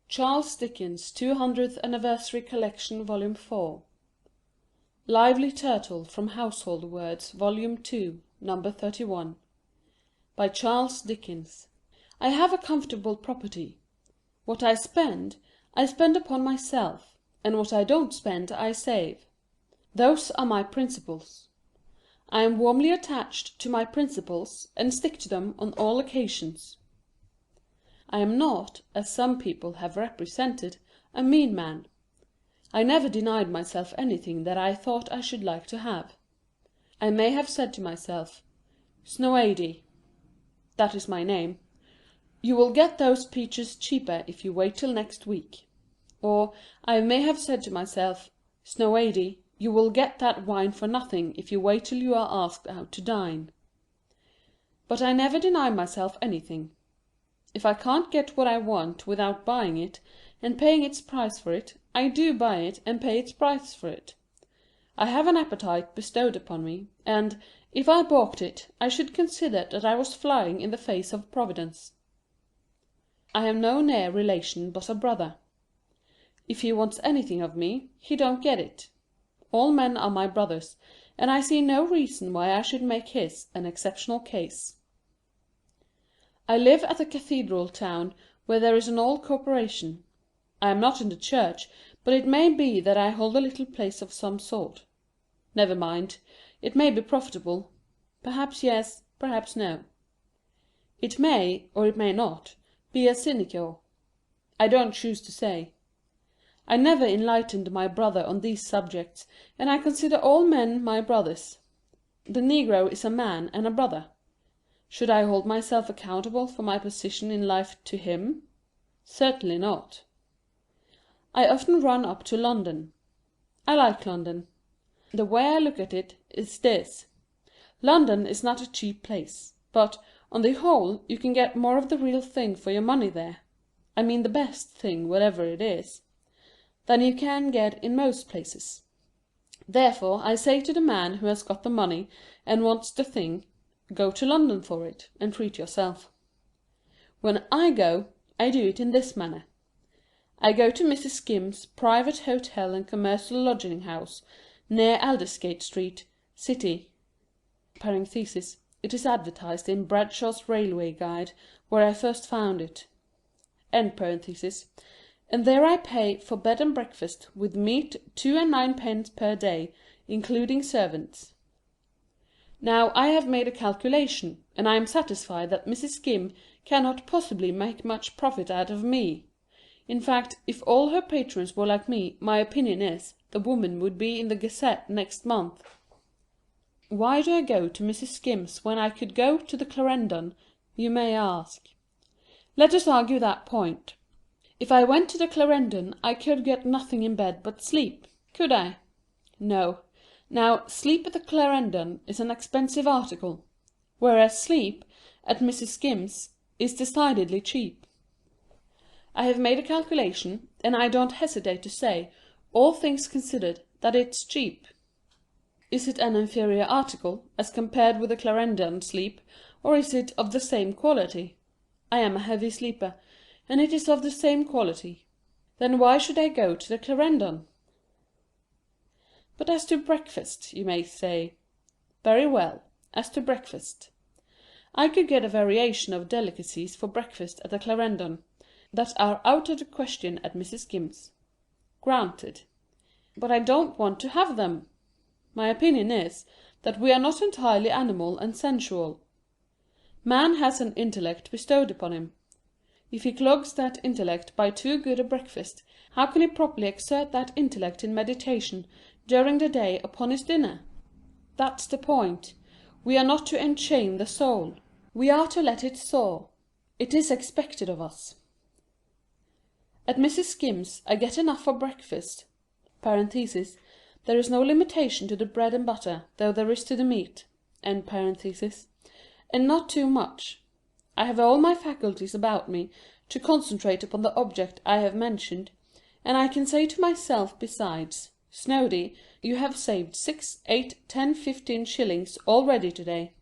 Charles Dickens' 200th Anniversary Collection, Volume 4. Lively Turtle from Household Words, Volume 2, Number 31. By Charles Dickens. I have a comfortable property. What I spend upon myself, and what I don't spend I save. Those are my principles. I am warmly attached to my principles, and stick to them on all occasions. I am not, as some people have represented, a mean man. I never denied myself anything that I thought I should like to have. I may have said to myself, "Snoady," that is my name, "you will get those peaches cheaper if you wait till next week." Or I may have said to myself, "Snoady, you will get that wine for nothing if you wait till you are asked out to dine." But I never deny myself anything. If I can't get what I want without buying it, and paying its price for it, I do buy it and pay its price for it. I have an appetite bestowed upon me, and, if I balked it, I should consider that I was flying in the face of Providence. I have no near relation but a brother. If he wants anything of me, he don't get it. All men are my brothers, and I see no reason why I should make his an exceptional case. I live at a cathedral town where there is an old corporation. I am not in the church, but it may be that I hold a little place of some sort. Never mind, it may be profitable. Perhaps yes, perhaps no. It may, or it may not, be a sinecure. I don't choose to say. I never enlightened my brother on these subjects, and I consider all men my brothers. The Negro is a man and a brother. Should I hold myself accountable for my position in life to him? Certainly not. I often run up to London. I like London. The way I look at it is this. London is not a cheap place, but, on the whole, you can get more of the real thing for your money there, I mean the best thing, whatever it is, than you can get in most places. Therefore I say to the man who has got the money and wants the thing, go to London for it, and treat yourself. When I go, I do it in this manner. I go to Mrs. Skim's private hotel and commercial lodging house, near Aldersgate Street, City (it is advertised in Bradshaw's Railway Guide, where I first found it), and there I pay for bed and breakfast, with meat 2 and 9 per day, including servants. Now I have made a calculation, and I am satisfied that Mrs. Skim cannot possibly make much profit out of me. In fact, if all her patrons were like me, my opinion is, the woman would be in the Gazette next month. Why do I go to Mrs. Skim's when I could go to the Clarendon, you may ask? Let us argue that point. If I went to the Clarendon, I could get nothing in bed but sleep, could I? No. Now, sleep at the Clarendon is an expensive article, whereas sleep at Mrs. Skim's is decidedly cheap. I have made a calculation, and I don't hesitate to say, all things considered, that it's cheap. Is it an inferior article, as compared with the Clarendon sleep, or is it of the same quality? I am a heavy sleeper, and it is of the same quality. Then why should I go to the Clarendon? But as to breakfast, you may say. Very well, as to breakfast. I could get a variation of delicacies for breakfast at the Clarendon, that are out of the question at Mrs. Skim's. Granted. But I don't want to have them. My opinion is, that we are not entirely animal and sensual. Man has an intellect bestowed upon him. If he clogs that intellect by too good a breakfast, how can he properly exert that intellect in meditation during the day upon his dinner? That's the point. We are not to enchain the soul. We are to let it soar. It is expected of us. At Mrs. Skim's I get enough for breakfast. There is no limitation to the bread and butter, though there is to the meat. And not too much. I have all my faculties about me to concentrate upon the object I have mentioned, and I can say to myself besides, Snoady, you have saved 6, 8, 10, 15 shillings already to-day.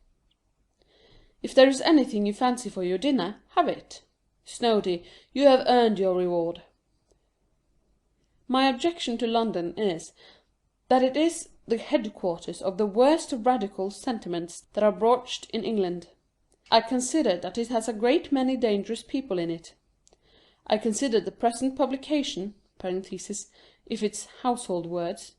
If there is anything you fancy for your dinner, have it. Snoady, you have earned your reward. My objection to London is, that it is the headquarters of the worst radical sentiments that are broached in England. I consider that it has a great many dangerous people in it. I consider the present publication (if it's household words)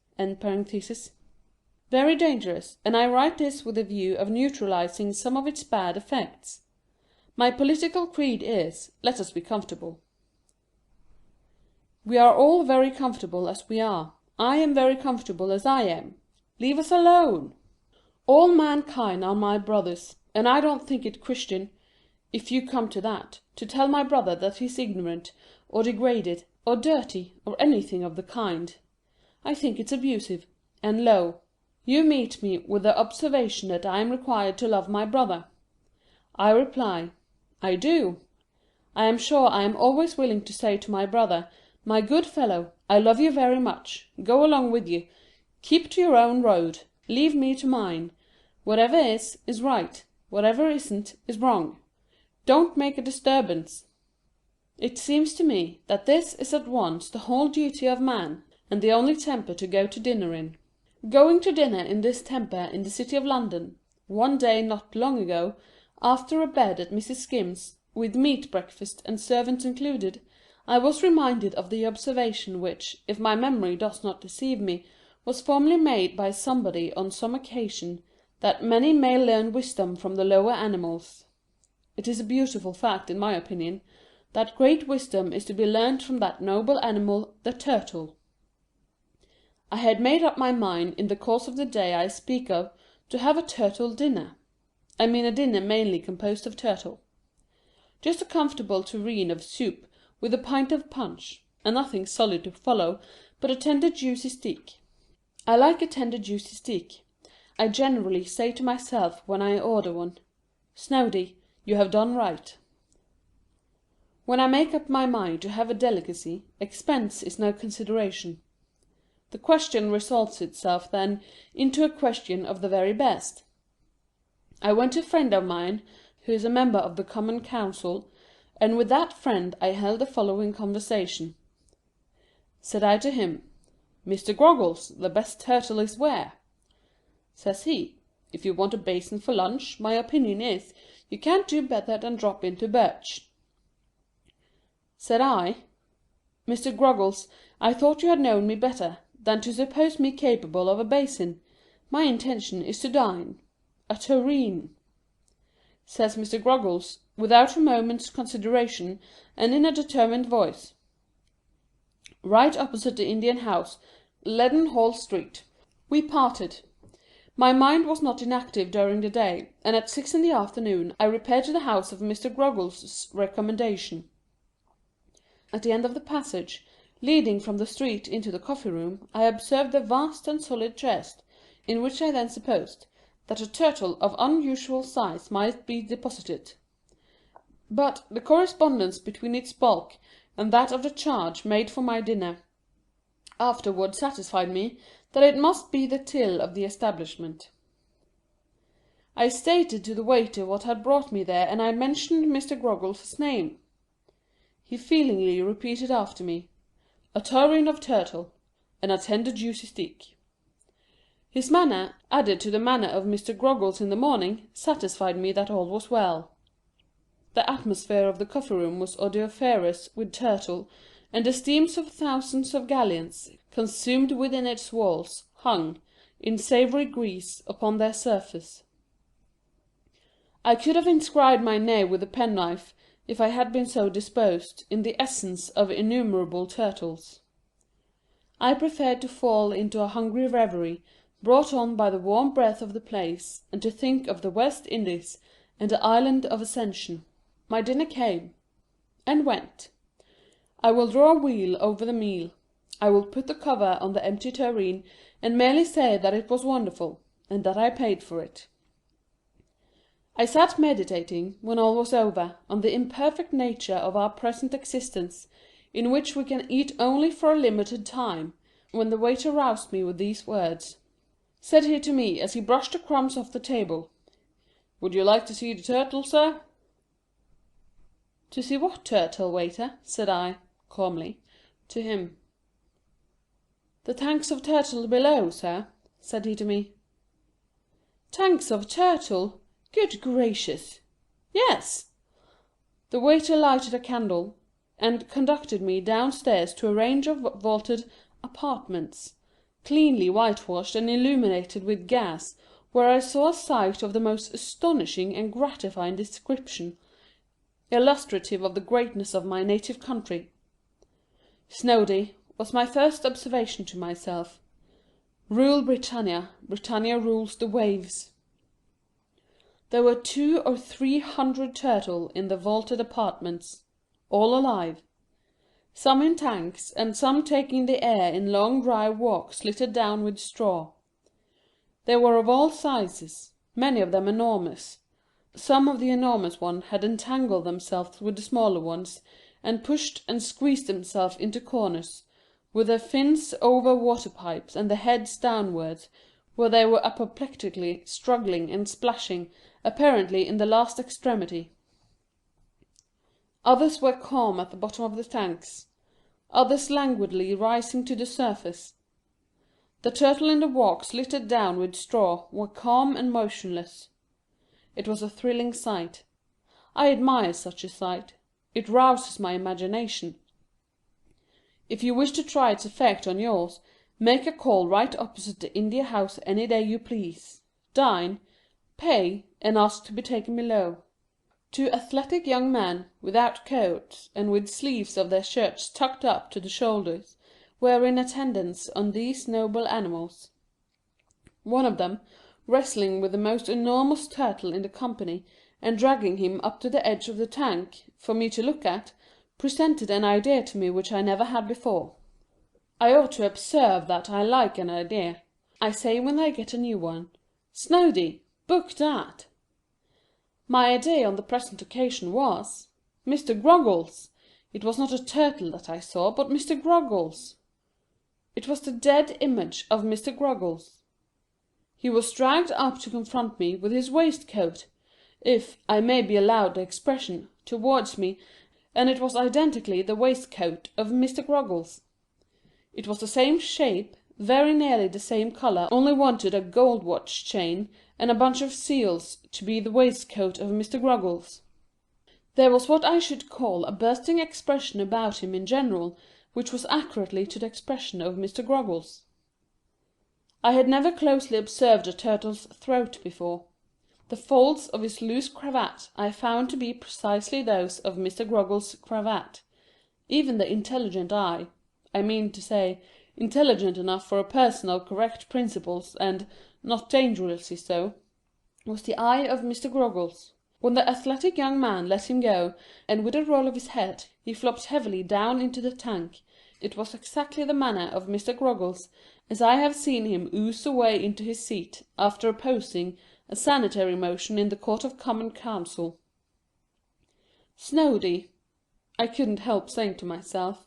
very dangerous, and I write this with a view of neutralizing some of its bad effects. My political creed is, let us be comfortable. We are all very comfortable as we are. I am very comfortable as I am. Leave us alone. All mankind are my brothers, and I don't think it Christian, if you come to that, to tell my brother that he's ignorant, or degraded, or dirty, or anything of the kind. I think it's abusive. And lo, you meet me with the observation that I am required to love my brother. I reply, I do. I am sure I am always willing to say to my brother, my good fellow, I love you very much. Go along with you. Keep to your own road. Leave me to mine. Whatever is right. Whatever isn't, is wrong. Don't make a disturbance. It seems to me that this is at once the whole duty of man, and the only temper to go to dinner in. Going to dinner in this temper in the city of London, one day not long ago, after a bed at Mrs. Skim's, with meat breakfast and servants included, I was reminded of the observation which, if my memory does not deceive me, was formerly made by somebody on some occasion, that many may learn wisdom from the lower animals. It is a beautiful fact, in my opinion, that great wisdom is to be learnt from that noble animal, the turtle. I had made up my mind in the course of the day I speak of to have a turtle dinner. I mean a dinner mainly composed of turtle. Just a comfortable tureen of soup with a pint of punch, and nothing solid to follow but a tender juicy steak. I like a tender juicy steak. I generally say to myself when I order one, Snoady, you have done right. When I make up my mind to have a delicacy, expense is no consideration. The question resolves itself then into a question of the very best. I went to a friend of mine, who is a member of the Common Council, and with that friend I held the following conversation. Said I to him, Mr. Groggles, the best turtle is where? Says he, if you want a basin for lunch, my opinion is, you can't do better than drop into Birch. Said I, Mr. Groggles, I thought you had known me better than to suppose me capable of a basin. My intention is to dine. A tureen. Says Mr. Groggles, without a moment's consideration, and in a determined voice, right opposite the Indian House, Leadenhall Street. We parted. My mind was not inactive during the day, and at 6 in the afternoon I repaired to the house of Mr. Groggles' recommendation. At the end of the passage, leading from the street into the coffee-room, I observed a vast and solid chest, in which I then supposed that a turtle of unusual size might be deposited. But the correspondence between its bulk and that of the charge made for my dinner afterward satisfied me that it must be the till of the establishment. I stated to the waiter what had brought me there, and I mentioned Mr. Groggles' name. He feelingly repeated after me, a tureen of turtle, and a tender juicy steak. His manner, added to the manner of Mr. Groggles in the morning, satisfied me that all was well. The atmosphere of the coffee-room was odoriferous with turtle, and the steams of thousands of galleons, consumed within its walls, hung, in savoury grease, upon their surface. I could have inscribed my name with a penknife, if I had been so disposed, in the essence of innumerable turtles. I preferred to fall into a hungry reverie, brought on by the warm breath of the place, and to think of the West Indies and the island of Ascension. My dinner came, and went. I will draw a wheel over the meal. I will put the cover on the empty tureen, and merely say that it was wonderful, and that I paid for it. I sat meditating, when all was over, on the imperfect nature of our present existence, in which we can eat only for a limited time, when the waiter roused me with these words. Said he to me, as he brushed the crumbs off the table, "Would you like to see the turtle, sir?" "To see what turtle, waiter?" said I, calmly, to him. "The tanks of turtle below, sir," said he to me. "Tanks of turtle? Good gracious!" "Yes." The waiter lighted a candle, and conducted me downstairs to a range of vaulted apartments, cleanly whitewashed and illuminated with gas, where I saw a sight of the most astonishing and gratifying description, illustrative of the greatness of my native country. "Snoady," was my first observation to myself. "Rule Britannia, Britannia rules the waves." There were 200 or 300 turtle in the vaulted apartments, all alive. Some in tanks, and some taking the air in long dry walks littered down with straw. They were of all sizes, many of them enormous. Some of the enormous ones had entangled themselves with the smaller ones, and pushed and squeezed themselves into corners, with their fins over water-pipes and their heads downwards, where they were apoplectically struggling and splashing, apparently in the last extremity. Others were calm at the bottom of the tanks, others languidly rising to the surface. The turtle in the walks littered down with straw were calm and motionless. It was a thrilling sight. I admire such a sight. It rouses my imagination. If you wish to try its effect on yours, make a call right opposite the India House any day you please. Dine, pay, and ask to be taken below. 2 athletic young men, without coats, and with sleeves of their shirts tucked up to the shoulders, were in attendance on these noble animals. One of them, wrestling with the most enormous turtle in the company, and dragging him up to the edge of the tank, for me to look at, presented an idea to me which I never had before. I ought to observe that I like an idea. I say when I get a new one, "Snoady, book that." My idea on the present occasion was Mr. Groggles. It was not a turtle that I saw, but Mr. Groggles. It was the dead image of Mr. Groggles. He was dragged up to confront me with his waistcoat, if I may be allowed the expression, towards me, and it was identically the waistcoat of Mr. Groggles. It was the same shape, very nearly the same colour, only wanted a gold watch chain and a bunch of seals to be the waistcoat of Mr. Groggles. There was what I should call a bursting expression about him in general, which was accurately to the expression of Mr. Groggles. I had never closely observed a turtle's throat before. The folds of his loose cravat I found to be precisely those of Mr. Groggles' cravat. Even the intelligent eye, I mean to say, intelligent enough for a person of correct principles, and not dangerously so, was the eye of Mr. Groggles. When the athletic young man let him go, and with a roll of his head, he flopped heavily down into the tank, it was exactly the manner of Mr. Groggles, as I have seen him ooze away into his seat, after opposing a sanitary motion in the Court of Common Council. "Snoady," I couldn't help saying to myself,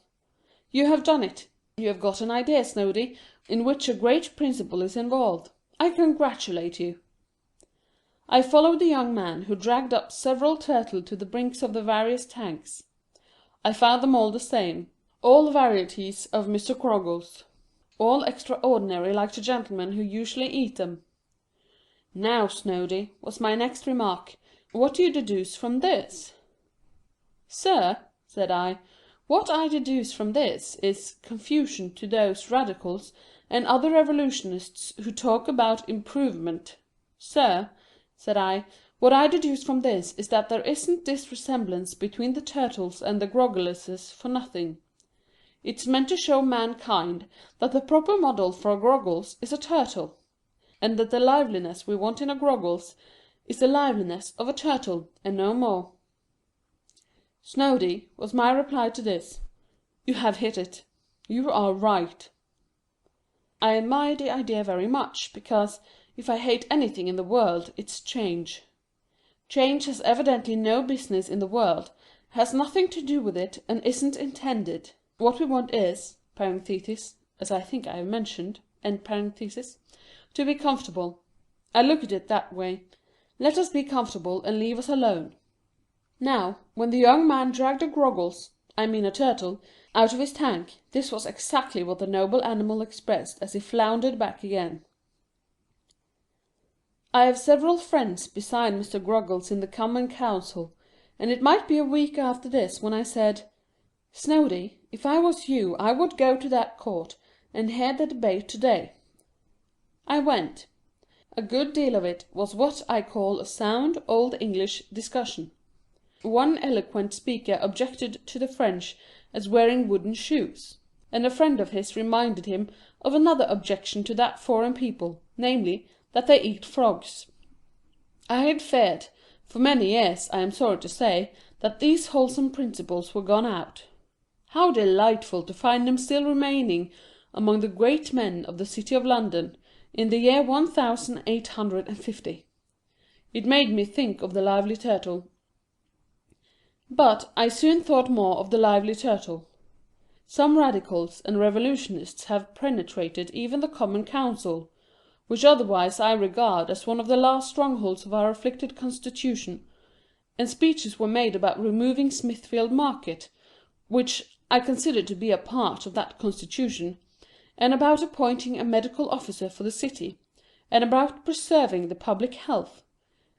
"you have done it. You have got an idea, Snoady, in which a great principle is involved. I congratulate you." I followed the young man, who dragged up several turtle to the brinks of the various tanks. I found them all the same, all varieties of Mr. Groggles, all extraordinary like the gentlemen who usually eat them. "Now, Snoady," was my next remark, "what do you deduce from this?" "Sir," said I, "what I deduce from this is, confusion to those radicals and other revolutionists who talk about improvement. Sir," said I, "what I deduce from this is that there isn't this resemblance between the turtles and the Groggleses for nothing. It's meant to show mankind that the proper model for a Groggles is a turtle, and that the liveliness we want in a Groggles is the liveliness of a turtle, and no more." "Snoady," was my reply to this, "you have hit it. You are right." I admire the idea very much, because, if I hate anything in the world, it's change. Change has evidently no business in the world, has nothing to do with it, and isn't intended. What we want is, parenthesis, as I think I have mentioned, end parenthesis, to be comfortable. I look at it that way. Let us be comfortable and leave us alone. Now, when the young man dragged the Groggles, I mean a turtle, out of his tank, this was exactly what the noble animal expressed as he floundered back again. I have several friends beside Mr. Groggles in the Common Council, and it might be a week after this when I said, "Snowdy, if I was you I would go to that court and hear the debate to-day." I went. A good deal of it was what I call a sound old English discussion. One eloquent speaker objected to the French as wearing wooden shoes, and a friend of his reminded him of another objection to that foreign people, namely, that they eat frogs. I had feared, for many years I am sorry to say, that these wholesome principles were gone out. How delightful to find them still remaining among the great men of the city of London in the year 1850. It made me think of the lively turtle. But I soon thought more of the lively turtle. Some radicals and revolutionists have penetrated even the Common Council, which otherwise I regard as one of the last strongholds of our afflicted constitution, and speeches were made about removing Smithfield Market, which I consider to be a part of that constitution, and about appointing a medical officer for the city, and about preserving the public health,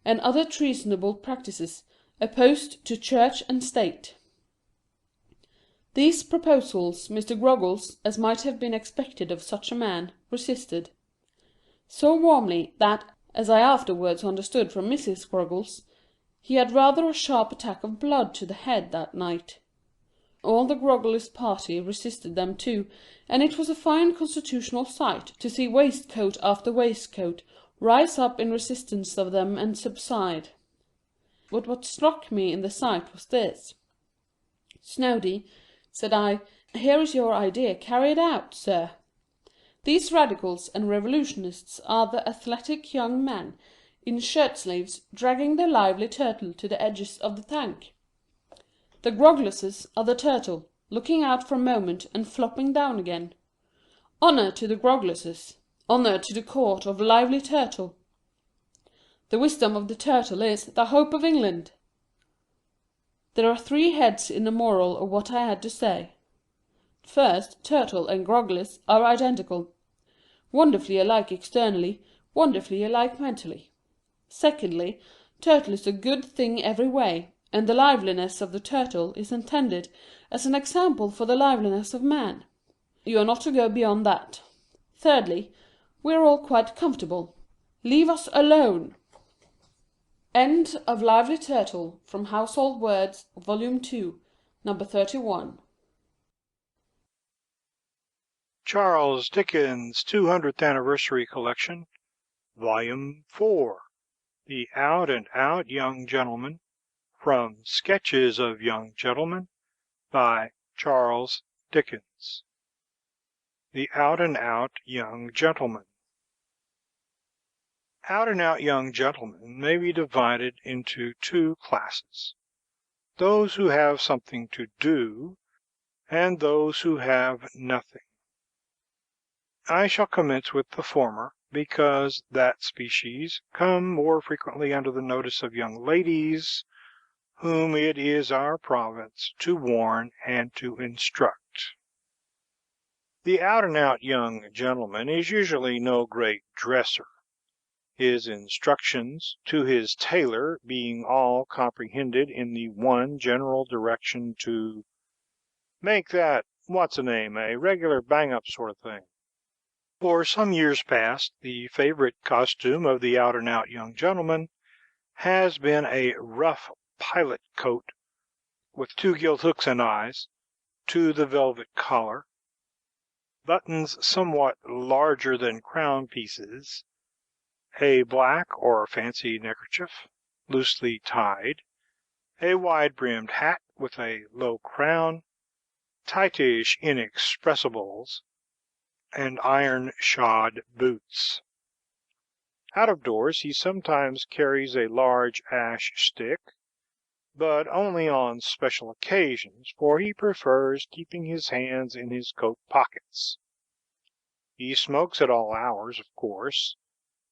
and other treasonable practices opposed to Church and State. These proposals Mr. Groggles, as might have been expected of such a man, resisted. So warmly that, as I afterwards understood from Mrs. Groggles, he had rather a sharp attack of blood to the head that night. All the Groggles party resisted them too, and it was a fine constitutional sight to see waistcoat after waistcoat rise up in resistance of them and subside. But what struck me in the sight was this. "Snowdy," said I, "here is your idea carried out, sir. These radicals and revolutionists are the athletic young men in shirt-sleeves dragging the lively turtle to the edges of the tank. The Groggleses are the turtle, looking out for a moment and flopping down again. Honour to the Groggleses! Honour to the court of lively turtle! The wisdom of the turtle is the hope of England!" There are three heads in the moral of what I had to say. First, Turtle and Groggles are identical. Wonderfully alike externally, wonderfully alike mentally. Secondly, Turtle is a good thing every way, and the liveliness of the turtle is intended as an example for the liveliness of man. You are not to go beyond that. Thirdly, we are all quite comfortable. Leave us alone. End of Lively Turtle, from Household Words, Volume 2, Number 31. Charles Dickens' 200th Anniversary Collection, Volume 4. The Out and Out Young Gentleman, from Sketches of Young Gentlemen, by Charles Dickens. The Out and Out Young Gentleman. Out and out young gentlemen may be divided into two classes: those who have something to do, and those who have nothing. I shall commence with the former, because that species come more frequently under the notice of young ladies, whom it is our province to warn and to instruct. The out and out young gentleman is usually no great dresser, his instructions to his tailor being all comprehended in the one general direction to make that what's-a-name a regular bang-up sort of thing. For some years past, the favorite costume of the out and out young gentleman has been a rough pilot coat with two gilt hooks and eyes to the velvet collar, buttons somewhat larger than crown pieces, a black or fancy neckerchief, loosely tied, a wide-brimmed hat with a low crown, tightish inexpressibles, and iron-shod boots. Out of doors he sometimes carries a large ash stick, but only on special occasions, for he prefers keeping his hands in his coat pockets. He smokes at all hours, of course,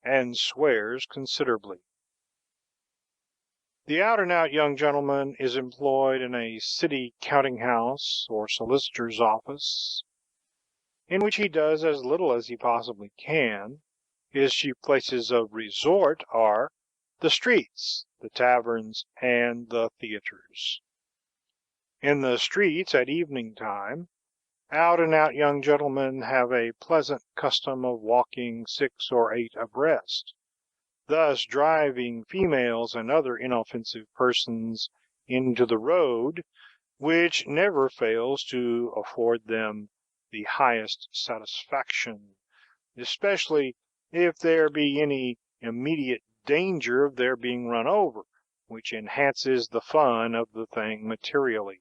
and swears considerably. The out-and-out young gentleman is employed in a city counting-house or solicitor's office, in which he does as little as he possibly can. His chief places of resort are the streets, the taverns, and the theatres. In the streets at evening time, out-and-out young gentlemen have a pleasant custom of walking 6 or 8 abreast, thus driving females and other inoffensive persons into the road, which never fails to afford them the highest satisfaction, especially if there be any immediate danger of their being run over, which enhances the fun of the thing materially.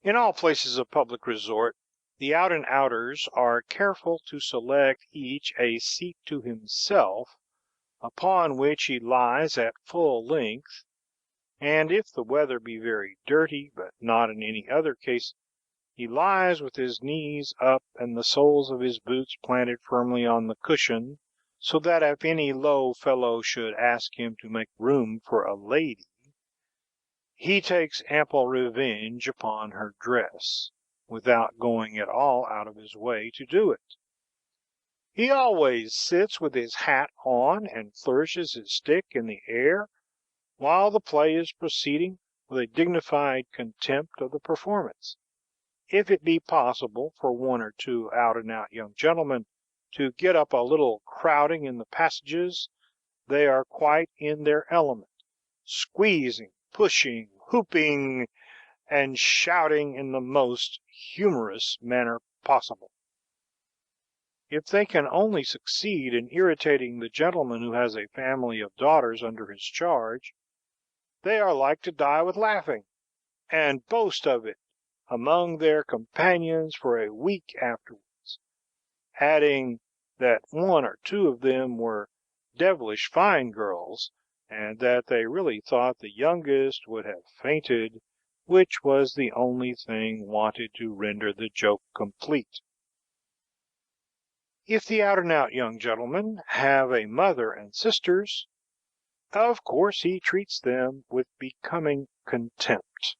In all places of public resort, the out-and-outers are careful to select each a seat to himself, upon which he lies at full length, and if the weather be very dirty, but not in any other case, he lies with his knees up and the soles of his boots planted firmly on the cushion, so that if any low fellow should ask him to make room for a lady, he takes ample revenge upon her dress, without going at all out of his way to do it. He always sits with his hat on, and flourishes his stick in the air, while the play is proceeding, with a dignified contempt of the performance. If it be possible for 1 or 2 out-and-out young gentlemen to get up a little crowding in the passages, they are quite in their element, squeezing, pushing, whooping, and shouting in the most humorous manner possible. If they can only succeed in irritating the gentleman who has a family of daughters under his charge, they are like to die with laughing, and boast of it among their companions for a week afterwards, adding that 1 or 2 of them were devilish fine girls, and that they really thought the youngest would have fainted, which was the only thing wanted to render the joke complete. If the out-and-out young gentleman have a mother and sisters, of course he treats them with becoming contempt,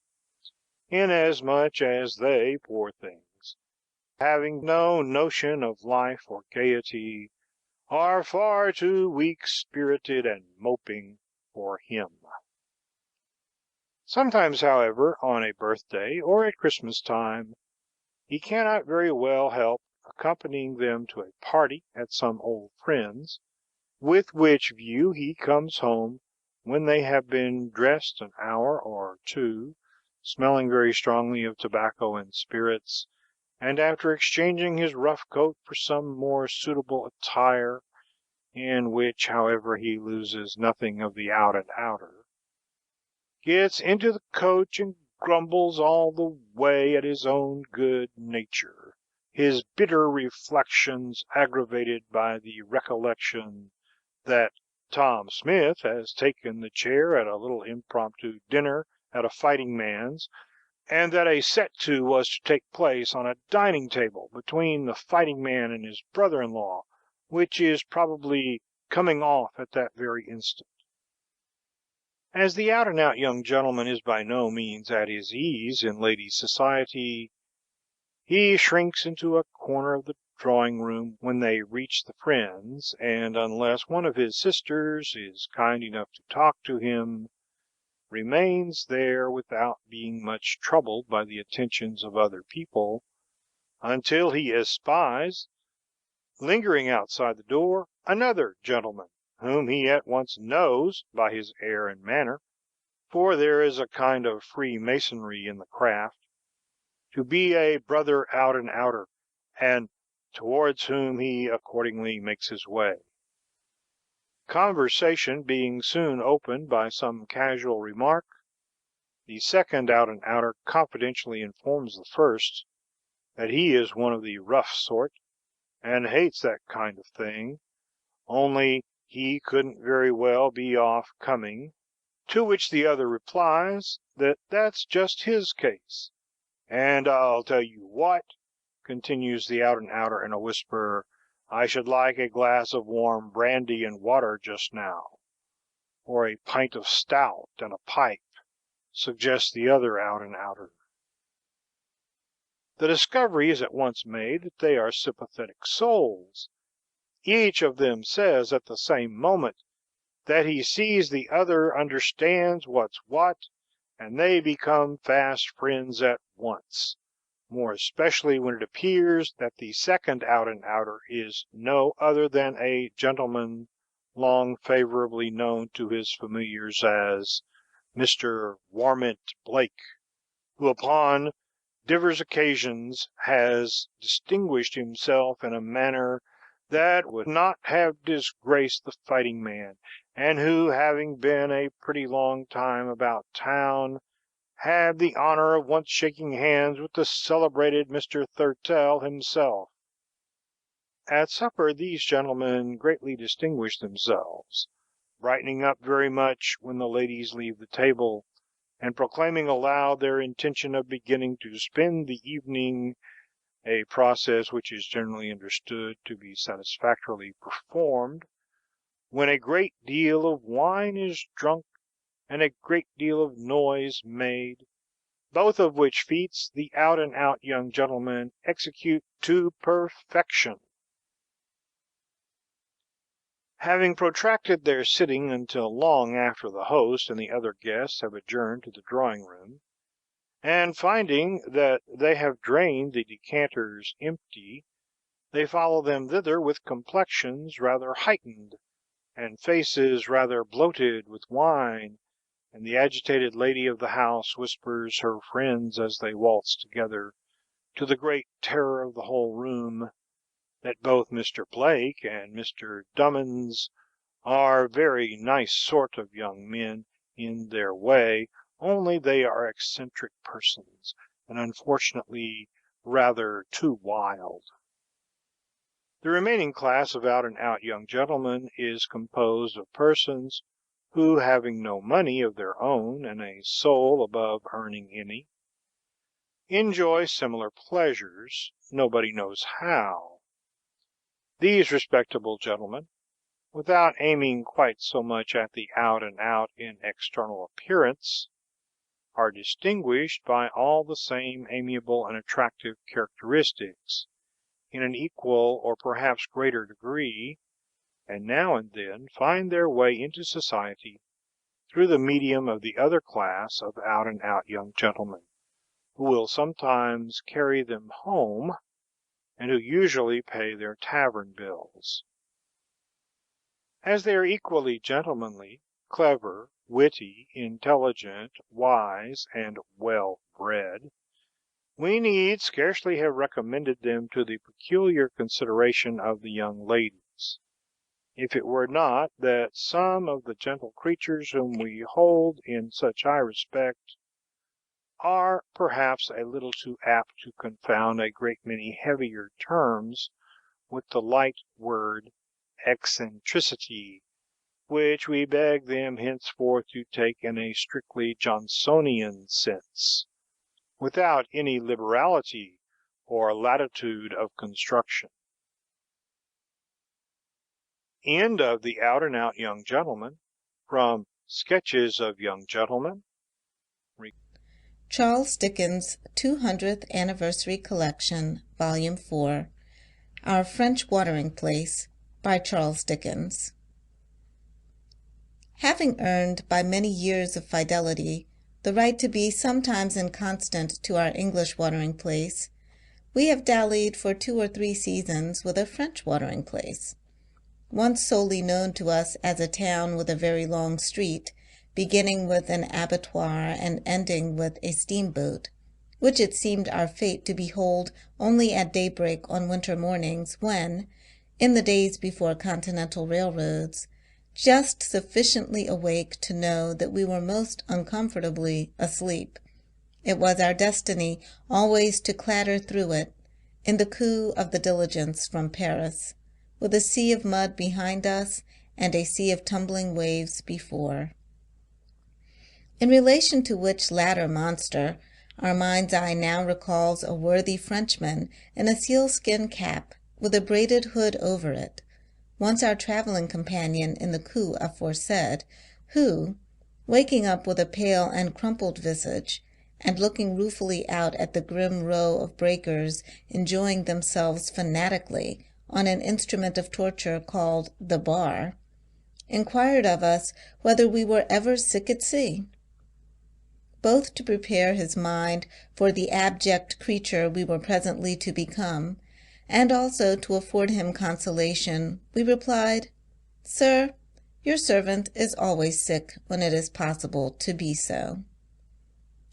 inasmuch as they, poor things, having no notion of life or gaiety, are far too weak-spirited and moping for him. Sometimes, however, on a birthday or at Christmas time, he cannot very well help accompanying them to a party at some old friend's, with which view he comes home when they have been dressed an hour or 2, smelling very strongly of tobacco and spirits, and after exchanging his rough coat for some more suitable attire, in which, however, he loses nothing of the out-and-outer, gets into the coach and grumbles all the way at his own good nature, his bitter reflections aggravated by the recollection that Tom Smith has taken the chair at a little impromptu dinner at a fighting man's, and that a set-to was to take place on a dining-table between the fighting man and his brother-in-law, which is probably coming off at that very instant. As the out-and-out young gentleman is by no means at his ease in ladies' society, he shrinks into a corner of the drawing-room when they reach the friends, and unless one of his sisters is kind enough to talk to him, remains there without being much troubled by the attentions of other people, until he espies, lingering outside the door, another gentleman, whom he at once knows by his air and manner, for there is a kind of freemasonry in the craft, to be a brother out-and-outer, and towards whom he accordingly makes his way. Conversation being soon opened by some casual remark, the second out-and-outer confidentially informs the first that he is one of the rough sort, and hates that kind of thing, only he couldn't very well be off coming, to which the other replies that that's just his case. "And I'll tell you what," continues the out-and-outer in a whisper, "I should like a glass of warm brandy and water just now." or a pint of stout and a pipe, suggests the other out-and-outer. The discovery is at once made that they are sympathetic souls. Each of them says at the same moment that he sees the other understands what's what, and they become fast friends at once, more especially when it appears that the second out-and-outer is no other than a gentleman long favorably known to his familiars as Mr. Warmint Blake, who upon divers occasions has distinguished himself in a manner that would not have disgraced the fighting man, and who, having been a pretty long time about town, had the honor of once shaking hands with the celebrated Mr. Thurtell himself. At supper these gentlemen greatly distinguish themselves, brightening up very much when the ladies leave the table, and proclaiming aloud their intention of beginning to spend the evening, a process which is generally understood to be satisfactorily performed, when a great deal of wine is drunk and a great deal of noise made, both of which feats the out-and-out young gentlemen execute to perfection. Having protracted their sitting until long after the host and the other guests have adjourned to the drawing-room, and finding that they have drained the decanters empty, they follow them thither with complexions rather heightened, and faces rather bloated with wine, and the agitated lady of the house whispers her friends as they waltz together, to the great terror of the whole room, that both Mr. Blake and Mr. Dummins are very nice sort of young men in their way, only they are eccentric persons, and unfortunately rather too wild. The remaining class of out-and-out young gentlemen is composed of persons who, having no money of their own and a soul above earning any, enjoy similar pleasures, nobody knows how. These respectable gentlemen, without aiming quite so much at the out-and-out in external appearance, are distinguished by all the same amiable and attractive characteristics, in an equal or perhaps greater degree, and now and then find their way into society through the medium of the other class of out-and-out young gentlemen, who will sometimes carry them home, and who usually pay their tavern bills. As they are equally gentlemanly, clever, witty, intelligent, wise, and well-bred, we need scarcely have recommended them to the peculiar consideration of the young ladies, if it were not that some of the gentle creatures whom we hold in such high respect are perhaps a little too apt to confound a great many heavier terms with the light word eccentricity, which we beg them henceforth to take in a strictly Johnsonian sense, without any liberality or latitude of construction. End of the Out-and-Out Young Gentleman, from Sketches of Young Gentlemen. Charles Dickens' 200th Anniversary Collection, Volume 4, Our French Watering Place, by Charles Dickens. Having earned by many years of fidelity the right to be sometimes inconstant to our English watering place, we have dallied for 2 or 3 seasons with a French watering place, once solely known to us as a town with a very long street, beginning with an abattoir and ending with a steamboat, which it seemed our fate to behold only at daybreak on winter mornings when, in the days before continental railroads, just sufficiently awake to know that we were most uncomfortably asleep, it was our destiny always to clatter through it, in the coo of the diligence from Paris, with a sea of mud behind us and a sea of tumbling waves before. In relation to which latter monster, our mind's eye now recalls a worthy Frenchman in a sealskin cap with a braided hood over it, once our traveling companion in the coup aforesaid, who, waking up with a pale and crumpled visage, and looking ruefully out at the grim row of breakers enjoying themselves fanatically on an instrument of torture called the bar, inquired of us whether we were ever sick at sea. Both to prepare his mind for the abject creature we were presently to become, and also to afford him consolation, we replied, "Sir, your servant is always sick when it is possible to be so."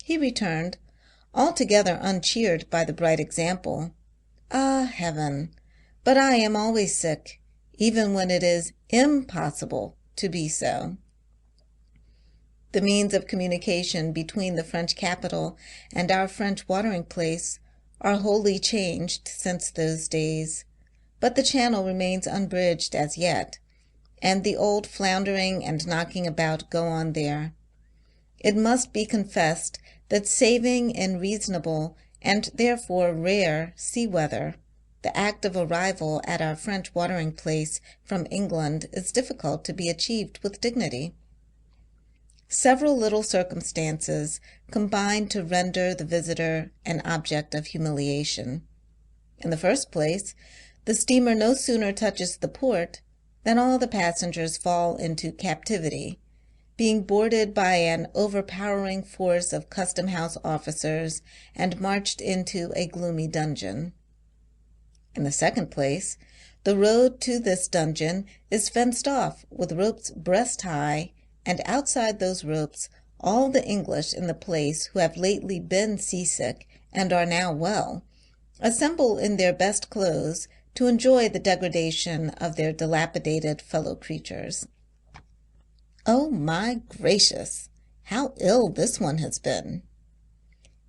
He returned, altogether uncheered by the bright example, "Ah, heaven! But I am always sick, even when it is impossible to be so." The means of communication between the French capital and our French watering-place are wholly changed since those days, but the channel remains unbridged as yet, and the old floundering and knocking about go on there. It must be confessed that saving in reasonable and therefore rare sea weather, the act of arrival at our French watering-place from England is difficult to be achieved with dignity. Several little circumstances combine to render the visitor an object of humiliation. In the first place, the steamer no sooner touches the port than all the passengers fall into captivity, being boarded by an overpowering force of custom-house officers and marched into a gloomy dungeon. In the second place, the road to this dungeon is fenced off with ropes breast-high, and outside those ropes all the English in the place who have lately been seasick and are now well, assemble in their best clothes to enjoy the degradation of their dilapidated fellow-creatures. Oh, my gracious, how ill this one has been!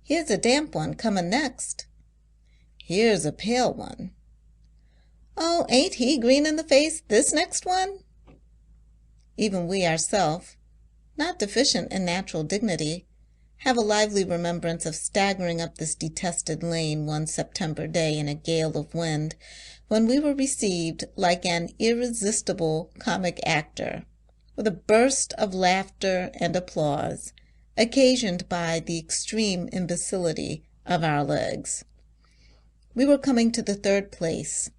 Here's a damp one comin' next. Here's a pale one. Oh, ain't he green in the face, this next one? Even we ourselves, not deficient in natural dignity, have a lively remembrance of staggering up this detested lane one September day in a gale of wind, when we were received like an irresistible comic actor, with a burst of laughter and applause, occasioned by the extreme imbecility of our legs. We were coming to the third place.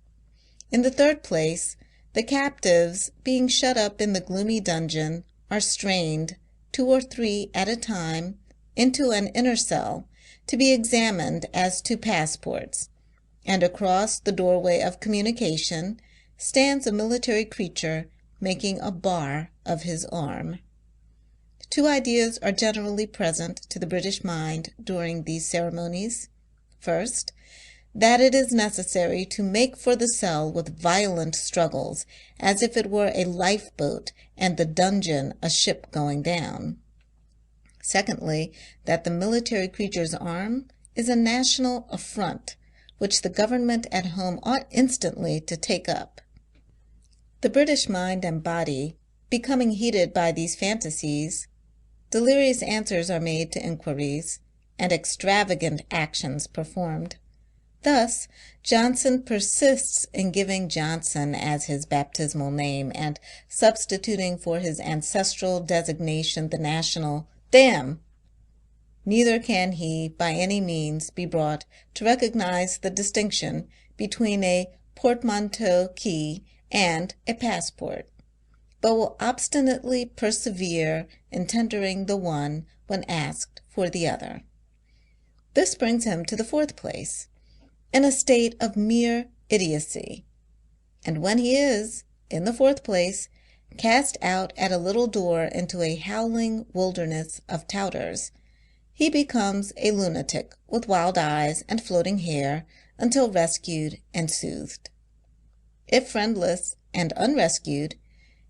In the third place, the captives, being shut up in the gloomy dungeon, are strained, 2 or 3 at a time, into an inner cell, to be examined as to passports, and across the doorway of communication stands a military creature making a bar of his arm. 2 ideas are generally present to the British mind during these ceremonies. First, that it is necessary to make for the cell with violent struggles, as if it were a lifeboat and the dungeon a ship going down. Secondly, that the military creature's arm is a national affront, which the government at home ought instantly to take up. The British mind and body, becoming heated by these fantasies, delirious answers are made to inquiries, and extravagant actions performed. Thus, Johnson persists in giving Johnson as his baptismal name, and substituting for his ancestral designation the national "damn." Neither can he by any means be brought to recognize the distinction between a portmanteau key and a passport, but will obstinately persevere in tendering the one when asked for the other. This brings him to the fourth place, in a state of mere idiocy, and when he is, in the fourth place, cast out at a little door into a howling wilderness of touters, he becomes a lunatic with wild eyes and floating hair until rescued and soothed. If friendless and unrescued,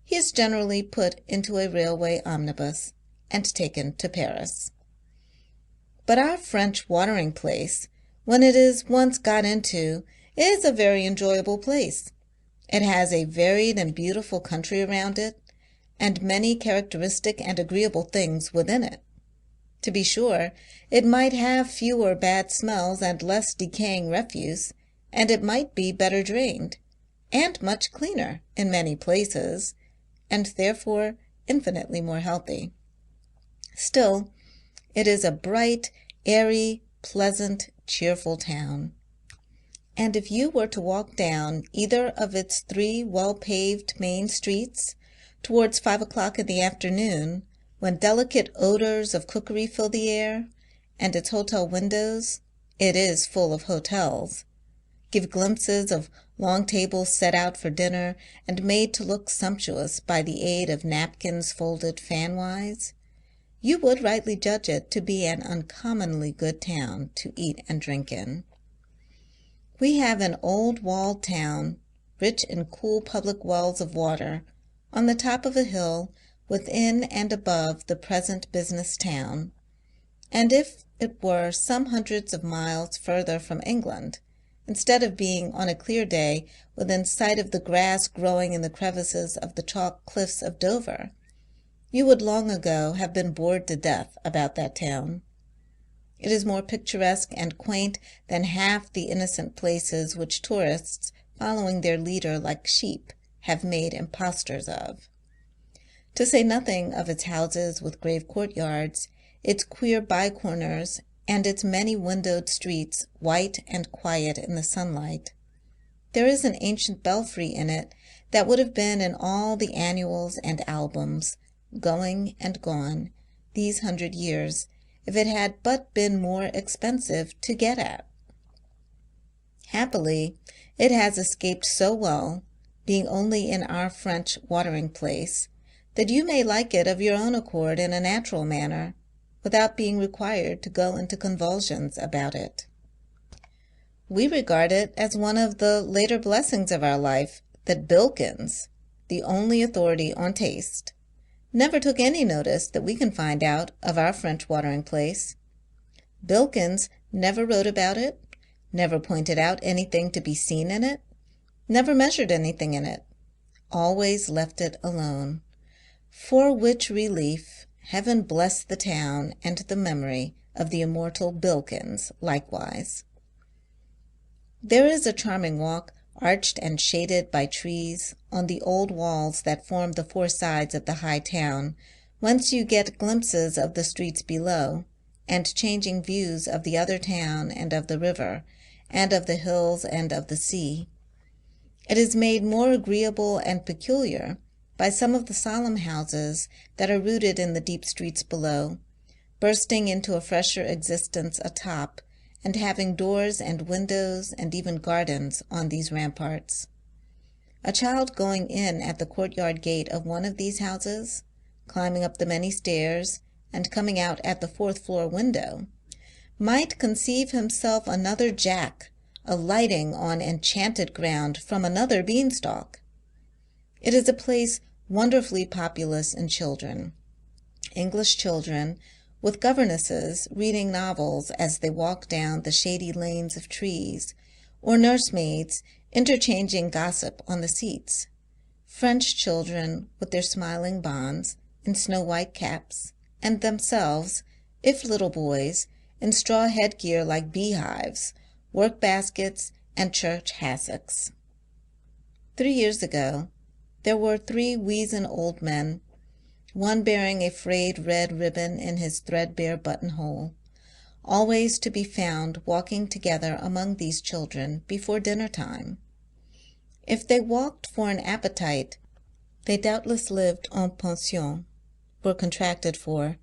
he is generally put into a railway omnibus and taken to Paris. But our French watering-place, when it is once got into, is a very enjoyable place. It has a varied and beautiful country around it, and many characteristic and agreeable things within it. To be sure, it might have fewer bad smells and less decaying refuse, and it might be better drained, and much cleaner in many places, and therefore infinitely more healthy. Still, it is a bright, airy, pleasant, cheerful town. And if you were to walk down either of its 3 well-paved main streets towards 5 o'clock in the afternoon, when delicate odors of cookery fill the air, and its hotel windows, it is full of hotels, give glimpses of long tables set out for dinner and made to look sumptuous by the aid of napkins folded fanwise, you would rightly judge it to be an uncommonly good town to eat and drink in. We have an old walled town, rich in cool public wells of water, on the top of a hill within and above the present business town, and if it were some hundreds of miles further from England, instead of being on a clear day within sight of the grass growing in the crevices of the chalk cliffs of Dover, you would long ago have been bored to death about that town. It is more picturesque and quaint than half the innocent places which tourists, following their leader like sheep, have made impostors of. To say nothing of its houses with grave courtyards, its queer by-corners, and its many-windowed streets, white and quiet in the sunlight. There is an ancient belfry in it that would have been in all the annuals and albums, going and gone, these 100 years, if it had but been more expensive to get at. Happily, it has escaped so well, being only in our French watering place, that you may like it of your own accord in a natural manner, without being required to go into convulsions about it. We regard it as one of the later blessings of our life that Dickens, the only authority on taste, never took any notice that we can find out of our French watering place. Dickens never wrote about it, never pointed out anything to be seen in it, never measured anything in it, always left it alone, for which relief heaven bless the town and the memory of the immortal Dickens likewise. There is a charming walk, arched and shaded by trees, on the old walls that form the 4 sides of the high town, whence you get glimpses of the streets below, and changing views of the other town and of the river, and of the hills and of the sea. It is made more agreeable and peculiar by some of the solemn houses that are rooted in the deep streets below, bursting into a fresher existence atop, and having doors and windows and even gardens on these ramparts. A child going in at the courtyard gate of one of these houses, climbing up the many stairs, and coming out at the 4th floor window, might conceive himself another Jack, alighting on enchanted ground from another beanstalk. It is a place wonderfully populous in children, English children, with governesses reading novels as they walk down the shady lanes of trees, or nursemaids interchanging gossip on the seats, French children with their smiling bonnes in snow-white caps, and themselves, if little boys, in straw headgear like beehives, work-baskets, and church hassocks. 3 years ago, there were 3 weazen old men, one bearing a frayed red ribbon in his threadbare buttonhole, always to be found walking together among these children before dinner-time. If they walked for an appetite, they doubtless lived en pension, were contracted for.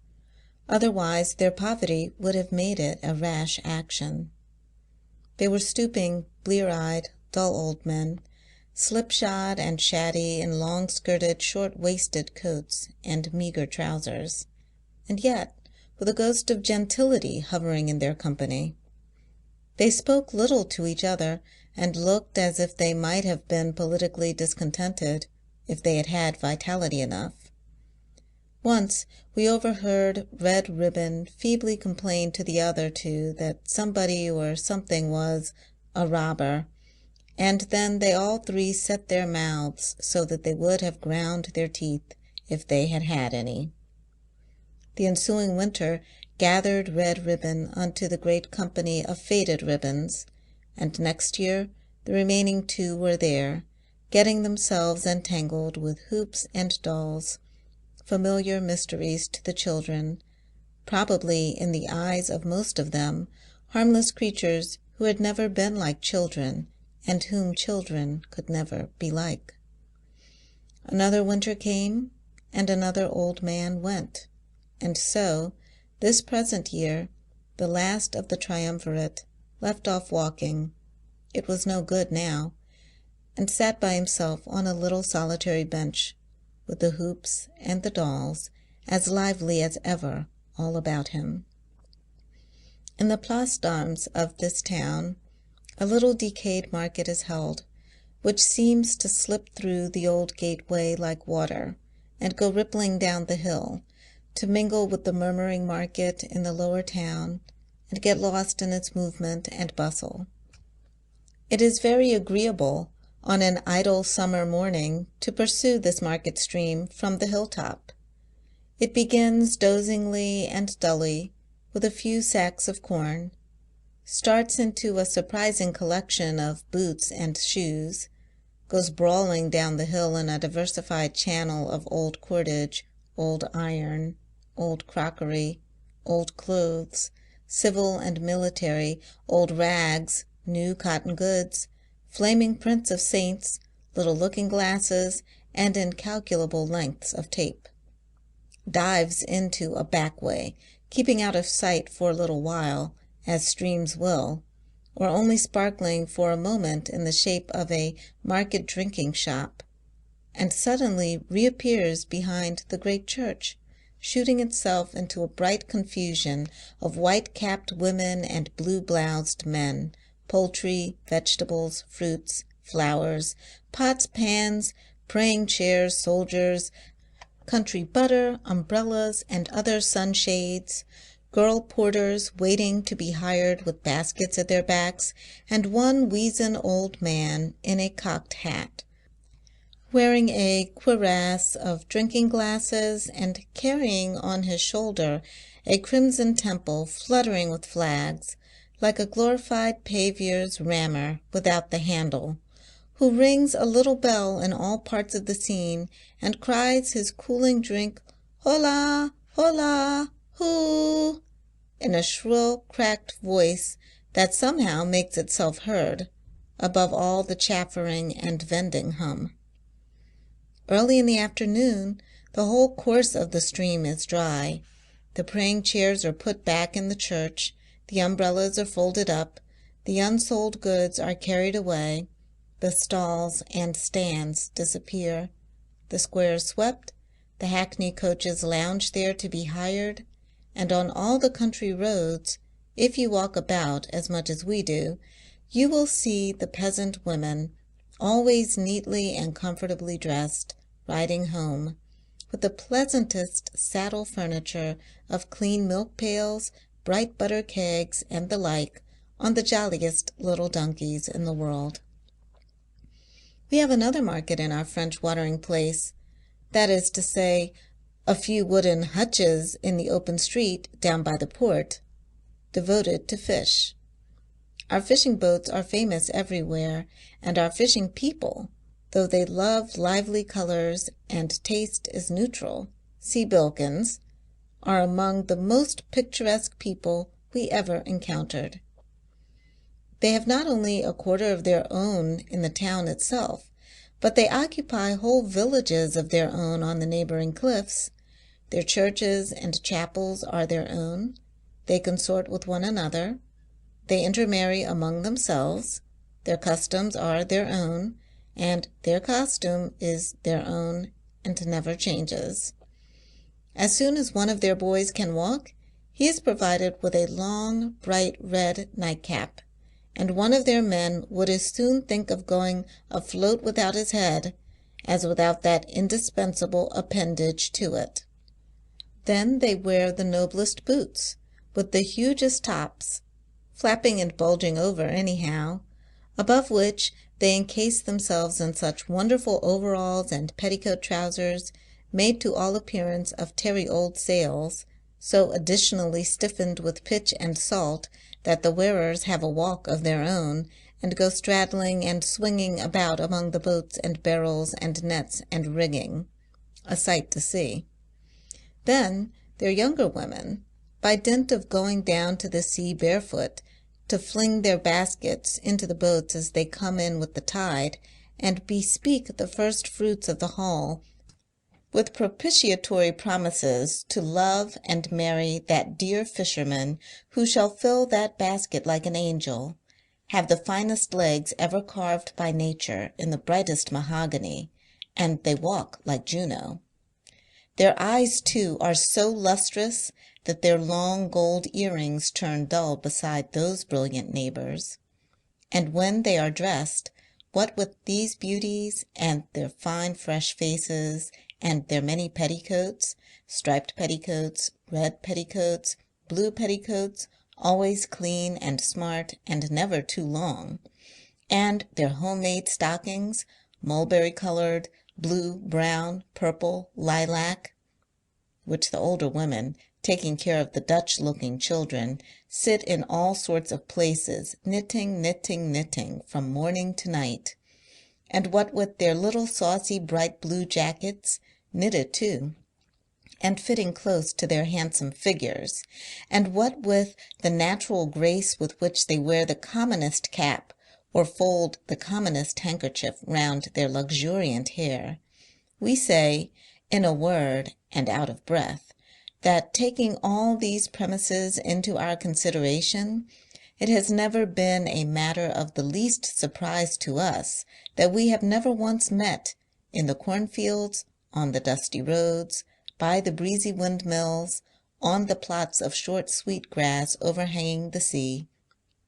Otherwise their poverty would have made it a rash action. They were stooping, blear-eyed, dull old men, slipshod and shabby in long-skirted, short-waisted coats and meagre trousers, and yet with a ghost of gentility hovering in their company. They spoke little to each other, and looked as if they might have been politically discontented, if they had had vitality enough. Once we overheard Red Ribbon feebly complain to the other 2 that somebody or something was a robber, and then they all 3 set their mouths so that they would have ground their teeth if they had had any. The ensuing winter gathered Red Ribbon unto the great company of Faded Ribbons, and next year the remaining 2 were there, getting themselves entangled with hoops and dolls, familiar mysteries to the children, probably in the eyes of most of them, harmless creatures who had never been like children, and whom children could never be like. Another winter came, and another old man went, and so, this present year, the last of the triumvirate left off walking, it was no good now, and sat by himself on a little solitary bench, with the hoops and the dolls as lively as ever all about him. In the Place d'Armes of this town, a little decayed market is held, which seems to slip through the old gateway like water, and go rippling down the hill, to mingle with the murmuring market in the lower town, and get lost in its movement and bustle. It is very agreeable on an idle summer morning to pursue this market stream from the hilltop. It begins dozingly and dully with a few sacks of corn, starts into a surprising collection of boots and shoes, goes brawling down the hill in a diversified channel of old cordage, old iron, old crockery, old clothes, civil and military, old rags, new cotton goods, flaming prints of saints, little looking-glasses, and incalculable lengths of tape. Dives into a back way, keeping out of sight for a little while, as streams will, or only sparkling for a moment in the shape of a market drinking shop, and suddenly reappears behind the great church, shooting itself into a bright confusion of white-capped women and blue-bloused men, poultry, vegetables, fruits, flowers, pots, pans, praying chairs, soldiers, country butter, umbrellas, and other sunshades, girl porters waiting to be hired with baskets at their backs, and one weazen old man in a cocked hat, wearing a cuirass of drinking glasses and carrying on his shoulder a crimson temple fluttering with flags, like a glorified paviour's rammer without the handle, who rings a little bell in all parts of the scene and cries his cooling drink, "Hola, hola, hoo," in a shrill, cracked voice that somehow makes itself heard, above all the chaffering and vending hum. Early in the afternoon, the whole course of the stream is dry. The praying chairs are put back in the church, the umbrellas are folded up, the unsold goods are carried away, the stalls and stands disappear, the squares swept, the hackney coaches lounge there to be hired, and on all the country roads, if you walk about as much as we do, you will see the peasant women, always neatly and comfortably dressed, riding home, with the pleasantest saddle furniture of clean milk pails, bright butter kegs, and the like, on the jolliest little donkeys in the world. We have another market in our French watering place, that is to say, a few wooden hutches in the open street down by the port, devoted to fish. Our fishing boats are famous everywhere, and our fishing people, though they love lively colors and taste is neutral, see Dickens, are among the most picturesque people we ever encountered. They have not only a quarter of their own in the town itself, but they occupy whole villages of their own on the neighboring cliffs. Their churches and chapels are their own. They consort with one another. They intermarry among themselves. Their customs are their own, and their costume is their own and never changes. As soon as one of their boys can walk, he is provided with a long, bright red nightcap, and one of their men would as soon think of going afloat without his head as without that indispensable appendage to it. Then they wear the noblest boots, with the hugest tops, flapping and bulging over anyhow, above which they encase themselves in such wonderful overalls and petticoat trousers, made to all appearance of tarry old sails, so additionally stiffened with pitch and salt that the wearers have a walk of their own, and go straddling and swinging about among the boats and barrels and nets and rigging, a sight to see. Then their younger women, by dint of going down to the sea barefoot, to fling their baskets into the boats as they come in with the tide, and bespeak the first fruits of the haul, with propitiatory promises to love and marry that dear fisherman who shall fill that basket like an angel, have the finest legs ever carved by nature in the brightest mahogany, and they walk like Juno. Their eyes, too, are so lustrous that their long gold earrings turn dull beside those brilliant neighbors. And when they are dressed, what with these beauties, and their fine fresh faces, and their many petticoats, striped petticoats, red petticoats, blue petticoats, always clean and smart, and never too long, and their homemade stockings, mulberry-colored, blue, brown, purple, lilac, which the older women, taking care of the Dutch-looking children, sit in all sorts of places, knitting, knitting, knitting, from morning to night. And what with their little saucy bright blue jackets, knitted too, and fitting close to their handsome figures, and what with the natural grace with which they wear the commonest cap, or fold the commonest handkerchief round their luxuriant hair, we say, in a word, and out of breath, that taking all these premises into our consideration, it has never been a matter of the least surprise to us that we have never once met, in the cornfields, on the dusty roads, by the breezy windmills, on the plots of short sweet grass overhanging the sea,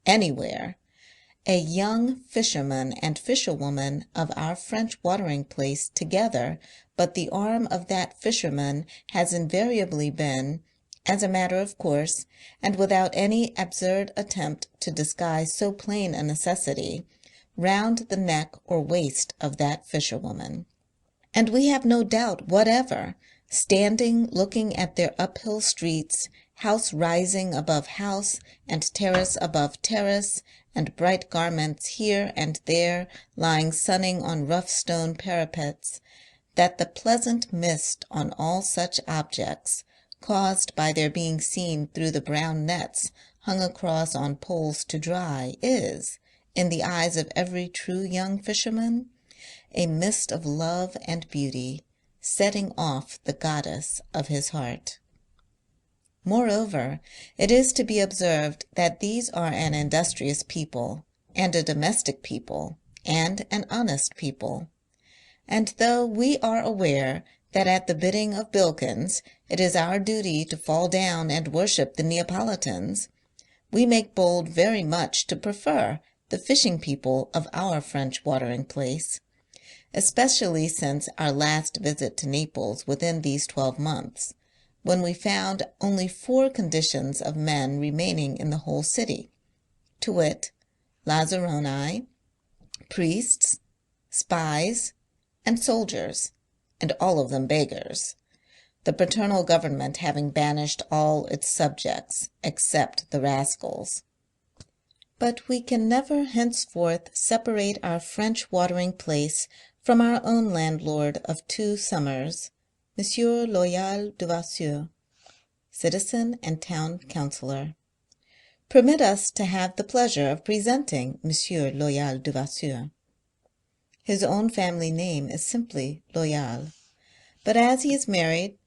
anywhere, a young fisherman and fisherwoman of our French watering place together, but the arm of that fisherman has invariably been, as a matter of course, and without any absurd attempt to disguise so plain a necessity, round the neck or waist of that fisherwoman. And we have no doubt whatever, standing looking at their uphill streets, house rising above house, and terrace above terrace, and bright garments here and there lying sunning on rough stone parapets, that the pleasant mist on all such objects, caused by their being seen through the brown nets hung across on poles to dry, is, in the eyes of every true young fisherman, a mist of love and beauty, setting off the goddess of his heart. Moreover, it is to be observed that these are an industrious people, and a domestic people, and an honest people. And though we are aware that at the bidding of Dickens it is our duty to fall down and worship the Neapolitans, we make bold very much to prefer the fishing people of our French watering place, especially since our last visit to Naples within these 12 months, when we found only 4 conditions of men remaining in the whole city, to wit, Lazzaroni, priests, spies, and soldiers, and all of them beggars, the paternal government having banished all its subjects, except the rascals. But we can never henceforth separate our French watering place from our own landlord of 2 summers, Monsieur Loyal de Vasseur, citizen and town councillor. Permit us to have the pleasure of presenting Monsieur Loyal de Vasseur. His own family name is simply Loyal, but as he is married,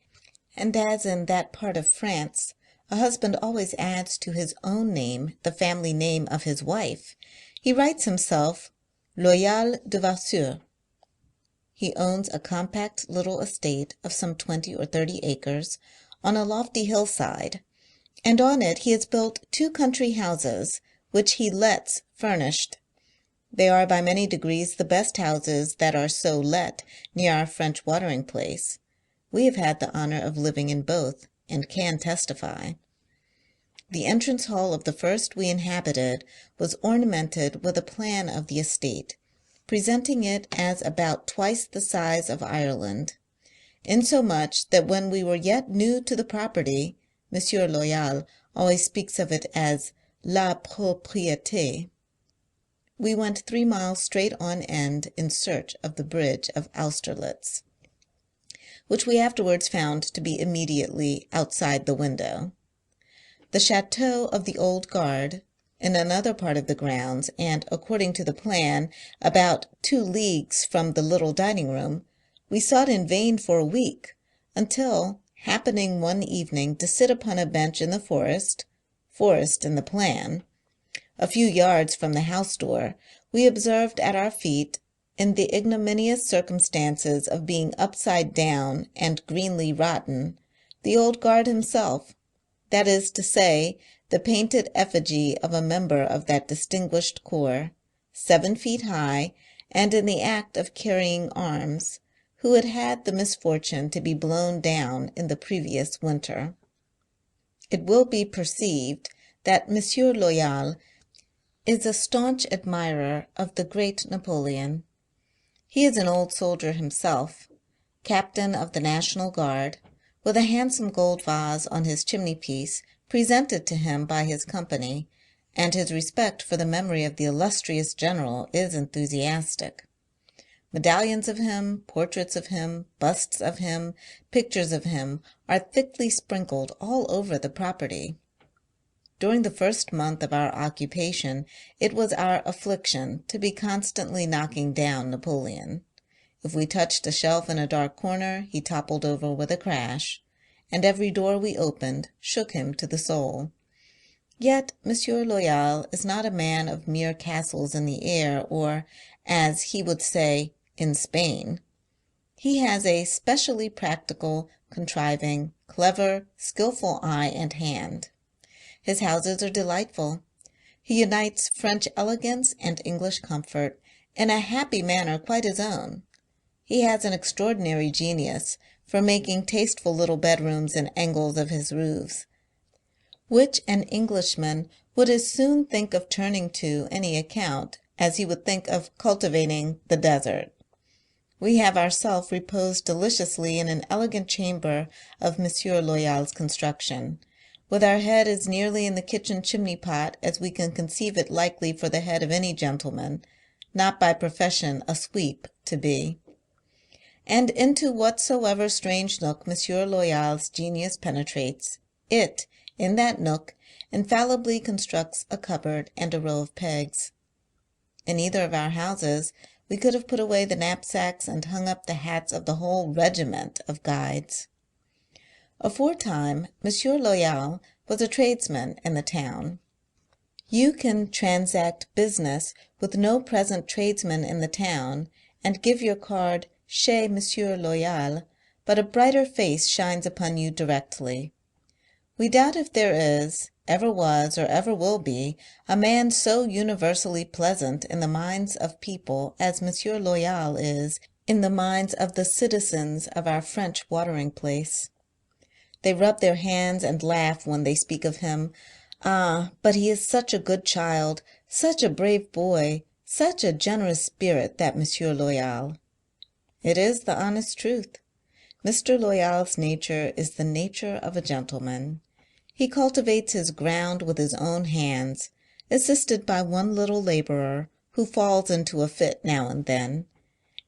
and as in that part of France a husband always adds to his own name the family name of his wife, he writes himself Loyal de Vasseur. He owns a compact little estate of some 20 or 30 acres on a lofty hillside, and on it he has built 2 country houses, which he lets furnished. They are by many degrees the best houses that are so let near our French watering place. We have had the honor of living in both, and can testify. The entrance hall of the first we inhabited was ornamented with a plan of the estate, presenting it as about twice the size of Ireland, insomuch that when we were yet new to the property, Monsieur Loyal always speaks of it as la propriété. We went 3 miles straight on end in search of the bridge of Austerlitz. which we afterwards found to be immediately outside the window. The chateau of the Old Guard, in another part of the grounds, and, according to the plan, about 2 leagues from the little dining-room, we sought in vain for a week, until, happening one evening to sit upon a bench in the forest in the plan, a few yards from the house-door, we observed at our feet, in the ignominious circumstances of being upside down and greenly rotten, the Old Guard himself, that is to say, the painted effigy of a member of that distinguished corps, 7 feet high, and in the act of carrying arms, who had had the misfortune to be blown down in the previous winter. It will be perceived that M. Loyal is a staunch admirer of the great Napoleon. He is an old soldier himself, captain of the National Guard, with a handsome gold vase on his chimney-piece presented to him by his company, and his respect for the memory of the illustrious general is enthusiastic. Medallions of him, portraits of him, busts of him, pictures of him are thickly sprinkled all over the property. During the first month of our occupation it was our affliction to be constantly knocking down Napoleon. If we touched a shelf in a dark corner, he toppled over with a crash, and every door we opened shook him to the soul. Yet M. Loyal is not a man of mere castles in the air, or, as he would say, in Spain. He has a specially practical, contriving, clever, skilful eye and hand. His houses are delightful. He unites French elegance and English comfort in a happy manner quite his own. He has an extraordinary genius for making tasteful little bedrooms in angles of his roofs, which an Englishman would as soon think of turning to any account as he would think of cultivating the desert. We have ourselves reposed deliciously in an elegant chamber of M. Loyal's construction, with our head as nearly in the kitchen chimney-pot as we can conceive it likely for the head of any gentleman, not by profession a sweep, to be. And into whatsoever strange nook M. Loyal's genius penetrates, it, in that nook, infallibly constructs a cupboard and a row of pegs. In either of our houses we could have put away the knapsacks and hung up the hats of the whole regiment of guides. Aforetime M. Loyal was a tradesman in the town. You can transact business with no present tradesman in the town, and give your card chez M. Loyal, but a brighter face shines upon you directly. We doubt if there is, ever was, or ever will be, a man so universally pleasant in the minds of people as M. Loyal is in the minds of the citizens of our French watering-place. They rub their hands and laugh when they speak of him. Ah, but he is such a good child, such a brave boy, such a generous spirit, that M. Loyal. It is the honest truth. Mr. Loyal's nature is the nature of a gentleman. He cultivates his ground with his own hands, assisted by one little labourer, who falls into a fit now and then,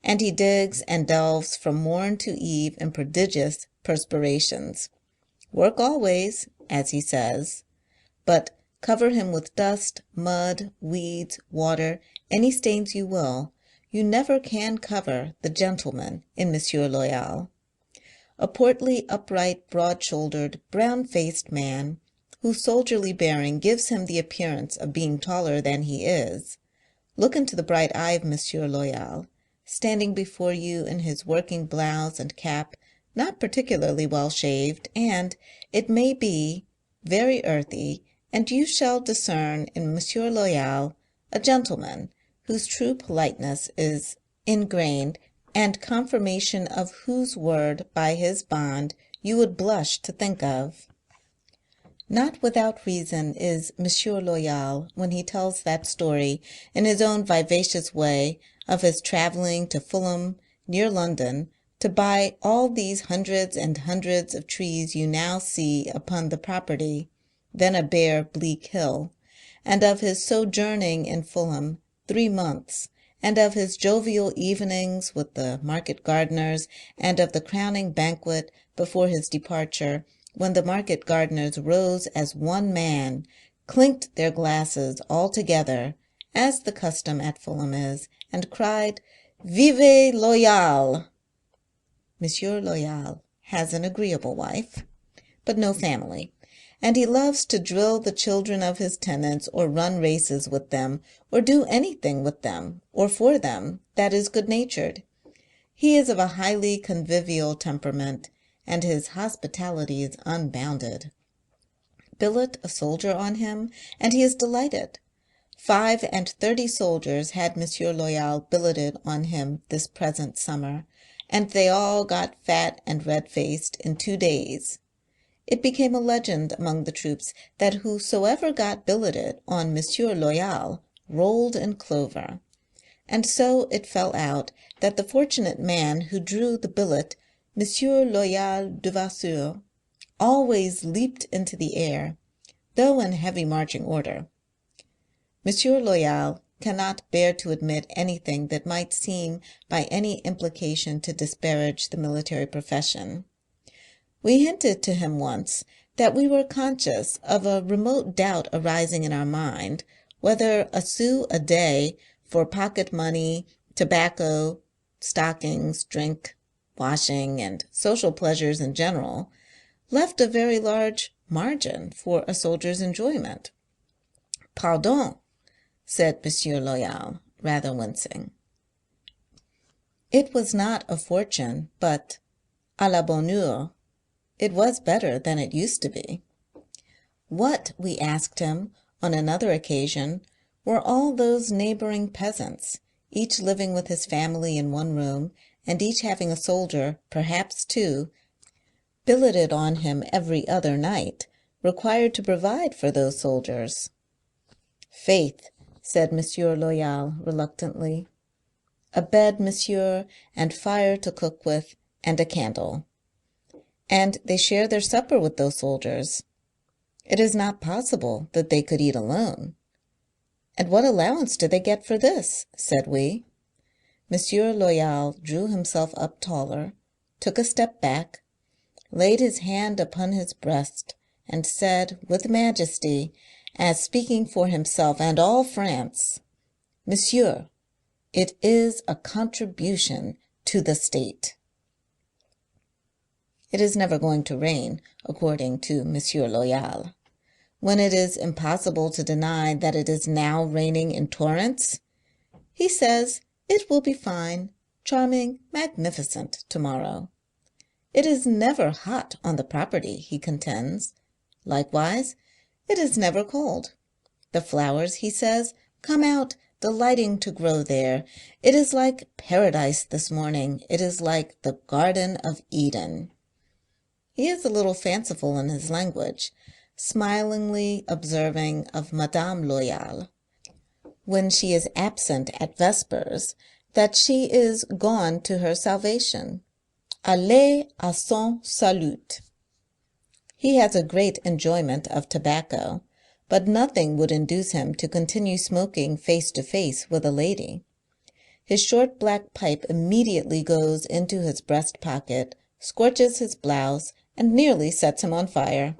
and he digs and delves from morn to eve in prodigious perspirations. Work always, as he says, but cover him with dust, mud, weeds, water, any stains you will, you never can cover the gentleman in M. Loyal. A portly, upright, broad-shouldered, brown-faced man, whose soldierly bearing gives him the appearance of being taller than he is. Look into the bright eye of M. Loyal, standing before you in his working blouse and cap, not particularly well shaved, and, it may be, very earthy, and you shall discern in M. Loyal a gentleman whose true politeness is ingrained, and confirmation of whose word by his bond you would blush to think of. Not without reason is M. Loyal, when he tells that story in his own vivacious way of his travelling to Fulham, near London, to buy all these hundreds and hundreds of trees you now see upon the property, then a bare bleak hill, and of his sojourning in Fulham 3 months, and of his jovial evenings with the market gardeners, and of the crowning banquet before his departure, when the market gardeners rose as one man, clinked their glasses all together, as the custom at Fulham is, and cried, "Vive Loyal!" Monsieur Loyal has an agreeable wife, but no family, and he loves to drill the children of his tenants, or run races with them, or do anything with them, or for them, that is good-natured. He is of a highly convivial temperament, and his hospitality is unbounded. Billet a soldier on him, and he is delighted. 35 soldiers had Monsieur Loyal billeted on him this present summer, and they all got fat and red-faced in 2 days. It became a legend among the troops that whosoever got billeted on Monsieur Loyal rolled in clover. And so it fell out that the fortunate man who drew the billet, Monsieur Loyal de Vasseur, always leaped into the air, though in heavy marching order. Monsieur Loyal cannot bear to admit anything that might seem by any implication to disparage the military profession. We hinted to him once that we were conscious of a remote doubt arising in our mind whether a sou a day for pocket money, tobacco, stockings, drink, washing, and social pleasures in general left a very large margin for a soldier's enjoyment. "Pardon," said Monsieur Loyal, rather wincing. It was not a fortune, but, à la bonne heure, it was better than it used to be. What, we asked him, on another occasion, were all those neighboring peasants, each living with his family in one room, and each having a soldier, perhaps two, billeted on him every other night, required to provide for those soldiers? "Faith," said Monsieur Loyal reluctantly, "a bed, monsieur, and fire to cook with, and a candle. And they share their supper with those soldiers. It is not possible that they could eat alone." "And what allowance do they get for this?" said we. Monsieur Loyal drew himself up taller, took a step back, laid his hand upon his breast, and said with majesty, as speaking for himself and all France, "Monsieur, it is a contribution to the state." It is never going to rain, according to Monsieur Loyal. When it is impossible to deny that it is now raining in torrents, he says it will be fine, charming, magnificent tomorrow. It is never hot on the property, he contends. Likewise, it is never cold. The flowers, he says, come out delighting to grow there. It is like paradise this morning. It is like the Garden of Eden. He is a little fanciful in his language, smilingly observing of Madame Loyal, when she is absent at vespers, that she is gone to her salvation. Allez à son salut. He has a great enjoyment of tobacco, but nothing would induce him to continue smoking face to face with a lady. His short black pipe immediately goes into his breast pocket, scorches his blouse, and nearly sets him on fire.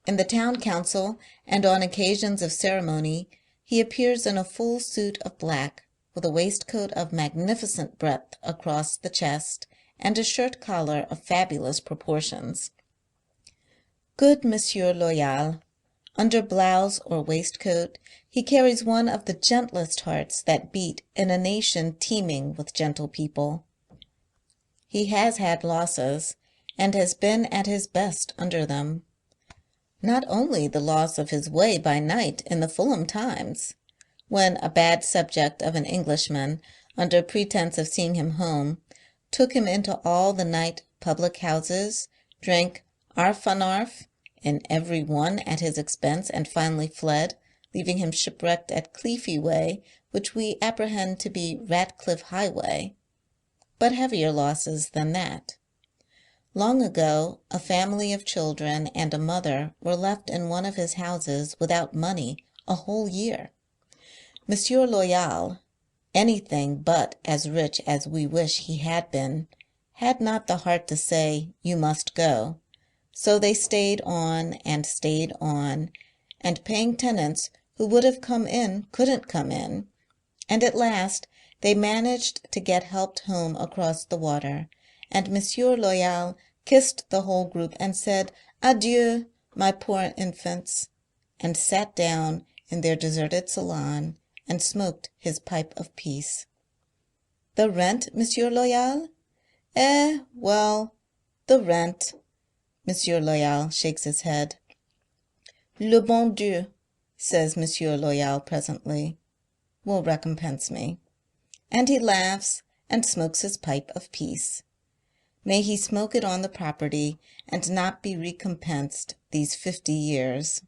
In the town council and on occasions of ceremony he appears in a full suit of black, with a waistcoat of magnificent breadth across the chest, and a shirt collar of fabulous proportions. Good Monsieur Loyal, under blouse or waistcoat, he carries one of the gentlest hearts that beat in a nation teeming with gentle people. He has had losses, and has been at his best under them. Not only the loss of his way by night in the Fulham Times, when a bad subject of an Englishman, under pretence of seeing him home, took him into all the night public-houses, drank arf an arf in every one at his expense, and finally fled, leaving him shipwrecked at Cleefy Way, which we apprehend to be Ratcliffe Highway, but heavier losses than that. Long ago, a family of children and a mother were left in one of his houses without money a whole year. Monsieur Loyal, anything but as rich as we wish he had been, had not the heart to say, "You must go." So they stayed on, and paying tenants who would have come in couldn't come in, and at last they managed to get helped home across the water, and Monsieur Loyal kissed the whole group and said, "Adieu, my poor infants," and sat down in their deserted salon and smoked his pipe of peace. "The rent, Monsieur Loyal? Well, the rent." Monsieur Loyal shakes his head. "Le bon Dieu," says Monsieur Loyal presently, "will recompense me." And he laughs and smokes his pipe of peace. May he smoke it on the property and not be recompensed these 50 years.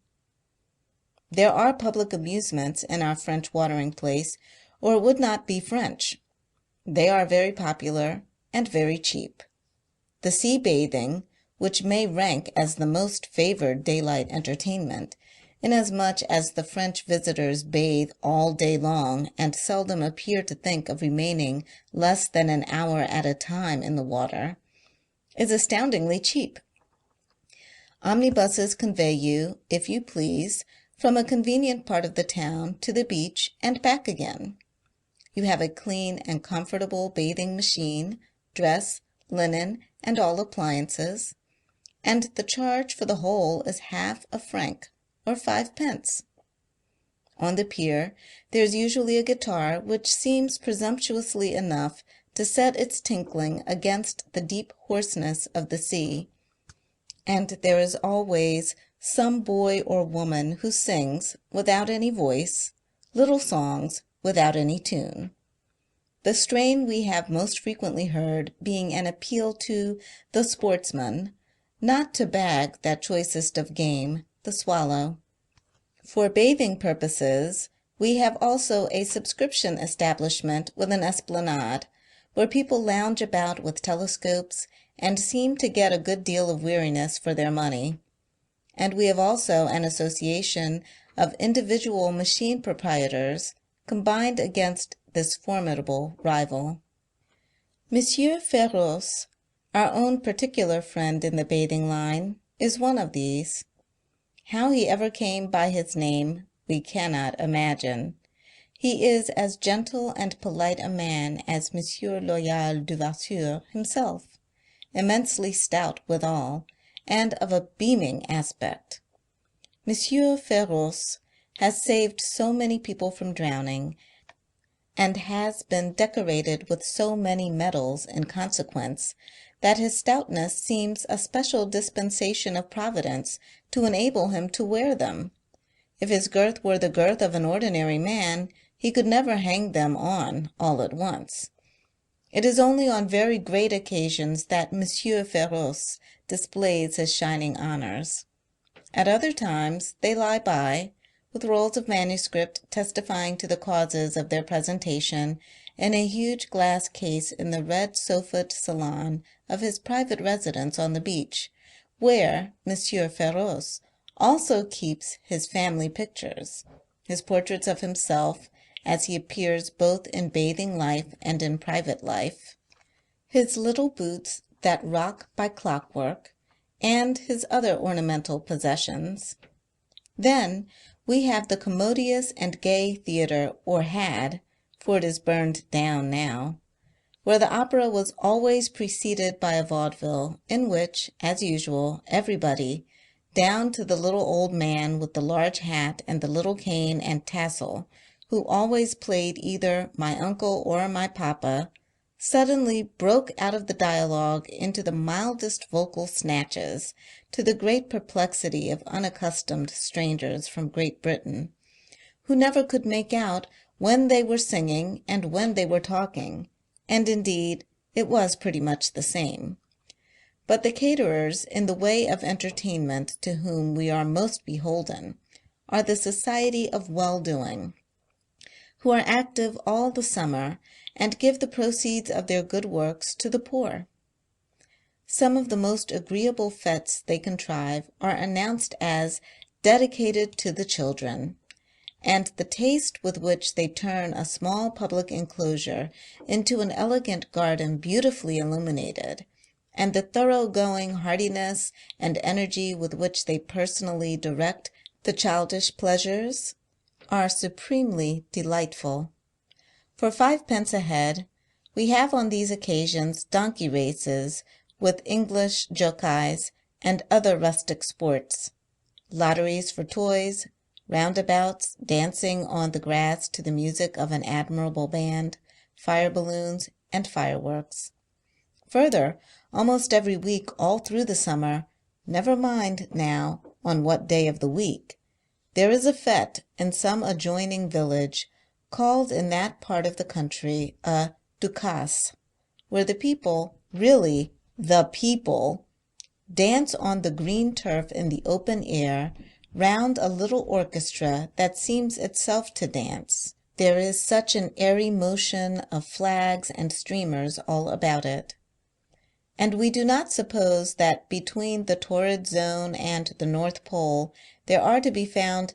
There are public amusements in our French watering place, or it would not be French. They are very popular and very cheap. The sea bathing, which may rank as the most favored daylight entertainment, inasmuch as the French visitors bathe all day long and seldom appear to think of remaining less than an hour at a time in the water, is astoundingly cheap. Omnibuses convey you, if you please, from a convenient part of the town to the beach and back again. You have a clean and comfortable bathing machine, dress, linen, and all appliances, and the charge for the whole is half a franc, or 5 pence. On the pier there is usually a guitar which seems presumptuously enough to set its tinkling against the deep hoarseness of the sea, and there is always some boy or woman who sings, without any voice, little songs without any tune. The strain we have most frequently heard being an appeal to the sportsman, not to bag that choicest of game, the swallow. For bathing purposes, we have also a subscription establishment with an esplanade, where people lounge about with telescopes and seem to get a good deal of weariness for their money. And we have also an association of individual machine proprietors combined against this formidable rival. Monsieur Féroce, our own particular friend in the bathing line, is one of these. How he ever came by his name we cannot imagine. He is as gentle and polite a man as Monsieur Loyal de Vasseur himself, immensely stout withal, and of a beaming aspect. Monsieur Féroce has saved so many people from drowning, and has been decorated with so many medals in consequence, that his stoutness seems a special dispensation of Providence to enable him to wear them. If his girth were the girth of an ordinary man, he could never hang them on all at once. It is only on very great occasions that Monsieur Féroce displays his shining honours. At other times they lie by, with rolls of manuscript testifying to the causes of their presentation, in a huge glass case in the red sofaed salon of his private residence on the beach, where Monsieur Féroce also keeps his family pictures, his portraits of himself as he appears both in bathing life and in private life, his little boots that rock by clockwork, and his other ornamental possessions. Then we have the commodious and gay theatre, or had, for it is burned down now, where the opera was always preceded by a vaudeville, in which, as usual, everybody, down to the little old man with the large hat and the little cane and tassel, who always played either my uncle or my papa, suddenly broke out of the dialogue into the mildest vocal snatches, to the great perplexity of unaccustomed strangers from Great Britain, who never could make out when they were singing and when they were talking, and indeed it was pretty much the same. But the caterers in the way of entertainment to whom we are most beholden are the Society of Well-doing, who are active all the summer and give the proceeds of their good works to the poor. Some of the most agreeable fêtes they contrive are announced as dedicated to the children, and the taste with which they turn a small public enclosure into an elegant garden beautifully illuminated, and the thoroughgoing heartiness and energy with which they personally direct the childish pleasures, are supremely delightful. For 5d. a head, we have on these occasions donkey races with English jockeys and other rustic sports, lotteries for toys, roundabouts, dancing on the grass to the music of an admirable band, fire balloons, and fireworks. Further, almost every week all through the summer, never mind now on what day of the week, there is a fete in some adjoining village, called in that part of the country a ducasse, where the people, really the people, dance on the green turf in the open air, round a little orchestra that seems itself to dance. There is such an airy motion of flags and streamers all about it. And we do not suppose that between the torrid zone and the North Pole there are to be found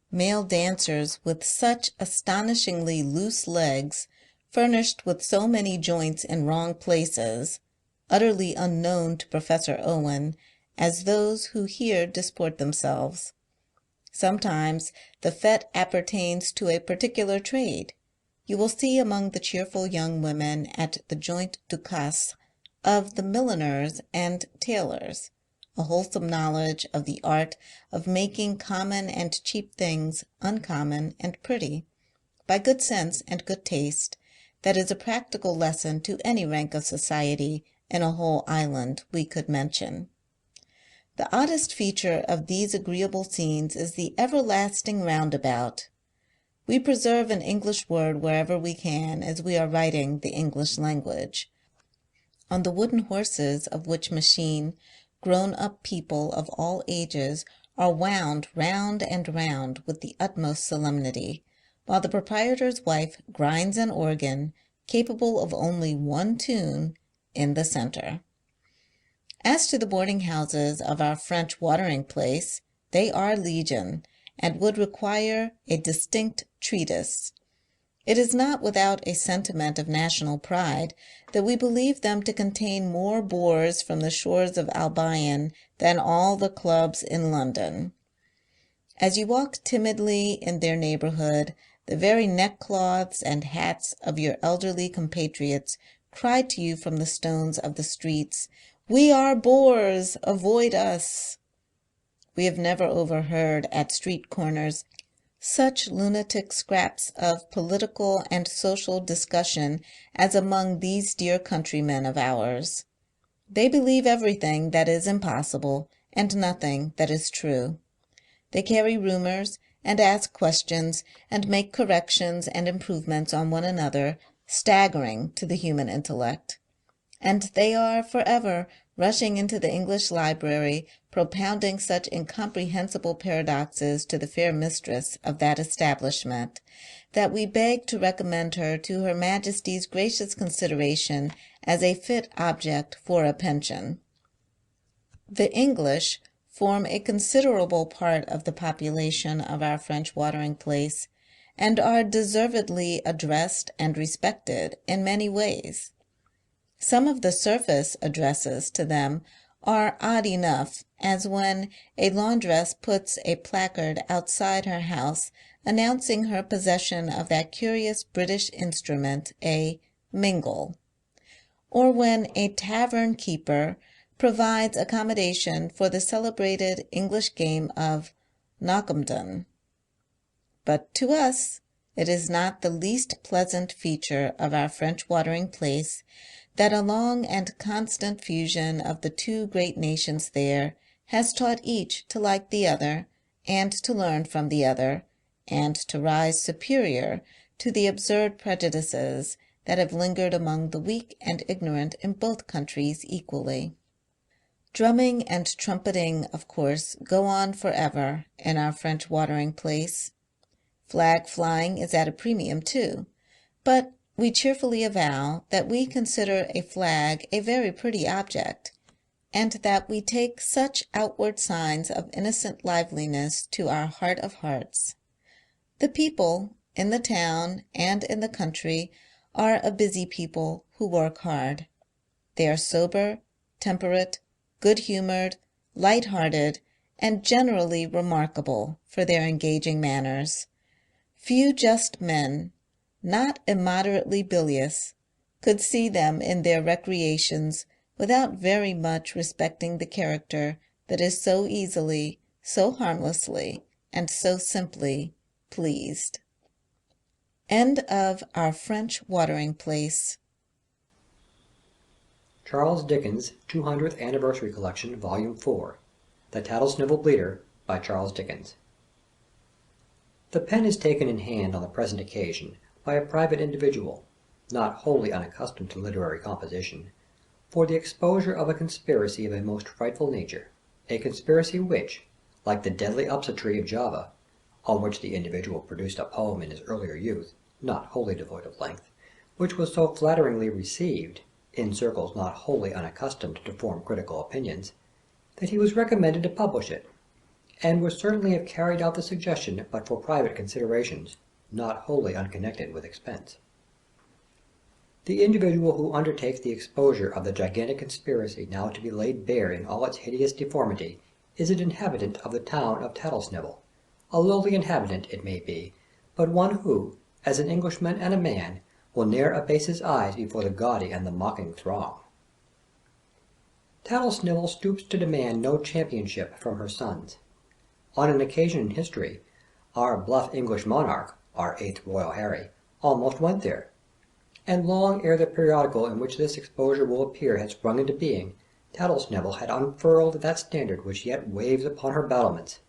male dancers with such astonishingly loose legs, furnished with so many joints in wrong places, utterly unknown to Professor Owen, as those who here disport themselves. Sometimes the fete appertains to a particular trade. You will see among the cheerful young women at the joint ducasse of the milliners and tailors a wholesome knowledge of the art of making common and cheap things uncommon and pretty, by good sense and good taste, that is a practical lesson to any rank of society in a whole island we could mention. The oddest feature of these agreeable scenes is the everlasting roundabout. We preserve an English word wherever we can, as we are writing the English language. On the wooden horses of which machine grown-up people of all ages are wound round and round with the utmost solemnity, while the proprietor's wife grinds an organ, capable of only one tune, in the centre. As to the boarding-houses of our French watering-place, they are legion, and would require a distinct treatise. It is not without a sentiment of national pride that we believe them to contain more bores from the shores of Albion than all the clubs in London. As you walk timidly in their neighbourhood, the very neckcloths and hats of your elderly compatriots cry to you from the stones of the streets, "We are bores, avoid us." We have never overheard at street corners such lunatic scraps of political and social discussion as among these dear countrymen of ours. They believe everything that is impossible, and nothing that is true. They carry rumours, and ask questions, and make corrections and improvements on one another, staggering to the human intellect. And they are for ever rushing into the English library, propounding such incomprehensible paradoxes to the fair mistress of that establishment, that we beg to recommend her to Her Majesty's gracious consideration as a fit object for a pension. The English form a considerable part of the population of our French watering-place, and are deservedly addressed and respected in many ways. Some of the surface addresses to them are odd enough, as when a laundress puts a placard outside her house announcing her possession of that curious British instrument, a mingle, or when a tavern keeper provides accommodation for the celebrated English game of knock'emdon. But to us it is not the least pleasant feature of our French watering-place that a long and constant fusion of the two great nations there has taught each to like the other, and to learn from the other, and to rise superior to the absurd prejudices that have lingered among the weak and ignorant in both countries equally. Drumming and trumpeting, of course, go on forever in our French watering-place. Flag-flying is at a premium too, but we cheerfully avow that we consider a flag a very pretty object, and that we take such outward signs of innocent liveliness to our heart of hearts. The people, in the town and in the country, are a busy people who work hard. They are sober, temperate, good-humored, light-hearted, and generally remarkable for their engaging manners. Few just men, not immoderately bilious, could see them in their recreations without very much respecting the character that is so easily, so harmlessly, and so simply pleased. End of Our French Watering Place. Charles Dickens' 200th Anniversary Collection, Volume 4, The Tattlesnivel Bleater, by Charles Dickens. The pen is taken in hand on the present occasion by a private individual, not wholly unaccustomed to literary composition, for the exposure of a conspiracy of a most frightful nature, a conspiracy which, like the deadly upsa-tree of Java, on which the individual produced a poem in his earlier youth, not wholly devoid of length, which was so flatteringly received, in circles not wholly unaccustomed to form critical opinions, that he was recommended to publish it, and would certainly have carried out the suggestion but for private considerations, not wholly unconnected with expense. The individual who undertakes the exposure of the gigantic conspiracy now to be laid bare in all its hideous deformity is an inhabitant of the town of Tattlesnivel, a lowly inhabitant, it may be, but one who, as an Englishman and a man, will ne'er abase his eyes before the gaudy and the mocking throng. Tattlesnivel stoops to demand no championship from her sons. On an occasion in history, our bluff English monarch, our 8th Royal Harry, almost went there; and long ere the periodical in which this exposure will appear had sprung into being, Tattlesnivel had unfurled that standard which yet waves upon her battlements.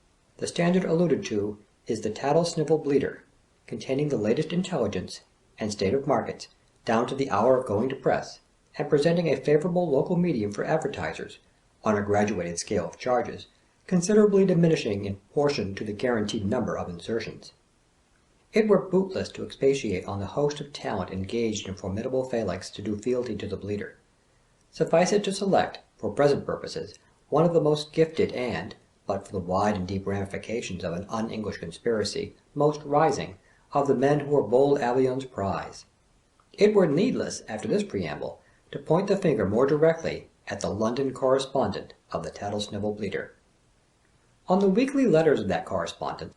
The standard alluded to is the Tattlesnivel Bleater, containing the latest intelligence and state of markets, down to the hour of going to press, and presenting a favorable local medium for advertisers, on a graduated scale of charges, considerably diminishing in proportion to the guaranteed number of insertions. It were bootless to expatiate on the host of talent engaged in formidable phalanx to do fealty to the Bleater. Suffice it to select, for present purposes, one of the most gifted and, but for the wide and deep ramifications of an un-English conspiracy, most rising, of the men who were bold Avion's prize. It were needless, after this preamble, to point the finger more directly at the London correspondent of the Tattlesnivel Bleater. On the weekly letters of that correspondent,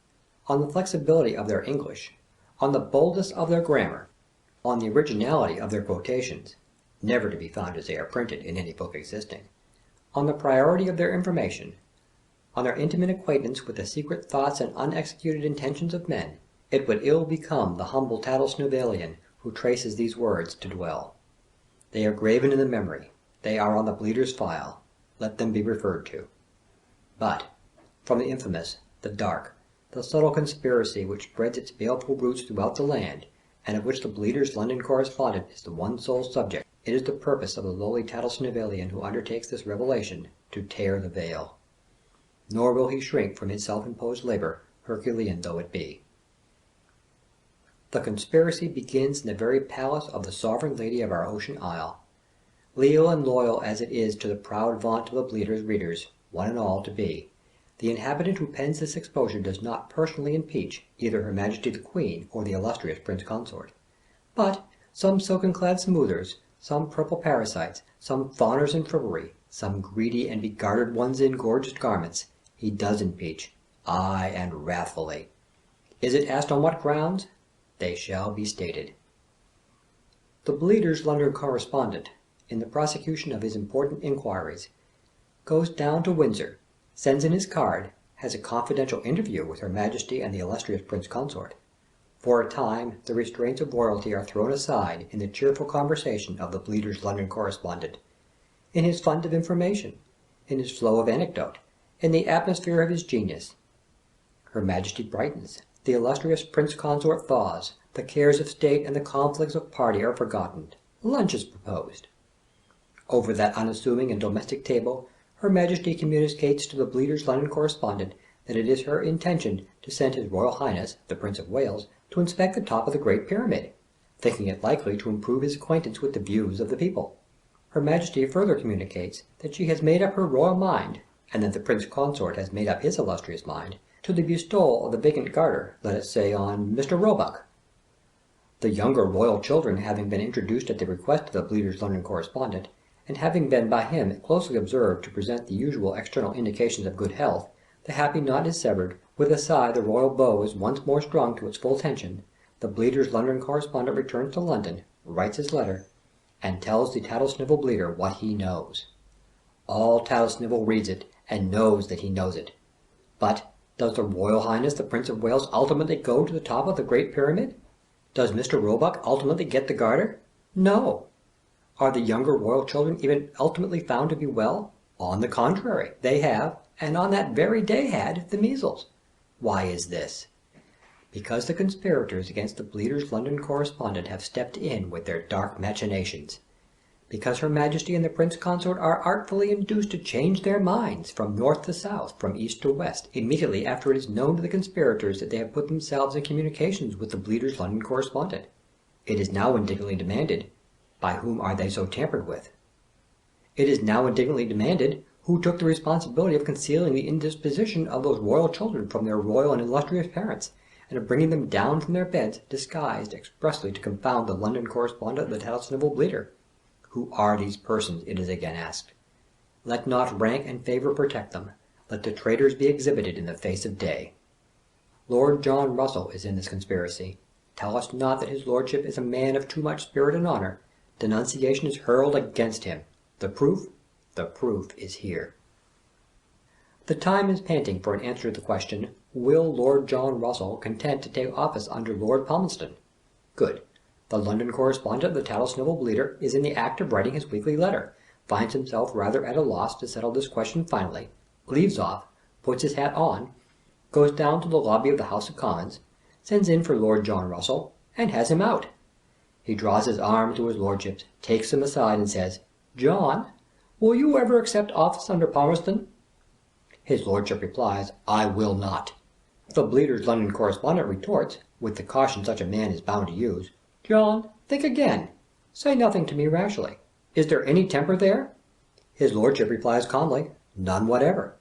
on the flexibility of their English, on the boldness of their grammar, on the originality of their quotations, never to be found as they are printed in any book existing, on the priority of their information, on their intimate acquaintance with the secret thoughts and unexecuted intentions of men, it would ill become the humble Tattlesnivelian who traces these words to dwell. They are graven in the memory, they are on the Bleater's file, let them be referred to. But, from the infamous, the dark, the subtle conspiracy which spreads its baleful roots throughout the land, and of which the Bleater's London correspondent is the one sole subject, it is the purpose of the lowly Tattlesnivelian who undertakes this revelation to tear the veil. Nor will he shrink from his self-imposed labor, Herculean though it be. The conspiracy begins in the very palace of the sovereign lady of our ocean isle. Leal and loyal as it is to the proud vaunt of the Bleater's readers, one and all to be, the inhabitant who pens this exposure does not personally impeach either Her Majesty the Queen or the illustrious Prince Consort, but some silken-clad smoothers, some purple parasites, some fawners in frippery, some greedy and begartered ones in gorgeous garments, he does impeach, aye, and wrathfully. Is it asked on what grounds? They shall be stated. The Bleater's London correspondent, in the prosecution of his important inquiries, goes down to Windsor, sends in his card, has a confidential interview with Her Majesty and the illustrious Prince Consort. For a time the restraints of royalty are thrown aside in the cheerful conversation of the Bleater's London correspondent, in his fund of information, in his flow of anecdote, in the atmosphere of his genius. Her Majesty brightens, the illustrious Prince Consort thaws, the cares of state and the conflicts of party are forgotten, lunch is proposed. Over that unassuming and domestic table Her Majesty communicates to the Bleater's London correspondent that it is her intention to send His Royal Highness, the Prince of Wales, to inspect the top of the Great Pyramid, thinking it likely to improve his acquaintance with the views of the people. Her Majesty further communicates that she has made up her royal mind, and that the Prince Consort has made up his illustrious mind, to the bestowal of the vacant garter, let us say, on Mr. Roebuck. The younger royal children having been introduced at the request of the Bleater's London correspondent, and having been by him closely observed to present the usual external indications of good health, the happy knot is severed, with a sigh the royal bow is once more strung to its full tension, the Bleater's London correspondent returns to London, writes his letter, and tells the Tattlesnivel Bleater what he knows. All Tattlesnivel reads it, and knows that he knows it. But does the Royal Highness the Prince of Wales ultimately go to the top of the Great Pyramid? Does Mr. Roebuck ultimately get the garter? No. Are the younger royal children even ultimately found to be well? On the contrary, they have, and on that very day had, the measles. Why is this? Because the conspirators against the Bleater's London correspondent have stepped in with their dark machinations. Because Her Majesty and the Prince Consort are artfully induced to change their minds from north to south, from east to west, immediately after it is known to the conspirators that they have put themselves in communications with the Bleater's London correspondent. It is now indignantly demanded, by whom are they so tampered with? It is now indignantly demanded, who took the responsibility of concealing the indisposition of those royal children from their royal and illustrious parents, and of bringing them down from their beds, disguised expressly to confound the London correspondent of the Tattlesnivel Bleater? Who are these persons, it is again asked? Let not rank and favour protect them. Let the traitors be exhibited in the face of day. Lord John Russell is in this conspiracy. Tell us not that his lordship is a man of too much spirit and honour. Denunciation is hurled against him. The proof? The proof is here. The Time is panting for an answer to the question, will Lord John Russell consent to take office under Lord Palmerston? Good. The London correspondent of the Tattlesnivel Bleater is in the act of writing his weekly letter, finds himself rather at a loss to settle this question finally, leaves off, puts his hat on, goes down to the lobby of the House of Commons, sends in for Lord John Russell, and has him out. He draws his arm to his lordship's, takes him aside, and says, "John, will you ever accept office under Palmerston?" His lordship replies, "I will not." The Bleater's London correspondent retorts, with the caution such a man is bound to use, "John, think again. Say nothing to me rashly. Is there any temper there?" His lordship replies calmly, "None whatever."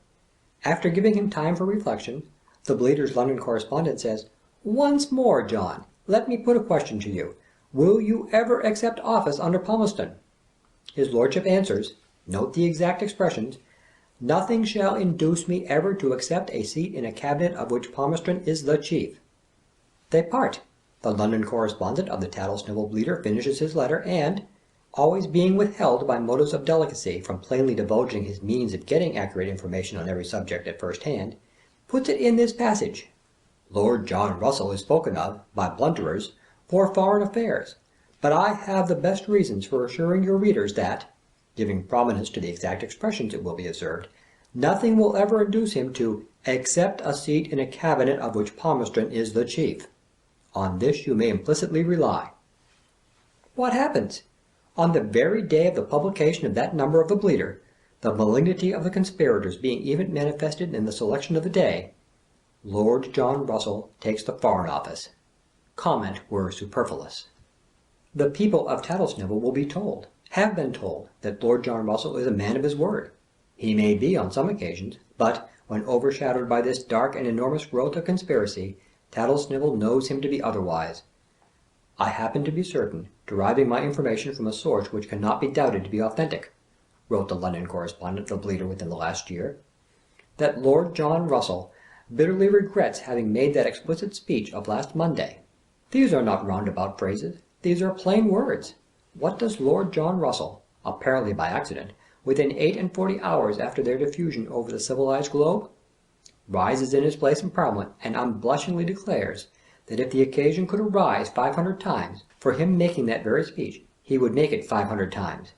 After giving him time for reflection, the Bleater's London correspondent says, "Once more, John, let me put a question to you. Will you ever accept office under Palmerston?" His lordship answers, note the exact expressions, "Nothing shall induce me ever to accept a seat in a cabinet of which Palmerston is the chief." They part. The London correspondent of the Tattlesnivel Bleater finishes his letter, and, always being withheld by motives of delicacy from plainly divulging his means of getting accurate information on every subject at first hand, puts it in this passage: "Lord John Russell is spoken of, by blunderers, for foreign affairs, but I have the best reasons for assuring your readers that," giving prominence to the exact expressions, it will be observed, "nothing will ever induce him to accept a seat in a cabinet of which Palmerston is the chief. On this you may implicitly rely." What happens? On the very day of the publication of that number of the Bleater, the malignity of the conspirators being even manifested in the selection of the day, Lord John Russell takes the Foreign Office. Comment were superfluous. The people of Tattlesnivel will be told, have been told, that Lord John Russell is a man of his word. He may be on some occasions, but, when overshadowed by this dark and enormous growth of conspiracy, Tattlesnivel knows him to be otherwise. "I happen to be certain, deriving my information from a source which cannot be doubted to be authentic," wrote the London correspondent of the Bleater within the last year, "that Lord John Russell bitterly regrets having made that explicit speech of last Monday. These are not roundabout phrases, these are plain words. What does Lord John Russell, apparently by accident, within 48 hours after their diffusion over the civilized globe? Rises in his place in Parliament and unblushingly declares that if the occasion could arise 500 times for him making that very speech, he would make it 500 times.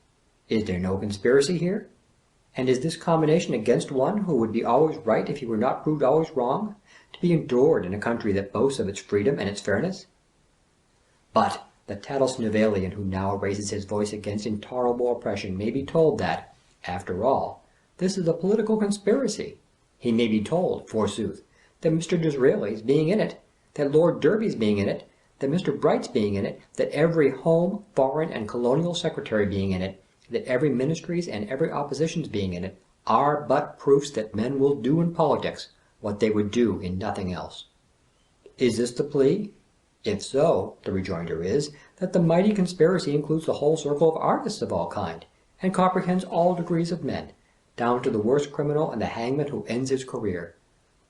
Is there no conspiracy here? And is this combination against one who would be always right if he were not proved always wrong, to be endured in a country that boasts of its freedom and its fairness? But the Tattlesnivelian who now raises his voice against intolerable oppression may be told that, after all, this is a political conspiracy. He may be told, forsooth, that Mr. Disraeli's being in it, that Lord Derby's being in it, that Mr. Bright's being in it, that every Home, Foreign, and Colonial Secretary being in it, that every Ministry's and every Opposition's being in it, are but proofs that men will do in politics what they would do in nothing else. Is this the plea? If so, the rejoinder is, that the mighty conspiracy includes the whole circle of artists of all kind, and comprehends all degrees of men, down to the worst criminal and the hangman who ends his career.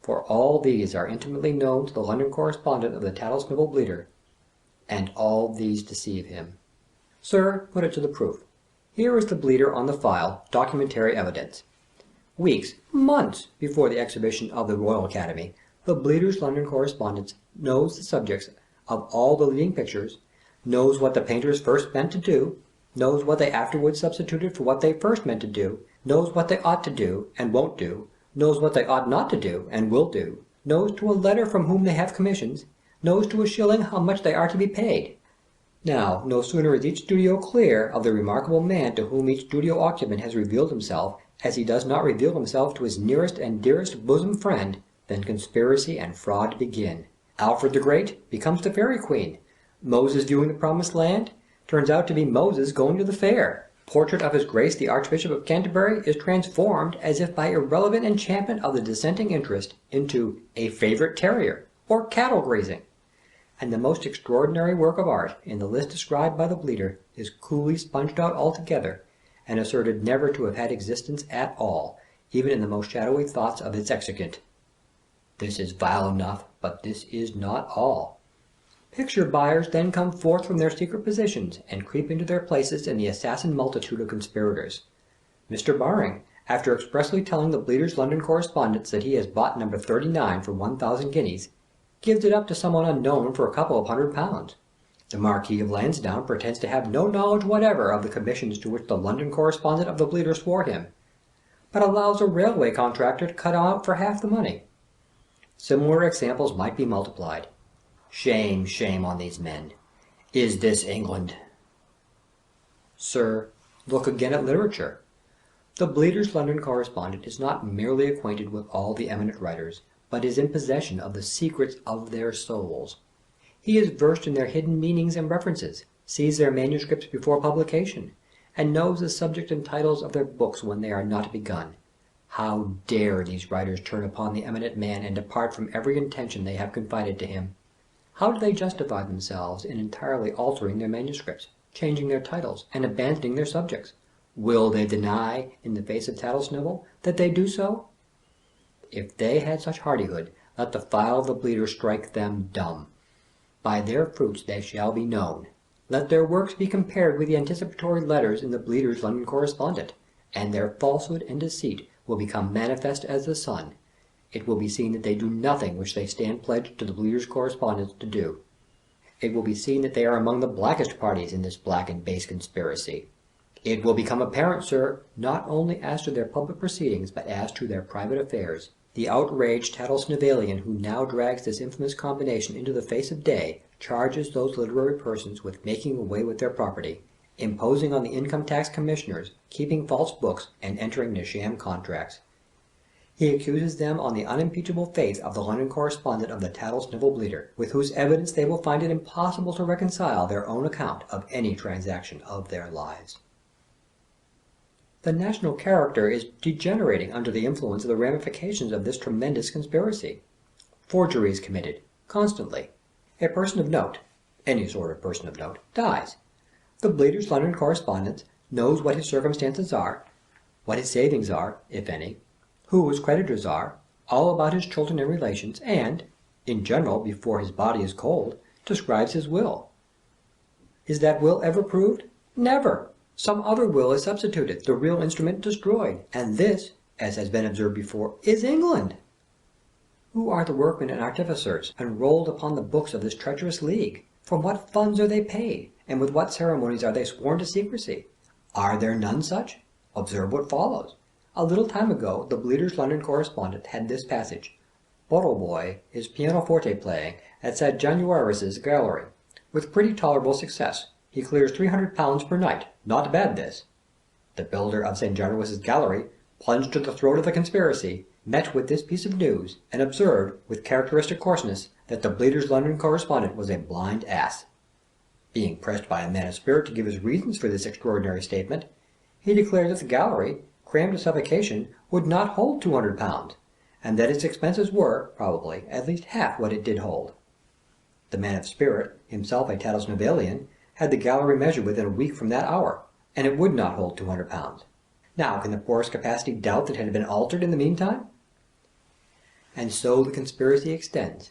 For all these are intimately known to the London correspondent of the Tattlesnivel Bleater, and all these deceive him. Sir, put it to the proof. Here is the Bleater on the file, documentary evidence. Weeks, months before the exhibition of the Royal Academy, the Bleater's London correspondent knows the subjects of all the leading pictures, knows what the painters first meant to do, knows what they afterwards substituted for what they first meant to do, knows what they ought to do and won't do, knows what they ought not to do and will do, knows to a letter from whom they have commissions, knows to a shilling how much they are to be paid. Now, no sooner is each studio clear of the remarkable man to whom each studio occupant has revealed himself, as he does not reveal himself to his nearest and dearest bosom friend, than conspiracy and fraud begin. Alfred the Great becomes the Fairy Queen. Moses viewing the Promised Land turns out to be Moses going to the fair. Portrait of His Grace the Archbishop of Canterbury is transformed as if by irrelevant enchantment of the dissenting interest into a favourite terrier, or cattle grazing. And the most extraordinary work of art in the list described by the Bleater is coolly sponged out altogether, and asserted never to have had existence at all, even in the most shadowy thoughts of its execute. This is vile enough, but this is not all. Picture buyers then come forth from their secret positions, and creep into their places in the assassin multitude of conspirators. Mr. Baring, after expressly telling the Bleater's London correspondents that he has bought number 39 for 1,000 guineas, gives it up to someone unknown for a couple of £100. The Marquis of Lansdowne pretends to have no knowledge whatever of the commissions to which the London correspondent of the Bleater swore him, but allows a railway contractor to cut out for half the money. Similar examples might be multiplied. Shame, shame on these men. Is this England? Sir, look again at literature. The Bleater's London correspondent is not merely acquainted with all the eminent writers, but is in possession of the secrets of their souls. He is versed in their hidden meanings and references, sees their manuscripts before publication, and knows the subject and titles of their books when they are not begun. How dare these writers turn upon the eminent man and depart from every intention they have confided to him? How do they justify themselves in entirely altering their manuscripts, changing their titles, and abandoning their subjects? Will they deny, in the face of Tattlesnivel, that they do so? If they had such hardihood, let the file of the Bleater strike them dumb. By their fruits they shall be known. Let their works be compared with the anticipatory letters in the Bleater's London correspondent, and their falsehood and deceit will become manifest as the sun. It will be seen that they do nothing which they stand pledged to the Bleater's correspondents to do. It will be seen that they are among the blackest parties in this black and base conspiracy. It will become apparent, sir, not only as to their public proceedings, but as to their private affairs. The outraged Tattlesnivelian who now drags this infamous combination into the face of day charges those literary persons with making away with their property, imposing on the income tax commissioners, keeping false books, and entering into sham contracts. He accuses them on the unimpeachable faith of the London correspondent of the Tattlesnivel Bleater, with whose evidence they will find it impossible to reconcile their own account of any transaction of their lives. The national character is degenerating under the influence of the ramifications of this tremendous conspiracy. Forgery is committed, constantly. A person of note, any sort of person of note, dies. The Bleater's London correspondent knows what his circumstances are, what his savings are, if any, who his creditors are, all about his children and relations, and, in general, before his body is cold, describes his will. Is that will ever proved? Never. Some other will is substituted, the real instrument destroyed, and this, as has been observed before, is England. Who are the workmen and artificers enrolled upon the books of this treacherous league? From what funds are they paid, and with what ceremonies are they sworn to secrecy? Are there none such? Observe what follows. A little time ago the Bleater's London correspondent had this passage: Bottleboy is pianoforte playing at St. Januaris's gallery, with pretty tolerable success. He clears £300 per night. Not bad, this. The builder of St. Januaris's gallery, plunged to the throat of the conspiracy, met with this piece of news, and observed, with characteristic coarseness, that the Bleater's London correspondent was a blind ass. Being pressed by a man of spirit to give his reasons for this extraordinary statement, he declared that the gallery, crammed to suffocation, would not hold £200, and that its expenses were, probably, at least half what it did hold. The man of spirit, himself a Tattlesnivellian, had the gallery measured within a week from that hour, and it would not hold 200 pounds. Now, can the poorest capacity doubt that it had been altered in the meantime? And so the conspiracy extends,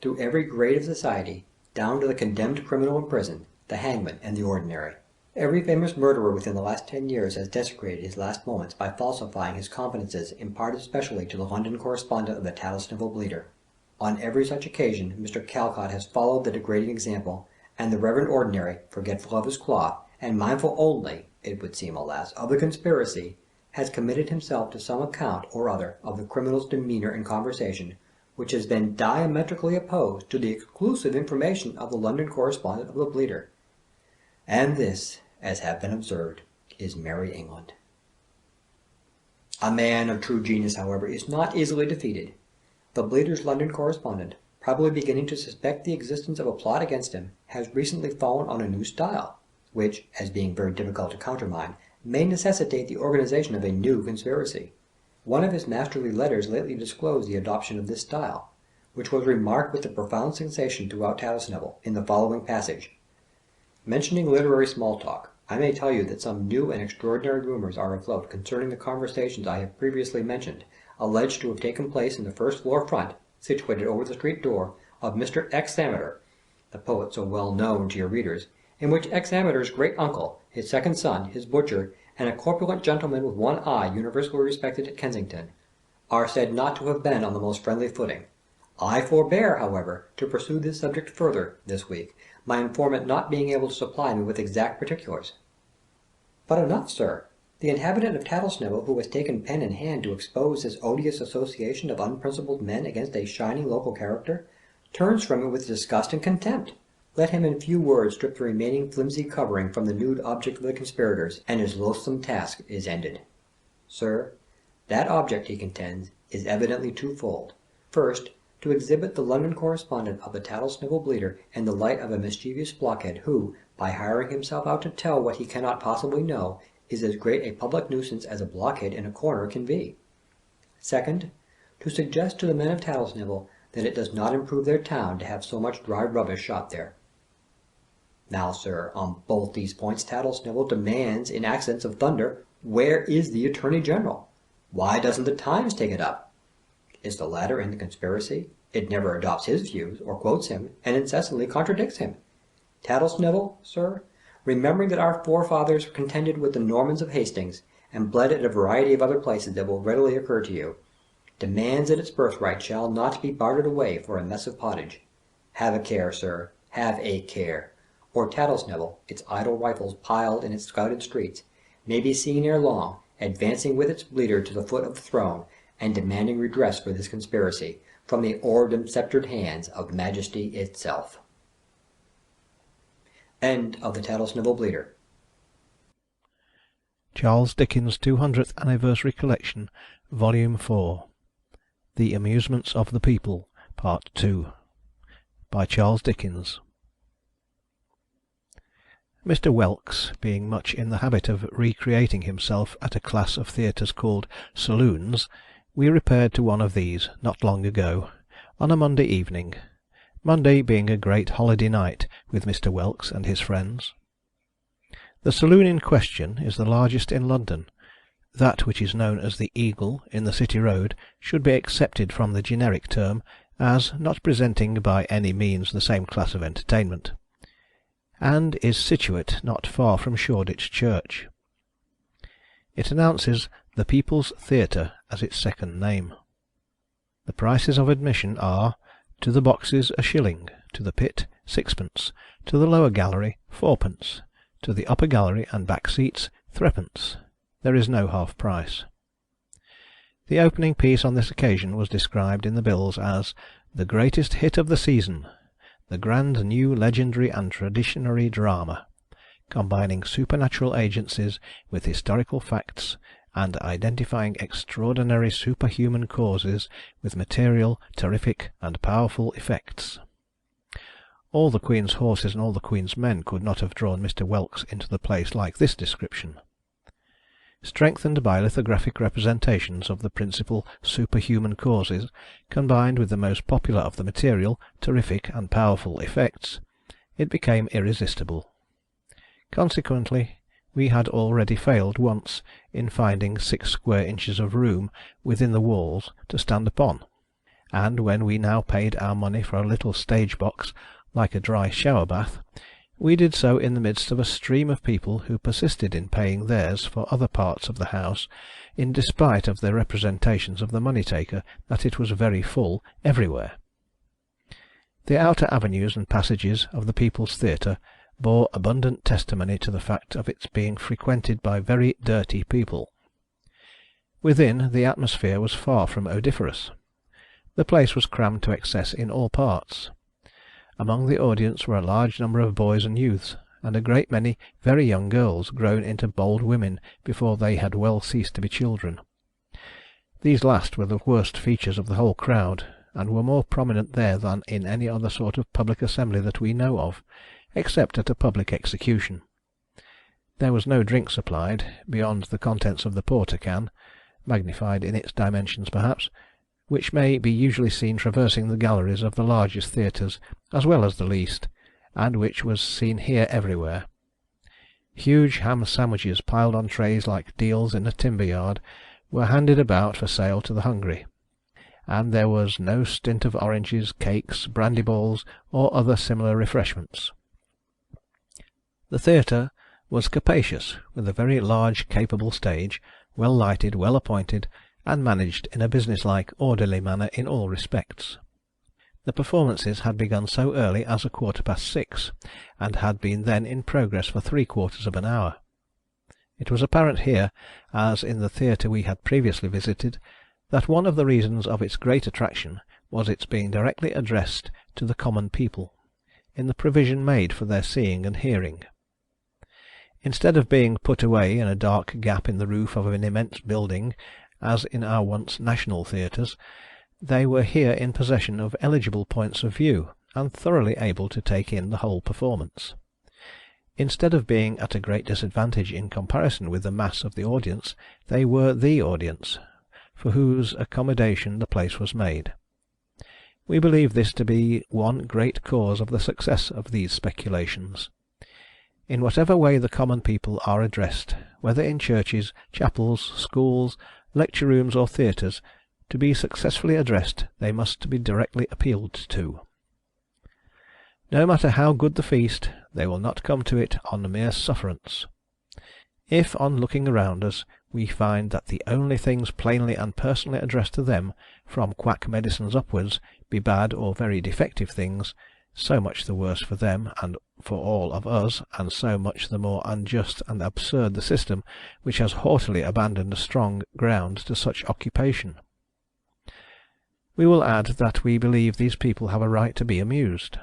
through every grade of society, down to the condemned criminal in prison, the hangman and the ordinary. Every famous murderer within the last 10 years has desecrated his last moments by falsifying his confidences imparted specially to the London correspondent of the Tattlesnivel Bleater. On every such occasion Mr. Calcott has followed the degrading example, and the reverend ordinary, forgetful of his cloth, and mindful only, it would seem, alas, of the conspiracy, has committed himself to some account or other of the criminal's demeanour and conversation, which has been diametrically opposed to the exclusive information of the London correspondent of the Bleater. And this, as have been observed, is merry England. A man of true genius, however, is not easily defeated. The Bleater's London correspondent, probably beginning to suspect the existence of a plot against him, has recently fallen on a new style, which, as being very difficult to countermine, may necessitate the organization of a new conspiracy. One of his masterly letters lately disclosed the adoption of this style, which was remarked with a profound sensation throughout Tattlesnivel, in the following passage. Mentioning literary small talk, I may tell you that some new and extraordinary rumours are afloat concerning the conversations I have previously mentioned, alleged to have taken place in the first floor front, situated over the street door, of Mr. Exameter, the poet so well known to your readers, in which Exameter's great uncle, his second son, his butcher, and a corpulent gentleman with one eye universally respected at Kensington, are said not to have been on the most friendly footing. I forbear, however, to pursue this subject further this week, my informant not being able to supply me with exact particulars. But enough, sir. The inhabitant of Tattlesnivel who has taken pen in hand to expose this odious association of unprincipled men against a shining local character, turns from it with disgust and contempt. Let him in few words strip the remaining flimsy covering from the nude object of the conspirators, and his loathsome task is ended. Sir, that object, he contends, is evidently twofold. First, to exhibit the London correspondent of the Tattlesnivel Bleater in the light of a mischievous blockhead who, by hiring himself out to tell what he cannot possibly know, is as great a public nuisance as a blockhead in a corner can be. Second, to suggest to the men of Tattlesnivel that it does not improve their town to have so much dry rubbish shot there. Now, sir, on both these points Tattlesnivel demands in accents of thunder, where is the Attorney General? Why doesn't the Times take it up? Is the latter in the conspiracy? It never adopts his views, or quotes him, and incessantly contradicts him. Tattlesnivel, sir, remembering that our forefathers contended with the Normans of Hastings, and bled at a variety of other places that will readily occur to you, demands that its birthright shall not be bartered away for a mess of pottage. Have a care, sir, have a care, or Tattlesnivel, its idle rifles piled in its scouted streets, may be seen ere long, advancing with its Bleater to the foot of the throne, and demanding redress for this conspiracy, from the orbed and sceptred hands of Majesty itself. End of the Tattlesnivel Bleater. Charles Dickens' 200th Anniversary Collection, Volume 4. The Amusements of the People, Part 2. By Charles Dickens. Mr. Whelks, being much in the habit of recreating himself at a class of theatres called saloons, we repaired to one of these not long ago, on a Monday evening, Monday being a great holiday night with Mr. Whelks and his friends. The saloon in question is the largest in London. That which is known as the Eagle in the City Road should be accepted from the generic term, as not presenting by any means the same class of entertainment, and is situate not far from Shoreditch Church. It announces the People's Theatre as its second name. The prices of admission are: to the boxes a shilling, to the pit sixpence, to the lower gallery fourpence, to the upper gallery and back seats threepence. There is no half price. The opening piece on this occasion was described in the bills as the greatest hit of the season, the grand new legendary and traditionary drama, combining supernatural agencies with historical facts, and identifying extraordinary superhuman causes with material, terrific, and powerful effects. All the Queen's horses and all the Queen's men could not have drawn Mr. Whelks into the place like this description. strengthened by lithographic representations of the principal superhuman causes, combined with the most popular of the material, terrific and powerful effects, it became irresistible. Consequently, we had already failed once in finding 6 square inches of room within the walls to stand upon, and when we now paid our money for a little stage box like a dry shower bath, we did so in the midst of a stream of people who persisted in paying theirs for other parts of the house, in despite of the representations of the money-taker that it was very full everywhere. The outer avenues and passages of the People's Theatre bore abundant testimony to the fact of its being frequented by very dirty people. Within, the atmosphere was far from odoriferous. The place was crammed to excess in all parts. Among the audience were a large number of boys and youths, and a great many very young girls grown into bold women before they had well ceased to be children. These last were the worst features of the whole crowd, and were more prominent there than in any other sort of public assembly that we know of, except at a public execution. There was no drink supplied, beyond the contents of the porter can, magnified in its dimensions perhaps, which may be usually seen traversing the galleries of the largest theatres as well as the least, and which was seen here everywhere. Huge ham sandwiches piled on trays like deals in a timber yard were handed about for sale to the hungry, and there was no stint of oranges, cakes, brandy balls, or other similar refreshments. The theatre was capacious, with a very large capable stage, well lighted, well appointed, and managed in a business-like, orderly manner in all respects. The performances had begun so early as 6:15, and had been then in progress for 3/4 of an hour. It was apparent here, as in the theatre we had previously visited, that one of the reasons of its great attraction was its being directly addressed to the common people, in the provision made for their seeing and hearing. Instead of being put away in a dark gap in the roof of an immense building, as in our once national theatres, they were here in possession of eligible points of view, and thoroughly able to take in the whole performance. Instead of being at a great disadvantage in comparison with the mass of the audience, they were the audience, for whose accommodation the place was made. We believe this to be one great cause of the success of these speculations. In whatever way the common people are addressed, whether in churches, chapels, schools, lecture-rooms, or theatres, to be successfully addressed they must be directly appealed to. No matter how good the feast, they will not come to it on mere sufferance. If, on looking around us, we find that the only things plainly and personally addressed to them, from quack medicines upwards, be bad or very defective things, so much the worse for them and for all of us, and so much the more unjust and absurd the system which has haughtily abandoned a strong ground to such occupation. We will add that we believe these people have a right to be amused.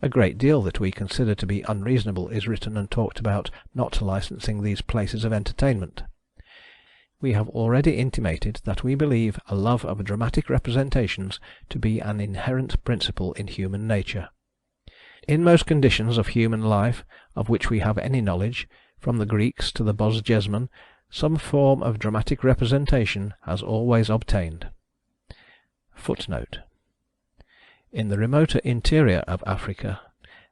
A great deal that we consider to be unreasonable is written and talked about not licensing these places of entertainment. We have already intimated that we believe a love of dramatic representations to be an inherent principle in human nature. In most conditions of human life of which we have any knowledge, from the Greeks to the Bosjesman, some form of dramatic representation has always obtained. Footnote. In the remoter interior of Africa,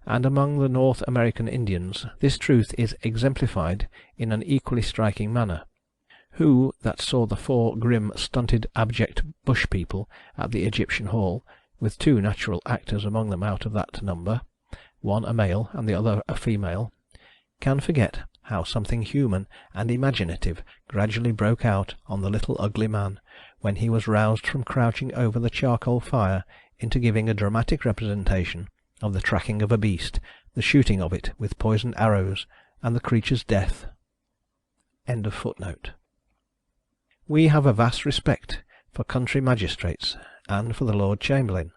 and among the North American Indians, this truth is exemplified in an equally striking manner. Who that saw the 4 grim, stunted, abject bush people at the Egyptian Hall, with 2 natural actors among them out of that number, one a male and the other a female, can forget how something human and imaginative gradually broke out on the little ugly man, when he was roused from crouching over the charcoal fire into giving a dramatic representation of the tracking of a beast, the shooting of it with poisoned arrows, and the creature's death. End of footnote. We have a vast respect for country magistrates and for the Lord Chamberlain,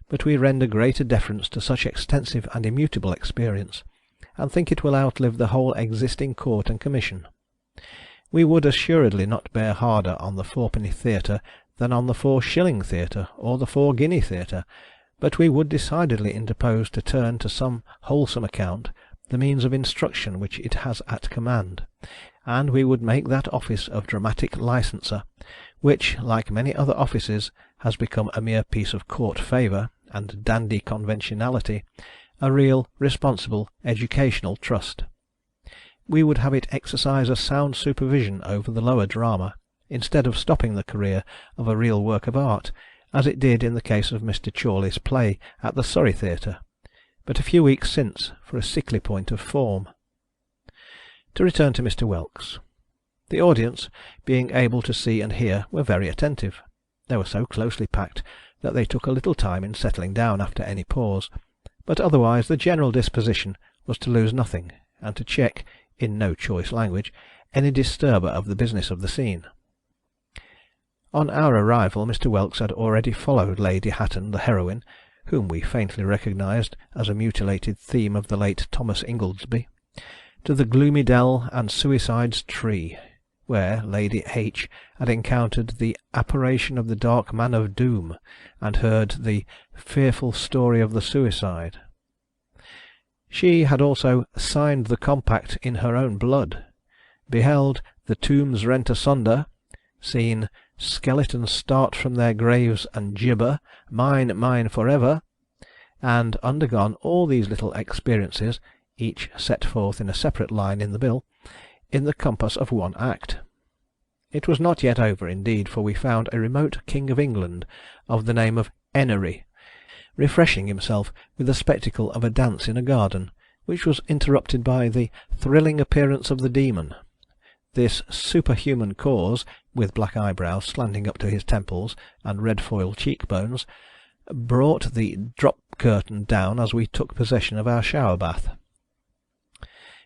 but we render greater deference to such extensive and immutable experience, and think it will outlive the whole existing court and commission. We would assuredly not bear harder on the 4-penny theatre than on the 4-shilling theatre or the 4-guinea theatre, but we would decidedly interpose to turn to some wholesome account the means of instruction which it has at command, and we would make that office of dramatic licenser, which, like many other offices, has become a mere piece of court favour and dandy conventionality, a real, responsible, educational trust. We would have it exercise a sound supervision over the lower drama, instead of stopping the career of a real work of art, as it did in the case of Mr. Chorley's play at the Surrey Theatre, but a few weeks since, for a sickly point of form. To return to Mr. Whelks. The audience, being able to see and hear, were very attentive. They were so closely packed that they took a little time in settling down after any pause, but otherwise the general disposition was to lose nothing, and to check, in no choice language, any disturber of the business of the scene. On our arrival Mr. Whelks had already followed Lady Hatton, the heroine, whom we faintly recognised as a mutilated theme of the late Thomas Ingoldsby, to the gloomy dell and Suicide's Tree, where Lady H. had encountered the apparition of the dark man of doom, and heard the fearful story of the suicide. She had also signed the compact in her own blood, beheld the tombs rent asunder, seen skeletons start from their graves and gibber, mine, mine for ever, and undergone all these little experiences, each set forth in a separate line in the bill, in the compass of one act. It was not yet over, indeed, for we found a remote King of England, of the name of Enery, refreshing himself with the spectacle of a dance in a garden, which was interrupted by the thrilling appearance of the Demon. This superhuman cause, with black eyebrows slanting up to his temples, and red foil cheek-bones, brought the drop-curtain down as we took possession of our shower-bath.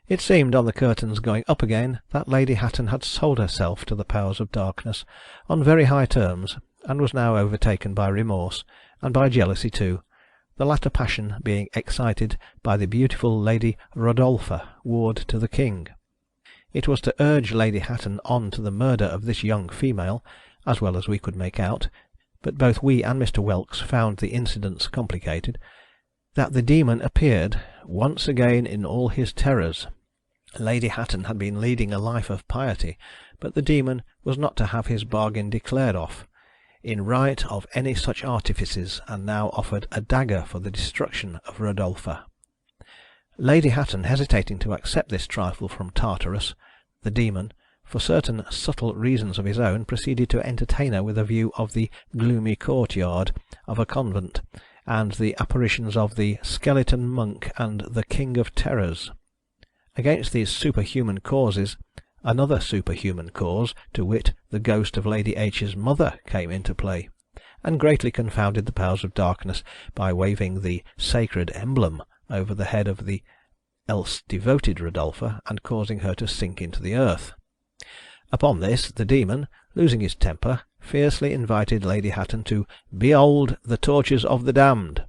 It seemed, on the curtain's going up again, that Lady Hatton had sold herself to the powers of darkness on very high terms, and was now overtaken by remorse, and by jealousy too, the latter passion being excited by the beautiful Lady Rodolpha, ward to the King. It was to urge Lady Hatton on to the murder of this young female, as well as we could make out, but both we and Mr. Whelks found the incidents complicated, that the Demon appeared once again in all his terrors. Lady Hatton had been leading a life of piety, but the Demon was not to have his bargain declared off, in right of any such artifices, and now offered a dagger for the destruction of Rodolpha. Lady Hatton, hesitating to accept this trifle from Tartarus, the Demon, for certain subtle reasons of his own, proceeded to entertain her with a view of the gloomy courtyard of a convent, and the apparitions of the skeleton monk and the King of Terrors. Against these superhuman causes, another superhuman cause, to wit, the ghost of Lady H.'s mother, came into play, and greatly confounded the powers of darkness by waving the sacred emblem over the head of the else devoted Rodolpha, and causing her to sink into the earth. Upon this, the Demon, losing his temper, fiercely invited Lady Hatton to behold the tortures of the damned,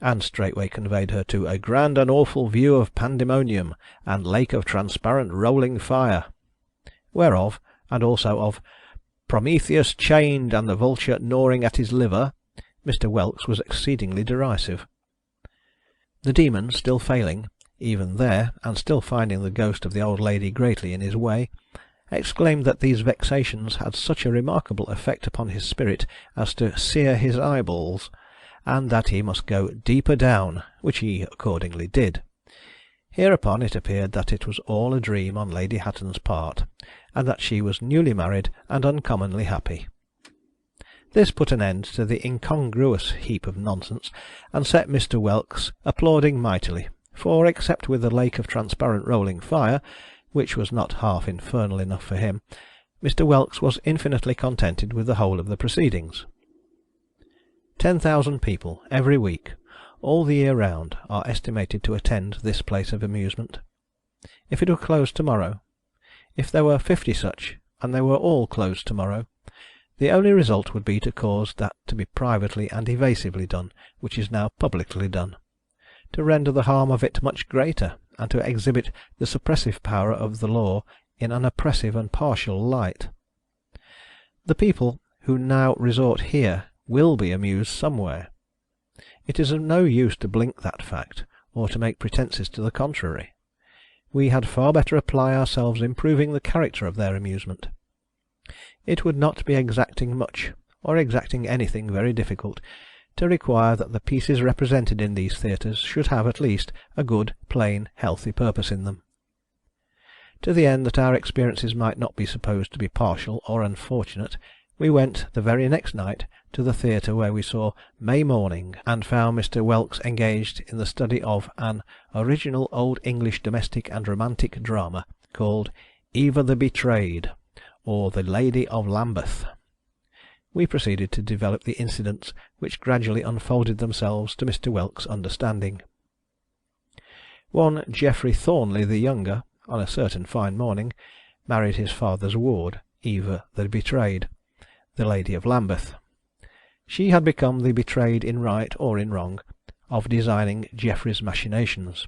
and straightway conveyed her to a grand and awful view of pandemonium, and lake of transparent rolling fire, whereof, and also of Prometheus chained and the vulture gnawing at his liver, Mr. Whelks was exceedingly derisive. The Demon, still failing, even there, and still finding the ghost of the old lady greatly in his way, exclaimed that these vexations had such a remarkable effect upon his spirit as to sear his eyeballs, and that he must go deeper down, which he accordingly did. Hereupon it appeared that it was all a dream on Lady Hatton's part, and that she was newly married and uncommonly happy. This put an end to the incongruous heap of nonsense, and set Mr. Whelks applauding mightily, for, except with the lake of transparent rolling fire, which was not half infernal enough for him, Mr. Whelks was infinitely contented with the whole of the proceedings. 10,000 people every week, all the year round, are estimated to attend this place of amusement. If it were closed tomorrow, if there were 50 such, and they were all closed tomorrow, the only result would be to cause that to be privately and evasively done, which is now publicly done, to render the harm of it much greater, and to exhibit the suppressive power of the law in an oppressive and partial light. The people who now resort here will be amused somewhere. It is of no use to blink that fact, or to make pretences to the contrary. we had far better apply ourselves improving the character of their amusement. It would not be exacting much, or exacting anything very difficult, to require that the pieces represented in these theatres should have at least a good, plain, healthy purpose in them. To the end that our experiences might not be supposed to be partial or unfortunate, we went the very next night to the theatre where we saw May Morning, and found Mr. Whelks engaged in the study of an original old English domestic and romantic drama called Eva the Betrayed, or The Lady of Lambeth. We proceeded to develop the incidents which gradually unfolded themselves to Mr. Whelks' understanding. One Geoffrey Thornley the younger, on a certain fine morning, married his father's ward, Eva the Betrayed, the Lady of Lambeth. She had become the betrayed in right or in wrong of designing Geoffrey's machinations,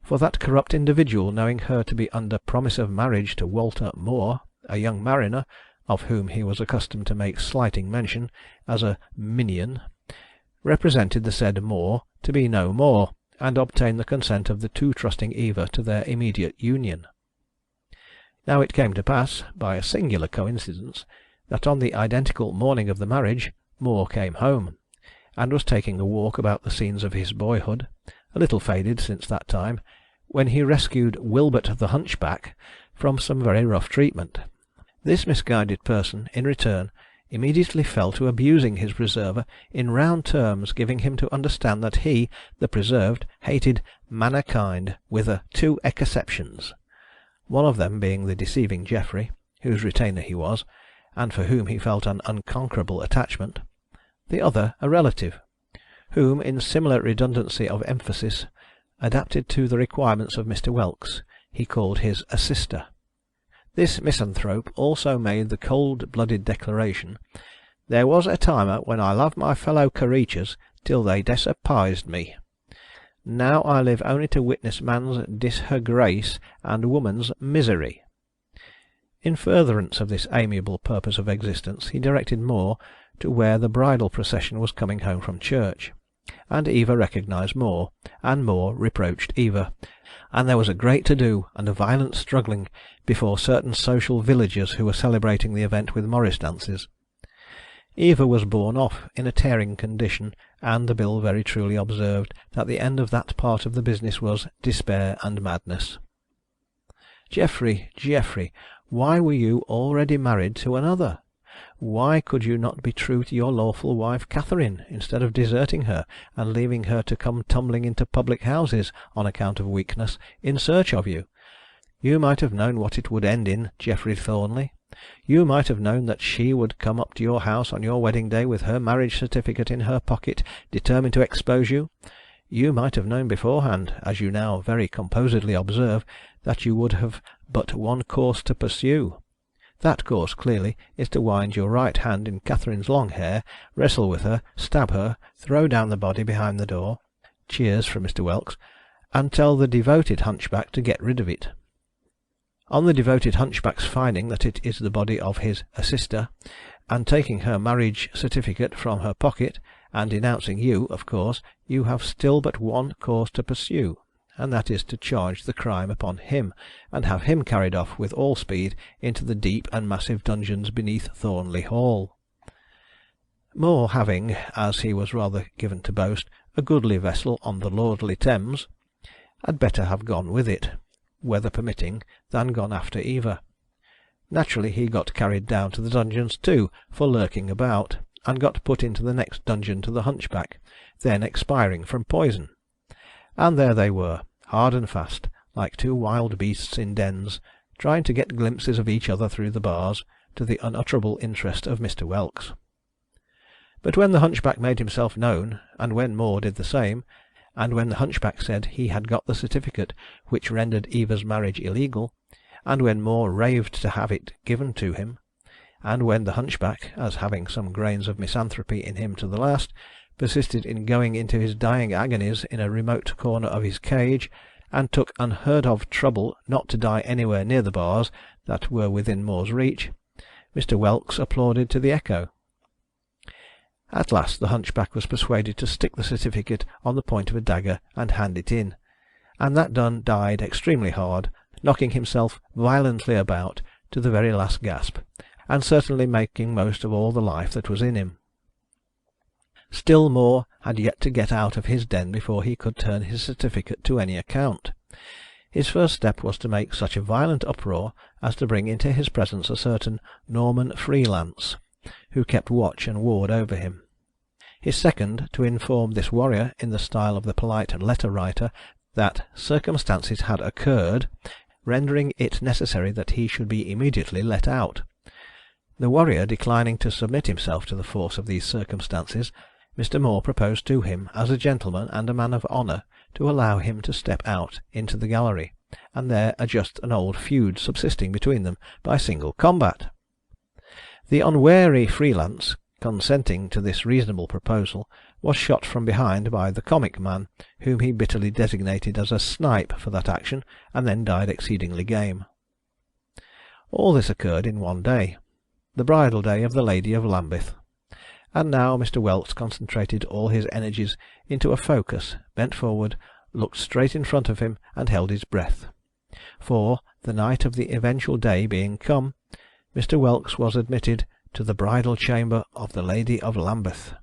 for that corrupt individual, knowing her to be under promise of marriage to Walter Moore, a young mariner, of whom he was accustomed to make slighting mention as a minion, represented the said Moore to be no more, and obtained the consent of the too trusting Eva to their immediate union. Now it came to pass, by a singular coincidence, that on the identical morning of the marriage Moore came home, and was taking a walk about the scenes of his boyhood, a little faded since that time, when he rescued Wilbert the Hunchback from some very rough treatment. This misguided person, in return, immediately fell to abusing his preserver in round terms, giving him to understand that he, the preserved, hated mannerkind with two exceptions, one of them being the deceiving Geoffrey, whose retainer he was, and for whom he felt an unconquerable attachment, the other a relative, whom, in similar redundancy of emphasis, adapted to the requirements of Mr. Whelks, he called his assister. This misanthrope also made the cold-blooded declaration, "There was a time when I loved my fellow creatures till they despised me. Now I live only to witness man's disgrace and woman's misery." In furtherance of this amiable purpose of existence, he directed Moore to where the bridal procession was coming home from church, and Eva recognised Moore, and Moore reproached Eva, and there was a great to-do and a violent struggling before certain social villagers who were celebrating the event with morris dances. Eva was borne off in a tearing condition, and the bill very truly observed that the end of that part of the business was despair and madness. Geoffrey, Geoffrey, why were you already married to another? Why could you not be true to your lawful wife Catherine, instead of deserting her, and leaving her to come tumbling into public houses, on account of weakness, in search of you? You might have known what it would end in, Geoffrey Thornley. You might have known that she would come up to your house on your wedding day with her marriage certificate in her pocket, determined to expose you. You might have known beforehand, as you now very composedly observe, that you would have but one course to pursue. That course, clearly, is to wind your right hand in Catherine's long hair, wrestle with her, stab her, throw down the body behind the door (cheers from Mr. Whelks), and tell the devoted hunchback to get rid of it. On the devoted hunchback's finding that it is the body of his assister, and taking her marriage certificate from her pocket, and denouncing you, of course, you have still but one course to pursue, and that is to charge the crime upon him, and have him carried off with all speed into the deep and massive dungeons beneath Thornley Hall. Moore having, as he was rather given to boast, a goodly vessel on the lordly Thames, had better have gone with it, weather permitting, than gone after Eva. Naturally he got carried down to the dungeons too, for lurking about, and got put into the next dungeon to the hunchback, then expiring from poison. And there they were, hard and fast, like two wild beasts in dens, trying to get glimpses of each other through the bars, to the unutterable interest of Mr. Whelks. But when the hunchback made himself known, and when Moore did the same, and when the hunchback said he had got the certificate which rendered Eva's marriage illegal, and when Moore raved to have it given to him, and when the hunchback, as having some grains of misanthropy in him to the last, persisted in going into his dying agonies in a remote corner of his cage, and took unheard-of trouble not to die anywhere near the bars that were within Moore's reach, Mr. Whelks applauded to the echo. At last the hunchback was persuaded to stick the certificate on the point of a dagger and hand it in, and that done died extremely hard, knocking himself violently about to the very last gasp, and certainly making most of all the life that was in him. Still more had yet to get out of his den before he could turn his certificate to any account. His first step was to make such a violent uproar as to bring into his presence a certain Norman Freelance, who kept watch and ward over him. His second, to inform this warrior, in the style of the polite letter-writer, that circumstances had occurred, rendering it necessary that he should be immediately let out. The warrior declining to submit himself to the force of these circumstances, Mr. Moore proposed to him, as a gentleman and a man of honour, to allow him to step out into the gallery, and there adjust an old feud subsisting between them by single combat. The unwary Freelance, consenting to this reasonable proposal, was shot from behind by the comic man, whom he bitterly designated as a snipe for that action, and then died exceedingly game. All this occurred in one day, the bridal day of the Lady of Lambeth, and now Mr. Whelks concentrated all his energies into a focus, bent forward, looked straight in front of him, and held his breath. For, the night of the eventual day being come, Mr. Whelks was admitted to the bridal chamber of the Lady of Lambeth,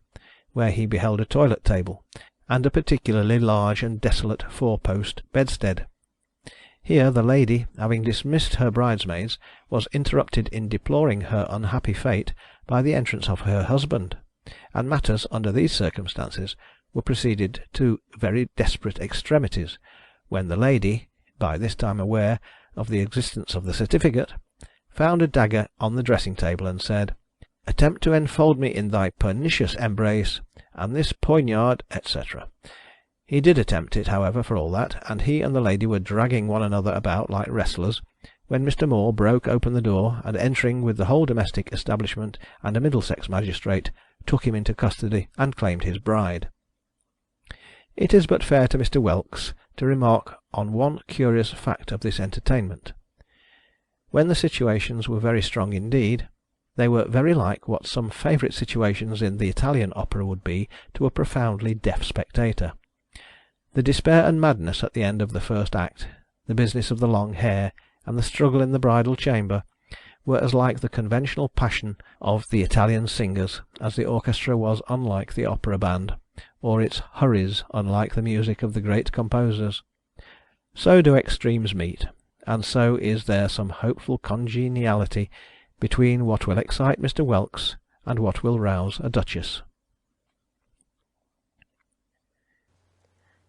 where he beheld a toilet table, and a particularly large and desolate four-post bedstead. Here the lady, having dismissed her bridesmaids, was interrupted in deploring her unhappy fate by the entrance of her husband, and matters, under these circumstances, were proceeded to very desperate extremities, when the lady, by this time aware of the existence of the certificate, found a dagger on the dressing-table, and said, "Attempt to enfold me in thy pernicious embrace, and this poignard," etc. He did attempt it, however, for all that, and he and the lady were dragging one another about like wrestlers, when Mr. Moore broke open the door, and entering with the whole domestic establishment and a Middlesex magistrate, took him into custody and claimed his bride. It is but fair to Mr. Whelks to remark on one curious fact of this entertainment. When the situations were very strong indeed, they were very like what some favourite situations in the Italian opera would be to a profoundly deaf spectator. The despair and madness at the end of the first act, the business of the long hair, and the struggle in the bridal chamber, were as like the conventional passion of the Italian singers as the orchestra was unlike the opera band, or its hurries unlike the music of the great composers. So do extremes meet, and so is there some hopeful congeniality between what will excite Mr. Whelks and what will rouse a duchess.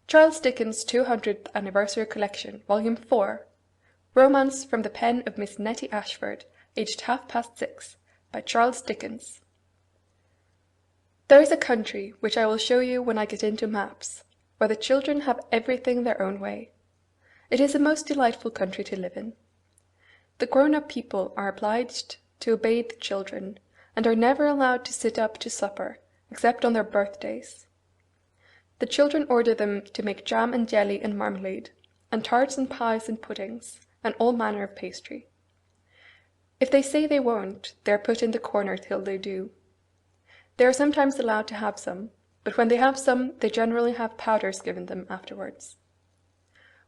Charles Dickens' 200th Anniversary Collection, Volume 4. Romance from the pen of Miss Nettie Ashford, aged 6:30, by Charles Dickens. There is a country which I will show you when I get into maps, where the children have everything their own way. It is a most delightful country to live in. The grown-up people are obliged to obey the children, and are never allowed to sit up to supper, except on their birthdays. The children order them to make jam and jelly and marmalade, and tarts and pies and puddings, and all manner of pastry. If they say they won't, they are put in the corner till they do. They are sometimes allowed to have some, but when they have some, they generally have powders given them afterwards.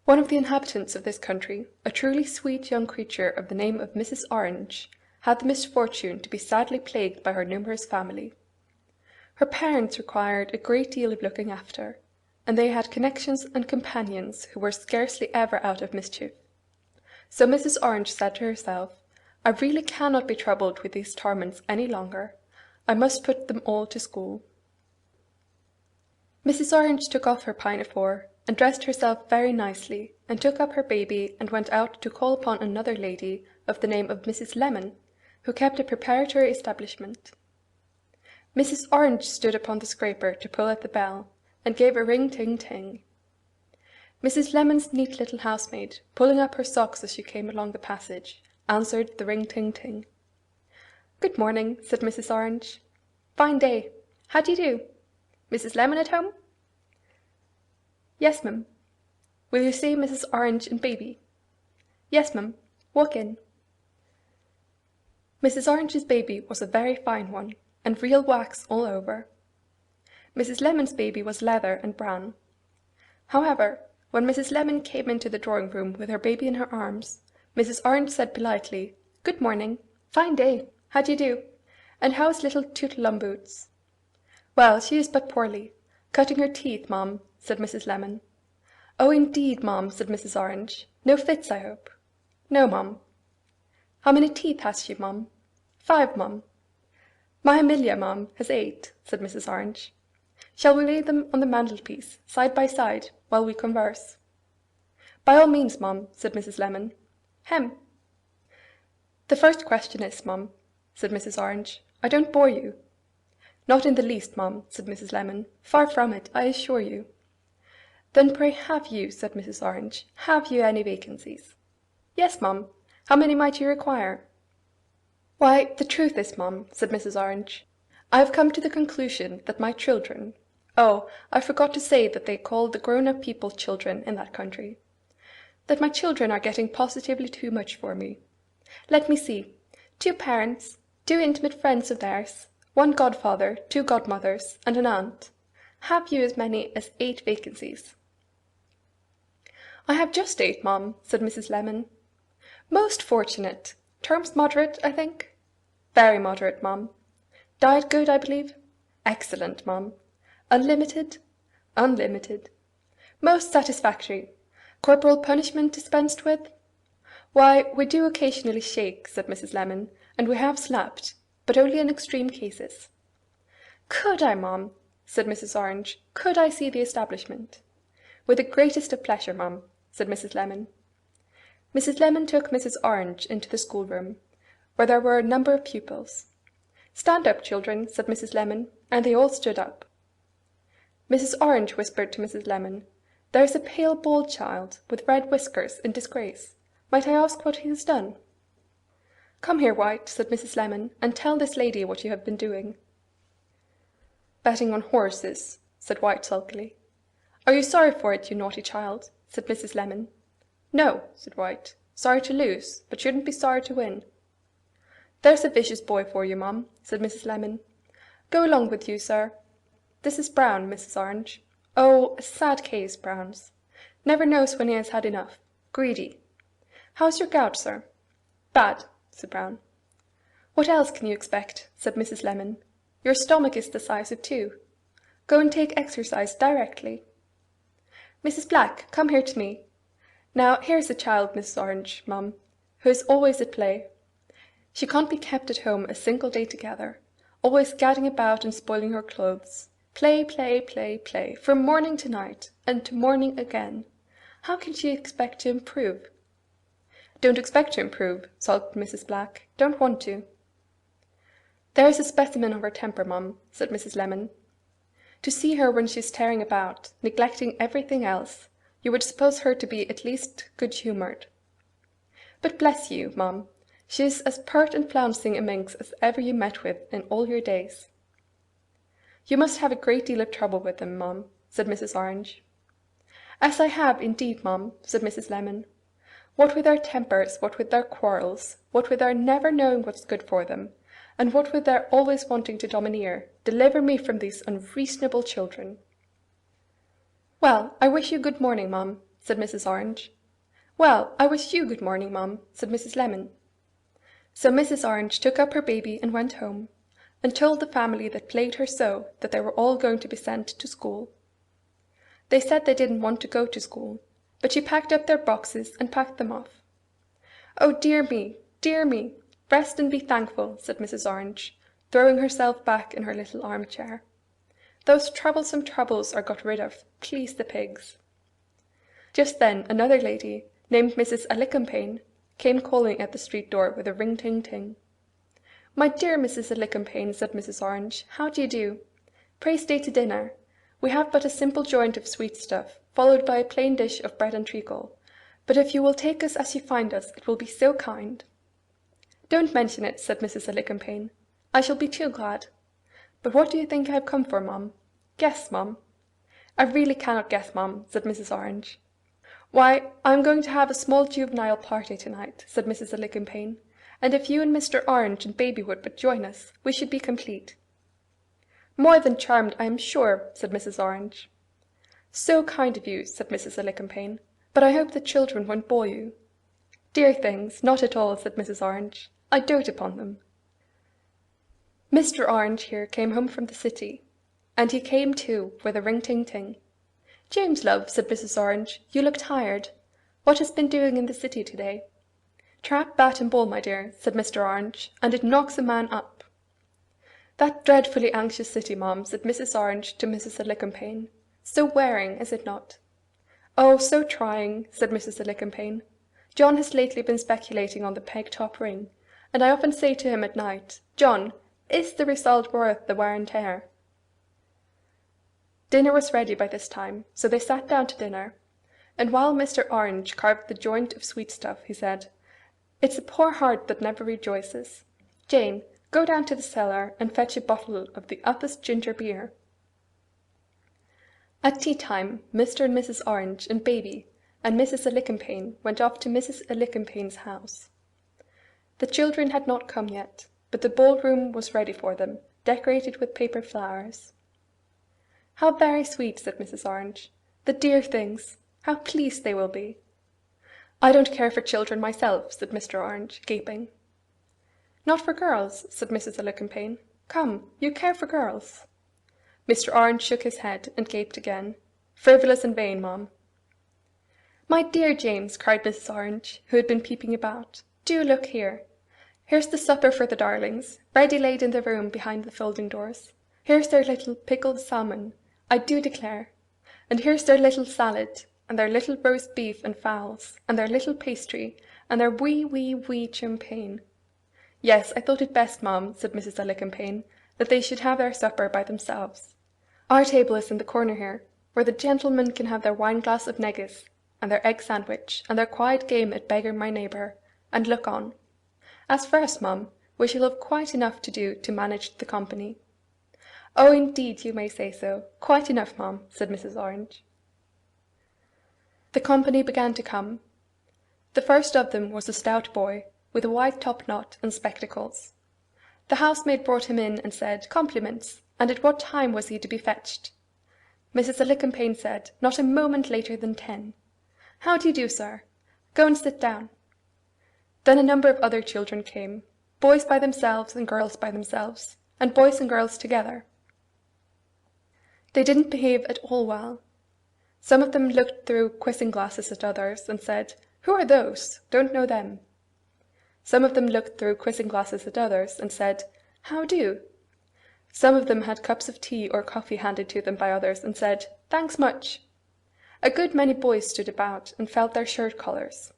One of the inhabitants of this country, a truly sweet young creature of the name of Mrs. Orange, had the misfortune to be sadly plagued by her numerous family. Her parents required a great deal of looking after, and they had connections and companions who were scarcely ever out of mischief. So Mrs. Orange said to herself, "I really cannot be troubled with these torments any longer. I must put them all to school." Mrs. Orange took off her pinafore, and dressed herself very nicely, and took up her baby, and went out to call upon another lady of the name of Mrs. Lemon, who kept a preparatory establishment. Mrs. Orange stood upon the scraper to pull at the bell, and gave a ring-ting-ting. Mrs. Lemon's neat little housemaid, pulling up her socks as she came along the passage, answered the ring-ting-ting. "Good morning," said Mrs. Orange. "Fine day. How do you do? Mrs. Lemon at home?" "Yes, ma'am." "Will you see Mrs. Orange and baby?" "Yes, ma'am. Walk in." Mrs. Orange's baby was a very fine one, and real wax all over. Mrs. Lemon's baby was leather and brown. However, When Mrs. Lemon came into the drawing-room with her baby in her arms, Mrs. Orange said politely, "Good morning. Fine day. How do you do? And how's little Tootleumboots?" "Well, she is but poorly. Cutting her teeth, ma'am," said Mrs. Lemon. "Oh, indeed, ma'am," said Mrs. Orange. "No fits, I hope?" "No, ma'am." "How many teeth has she, ma'am?" "5, ma'am." "My Amelia, ma'am, has 8," said Mrs. Orange. "Shall we lay them on the mantelpiece, side by side, while we converse?" "By all means, ma'am," said Mrs. Lemon. "Hem!" "The first question is, ma'am," said Mrs. Orange, "I don't bore you?" "Not in the least, ma'am," said Mrs. Lemon. "Far from it, I assure you." "Then pray have you," said Mrs. Orange, "have you any vacancies?" "Yes, ma'am. How many might you require?" "Why, the truth is, ma'am," said Mrs. Orange, "I have come to the conclusion that my children— oh, I forgot to say that they call the grown-up people children in that country— that my children are getting positively too much for me. Let me see. 2 parents, 2 intimate friends of theirs, 1 godfather, 2 godmothers, and an aunt. Have you as many as 8 vacancies?" "I have just 8, ma'am," said Mrs. Lemon. "Most fortunate! Terms moderate, I think?" "Very moderate, ma'am." "Diet good, I believe?" "Excellent, ma'am." "Unlimited?" "Unlimited." "Most satisfactory. Corporal punishment dispensed with?" "Why, we do occasionally shake," said Mrs. Lemon, "and we have slapped, but only in extreme cases." "Could I, ma'am?" said Mrs. Orange. "Could I see the establishment?" "With the greatest of pleasure, ma'am," said Mrs. Lemon. Mrs. Lemon took Mrs. Orange into the schoolroom, where there were a number of pupils. "Stand up, children," said Mrs. Lemon, and they all stood up. Mrs. Orange whispered to Mrs. Lemon, "There is a pale bald child, with red whiskers, in disgrace. Might I ask what he has done?" "Come here, White," said Mrs. Lemon, "and tell this lady what you have been doing." "Betting on horses," said White sulkily. "Are you sorry for it, you naughty child?" said Mrs. Lemon. "No," said White. "Sorry to lose, but shouldn't be sorry to win." "There's a vicious boy for you, ma'am," said Mrs. Lemon. "Go along with you, sir. This is Brown, Mrs. Orange. Oh, a sad case, Brown's. Never knows when he has had enough. Greedy. How's your gout, sir?" "Bad," said Brown. "What else can you expect?" said Mrs. Lemon. "Your stomach is the size of 2. Go and take exercise directly. Mrs. Black, come here to me. Now, here's a child, Mrs. Orange, ma'am, who is always at play. She can't be kept at home a single day together, always gadding about and spoiling her clothes. Play, play, play, play, from morning to night, and to morning again. How can she expect to improve?" "Don't expect to improve," sulked Mrs. Black. "Don't want to." "There's a specimen of her temper, ma'am," said Mrs. Lemon. "To see her when she is tearing about, neglecting everything else, you would suppose her to be at least good-humoured. But bless you, ma'am, she is as pert and flouncing a minx as ever you met with in all your days." "You must have a great deal of trouble with them, ma'am," said Mrs. Orange. "As I have, indeed, ma'am," said Mrs. Lemon. "What with their tempers, what with their quarrels, what with their never knowing what's good for them, and what with their always wanting to domineer, deliver me from these unreasonable children." "Well, I wish you good morning, ma'am," said Mrs. Orange. "Well, I wish you good morning, ma'am," said Mrs. Lemon. So Mrs. Orange took up her baby and went home, and told the family that plagued her so that they were all going to be sent to school. They said they didn't want to go to school, but she packed up their boxes and packed them off. "Oh, dear me, dear me! Rest and be thankful," said Mrs. Orange, throwing herself back in her little arm-chair. "Those troublesome troubles are got rid of, please the pigs." Just then another lady, named Mrs. Alicumpaine, came calling at the street door with a ring-ting-ting. "My dear Mrs. Alicumpaine," said Mrs. Orange, "how do you do? Pray stay to dinner. We have but a simple joint of sweet stuff, followed by a plain dish of bread and treacle, but if you will take us as you find us, it will be so kind." "Don't mention it," said Mrs. Alicumpaine. "I shall be too glad. But what do you think I have come for, ma'am? Guess, ma'am." "I really cannot guess, ma'am," said Mrs. Orange. "Why, I am going to have a small juvenile party to-night," said Mrs. Alicumpaine, "and if you and Mr. Orange and baby would but join us, we should be complete." "More than charmed, I am sure," said Mrs. Orange. "So kind of you," said Mrs. Alicumpaine, "but I hope the children won't bore you." "Dear things, not at all," said Mrs. Orange. "I dote upon them." Mr. Orange here came home from the city, and he came, too, with a ring-ting-ting. "James, love," said Mrs. Orange, "you look tired. What has been doing in the city to-day?" "Trap, bat, and ball, my dear," said Mr. Orange, "and it knocks a man up." "That dreadfully anxious city, ma'am," said Mrs. Orange to Mrs. Alicumpaine. "So wearing, is it not?" "Oh, so trying," said Mrs. Alicumpaine. "John has lately been speculating on the peg-top ring, and I often say to him at night, 'John, is the result worth the wear and tear?'" Dinner was ready by this time, so they sat down to dinner, and while Mr. Orange carved the joint of sweetstuff, he said, "It's a poor heart that never rejoices. Jane, go down to the cellar and fetch a bottle of the uppest ginger beer." At tea time, Mr. and Mrs. Orange and baby and Mrs. Alicumpaine went off to Mrs. Alicumpaine's house. The children had not come yet, but the ball-room was ready for them, decorated with paper flowers. "How very sweet," said Mrs. Orange. "The dear things! How pleased they will be!" "I don't care for children myself," said Mr. Orange, gaping. "Not for girls?" said Mrs. Alicumpaine. "Come, you care for girls?" Mr. Orange shook his head, and gaped again. "Frivolous and vain, ma'am." "My dear James," cried Mrs. Orange, who had been peeping about, "do look here. Here's the supper for the darlings, ready laid in the room behind the folding doors. Here's their little pickled salmon, I do declare. And here's their little salad, and their little roast beef and fowls, and their little pastry, and their wee champagne." "Yes, I thought it best, ma'am," said Mrs. Alicumpaine, "that they should have their supper by themselves. Our table is in the corner here, where the gentlemen can have their wine-glass of negus, and their egg sandwich, and their quiet game at beggar my neighbour, and look on. As for us, ma'am, we shall have quite enough to do to manage the company." "Oh, indeed, you may say so. Quite enough, ma'am," said Mrs. Orange. The company began to come. The first of them was a stout boy, with a white top-knot and spectacles. The housemaid brought him in and said, "Compliments," and at what time was he to be fetched? Mrs. Alicumpaine said, "Not a moment later than 10. "How do you do, sir? Go and sit down." Then a number of other children came, boys by themselves and girls by themselves, and boys and girls together. They didn't behave at all well. Some of them looked through quizzing glasses at others, and said, "Who are those? Don't know them." Some of them looked through quizzing glasses at others, and said, "How do?" Some of them had cups of tea or coffee handed to them by others, and said, "Thanks much." A good many boys stood about, and felt their shirt collars.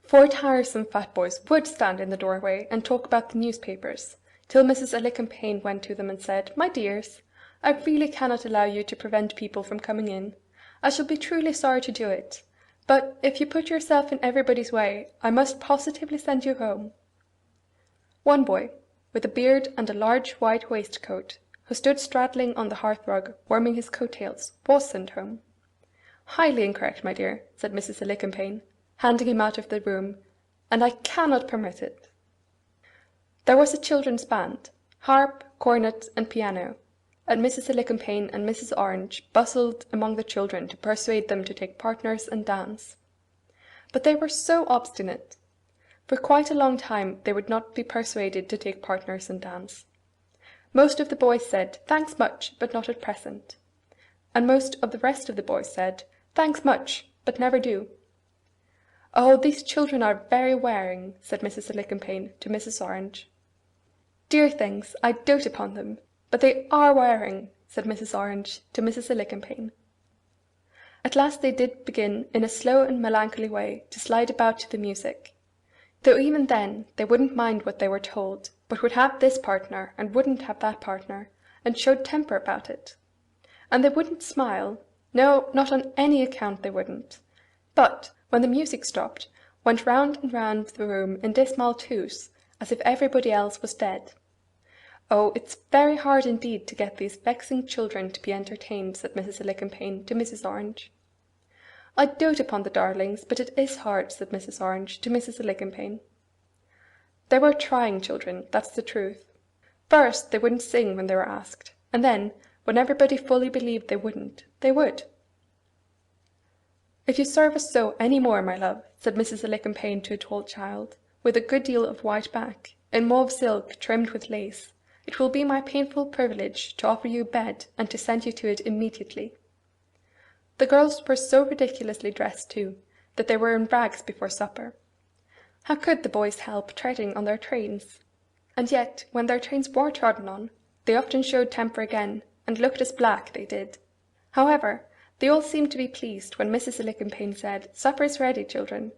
4 tiresome fat boys would stand in the doorway and talk about the newspapers, till Mrs. Alicumpaine went to them and said, "My dears, I really cannot allow you to prevent people from coming in. I shall be truly sorry to do it, but if you put yourself in everybody's way, I must positively send you home." One boy, with a beard and a large white waistcoat, who stood straddling on the hearthrug, warming his coat-tails, was sent home. "Highly incorrect, my dear," said Mrs. Alicumpaine, handing him out of the room, "and I cannot permit it." There was a children's band, harp, cornet, and piano, and Mrs. Alicumpaine and Mrs. Orange bustled among the children to persuade them to take partners and dance. But they were so obstinate. For quite a long time they would not be persuaded to take partners and dance. Most of the boys said, "Thanks much, but not at present." And most of the rest of the boys said, "Thanks much, but never do." "Oh, these children are very wearing," said Mrs. Alicumpaine to Mrs. Orange. "Dear things, I dote upon them, but they are wearing," said Mrs. Orange to Mrs. Alicumpaine. At last they did begin in a slow and melancholy way to slide about to the music, though even then they wouldn't mind what they were told, but would have this partner and wouldn't have that partner, and showed temper about it. And they wouldn't smile, no, not on any account they wouldn't, but, when the music stopped, went round and round the room in dismal twos, as if everybody else was dead. "Oh, it's very hard indeed to get these vexing children to be entertained," said Mrs. Alicumpaine to Mrs. Orange. "I dote upon the darlings, but it is hard," said Mrs. Orange to Mrs. Alicumpaine. They were trying children, that's the truth. First they wouldn't sing when they were asked, and then, when everybody fully believed they wouldn't, they would. "If you serve us so any more, my love," said Mrs. Alicumpaine to a tall child, with a good deal of white back, in mauve silk trimmed with lace, "it will be my painful privilege to offer you a bed, and to send you to it immediately." The girls were so ridiculously dressed, too, that they were in rags before supper. How could the boys help treading on their trains? And yet, when their trains were trodden on, they often showed temper again, and looked as black, they did. However, they all seemed to be pleased when Mrs. Alicumpaine said, "Supper is ready, children,"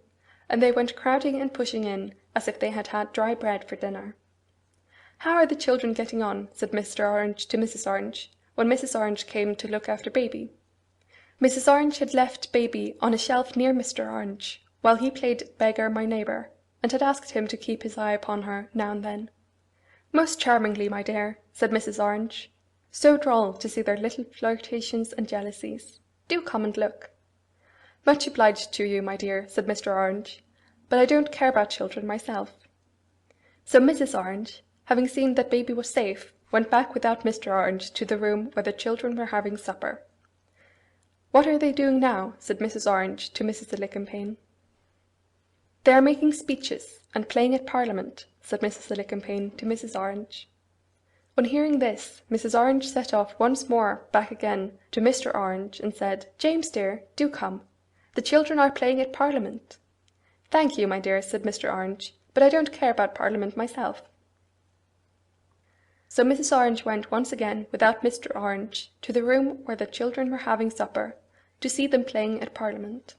and they went crowding and pushing in as if they had had dry bread for dinner. "How are the children getting on?" said Mr. Orange to Mrs. Orange, when Mrs. Orange came to look after baby. Mrs. Orange had left baby on a shelf near Mr. Orange, while he played beggar my neighbour, and had asked him to keep his eye upon her now and then. "Most charmingly, my dear," said Mrs. Orange. "So droll to see their little flirtations and jealousies. Do come and look." "Much obliged to you, my dear," said Mr. Orange, "but I don't care about children myself." So Mrs. Orange, having seen that baby was safe, went back without Mr. Orange to the room where the children were having supper. "What are they doing now?" said Mrs. Orange to Mrs. Alicumpaine. "They are making speeches, and playing at Parliament," said Mrs. Alicumpaine to Mrs. Orange. On hearing this, Mrs. Orange set off once more back again to Mr. Orange, and said, "James, dear, do come. The children are playing at Parliament." "Thank you, my dear," said Mr. Orange, "but I don't care about Parliament myself." So Mrs. Orange went once again without Mr. Orange to the room where the children were having supper, to see them playing at Parliament.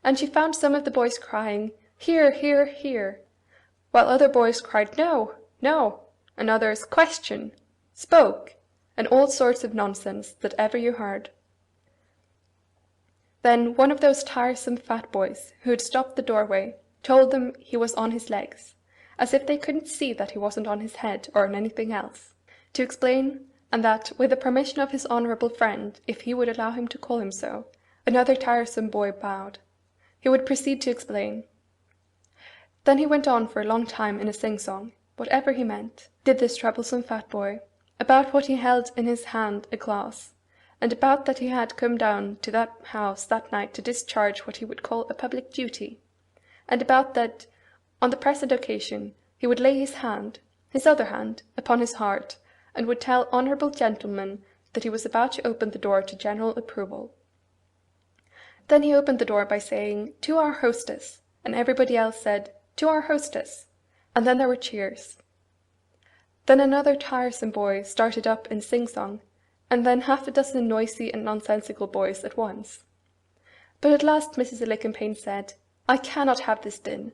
And she found some of the boys crying, "Hear, hear, hear," while other boys cried, "No, no," and others, "Question," "Spoke," and all sorts of nonsense that ever you heard. Then one of those tiresome fat boys, who had stopped the doorway, told them he was on his legs, as if they couldn't see that he wasn't on his head or on anything else, to explain, and that, with the permission of his honourable friend, if he would allow him to call him so, another tiresome boy bowed. He would proceed to explain. Then he went on for a long time in a sing-song, whatever he meant, did this troublesome fat boy, about what he held in his hand a glass, and about that he had come down to that house that night to discharge what he would call a public duty, and about that, on the present occasion, he would lay his hand, his other hand, upon his heart, and would tell honourable gentlemen that he was about to open the door to general approval. Then he opened the door by saying, "To our hostess," and everybody else said, "To our hostess," and then there were cheers. Then another tiresome boy started up in sing-song, and then half a dozen noisy and nonsensical boys at once. But at last Mrs. Alicumpaine said, "I cannot have this din.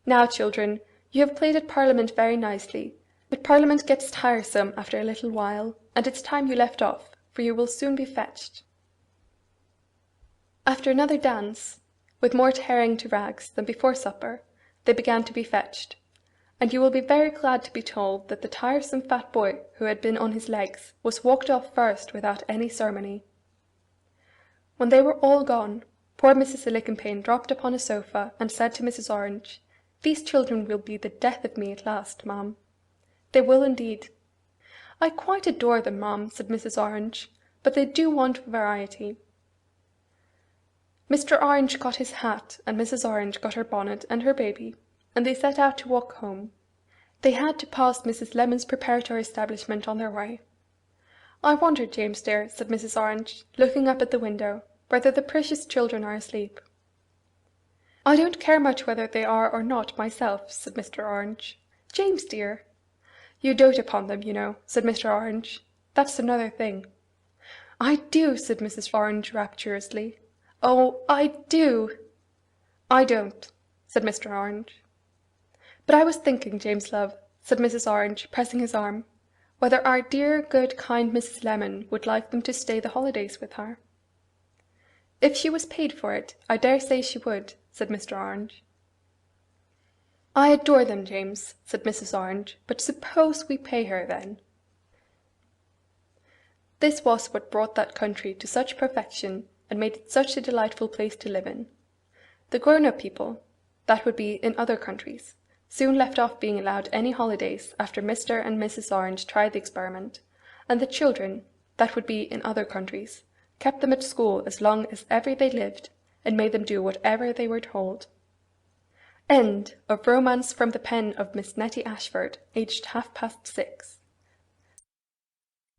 Now, children, you have played at Parliament very nicely, but Parliament gets tiresome after a little while, and it's time you left off, for you will soon be fetched." After another dance, with more tearing to rags than before supper, they began to be fetched, and you will be very glad to be told that the tiresome fat boy who had been on his legs was walked off first without any ceremony. When they were all gone, poor Mrs. Alicumpaine dropped upon a sofa and said to Mrs. Orange, "These children will be the death of me at last, ma'am. They will indeed." "I quite adore them, ma'am," said Mrs. Orange, "but they do want variety." Mr. Orange got his hat, and Mrs. Orange got her bonnet and her baby, and they set out to walk home. They had to pass Mrs. Lemon's preparatory establishment on their way. "I wonder, James dear," said Mrs. Orange, looking up at the window, "whether the precious children are asleep." "I don't care much whether they are or not, myself," said Mr. Orange. "James dear!" "You dote upon them, you know," said Mr. Orange. "That's another thing." "I do," said Mrs. Orange rapturously. "Oh, I do!" "I don't," said Mr. Orange. "But I was thinking, James love," said Mrs. Orange, pressing his arm, "whether our dear, good, kind Mrs. Lemon would like them to stay the holidays with her." "If she was paid for it, I dare say she would," said Mr. Orange. "I adore them, James," said Mrs. Orange, "but suppose we pay her, then?" This was what brought that country to such perfection, and made it such a delightful place to live in. The grown-up people, that would be in other countries, soon left off being allowed any holidays after Mr. and Mrs. Orange tried the experiment, and the children, that would be in other countries, kept them at school as long as ever they lived, and made them do whatever they were told. End of Romance from the pen of Miss Nettie Ashford, aged 6:30.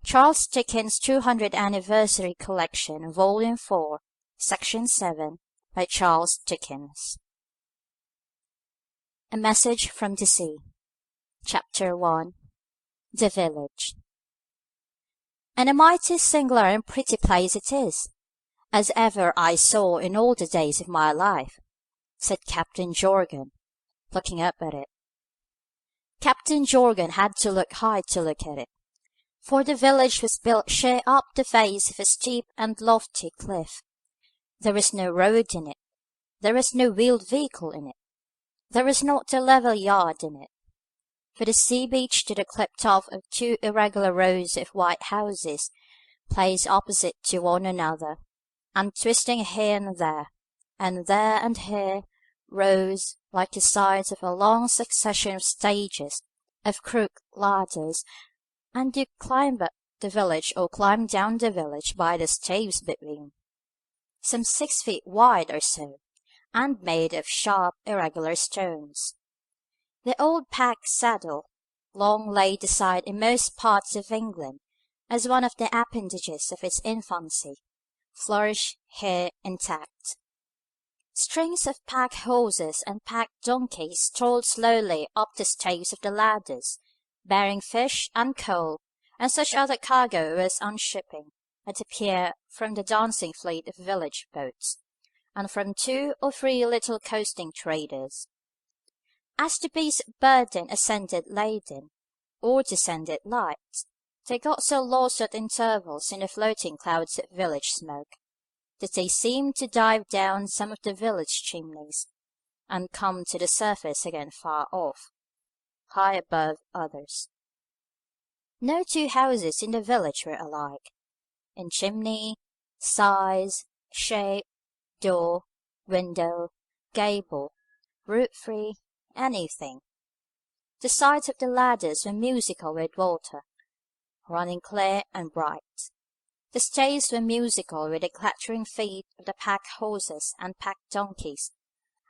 Charles Dickens' 200th Anniversary Collection, Volume 4, Section 7, by Charles Dickens. A Message from the Sea. Chapter 1. The Village. And a mighty singular and pretty place it is, as ever I saw in all the days of my life, said Captain Jorgan, looking up at it. Captain Jorgan had to look high to look at it, for the village was built sheer up the face of a steep and lofty cliff. There was no road in it, there was no wheeled vehicle in it, there was not a level yard in it, for the sea beach stood a clipped off of two irregular rows of white houses, placed opposite to one another, and twisting here and there and here, rose, like the sides of a long succession of stages, of crooked ladders, and you climb up the village or climb down the village by the staves between, some 6 feet wide or so, and made of sharp, irregular stones. The old pack saddle, long laid aside in most parts of England as one of the appendages of its infancy, flourished here intact. Strings of pack horses and pack donkeys strolled slowly up the staves of the ladders, bearing fish and coal and such other cargo as on shipping at the pier from the dancing fleet of village boats, and from 2 or 3 little coasting traders. As the beasts of burden ascended laden, or descended light, they got so lost at intervals in the floating clouds of village smoke, that they seemed to dive down some of the village chimneys, and come to the surface again far off, high above others. No 2 houses in the village were alike, in chimney, size, shape, door, window, gable, roof-tree, anything. The sides of the ladders were musical with water, running clear and bright. The staves were musical with the clattering feet of the pack horses and pack donkeys,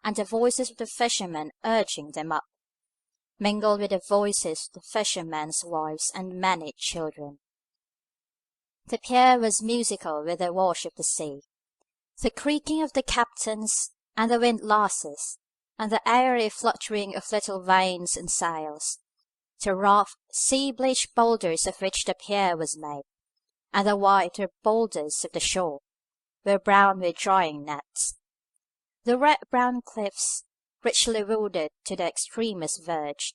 and the voices of the fishermen urging them up, mingled with the voices of the fishermen's wives and many children. The pier was musical with the wash of the sea, the creaking of the captains and the windlasses, and the airy fluttering of little vanes and sails, the rough, sea-bleached boulders of which the pier was made, and the whiter boulders of the shore, were brown with drying nets. The red-brown cliffs, richly wooded to the extremest verge,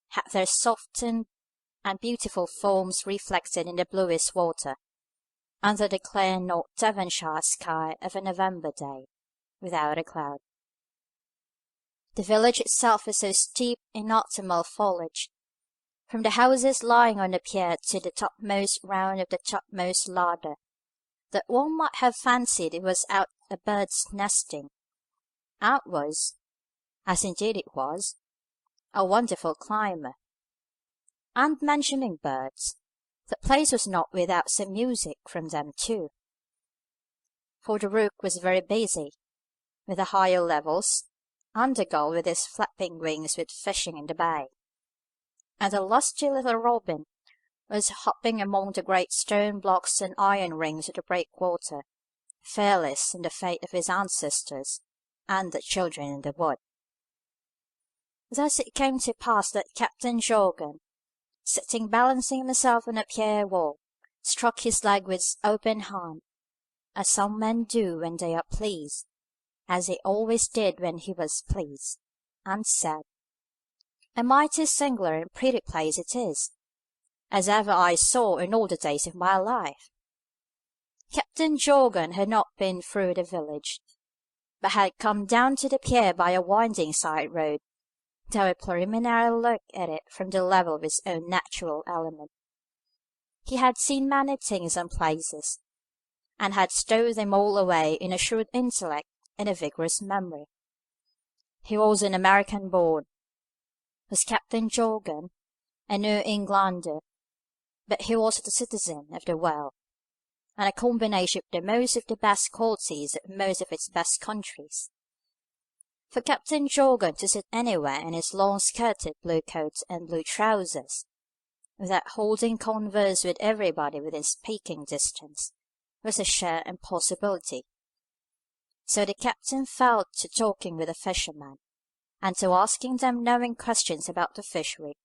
had their softened and beautiful forms reflected in the bluest water, under the clear North Devonshire sky of a November day, without a cloud. The village itself was so steeped in autumnal foliage, from the houses lying on the pier to the topmost round of the topmost ladder, that one might have fancied it was out a bird's nesting. Out was, as indeed it was, a wonderful climber. And mentioning birds, the place was not without some music from them too. For the rook was very busy, with the higher levels, and the gull with his flapping wings with fishing in the bay, and the lusty little robin was hopping among the great stone blocks and iron rings of the breakwater, fearless in the fate of his ancestors and the children in the wood. Thus it came to pass that Captain Jorgan, sitting balancing himself on a pier wall, struck his leg with his open hand, as some men do when they are pleased, as he always did when he was pleased, and said, "A mighty singular and pretty place it is, as ever I saw in all the days of my life." Captain Jorgan had not been through the village, but had come down to the pier by a winding side road, though a preliminary look at it from the level of his own natural element. He had seen many things and places, and had stowed them all away in a shrewd intellect and a vigorous memory. He was an American born, was Captain Jorgan, a New Englander, but he was a citizen of the world, and a combination of the best qualities of most of its best countries. For Captain Jorgan to sit anywhere in his long-skirted blue coat and blue trousers, without holding converse with everybody within speaking distance, was a sheer impossibility. So the captain fell to talking with the fishermen, and to asking them knowing questions about the fishery,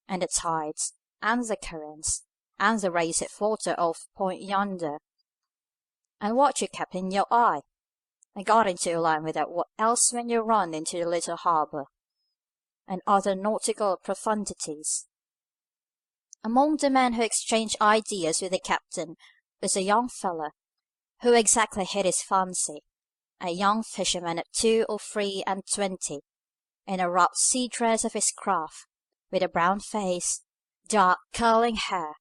and the tides, and the currents, and the race of water off point yonder, and what you kept in your eye, and got into a line without what else when you run into the little harbour, and other nautical profundities. Among the men who exchanged ideas with the captain was a young fellow, who exactly hit his fancy, a young fisherman of 22 or 23, in a rough sea-dress of his craft, with a brown face, dark curling hair,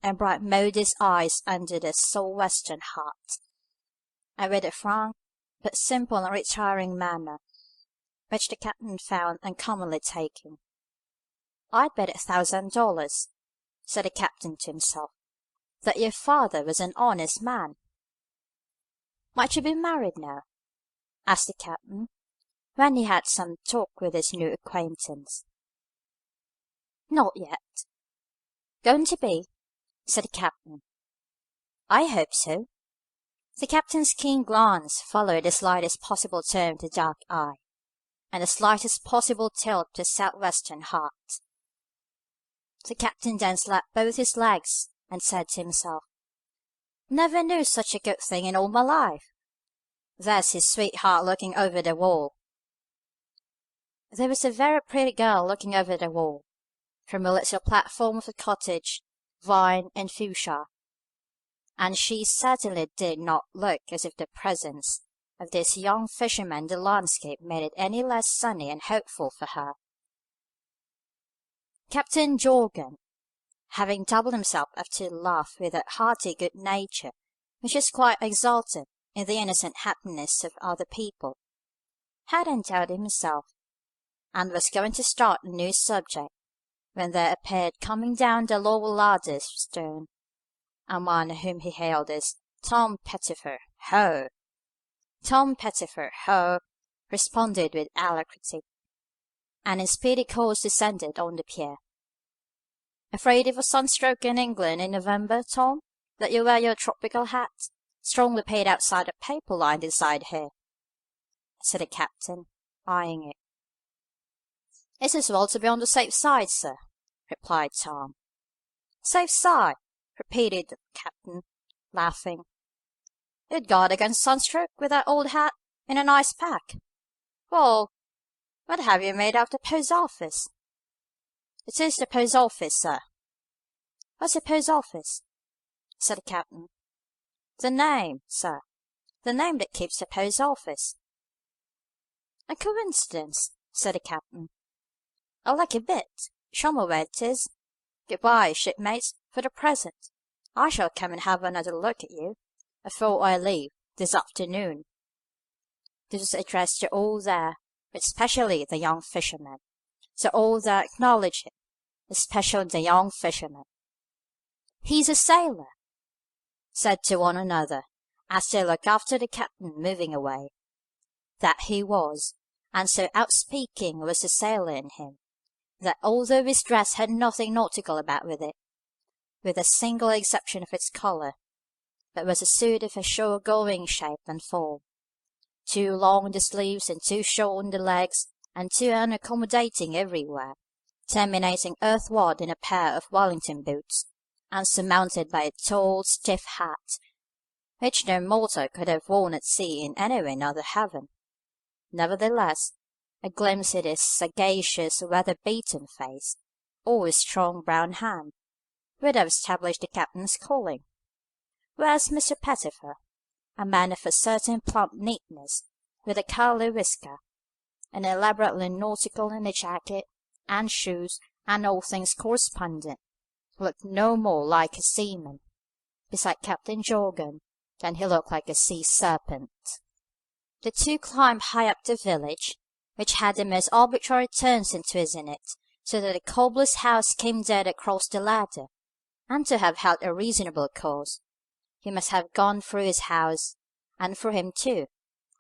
and bright modest eyes under the sou'western hat, and with a frank, but simple and retiring manner, which the captain found uncommonly taking. "I'd bet $1,000," said the captain to himself, "that your father was an honest man." "Might you be married now?" asked the captain, when he had some talk with his new acquaintance. "Not yet." "Going to be?" said the captain. "I hope so." The captain's keen glance followed the slightest possible turn of the dark eye, and the slightest possible tilt of the sou'western hat. The captain then slapped both his legs, and said to himself, "Never knew such a good thing in all my life. There's his sweetheart looking over the wall." There was a very pretty girl looking over the wall, from a little platform of a cottage, vine and fuchsia, and she certainly did not look as if the presence of this young fisherman in the landscape made it any less sunny and hopeful for her. Captain Jorgan, having doubled himself up to laugh with that hearty good nature which is quite exultant in the innocent happiness of other people, had endowed himself, and was going to start a new subject, when there appeared coming down the lower ladder stern a man whom he hailed as Tom Pettifer, ho! Tom Pettifer, ho! responded with alacrity, and in speedy course descended on the pier. "Afraid of a sunstroke in England in November, Tom, that you wear your tropical hat, strongly paid outside the paper lined inside here?" said the captain, eyeing it. "It's as well to be on the safe side, sir," replied Tom. "Safe side!" repeated the captain, laughing. "You'd guard against sunstroke with that old hat in a nice pack. Well, what have you made out of the post office?" "It is the post office, sir." "What's the post office?" said the captain. "The name, sir. The name that keeps the post office." "A coincidence," said the captain. "A lucky bit. Show me where it is. Good-bye, shipmates, for the present. I shall come and have another look at you, afore I leave, this afternoon." This was addressed to all there, but especially the young fisherman. So all there acknowledged him, especially the young fisherman. "He's a sailor," said to one another, as they looked after the captain moving away. That he was, and so outspeaking was the sailor in him, that although his dress had nothing nautical about with it, with the single exception of its colour, but was a suit of a shore-going shape and form, too long in the sleeves and too short in the legs, and too unaccommodating everywhere, terminating earthward in a pair of Wellington boots, and surmounted by a tall, stiff hat, which no mortal could have worn at sea in any wind under heaven. Nevertheless, a glimpse at his sagacious, weather-beaten face, or his strong brown hand, would have established the captain's calling. Whereas Mr. Pettifer, a man of a certain plump neatness, with a curly whisker, and elaborately nautical in the jacket, and shoes, and all things correspondent, looked no more like a seaman, beside Captain Jorgan, than he looked like a sea-serpent. The two climbed high up the village, which had the most arbitrary turns and twists in it, so that the cobbler's house came dead across the ladder, and to have held a reasonable course, He must have gone through his house, and through him too,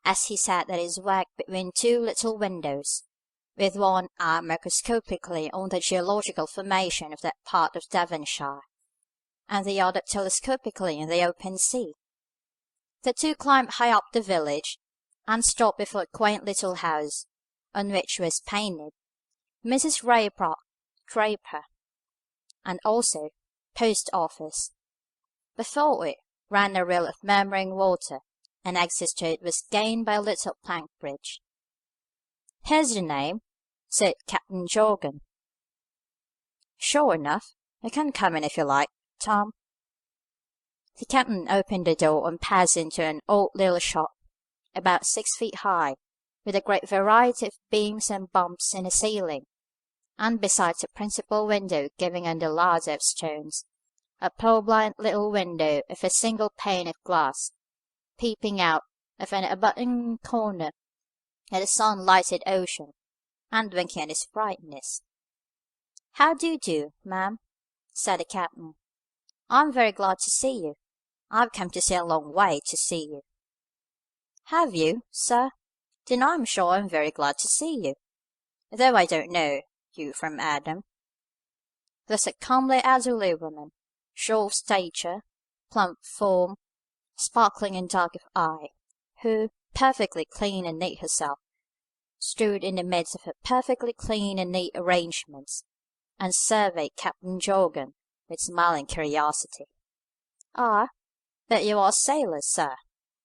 as he sat at his work between two little windows, with one eye microscopically on the geological formation of that part of Devonshire, and the other telescopically in the open sea. The two climbed high up the village, and stopped before a quaint little house, on which was painted Mrs. Raybrock, Draper, and also Post Office. Before it ran a rill of murmuring water, and access to it was gained by a little plank bridge. "Here's the name," said Captain Jorgan. "Sure enough. You can come in if you like, Tom." The captain opened the door and passed into an odd little shop, about 6 feet high, with a great variety of beams and bumps in the ceiling, and besides the principal window giving on the ladder of stones, a purblind little window of a single pane of glass, peeping out of an abutting corner at the sun-lighted ocean, and winking at its brightness. "How do you do, ma'am?" said the captain. "I'm very glad to see you. I've come to see a long way to see you." "Have you, sir? Then I'm sure I'm very glad to see you, though I don't know you from Adam." There's a comely elderly woman, short of stature, plump form, sparkling and dark of eye, who, perfectly clean and neat herself, stood in the midst of her perfectly clean and neat arrangements, and surveyed Captain Jorgan with smiling curiosity. "Ah, but you are sailors, sir,"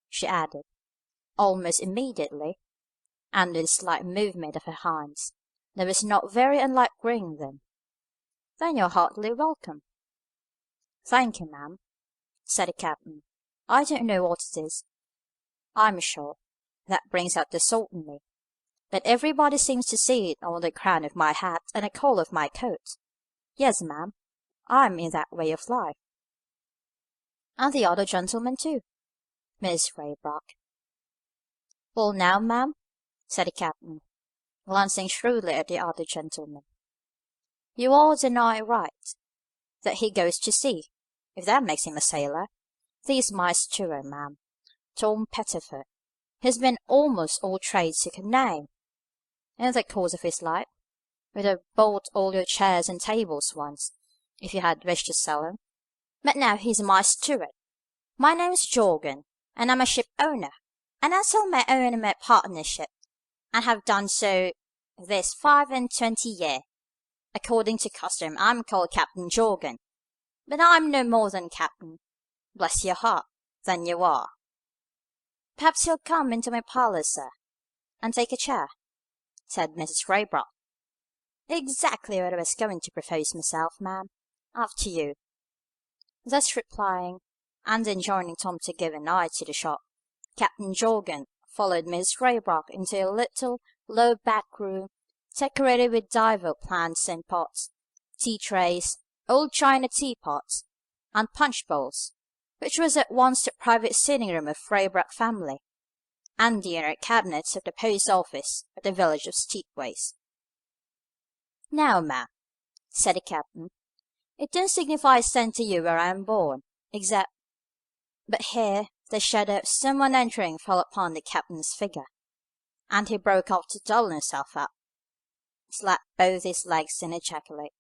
she added, almost immediately, and with a slight movement of her hands that was not very unlike wringing them. "Then you're heartily welcome." "Thank you, ma'am," said the captain. "I don't know what it is, I'm sure, that brings out the salt in me, but everybody seems to see it on the crown of my hat and the collar of my coat. Yes, ma'am, I'm in that way of life." "And the other gentleman too, Miss Raybrock." "Well now, ma'am," said the captain, glancing shrewdly at the other gentleman, "you all deny right that he goes to sea, if that makes him a sailor. This is my steward, ma'am, Tom Pettifer. He's been almost all trades you can name, in the course of his life. Would have bought all your chairs and tables once, if you had wished to sell 'em. But now he's my steward. My name's Jorgan, and I'm a ship owner, and I sell my own in my partnership, and have done so this 25 year. According to custom, I'm called Captain Jorgan, but I'm no more than captain, bless your heart, than you are. Perhaps you'll come into my parlour, sir, and take a chair," said Mrs. Raybrock. "Exactly what I was going to propose myself, ma'am. After you." Thus replying, and enjoining Tom to give an eye to the shop, Captain Jorgan followed Mrs. Raybrock into a little low back room, decorated with divers plants and pots, tea trays, old china teapots, and punch bowls, which was at once the private sitting room of Raybrock family, and the inner cabinets of the post office of the village of Steepways. "Now, ma'am," said the captain, "it don't signify a cent to you where I am born, except—" But here the shadow of some one entering fell upon the captain's figure, and he broke off to double himself up, slap both his legs, and ejaculate,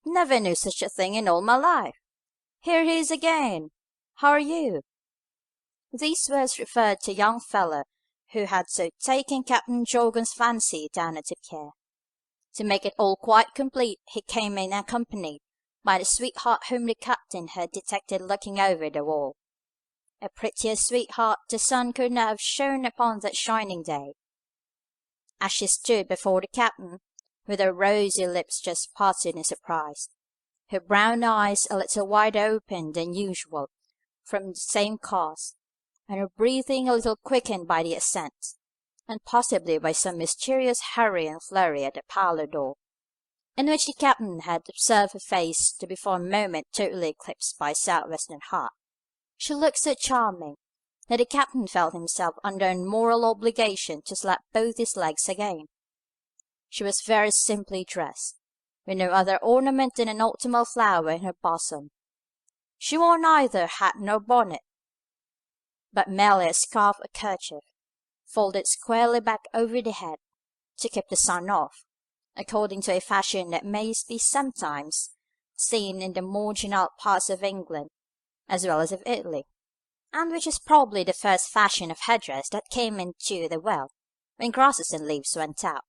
"Never knew such a thing in all my life! Here he is again! How are you?" These words referred to a young fellow who had so taken Captain Jorgan's fancy down at the pier. To make it all quite complete, he came in accompanied by the sweetheart whom the captain had detected looking over the wall. A prettier sweetheart the sun could not have shone upon that shining day. As she stood before the captain, with her rosy lips just parted in surprise, her brown eyes a little wider open than usual from the same cause, and her breathing a little quickened by the ascent, and possibly by some mysterious hurry and flurry at the parlour door, in which the captain had observed her face to be for a moment totally eclipsed by a southwestern hat. She looked so charming that the captain felt himself under a moral obligation to slap both his legs again. She was very simply dressed, with no other ornament than an autumnal flower in her bosom. She wore neither hat nor bonnet, but merely a scarf or kerchief, folded squarely back over the head, to keep the sun off, according to a fashion that may be sometimes seen in the marginal parts of England, as well as of Italy, and which is probably the first fashion of headdress that came into the world when grasses and leaves went out.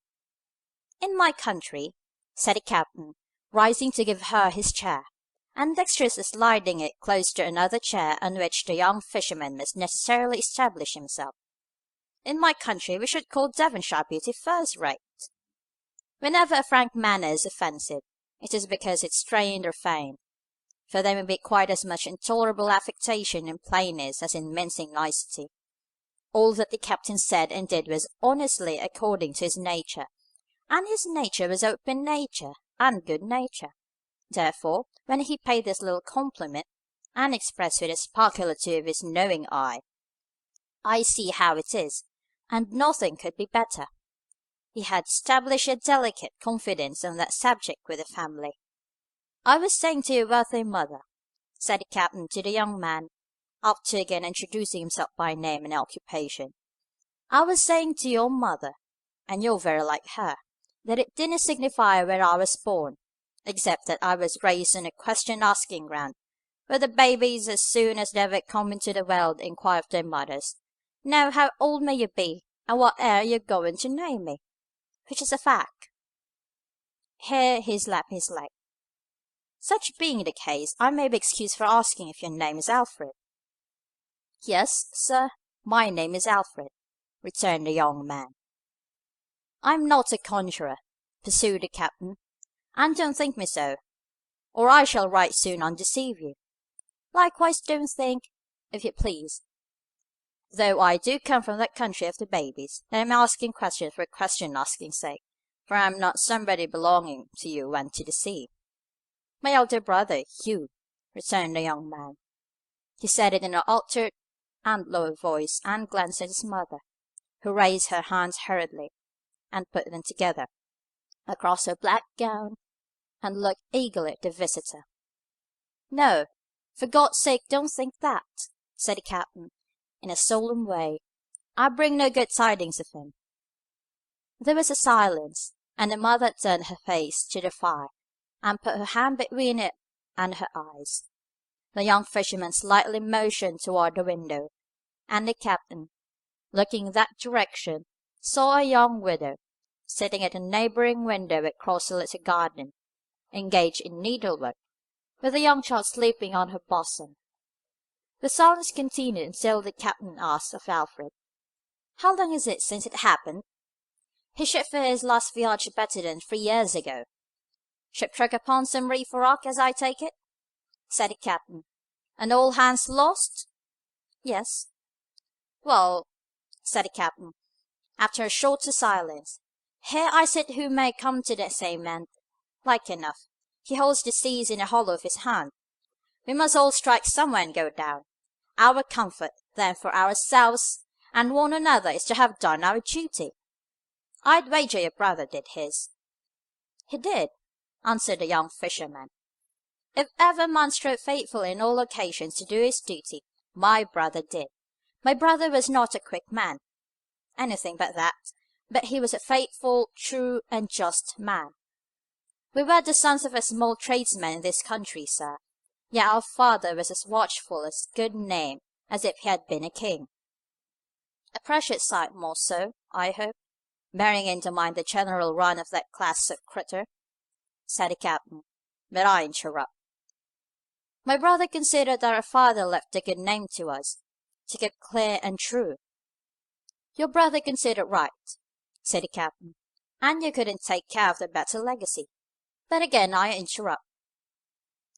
"In my country," said the captain, rising to give her his chair, and dexterously sliding it close to another chair on which the young fisherman must necessarily establish himself, "in my country we should call Devonshire beauty first rate. Whenever a frank manner is offensive, it is because it's strained or feigned, for there may be quite as much intolerable affectation in plainness as in mincing nicety. All that the captain said and did was honestly according to his nature, and his nature was open nature and good nature. Therefore, when he paid this little compliment, and expressed with a sparkle or two of his knowing eye, 'I see how it is, and nothing could be better,' he had established a delicate confidence on that subject with the family. I was saying to your worthy mother," said the captain to the young man, after again introducing himself by name and occupation, "I was saying to your mother, and you're very like her, that it didn't signify where I was born, except that I was raised on a question-asking ground, where the babies as soon as they've come into the world inquire of their mothers, 'Now how old may you be, and what air you going to name me?' which is a fact." Here he slapped his leg. "Such being the case, I may be excused for asking if your name is Alfred." "Yes, sir, my name is Alfred," returned the young man. "I'm not a conjurer," pursued the captain, "and don't think me so, or I shall right soon undeceive you. Likewise don't think, if you please, though I do come from that country of the babies, that I'm asking questions for question asking sake, for I'm not somebody belonging to you went to the sea." "My elder brother, Hugh," returned the young man. He said it in an altered and lower voice, and glanced at his mother, who raised her hands hurriedly, and put them together across her black gown, and looked eagerly at the visitor. "No, for God's sake don't think that," said the captain, in a solemn way. "I bring no good tidings of him." There was a silence, and the mother turned her face to the fire, and put her hand between it and her eyes. The young fisherman slightly motioned toward the window, and the captain, looking in that direction, saw a young widow, sitting at a neighbouring window across the little garden, engaged in needlework, with a young child sleeping on her bosom. The silence continued until the captain asked of Alfred, "How long is it since it happened?" "He shipped for his last voyage better than 3 years ago." "Shipwreck upon some reef or rock, as I take it?" said the captain. "And all hands lost?" "Yes." "Well," said the captain, after a shorter silence, "here I sit who may come to the same end, like enough. He holds the seas in the hollow of his hand. We must all strike somewhere and go down. Our comfort, then, for ourselves and one another is to have done our duty. I'd wager your brother did his." "He did," answered the young fisherman. "If ever man strove faithfully in all occasions to do his duty, my brother did. My brother was not a quick man, anything but that, but he was a faithful, true, and just man. We were the sons of a small tradesman in this country, sir, yet our father was as watchful of his good name as if he had been a king." "A precious sight more so, I hope, bearing into mind the general run of that class of critter," said the captain, but I interrupt. "My brother considered that our father left a good name to us, to keep clear and true." "Your brother considered right," said the captain, "and you couldn't take care of the better legacy. But again I interrupt.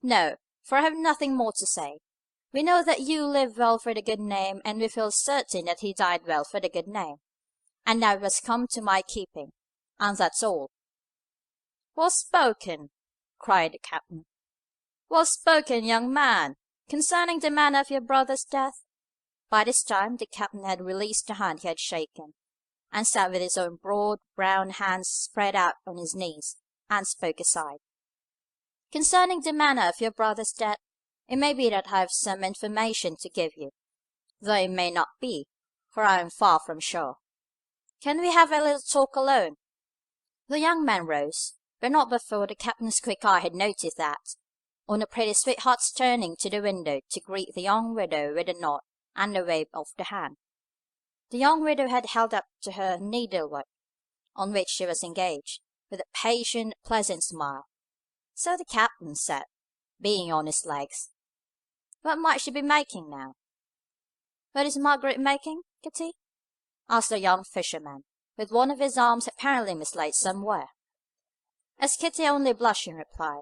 No, for I have nothing more to say. We know that you live well for the good name, and we feel certain that he died well for the good name. And now it has come to my keeping, and that's all." "Well spoken!" cried the captain. "Well spoken, young man, concerning the manner of your brother's death." By this time the captain had released the hand he had shaken, and sat with his own broad brown hands spread out on his knees, and spoke aside. "Concerning the manner of your brother's death, It may be that I have some information to give you, though it may not be, for I am far from sure. Can we have a little talk alone?" The young man rose, but not before the captain's quick eye had noticed that, on the pretty sweetheart's turning to the window to greet the young widow with a nod and a wave of the hand, the young widow had held up to her needlework, on which she was engaged, with a patient, pleasant smile. So the captain said, being on his legs, "What might she be making now?" "What is Margaret making, Kitty?" asked the young fisherman, with one of his arms apparently mislaid somewhere. As Kitty only blushed in reply,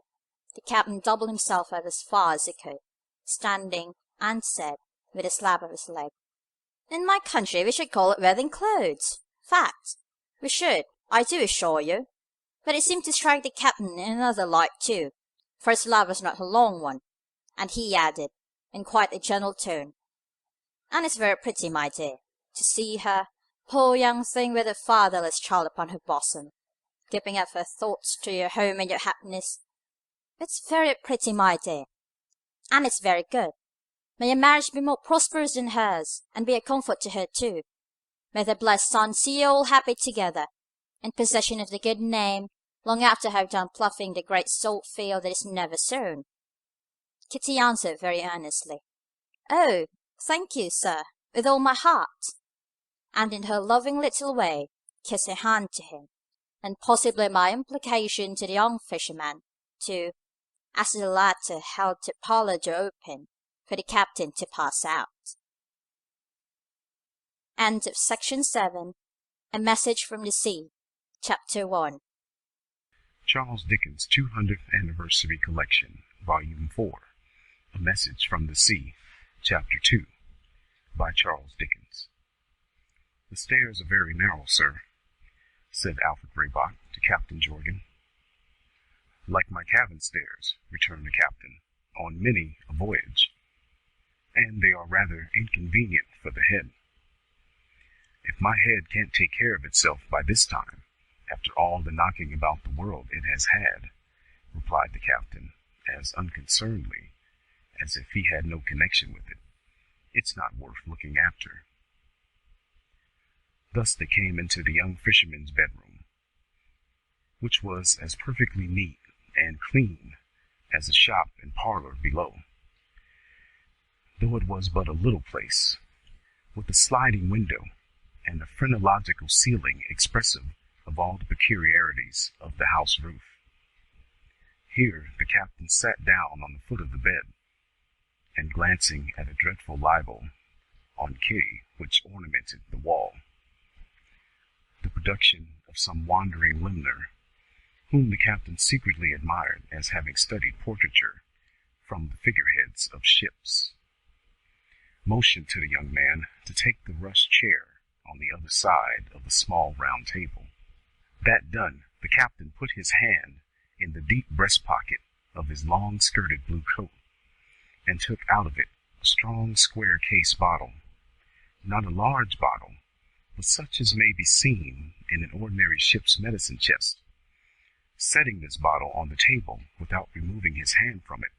the captain doubled himself up as far as he could, standing, and said, with a slap of his leg, "In my country we should call it wedding clothes. Fact, we should, I do assure you." But it seemed to strike the captain in another light too, for his laugh was not a long one, and he added, in quite a gentle tone, "And it's very pretty, my dear, to see her, poor young thing with a fatherless child upon her bosom, giving up her thoughts to your home and your happiness. It's very pretty, my dear, and it's very good. May your marriage be more prosperous than hers, and be a comfort to her too. May the blessed sun see you all happy together, in possession of the good name, long after I have done ploughing the great salt field that is never sown." Kitty answered very earnestly, "Oh, thank you, sir, with all my heart," and in her loving little way kissed her hand to him, and possibly by implication to the young fisherman, too, as the latter held the parlour door open for the captain to pass out. Section 7. A Message from the Sea. Chapter 1. Charles Dickens' 200th Anniversary Collection, Volume 4. A Message from the Sea, Chapter 2. By Charles Dickens. "The stairs are very narrow, sir," said Alfred Raybot to Captain Jorgan. "Like my cabin stairs," returned the captain, "on many a voyage, and they are rather inconvenient for the head." "If my head can't take care of itself by this time, after all the knocking about the world it has had," replied the captain, as unconcernedly as if he had no connection with it, "it's not worth looking after." Thus they came into the young fisherman's bedroom, which was as perfectly neat and clean as the shop and parlour below, though it was but a little place, with a sliding window and a phrenological ceiling expressive of all the peculiarities of the house roof. Here the captain sat down on the foot of the bed, and glancing at a dreadful libel on Kitty which ornamented the wall, the production of some wandering limner, whom the captain secretly admired as having studied portraiture from the figureheads of ships, motioned to the young man to take the rush chair on the other side of the small round table. That done, the captain put his hand in the deep breast pocket of his long-skirted blue coat, and took out of it a strong square case bottle, not a large bottle, but such as may be seen in an ordinary ship's medicine chest. Setting this bottle on the table without removing his hand from it,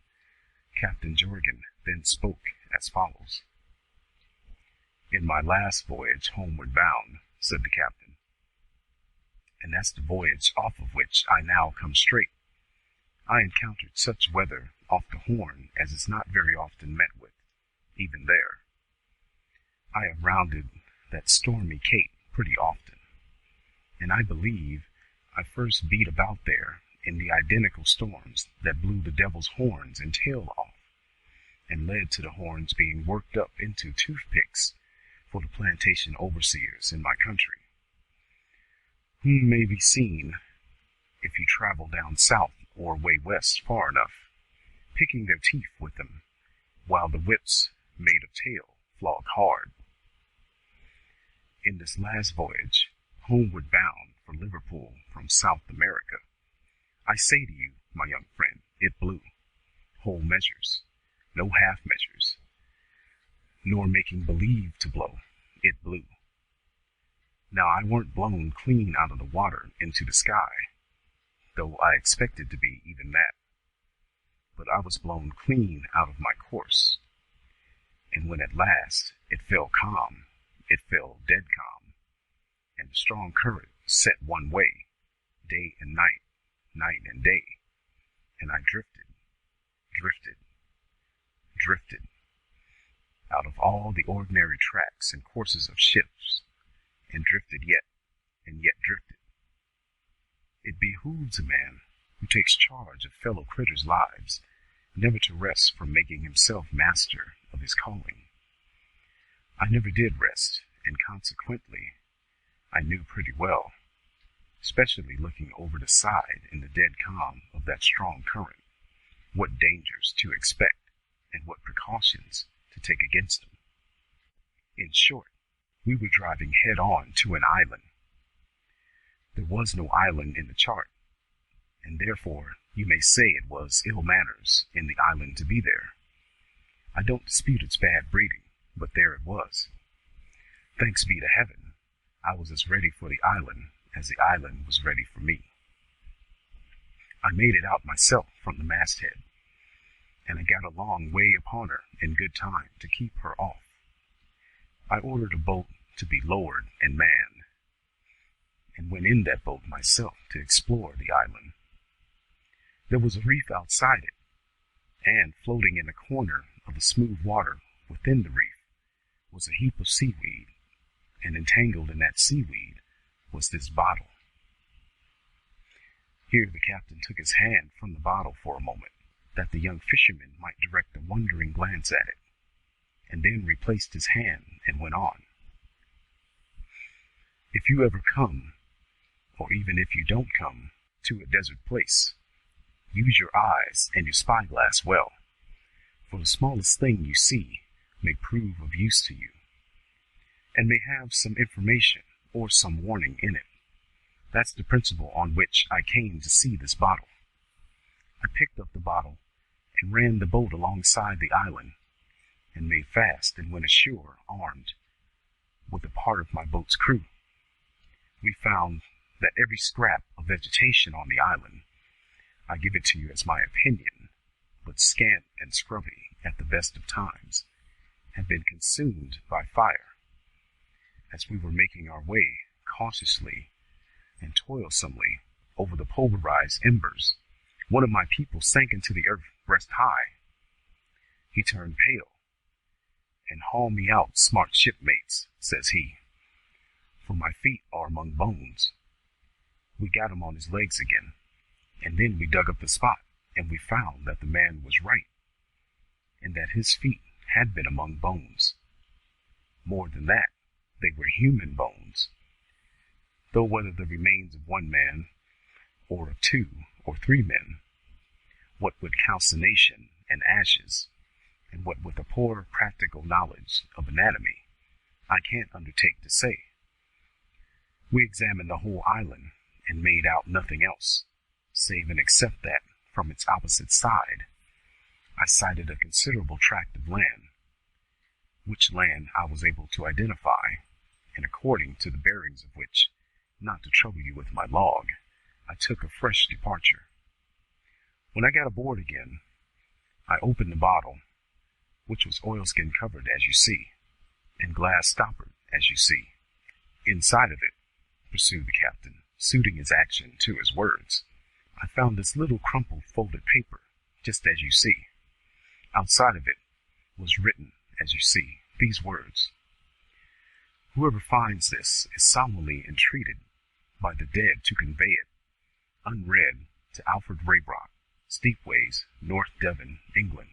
Captain Jorgan then spoke as follows. "In my last voyage homeward bound," said the captain, "and that's the voyage off of which I now come straight, I encountered such weather off the Horn as is not very often met with, even there. I have rounded that stormy cape pretty often, and I believe I first beat about there in the identical storms that blew the devil's horns and tail off, and led to the horns being worked up into toothpicks for the plantation overseers in my country, whom may be seen, if you travel down south or way west far enough, picking their teeth with them, while the whips made of tail flog hard. In this last voyage, homeward bound for Liverpool from South America, I say to you, my young friend, it blew. Whole measures, no half measures, nor making believe to blow, it blew. Now I weren't blown clean out of the water into the sky, though I expected to be even that. but I was blown clean out of my course. And when at last it fell calm, it fell dead calm, and the strong current set one way, day and night, night and day, and I drifted, drifted, drifted, out of all the ordinary tracks and courses of ships, and drifted yet, and yet drifted. It behooves a man who takes charge of fellow critters' lives never to rest from making himself master of his calling. I never did rest, and consequently I knew pretty well, especially looking over the side in the dead calm of that strong current, what dangers to expect and what precautions to take against them. In short, we were driving head on to an island. There was no island in the chart, and therefore you may say it was ill manners in the island to be there. I don't dispute its bad breeding, but there it was. Thanks be to heaven, I was as ready for the island as the island was ready for me. I made it out myself from the masthead, and I got a long way upon her in good time to keep her off. I ordered a boat to be lowered and manned, and went in that boat myself to explore the island. There was a reef outside it, and floating in a corner of the smooth water within the reef was a heap of seaweed, and entangled in that seaweed was this bottle. Here the captain took his hand from the bottle for a moment, that the young fisherman might direct a wondering glance at it, and then replaced his hand and went on. If you ever come, or even if you don't come, to a desert place, use your eyes and your spyglass well, for the smallest thing you see may prove of use to you, and may have some information or some warning in it. That's the principle on which I came to see this bottle. I picked up the bottle and ran the boat alongside the island, and made fast and went ashore armed with a part of my boat's crew. We found that every scrap of vegetation on the island, I give it to you as my opinion, but scant and scrubby at the best of times, had been consumed by fire. As we were making our way cautiously and toilsomely over the pulverized embers, one of my people sank into the earth breast high. He turned pale, and haul me out, smart shipmates, says he, for my feet are among bones. We got him on his legs again, and then we dug up the spot, and we found that the man was right, and that his feet had been among bones. More than that, they were human bones, though whether the remains of one man, or of 2 or 3 men, what with calcination and ashes, and what with a poor practical knowledge of anatomy, I can't undertake to say. We examined the whole island, and made out nothing else, save and except that, from its opposite side, I sighted a considerable tract of land, which land I was able to identify, and according to the bearings of which, not to trouble you with my log, I took a fresh departure. When I got aboard again, I opened the bottle, which was oilskin covered as you see, and glass stoppered as you see. Inside of it, pursued the captain, suiting his action to his words, I found this little crumpled folded paper, just as you see. Outside of it was written, as you see, these words: whoever finds this is solemnly entreated by the dead to convey it, unread, to Alfred Raybrock, Steepways, North Devon, England.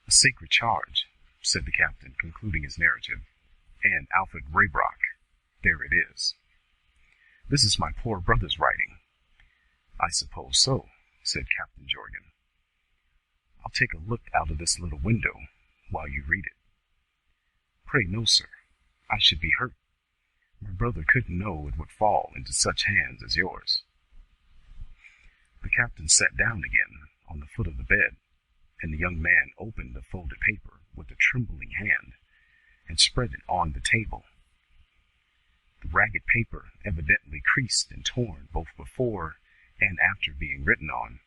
A sacred charge, said the captain, concluding his narrative, and Alfred Raybrock, there it is. This is my poor brother's writing. I suppose so, said Captain Jorgan. I'll take a look out of this little window while you read it. Pray no, sir, I should be hurt. My brother couldn't know it would fall into such hands as yours. The captain sat down again on the foot of the bed, and the young man opened the folded paper with a trembling hand, and spread it on the table. The ragged paper, evidently creased and torn both before and after being written on,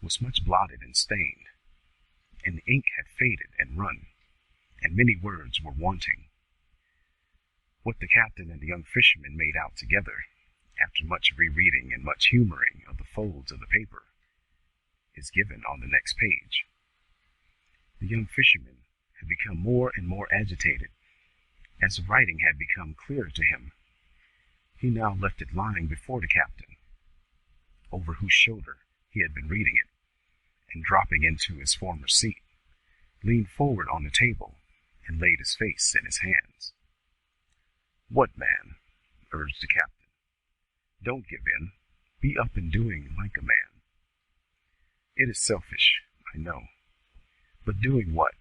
was much blotted and stained, and the ink had faded and run, and many words were wanting. What the captain and the young fisherman made out together, after much rereading and much humoring of the folds of the paper, is given on the next page. The young fisherman had become more and more agitated as the writing had become clearer to him. He now left it lying before the captain, over whose shoulder he had been reading it, and dropping into his former seat, leaned forward on the table and laid his face in his hands. "What, man?" urged the captain. "Don't give in. Be up and doing like a man." "It is selfish, I know. But doing what?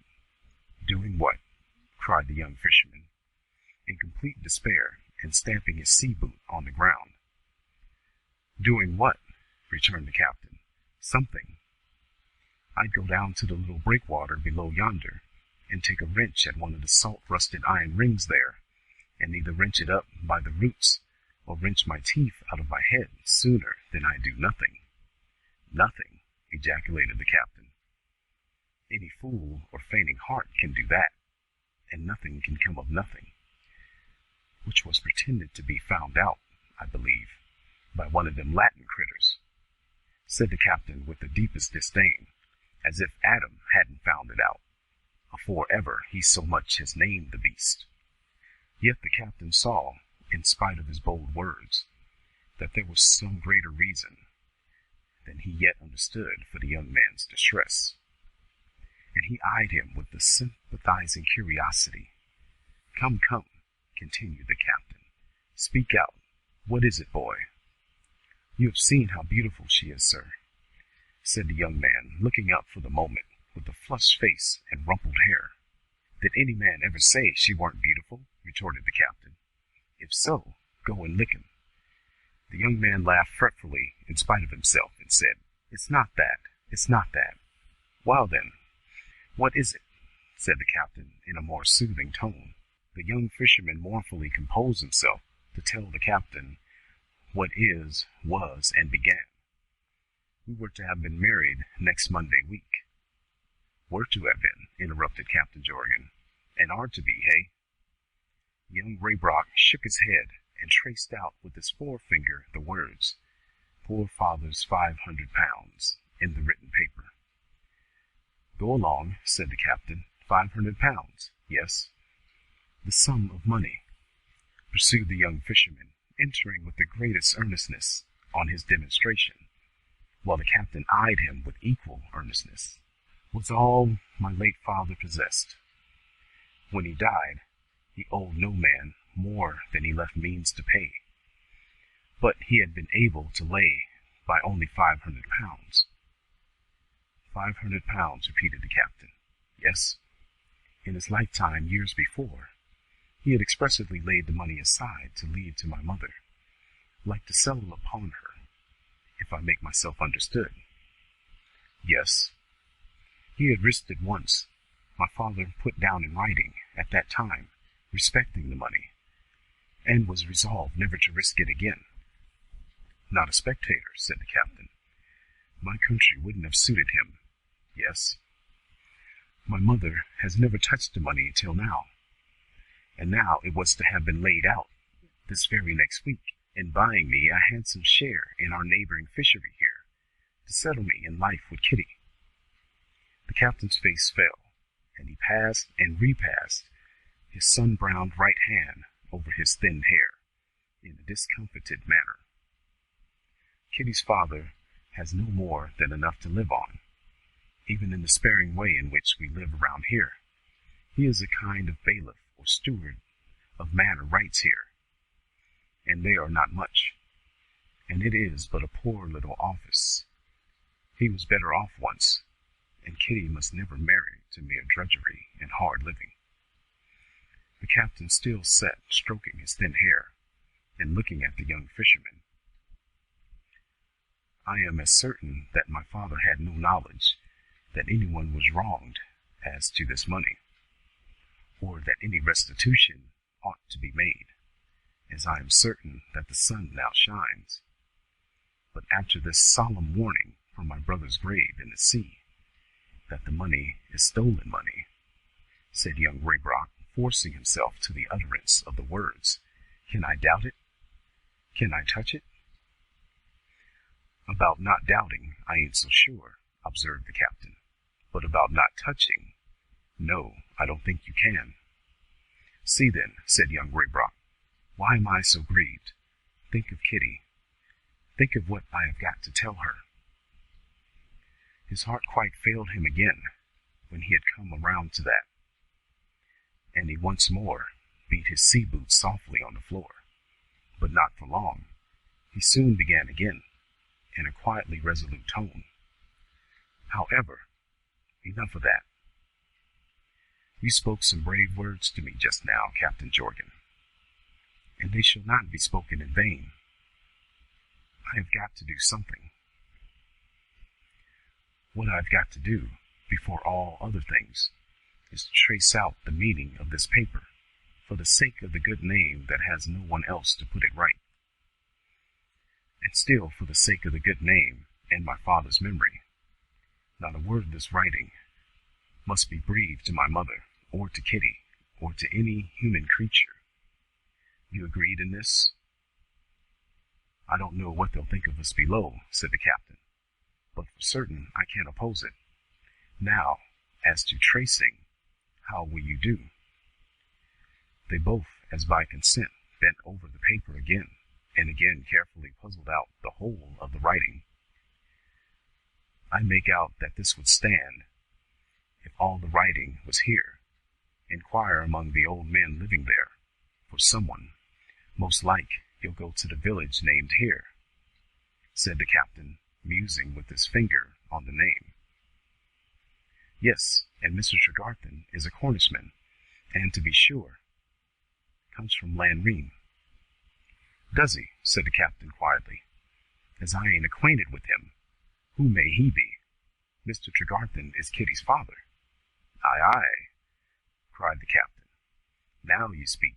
Doing what?" cried the young fisherman, in complete despair and stamping his sea boot on the ground. "Doing what?" returned the captain. "Something. I'd go down to the little breakwater below yonder, and take a wrench at one of the salt-rusted iron rings there, and either wrench it up by the roots, or wrench my teeth out of my head sooner than I do nothing." "Nothing!" ejaculated the captain. "Any fool or fainting heart can do that, and nothing can come of nothing," which was pretended to be found out, I believe, by one of them Latin critters, said the captain with the deepest disdain, as if Adam hadn't found it out, afore ever he so much as named the beast. Yet the captain saw, in spite of his bold words, that there was some greater reason than he yet understood for the young man's distress, and he eyed him with a sympathizing curiosity. "Come, come," continued the captain, "speak out. What is it, boy?" "You have seen how beautiful she is, sir," said the young man, looking up for the moment with a flushed face and rumpled hair. "Did any man ever say she weren't beautiful?" retorted the captain. "If so, go and lick him." The young man laughed fretfully in spite of himself and said, "It's not that. It's not that." "Well, then, what is it?" said the captain in a more soothing tone. The young fisherman mournfully composed himself to tell the captain what was, and began. "We were to have been married next Monday week." "Were to have been," interrupted Captain Jorgan, "and are to be, hey?" Young Raybrock shook his head and traced out with his forefinger the words, "Poor father's £500," in the written paper. "Go along," said the captain. £500, yes, the sum of money," pursued the young fisherman, entering with the greatest earnestness on his demonstration, while the captain eyed him with equal earnestness, "was all my late father possessed. When he died, he owed no man more than he left means to pay, but he had been able to lay by only £500. £500, repeated the captain. "Yes, in his lifetime years before, he had expressively laid the money aside to leave to my mother, like to settle upon her, if I make myself understood." "Yes, he had risked it once. My father put down in writing at that time respecting the money, and was resolved never to risk it again." "Not a spectator," said the captain. "My country wouldn't have suited him." "Yes, my mother has never touched the money till now, and now it was to have been laid out this very next week, in buying me a handsome share in our neighboring fishery here, to settle me in life with Kitty." The captain's face fell, and he passed and repassed his sun-browned right hand over his thin hair in a discomfited manner. "Kitty's father has no more than enough to live on, even in the sparing way in which we live around here. He is a kind of bailiff or steward of manor rights here, and they are not much, and it is but a poor little office. He was better off once, and Kitty must never marry to mere drudgery and hard living." The captain still sat stroking his thin hair and looking at the young fisherman. "I am as certain that my father had no knowledge that anyone was wronged as to this money, or that any restitution ought to be made, as I am certain that the sun now shines. But after this solemn warning from my brother's grave in the sea, that the money is stolen money, said young Raybrock, forcing himself to the utterance of the words. Can I doubt it? Can I touch it? About not doubting, I ain't so sure, observed the captain. But about not touching, no, I don't think you can. See then, said young Raybrock, why am I so grieved? Think of Kitty. Think of what I have got to tell her. His heart quite failed him again when he had come around to that, and he once more beat his sea boots softly on the floor. But not for long. He soon began again, in a quietly resolute tone. However, enough of that. You spoke some brave words to me just now, Captain Jorgan, and they shall not be spoken in vain. I have got to do something. What I've got to do, before all other things, is to trace out the meaning of this paper, for the sake of the good name that has no one else to put it right. And still for the sake of the good name and my father's memory, not a word of this writing must be breathed to my mother, or to Kitty, or to any human creature. You agreed in this? I don't know what they'll think of us below, said the captain, but for certain I can't oppose it. Now, as to tracing, how will you do? They both, as by consent, bent over the paper again, and again carefully puzzled out the whole of the writing. I make out that this would stand, if all the writing was here. Inquire among the old men living there, for someone, most like he'll go to the village named here, said the captain, musing with his finger on the name. Yes, and Mr. Tregarthen is a Cornishman, and to be sure, comes from Lanrean. Does he? Said the captain quietly. As I ain't acquainted with him, who may he be? Mr. Tregarthen is Kitty's father. Aye, aye, cried the captain. Now you speak.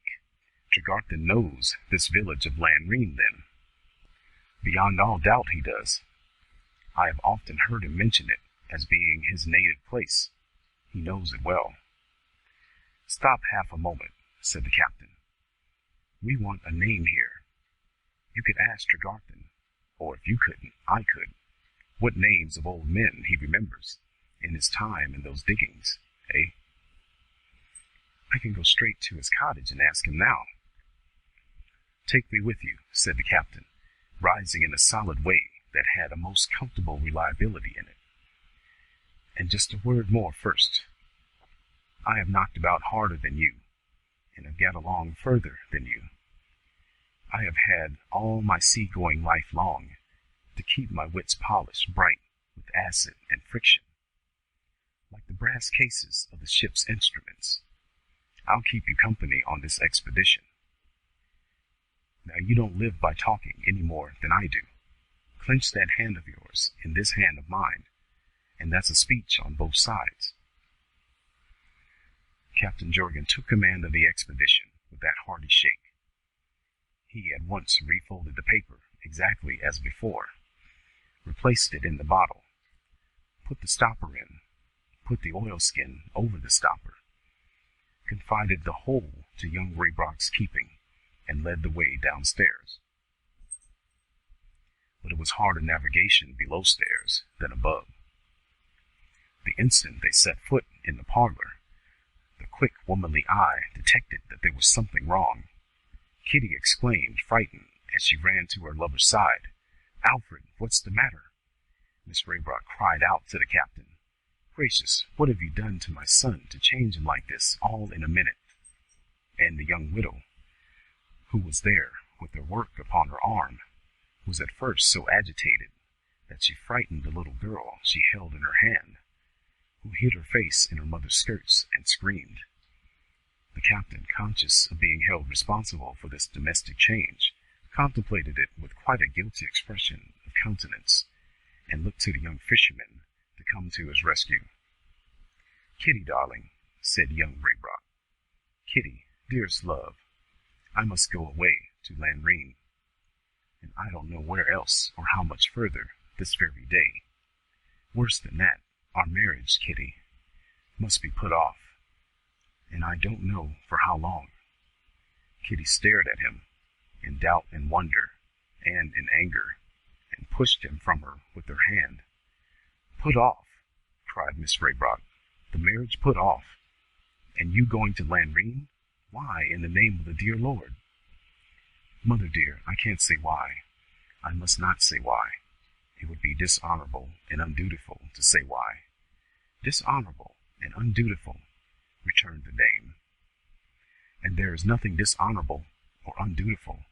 Tregarthen knows this village of Lanrean, then. Beyond all doubt he does. I have often heard him mention it as being his native place. He knows it well. Stop half a moment, said the captain. We want a name here. You could ask Tregarthen, or if you couldn't, I could, what names of old men he remembers in his time in those diggings, eh? I can go straight to his cottage and ask him now. Take me with you, said the captain, rising in a solid way that had a most comfortable reliability in it. And just a word more first. I have knocked about harder than you, and have got along further than you. I have had all my sea-going life long to keep my wits polished bright with acid and friction, like the brass cases of the ship's instruments. I'll keep you company on this expedition. Now you don't live by talking any more than I do. Clench that hand of yours in this hand of mine, and that's a speech on both sides. Captain Jorgan took command of the expedition with that hearty shake. He at once refolded the paper exactly as before, replaced it in the bottle, put the stopper in, put the oilskin over the stopper, confided the whole to young Raybrock's keeping, and led the way downstairs. But it was harder navigation below stairs than above. The instant they set foot in the parlor, the quick womanly eye detected that there was something wrong. Kitty exclaimed, frightened, as she ran to her lover's side, "Alfred, what's the matter?" Miss Raybrock cried out to the captain, "Gracious, what have you done to my son to change him like this all in a minute?" And the young widow, who was there with her work upon her arm, was at first so agitated that she frightened the little girl she held in her hand, who hid her face in her mother's skirts and screamed. The captain, conscious of being held responsible for this domestic change, contemplated it with quite a guilty expression of countenance, and looked to the young fisherman to come to his rescue. "Kitty, darling," said young Raybrock. "Kitty, dearest love, I must go away to Lanrean, and I don't know where else or how much further this very day. Worse than that, our marriage, Kitty, must be put off, and I don't know for how long." Kitty stared at him in doubt and wonder and in anger, and pushed him from her with her hand. "Put off!" cried Miss Raybrock. "The marriage put off! And you going to Lanrean? Why, in the name of the dear Lord?" "Mother dear, I can't say why. I must not say why. It would be dishonorable and undutiful to say why." "Dishonorable and undutiful," returned the dame. "And there is nothing dishonorable or undutiful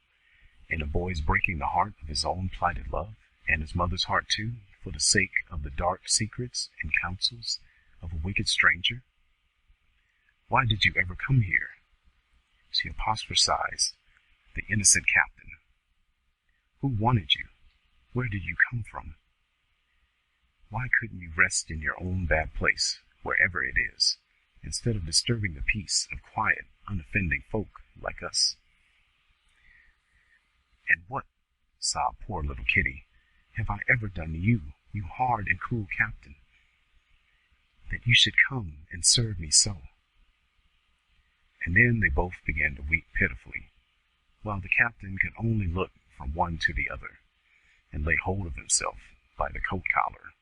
in a boy's breaking the heart of his own plighted love, and his mother's heart too, for the sake of the dark secrets and counsels of a wicked stranger. Why did you ever come here?" She apostrophized the innocent captain. "Who wanted you? Where did you come from? Why couldn't you rest in your own bad place, wherever it is, instead of disturbing the peace of quiet, unoffending folk like us?" "And what," sobbed poor little Kitty, "have I ever done to you, you hard and cruel captain, that you should come and serve me so?" And then they both began to weep pitifully, while the captain could only look from one to the other, and lay hold of himself by the coat collar.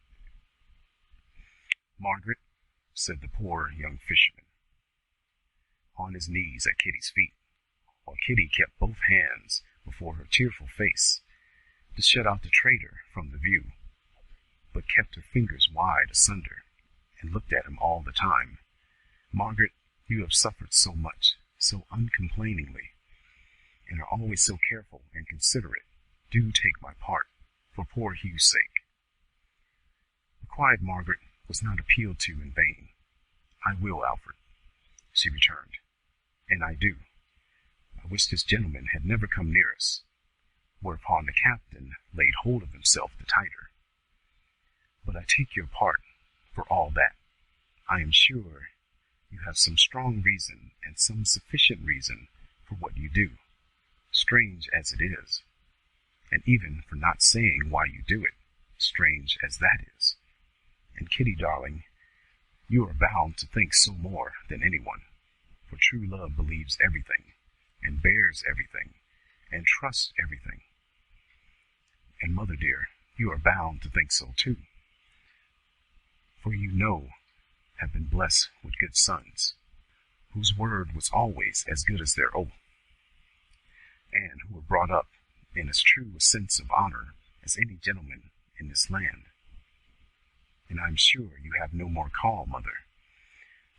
"Margaret," said the poor young fisherman, on his knees at Kitty's feet, while Kitty kept both hands before her tearful face to shut out the traitor from the view, but kept her fingers wide asunder and looked at him all the time. "Margaret, you have suffered so much, so uncomplainingly, and are always so careful and considerate. Do take my part, for poor Hugh's sake." The quiet Margaret was not appealed to in vain. "I will, Alfred," she returned, "and I do. I wish this gentleman had never come near us," whereupon the captain laid hold of himself the tighter. "But I take your part for all that. I am sure you have some strong reason and some sufficient reason for what you do, strange as it is, and even for not saying why you do it, strange as that is. And Kitty, darling, you are bound to think so more than anyone, for true love believes everything, and bears everything, and trusts everything. And mother dear, you are bound to think so too, for you have been blessed with good sons, whose word was always as good as their oath, and who were brought up in as true a sense of honor as any gentleman in this land. And I am sure you have no more call, mother,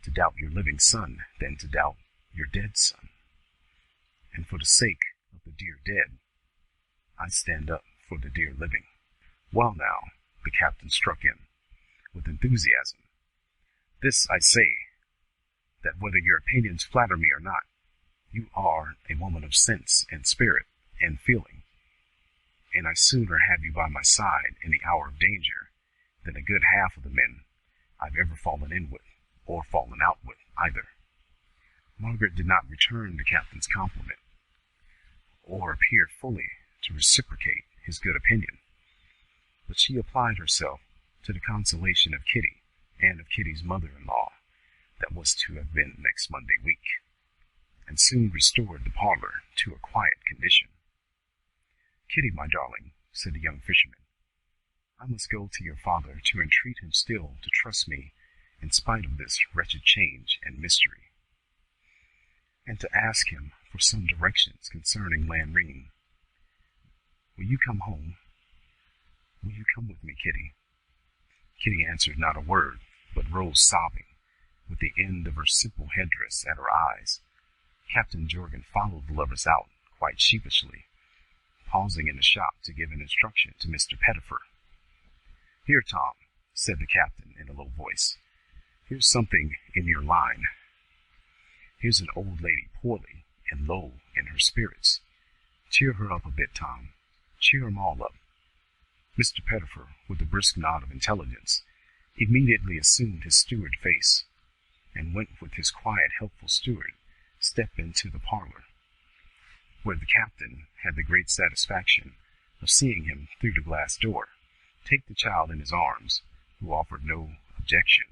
to doubt your living son than to doubt your dead son. And for the sake of the dear dead, I stand up for the dear living." "Well now," the captain struck in, with enthusiasm, "this I say, that whether your opinions flatter me or not, you are a woman of sense and spirit and feeling, and I sooner have you by my side in the hour of danger than a good half of the men I've ever fallen in with, or fallen out with either." Margaret did not return the captain's compliment, or appear fully to reciprocate his good opinion, but she applied herself to the consolation of Kitty and of Kitty's mother-in-law that was to have been next Monday week, and soon restored the parlor to a quiet condition. "Kitty, my darling," said the young fisherman, "I must go to your father to entreat him still to trust me in spite of this wretched change and mystery, and to ask him for some directions concerning Lanrean. Will you come home? Will you come with me, Kitty?" Kitty answered not a word, but rose sobbing, with the end of her simple headdress at her eyes. Captain Jorgan followed the lovers out quite sheepishly, pausing in the shop to give an instruction to Mr. Pettifer. "Here, Tom," said the captain in a low voice, "here's something in your line. Here's an old lady poorly and low in her spirits. Cheer her up a bit, Tom. Cheer 'em all up." Mr. Pettifer, with a brisk nod of intelligence, immediately assumed his steward face, and went with his quiet, helpful steward step into the parlor, where the captain had the great satisfaction of seeing him through the glass door take the child in his arms, who offered no objection,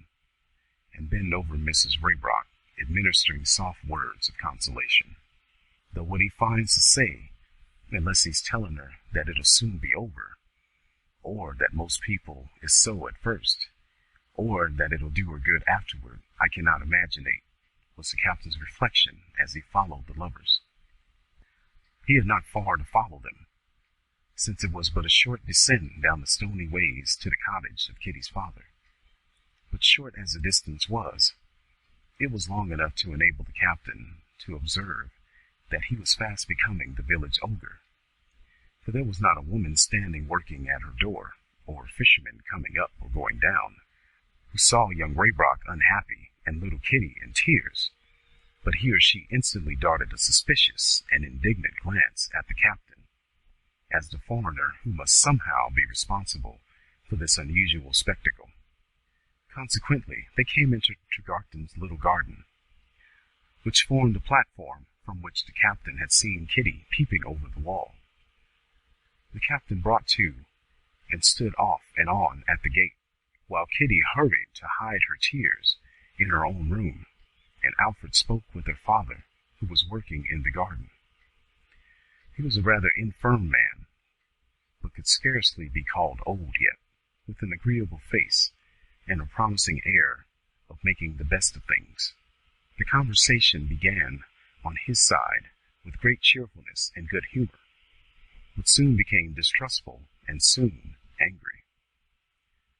and bend over Mrs. Raybrock, administering soft words of consolation. Though what he finds to say, unless he's telling her that it'll soon be over, or that most people is so at first, or that it'll do her good afterward, I cannot imaginate, was the captain's reflection as he followed the lovers. He had not far to follow them, since it was but a short descent down the stony ways to the cottage of Kitty's father. But short as the distance was, it was long enough to enable the captain to observe that he was fast becoming the village ogre, for there was not a woman standing working at her door, or a fisherman coming up or going down, who saw young Raybrock unhappy and little Kitty in tears, but he or she instantly darted a suspicious and indignant glance at the captain, as the foreigner who must somehow be responsible for this unusual spectacle. Consequently, they came into Tregarthen's little garden, which formed the platform from which the captain had seen Kitty peeping over the wall. The captain brought to, and stood off and on at the gate, while Kitty hurried to hide her tears in her own room, and Alfred spoke with her father, who was working in the garden. He was a rather infirm man, but could scarcely be called old yet, with an agreeable face and a promising air of making the best of things. The conversation began on his side with great cheerfulness and good humor, but soon became distrustful and soon angry.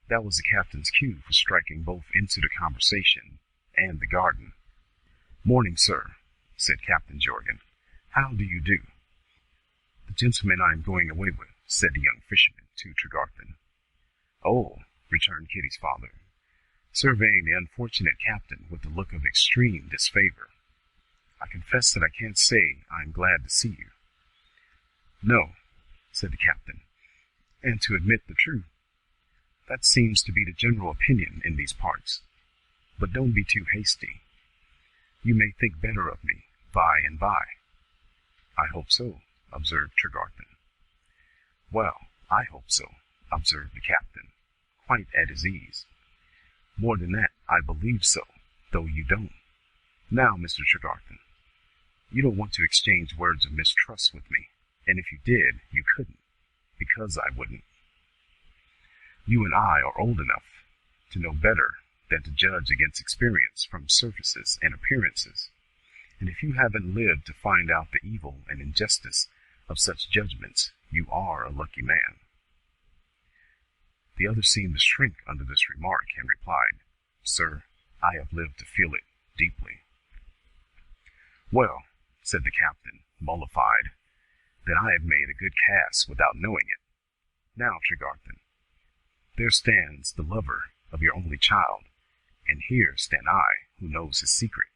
That was the captain's cue for striking both into the conversation and the garden. "Morning, sir," said Captain Jorgan. "How do you do?" "The gentleman I am going away with," said the young fisherman to Tregarthen. "Oh," returned Kitty's father, surveying the unfortunate captain with a look of extreme disfavor. "I confess that I can't say I am glad to see you." "No," said the captain, "and to admit the truth, that seems to be the general opinion in these parts. But don't be too hasty. You may think better of me by and by." "I hope so," observed Tregarthen. "Well, I hope so," observed the captain, quite at his ease. "More than that, I believe so, though you don't. Now, Mr. Tregarthen, you don't want to exchange words of mistrust with me, and if you did, you couldn't, because I wouldn't. You and I are old enough to know better than to judge against experience from surfaces and appearances, and if you haven't lived to find out the evil and injustice of such judgments, you are a lucky man." The other seemed to shrink under this remark, and replied, "Sir, I have lived to feel it deeply." "Well," said the captain, mollified, "then I have made a good cast without knowing it. Now, Tregarthen, there stands the lover of your only child, and here stand I, who knows his secret.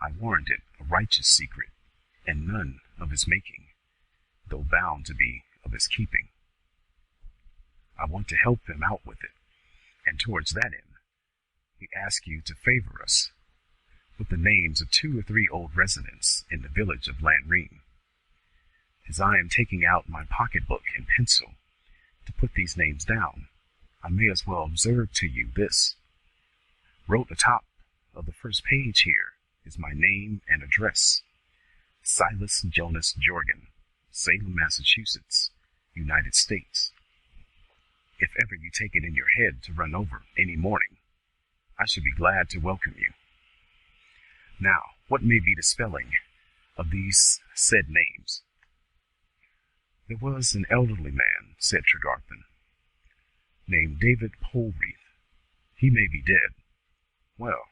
I warrant it a righteous secret, and none of his making, though bound to be of his keeping. I want to help him out with it, and towards that end, we ask you to favor us with the names of 2 or 3 old residents in the village of Lanreen. As I am taking out my pocketbook and pencil to put these names down, I may as well observe to you this. Wrote atop of the first page here is my name and address: Silas Jonas Jorgan, Salem, Massachusetts, United States. If ever you take it in your head to run over any morning, I should be glad to welcome you. Now, what may be the spelling of these said names?" "There was an elderly man," said Tregarthen, "named David Polreath. He may be dead." "Well,"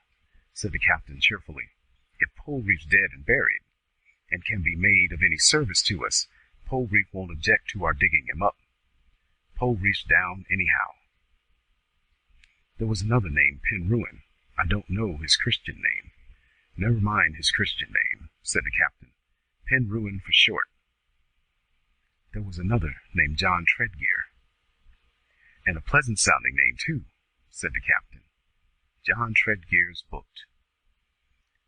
said the captain cheerfully, "if Polreath's dead and buried, and can be made of any service to us, Polreath won't object to our digging him up. Polreath's down anyhow." "There was another named Penruin. I don't know his Christian name." "Never mind his Christian name," said the captain. "Penruin for short." "There was another named John Treadgear." "And a pleasant-sounding name, too," said the captain. "John Treadgear's booked.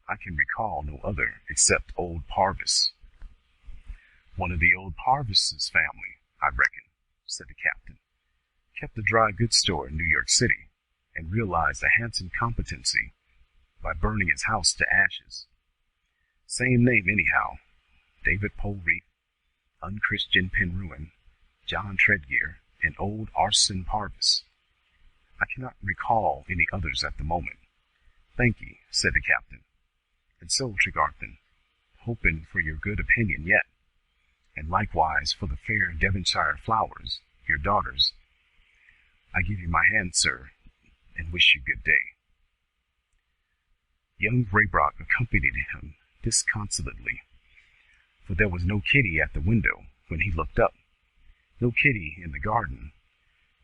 I can recall no other except old Parvis." "One of the old Parvis's family, I reckon," said the captain. "Kept a dry goods store in New York City, and realized a handsome competency by burning his house to ashes. Same name anyhow, David Polreath, Unchristian Penruin, John Treadgear, and old Arson Parvis. I cannot recall any others at the moment. Thank ye, said the captain. And so, Tregarthen, hoping for your good opinion yet, and likewise for the fair Devonshire flowers, your daughters, I give you my hand, sir, and wish you good day. Young Raybrock accompanied him disconsolately, for there was no Kitty at the window when he looked up, no Kitty in the garden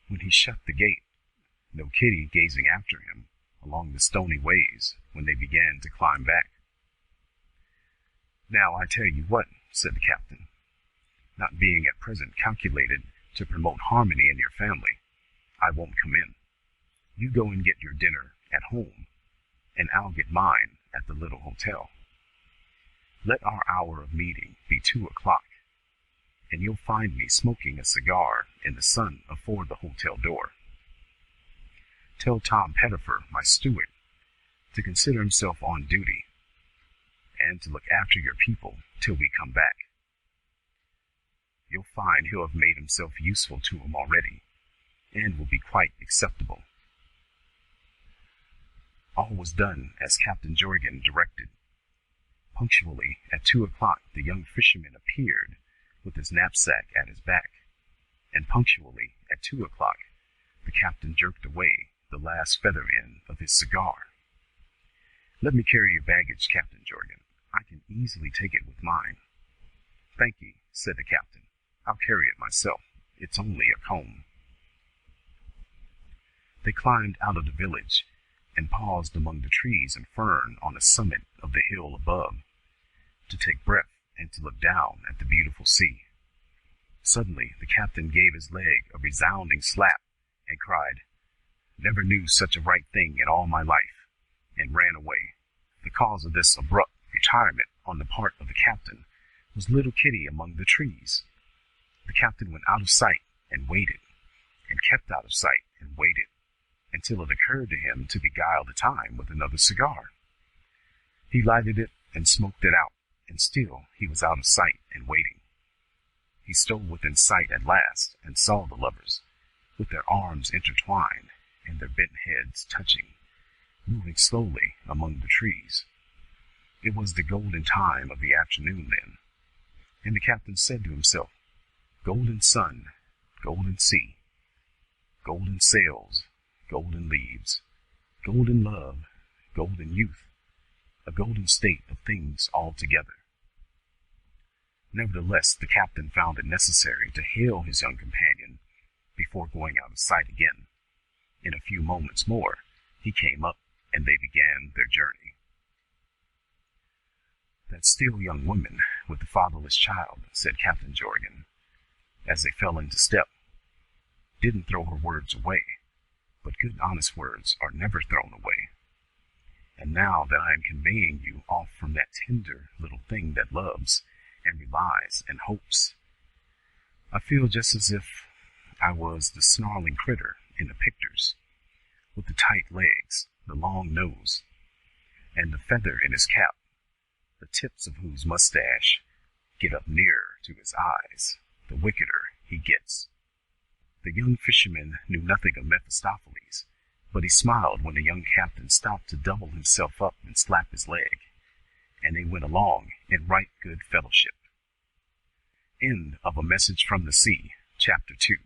when he shut the gate, no Kitty gazing after him along the stony ways when they began to climb back. Now I tell you what, said the captain, not being at present calculated to promote harmony in your family, I won't come in. You go and get your dinner at home, and I'll get mine at the little hotel. Let our hour of meeting be 2 o'clock, and you'll find me smoking a cigar in the sun afore the hotel door. Tell Tom Pettifer, my steward, to consider himself on duty, and to look after your people till we come back. You'll find he'll have made himself useful to 'em already, and will be quite acceptable. All was done as Captain Jorgan directed. Punctually at 2 o'clock the young fisherman appeared with his knapsack at his back, and punctually at 2 o'clock the captain jerked away the last feather end of his cigar. Let me carry your baggage, Captain Jorgan. I can easily take it with mine. Thank ye, said the captain. I'll carry it myself. It's only a comb. They climbed out of the village and paused among the trees and fern on the summit of the hill above, to take breath and to look down at the beautiful sea. Suddenly the captain gave his leg a resounding slap and cried, Never knew such a right thing in all my life, and ran away. The cause of this abrupt retirement on the part of the captain was little Kitty among the trees. The captain went out of sight and waited, and kept out of sight and waited, until it occurred to him to beguile the time with another cigar. He lighted it and smoked it out, and still he was out of sight and waiting. He stole within sight at last, and saw the lovers, with their arms intertwined and their bent heads touching, moving slowly among the trees. It was the golden time of the afternoon then, and the captain said to himself, Golden sun, golden sea, golden sails, golden leaves, golden love, golden youth, a golden state of things altogether. Nevertheless, the captain found it necessary to hail his young companion before going out of sight again. In a few moments more, he came up, and they began their journey. That still young woman with the fatherless child, said Captain Jorgan, as they fell into step, didn't throw her words away, but good honest words are never thrown away. And now that I am conveying you off from that tender little thing that loves and relies and hopes, I feel just as if I was the snarling critter in the pictures, with the tight legs, the long nose, and the feather in his cap, the tips of whose mustache get up nearer to his eyes, the wickeder he gets. The young fisherman knew nothing of Mephistopheles, but he smiled when the young captain stopped to double himself up and slap his leg, and they went along in right good fellowship. End of A Message from the Sea, Chapter 2.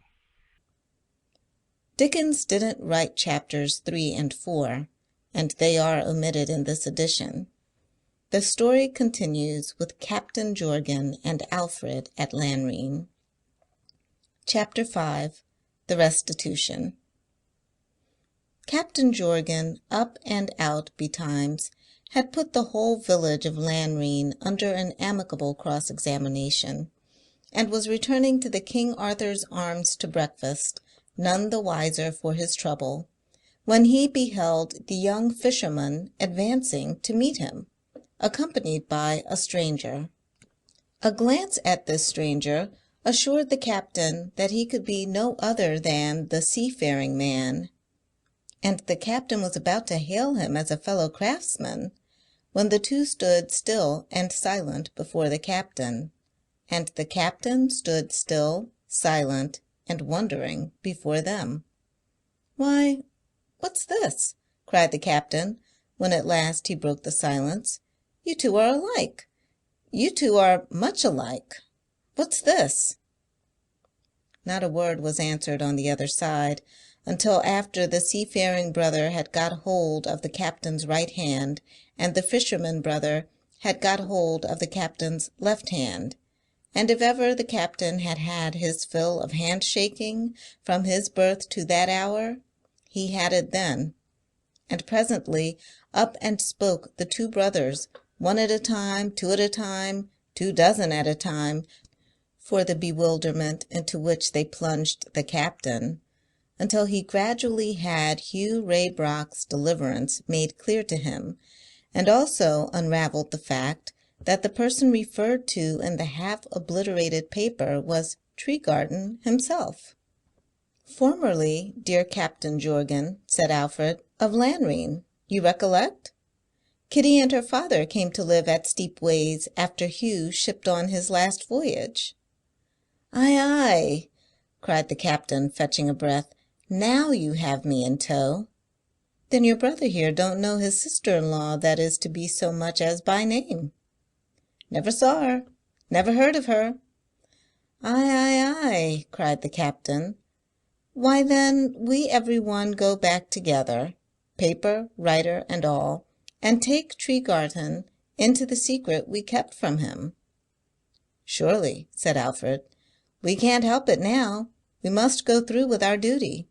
Dickens didn't write chapters 3 and 4, and they are omitted in this edition. The story continues with Captain Jorgan and Alfred at Lanrean. Chapter 5. The Restitution. Captain Jorgan, up and out betimes, had put the whole village of Lanrean under an amicable cross-examination, and was returning to the King Arthur's Arms to breakfast, none the wiser for his trouble, when he beheld the young fisherman advancing to meet him, accompanied by a stranger. A glance at this stranger assured the captain that he could be no other than the seafaring man, and the captain was about to hail him as a fellow craftsman, when the two stood still and silent before the captain, and the captain stood still, silent, and wondering before them. "Why, what's this?" cried the captain, when at last he broke the silence. "You two are alike. You two are much alike. What's this?" Not a word was answered on the other side, until after the seafaring brother had got hold of the captain's right hand, and the fisherman brother had got hold of the captain's left hand. And if ever the captain had had his fill of handshaking from his birth to that hour, he had it then. And presently up and spoke the two brothers, one at a time, two at a time, 24 at a time, for the bewilderment into which they plunged the captain, until he gradually had Hugh Raybrock's deliverance made clear to him, and also unravelled the fact that the person referred to in the half-obliterated paper was Tregarthen himself. "Formerly, dear Captain Jorgan," said Alfred, "of Lanrean, you recollect? Kitty and her father came to live at Steepways after Hugh shipped on his last voyage." "Aye, aye," cried the captain, fetching a breath. "Now you have me in tow." "Then your brother here don't know his sister-in-law that is to be so much as by name?" "Never saw her, never heard of her." "Aye, aye, aye," cried the captain. "Why then we every one go back together, paper, writer, and all, and take Tregarthen into the secret we kept from him." "Surely," said Alfred. "We can't help it now. We must go through with our duty."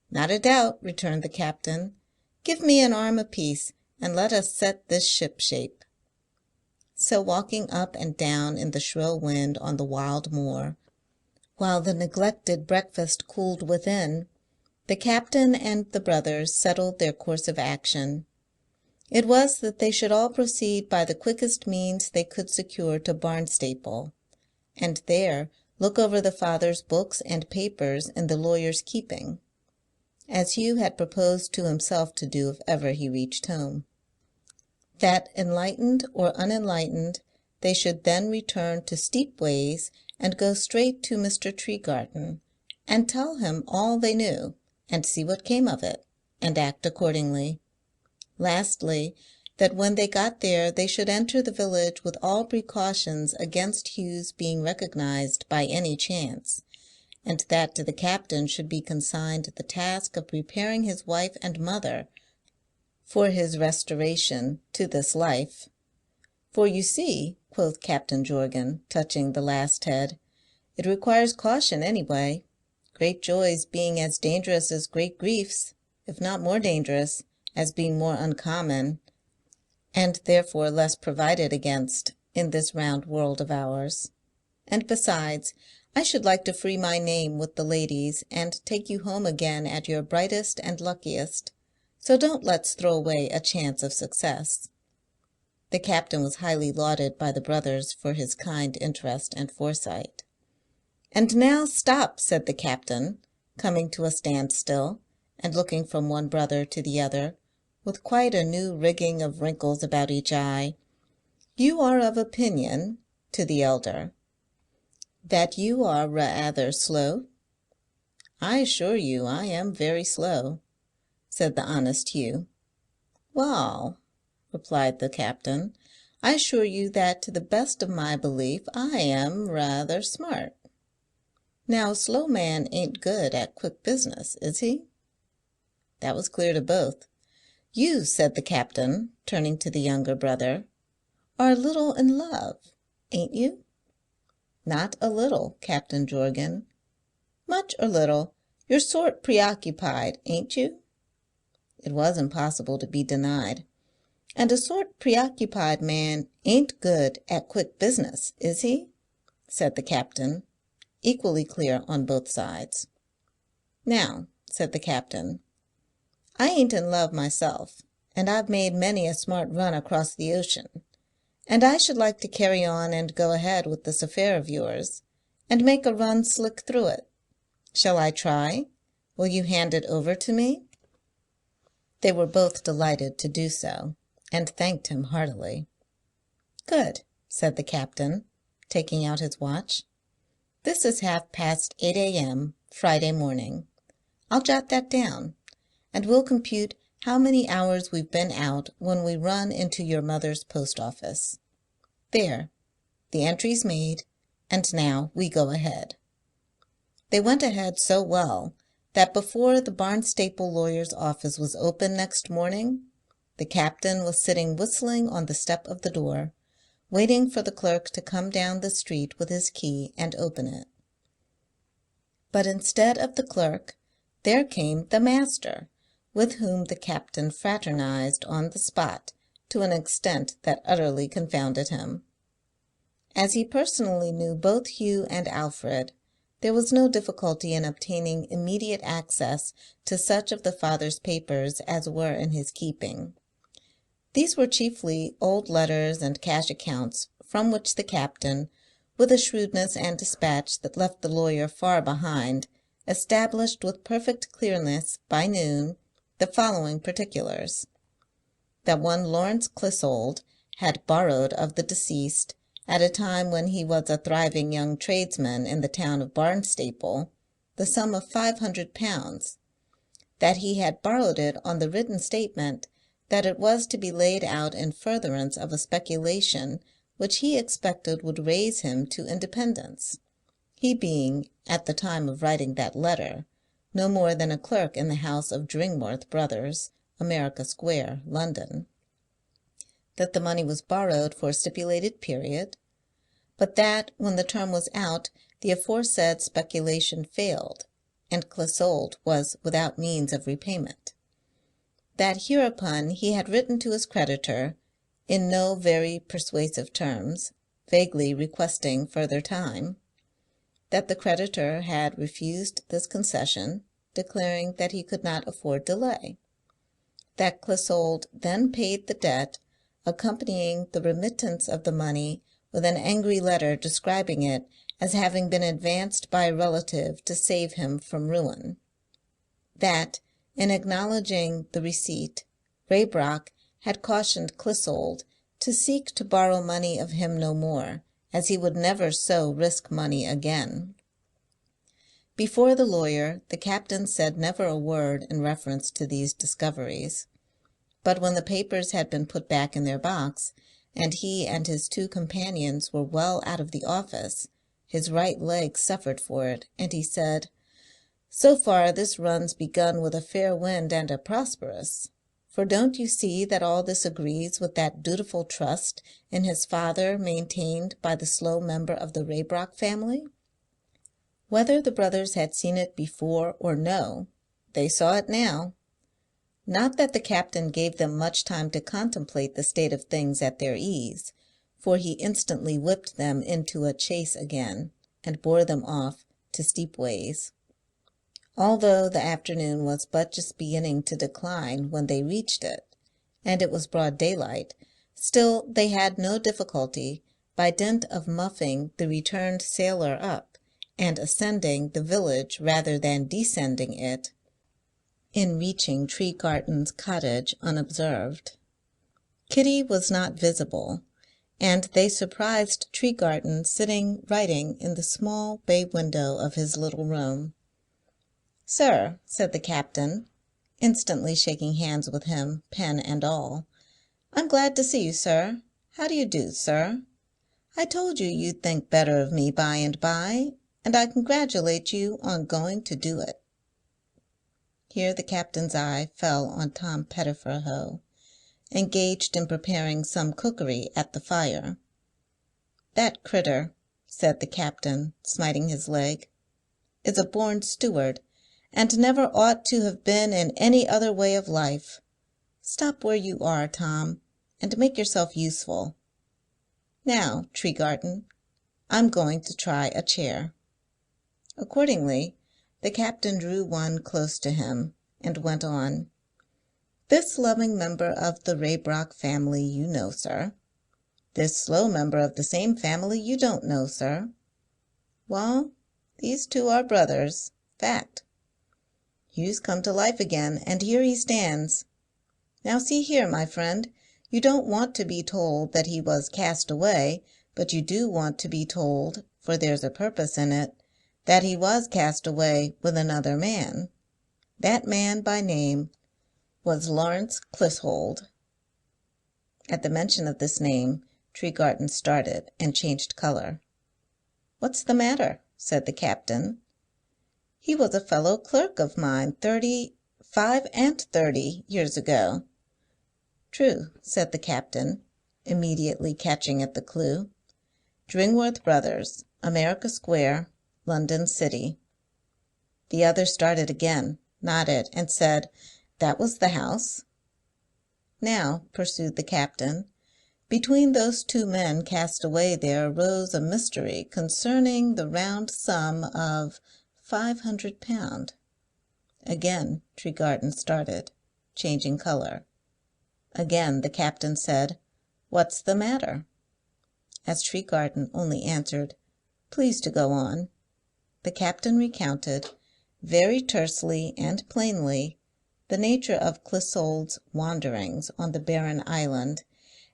"Not a doubt," returned the captain. "Give me an arm apiece, and let us set this ship shape." So walking up and down in the shrill wind on the wild moor, while the neglected breakfast cooled within, the captain and the brothers settled their course of action. It was that they should all proceed by the quickest means they could secure to Barnstaple, and there look over the father's books and papers in the lawyer's keeping, as Hugh had proposed to himself to do if ever he reached home. That, enlightened or unenlightened, they should then return to Steepways and go straight to Mr. Tregarthen, and tell him all they knew, and see what came of it, and act accordingly. Lastly, that when they got there they should enter the village with all precautions against Hugh's being recognized by any chance, and that to the captain should be consigned the task of preparing his wife and mother for his restoration to this life. "For you see," quoth Captain Jorgan, touching the last head, "it requires caution anyway, great joys being as dangerous as great griefs, if not more dangerous, as being more uncommon, and therefore less provided against in this round world of ours. And besides, I should like to free my name with the ladies, and take you home again at your brightest and luckiest, so don't let's throw away a chance of success." The captain was highly lauded by the brothers for his kind interest and foresight. "And now stop," said the captain, coming to a standstill, and looking from one brother to the other, with quite a new rigging of wrinkles about each eye. "You are of opinion," to the elder, "that you are rather slow?" "I assure you I am very slow," said the honest Hugh. "Well," replied the captain, "I assure you that to the best of my belief I am rather smart. Now a slow man ain't good at quick business, is he?" That was clear to both. "You," said the captain, turning to the younger brother, "are a little in love, ain't you?" "Not a little, Captain Jorgan." "Much or little, you're sort preoccupied, ain't you?" It was impossible to be denied. "And a sort preoccupied man ain't good at quick business, is he?" said the captain, equally clear on both sides. "Now," said the captain, "I ain't in love myself, and I've made many a smart run across the ocean, and I should like to carry on and go ahead with this affair of yours, and make a run slick through it. Shall I try? Will you hand it over to me?" They were both delighted to do so, and thanked him heartily. "Good," said the captain, taking out his watch. "This is 8:30 a.m., Friday morning. I'll jot that down, and we'll compute how many hours we've been out when we run into your mother's post office. There, the entry's made, and now we go ahead." They went ahead so well that before the Barnstaple lawyer's office was open next morning, the captain was sitting whistling on the step of the door, waiting for the clerk to come down the street with his key and open it. But instead of the clerk, there came the master, with whom the captain fraternized on the spot to an extent that utterly confounded him. As he personally knew both Hugh and Alfred, there was no difficulty in obtaining immediate access to such of the father's papers as were in his keeping. These were chiefly old letters and cash accounts, from which the captain, with a shrewdness and dispatch that left the lawyer far behind, established with perfect clearness by noon the following particulars: that one Lawrence Clissold had borrowed of the deceased, at a time when he was a thriving young tradesman in the town of Barnstaple, the sum of £500, that he had borrowed it on the written statement that it was to be laid out in furtherance of a speculation which he expected would raise him to independence, he being, at the time of writing that letter, no more than a clerk in the house of Dringworth Brothers, America Square, London; that the money was borrowed for a stipulated period, but that, when the term was out, the aforesaid speculation failed, and Clissold was without means of repayment; that hereupon he had written to his creditor, in no very persuasive terms, vaguely requesting further time; that the creditor had refused this concession, declaring that he could not afford delay; that Clissold then paid the debt, accompanying the remittance of the money with an angry letter describing it as having been advanced by a relative to save him from ruin; that, in acknowledging the receipt, Raybrock had cautioned Clissold to seek to borrow money of him no more, as he would never so risk money again. Before the lawyer, the captain said never a word in reference to these discoveries; but when the papers had been put back in their box, and he and his two companions were well out of the office, his right leg suffered for it, and he said, "So far this run's begun with a fair wind and a prosperous, for don't you see that all this agrees with that dutiful trust in his father maintained by the slow member of the Raybrock family?" Whether the brothers had seen it before or no, they saw it now. Not that the captain gave them much time to contemplate the state of things at their ease, for he instantly whipped them into a chase again, and bore them off to Steepways. Although the afternoon was but just beginning to decline when they reached it, and it was broad daylight, still they had no difficulty, by dint of muffing the returned sailor up, and ascending the village rather than descending it, in reaching Tregarthen's cottage unobserved. Kitty was not visible, and they surprised Tregarthen sitting writing in the small bay window of his little room. "Sir," said the captain, instantly shaking hands with him, pen and all, "I'm glad to see you, sir. How do you do, sir? I told you you'd think better of me by and by, and I congratulate you on going to do it." Here the captain's eye fell on Tom Pettifer, engaged in preparing some cookery at the fire. "That critter," said the captain, smiting his leg, "is a born steward, and never ought to have been in any other way of life. Stop where you are, Tom, and make yourself useful. Now, Tregarthen, I'm going to try a chair." Accordingly, the captain drew one close to him, and went on: "This loving member of the Raybrock family you know, sir. This slow member of the same family you don't know, sir. Well, these two are brothers. Fact. Hugh's come to life again, and here he stands. Now see here, my friend, you don't want to be told that he was cast away, but you do want to be told, for there's a purpose in it, that he was cast away with another man. That man by name was Lawrence Clissold." At the mention of this name, Tregarthen started and changed color. "What's the matter?" said the captain. "He was a fellow clerk of mine 35 and 30 years ago." "True," said the captain, immediately catching at the clue. "Dringworth Brothers, America Square, London City." The other started again, nodded, and said, "That was the house." "Now," pursued the captain, "between those two men cast away there arose a mystery concerning the round sum of £500. Again Tregarthen started, changing color. Again the captain said, "What's the matter?" As Tregarthen only answered, "Please to go on," the captain recounted, very tersely and plainly, the nature of Clissold's wanderings on the barren island,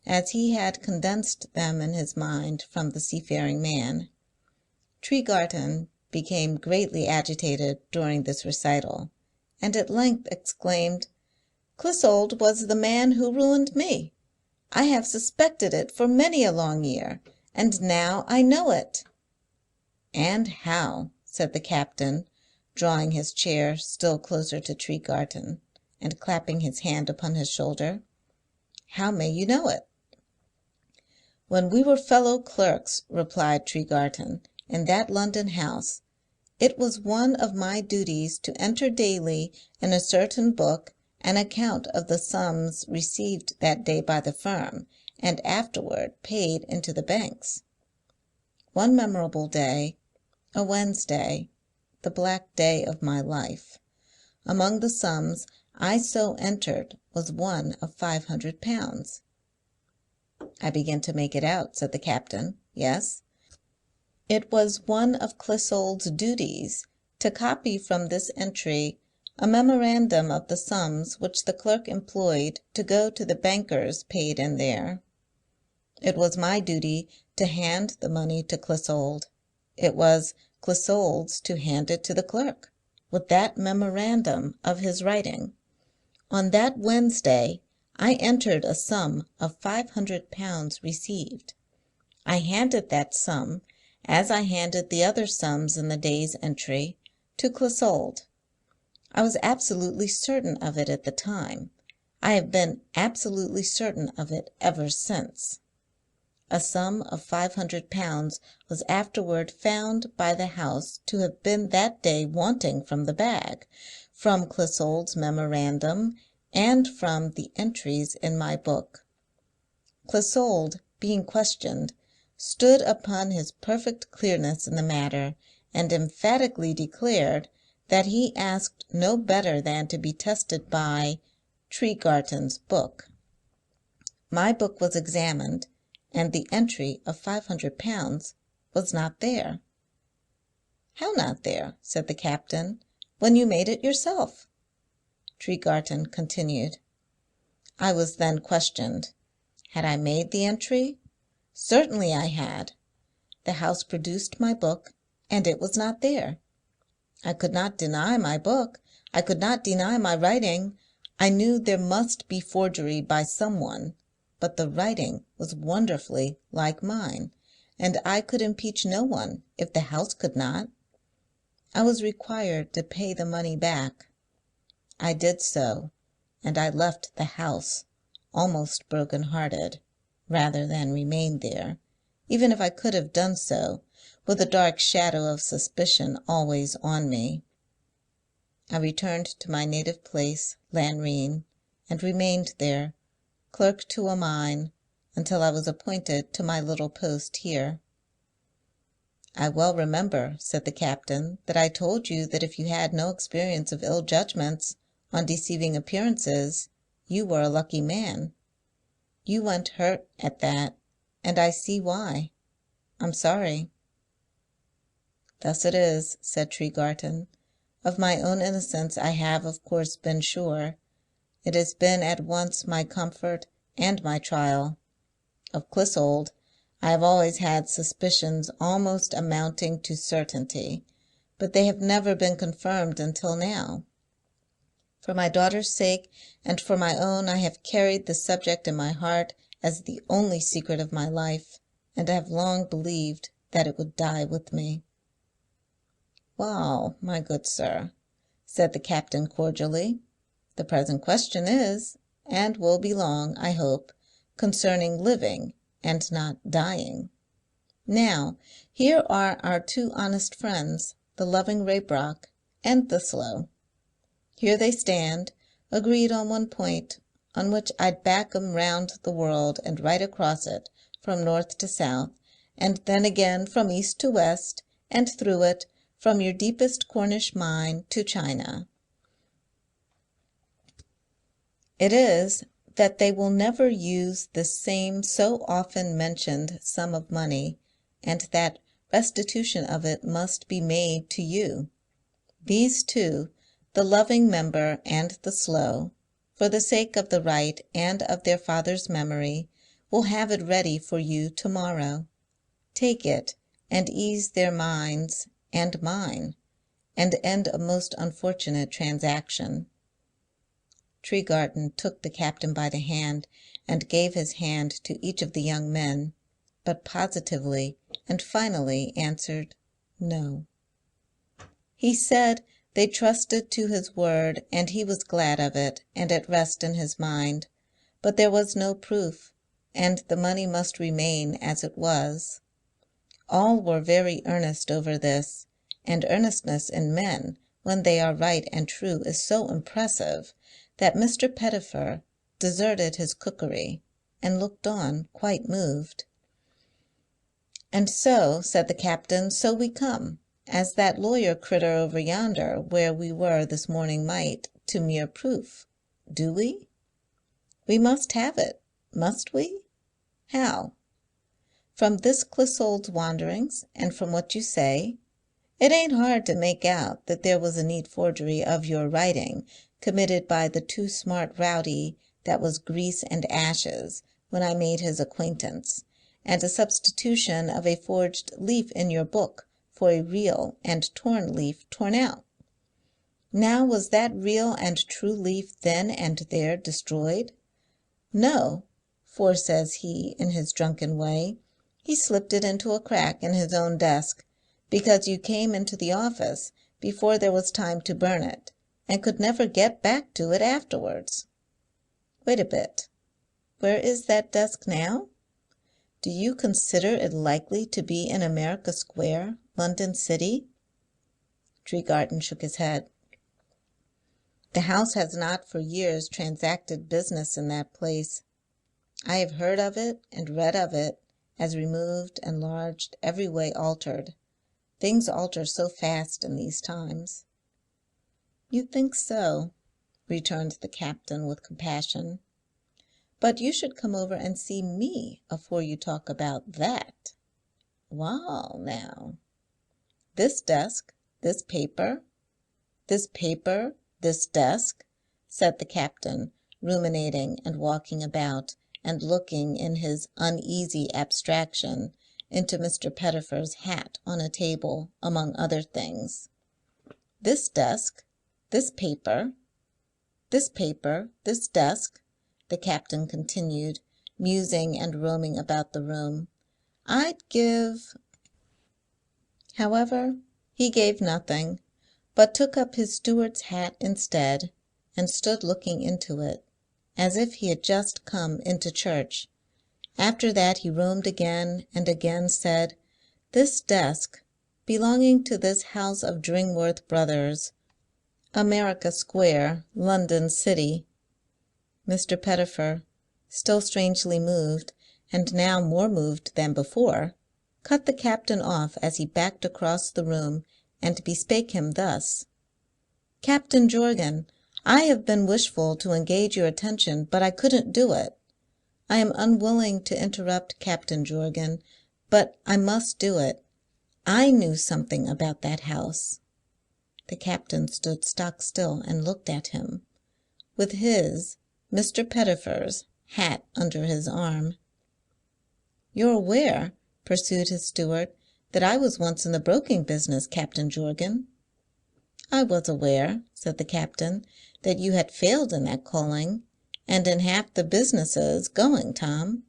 as he had condensed them in his mind from the seafaring man. Tregarthen became greatly agitated during this recital, and at length exclaimed, "Clissold was the man who ruined me. I have suspected it for many a long year, and now I know it." "And how?" said the captain, drawing his chair still closer to Tregarthen, and clapping his hand upon his shoulder. "How may you know it?" "When we were fellow clerks," replied Tregarthen, "in that London house, it was one of my duties to enter daily in a certain book an account of the sums received that day by the firm, and afterward paid into the banks. One memorable day, a Wednesday, the black day of my life, among the sums I so entered was one of £500. "I begin to make it out," said the captain. "Yes, it was one of Clissold's duties to copy from this entry a memorandum of the sums which the clerk employed to go to the bankers paid in there. It was my duty to hand the money to Clissold. It was Clissold's to hand it to the clerk, with that memorandum of his writing. On that Wednesday I entered a sum of £500 received. I handed that sum, as I handed the other sums in the day's entry, to Clissold. I was absolutely certain of it at the time. I have been absolutely certain of it ever since. A sum of £500 was afterward found by the house to have been that day wanting from the bag, from Clissold's memorandum, and from the entries in my book. Clissold, being questioned, stood upon his perfect clearness in the matter, and emphatically declared that he asked no better than to be tested by Tregarthen's book. My book was examined, and the entry of £500 was not there." "How not there?" said the captain, "when you made it yourself?" Tregarthen continued, "I was then questioned. Had I made the entry? Certainly I had. The house produced my book, and it was not there. I could not deny my book. I could not deny my writing. I knew there must be forgery by someone, but the writing was wonderfully like mine, and I could impeach no one if the house could not. I was required to pay the money back. I did so, and I left the house, almost broken-hearted, rather than remain there, even if I could have done so, with a dark shadow of suspicion always on me. I returned to my native place, Lanrean, and remained there, clerk to a mine, until I was appointed to my little post here." "I well remember," said the captain, "that I told you that if you had no experience of ill judgments on deceiving appearances, you were a lucky man. You went hurt at that, and I see why. I'm sorry." "Thus it is," said Tregarthen. "Of my own innocence I have, of course, been sure. It has been at once my comfort and my trial. Of Clissold I have always had suspicions almost amounting to certainty, but they have never been confirmed until now. For my daughter's sake and for my own I have carried the subject in my heart as the only secret of my life, and I have long believed that it would die with me." "Well, my good sir," said the captain cordially, "the present question is, and will be long, I hope, concerning living and not dying. Now, here are our two honest friends, the loving Raybrock and the slow. Here they stand, agreed on one point, on which I'd back 'em round the world and right across it, from north to south, and then again from east to west, and through it, from your deepest Cornish mine to China. It is, that they will never use the same so often mentioned sum of money, and that restitution of it must be made to you. These two, the loving member and the slow, for the sake of the right and of their father's memory, will have it ready for you to-morrow. Take it, and ease their minds and mine, and end a most unfortunate transaction." Tregarthen took the captain by the hand and gave his hand to each of the young men, but positively and finally answered no. He said they trusted to his word, and he was glad of it and at rest in his mind, but there was no proof, and the money must remain as it was. All were very earnest over this, and earnestness in men when they are right and true is so impressive that Mr. Pettifer deserted his cookery and looked on quite moved. "And so," said the captain, "so we come, as that lawyer critter over yonder where we were this morning might, to mere proof. Do we? We must have it, must we? How? From this Clissold's wanderings, and from what you say, it ain't hard to make out that there was a neat forgery of your writing committed by the too smart rowdy that was Grease and Ashes when I made his acquaintance, and a substitution of a forged leaf in your book for a real and torn leaf torn out. Now was that real and true leaf then and there destroyed? No, for, says he, in his drunken way, he slipped it into a crack in his own desk, because you came into the office before there was time to burn it, and could never get back to it afterwards. Wait a bit. Where is that desk now? Do you consider it likely to be in America Square, London City?" Tregarthen shook his head. "The house has not for years transacted business in that place. I have heard of it and read of it, as removed, enlarged, every way altered. Things alter so fast in these times." "You think so," returned the captain with compassion. "But you should come over and see me afore you talk about that. Wall, now, this desk, this paper, this desk," said the captain, ruminating and walking about, and looking in his uneasy abstraction into Mr. Pettifer's hat on a table, among other things. "This desk, this paper, this desk," the captain continued, musing and roaming about the room. "I'd give—" However, he gave nothing, but took up his steward's hat instead, and stood looking into it, as if he had just come into church. After that he roamed again, and again said, "This desk, belonging to this house of Dringworth Brothers, America Square, London City." Mr. Pettifer, still strangely moved, and now more moved than before, cut the captain off as he backed across the room, and bespake him thus: "Captain Jorgan, I have been wishful to engage your attention, but I couldn't do it. I am unwilling to interrupt Captain Jorgan, but I must do it. I knew something about that house." The captain stood stock still and looked at him. with his, Mr. Pettifer's, hat under his arm. "You're aware," pursued his steward, "that I was once in the broking business, Captain Jorgan?" "I was aware," said the captain, "that you had failed in that calling, and in half the businesses going, Tom."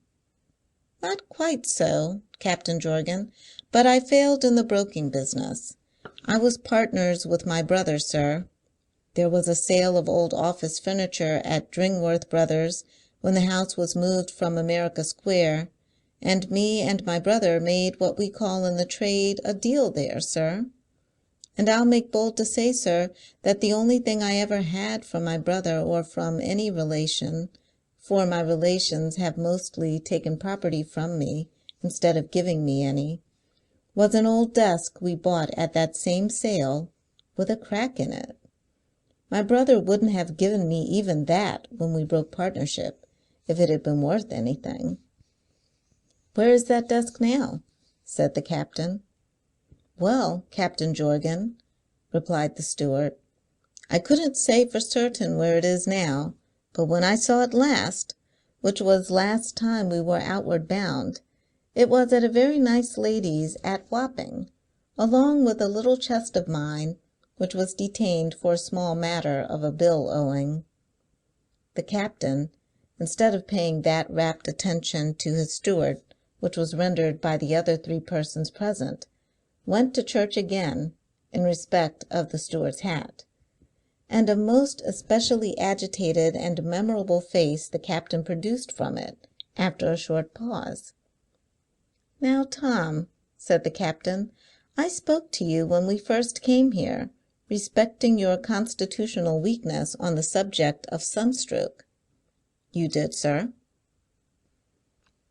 "Not quite so, Captain Jorgan, but I failed in the broking business. I was partners with my brother, sir. There was a sale of old office furniture at Dringworth Brothers when the house was moved from America Square, and me and my brother made what we call in the trade a deal there, sir. And I'll make bold to say, sir, that the only thing I ever had from my brother or from any relation, for my relations have mostly taken property from me instead of giving me any, was an old desk we bought at that same sale with a crack in it. My brother wouldn't have given me even that when we broke partnership, if it had been worth anything." "Where is that desk now?" said the captain. "Well, Captain Jorgan," replied the steward, "I couldn't say for certain where it is now, but when I saw it last, which was last time we were outward bound, it was at a very nice lady's at Wapping, along with a little chest of mine, which was detained for a small matter of a bill owing." The captain, instead of paying that rapt attention to his steward which was rendered by the other 3 persons present, went to church again in respect of the steward's hat, and a most especially agitated and memorable face the captain produced from it after a short pause. "Now, Tom," said the captain, "I spoke to you when we first came here, respecting your constitutional weakness on the subject of sunstroke." "You did, sir."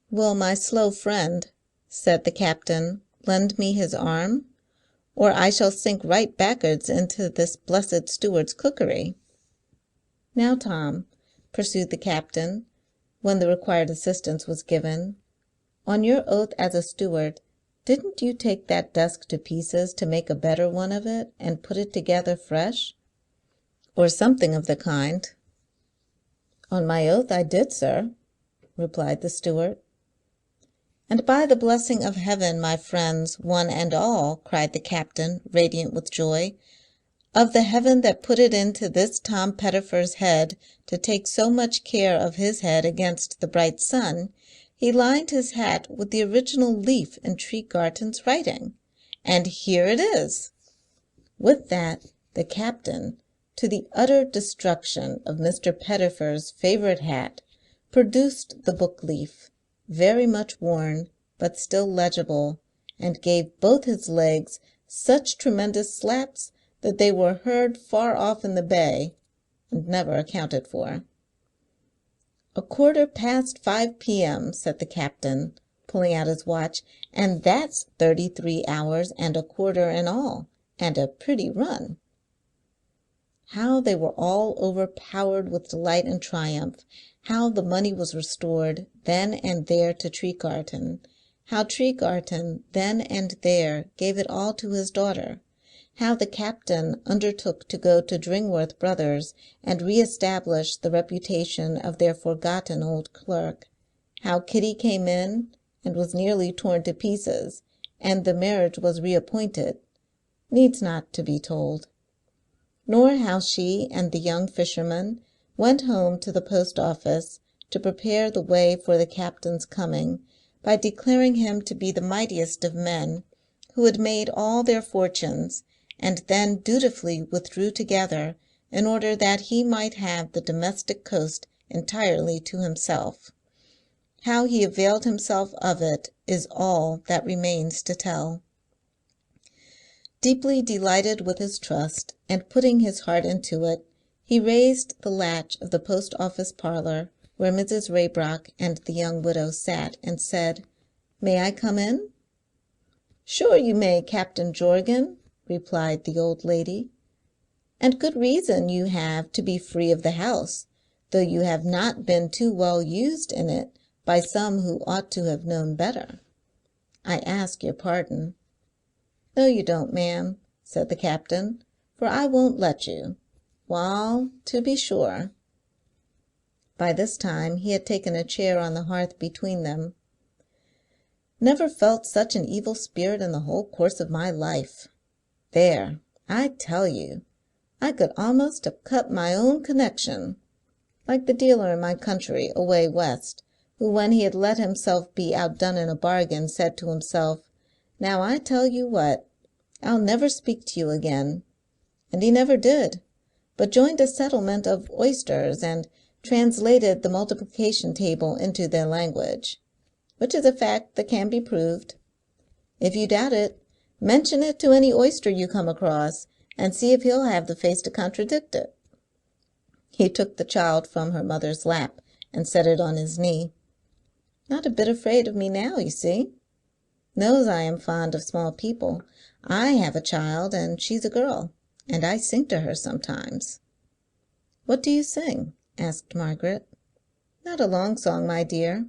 "Will my slow friend," said the captain, "lend me his arm, or I shall sink right backwards into this blessed steward's cookery?" "Now, Tom," pursued the captain, when the required assistance was given, "on your oath as a steward, didn't you take that desk to pieces to make a better one of it and put it together fresh, or something of the kind?" "On my oath I did, sir," replied the steward. "And by the blessing of heaven, my friends, one and all," cried the captain, radiant with joy, "of the heaven that put it into this Tom Pettifer's head to take so much care of his head against the bright sun, he lined his hat with the original leaf in Tregarthen's writing, and here it is." With that the captain, to the utter destruction of Mr. Pettifer's favourite hat, produced the book leaf, very much worn, but still legible, and gave both his legs such tremendous slaps that they were heard far off in the bay, and never accounted for. "A 5:15 p.m., said the captain, pulling out his watch, "and that's 33 hours and a quarter in all, and a pretty run." How they were all overpowered with delight and triumph! How the money was restored then and there to Tregarthen! How Tregarthen then and there gave it all to his daughter! How the captain undertook to go to Dringworth Brothers and re-establish the reputation of their forgotten old clerk! How Kitty came in and was nearly torn to pieces, and the marriage was reappointed, needs not to be told. Nor how she and the young fisherman went home to the post office to prepare the way for the captain's coming by declaring him to be the mightiest of men, who had made all their fortunes, and then dutifully withdrew together in order that he might have the domestic coast entirely to himself. How he availed himself of it is all that remains to tell. Deeply delighted with his trust, and putting his heart into it, he raised the latch of the post office parlour where Mrs. Raybrock and the young widow sat, and said, "May I come in?" "Sure you may, Captain Jorgan," replied the old lady, "and good reason you have to be free of the house, though you have not been too well used in it by some who ought to have known better. I ask your pardon." "No, you don't, ma'am," said the captain, "for I won't let you." "Wall, to be sure." By this time he had taken a chair on the hearth between them. "Never felt such an evil spirit in the whole course of my life. There, I tell you, I could almost have cut my own connection, like the dealer in my country away west, who when he had let himself be outdone in a bargain said to himself, 'Now I tell you what, I'll never speak to you again.' And he never did, but joined a settlement of oysters and translated the multiplication table into their language, which is a fact that can be proved. If you doubt it, mention it to any oyster you come across, and see if he'll have the face to contradict it." He took the child from her mother's lap and set it on his knee. "Not a bit afraid of me now, you see. Knows I am fond of small people. I have a child, and she's a girl, and I sing to her sometimes." "What do you sing?" asked Margaret. "Not a long song, my dear.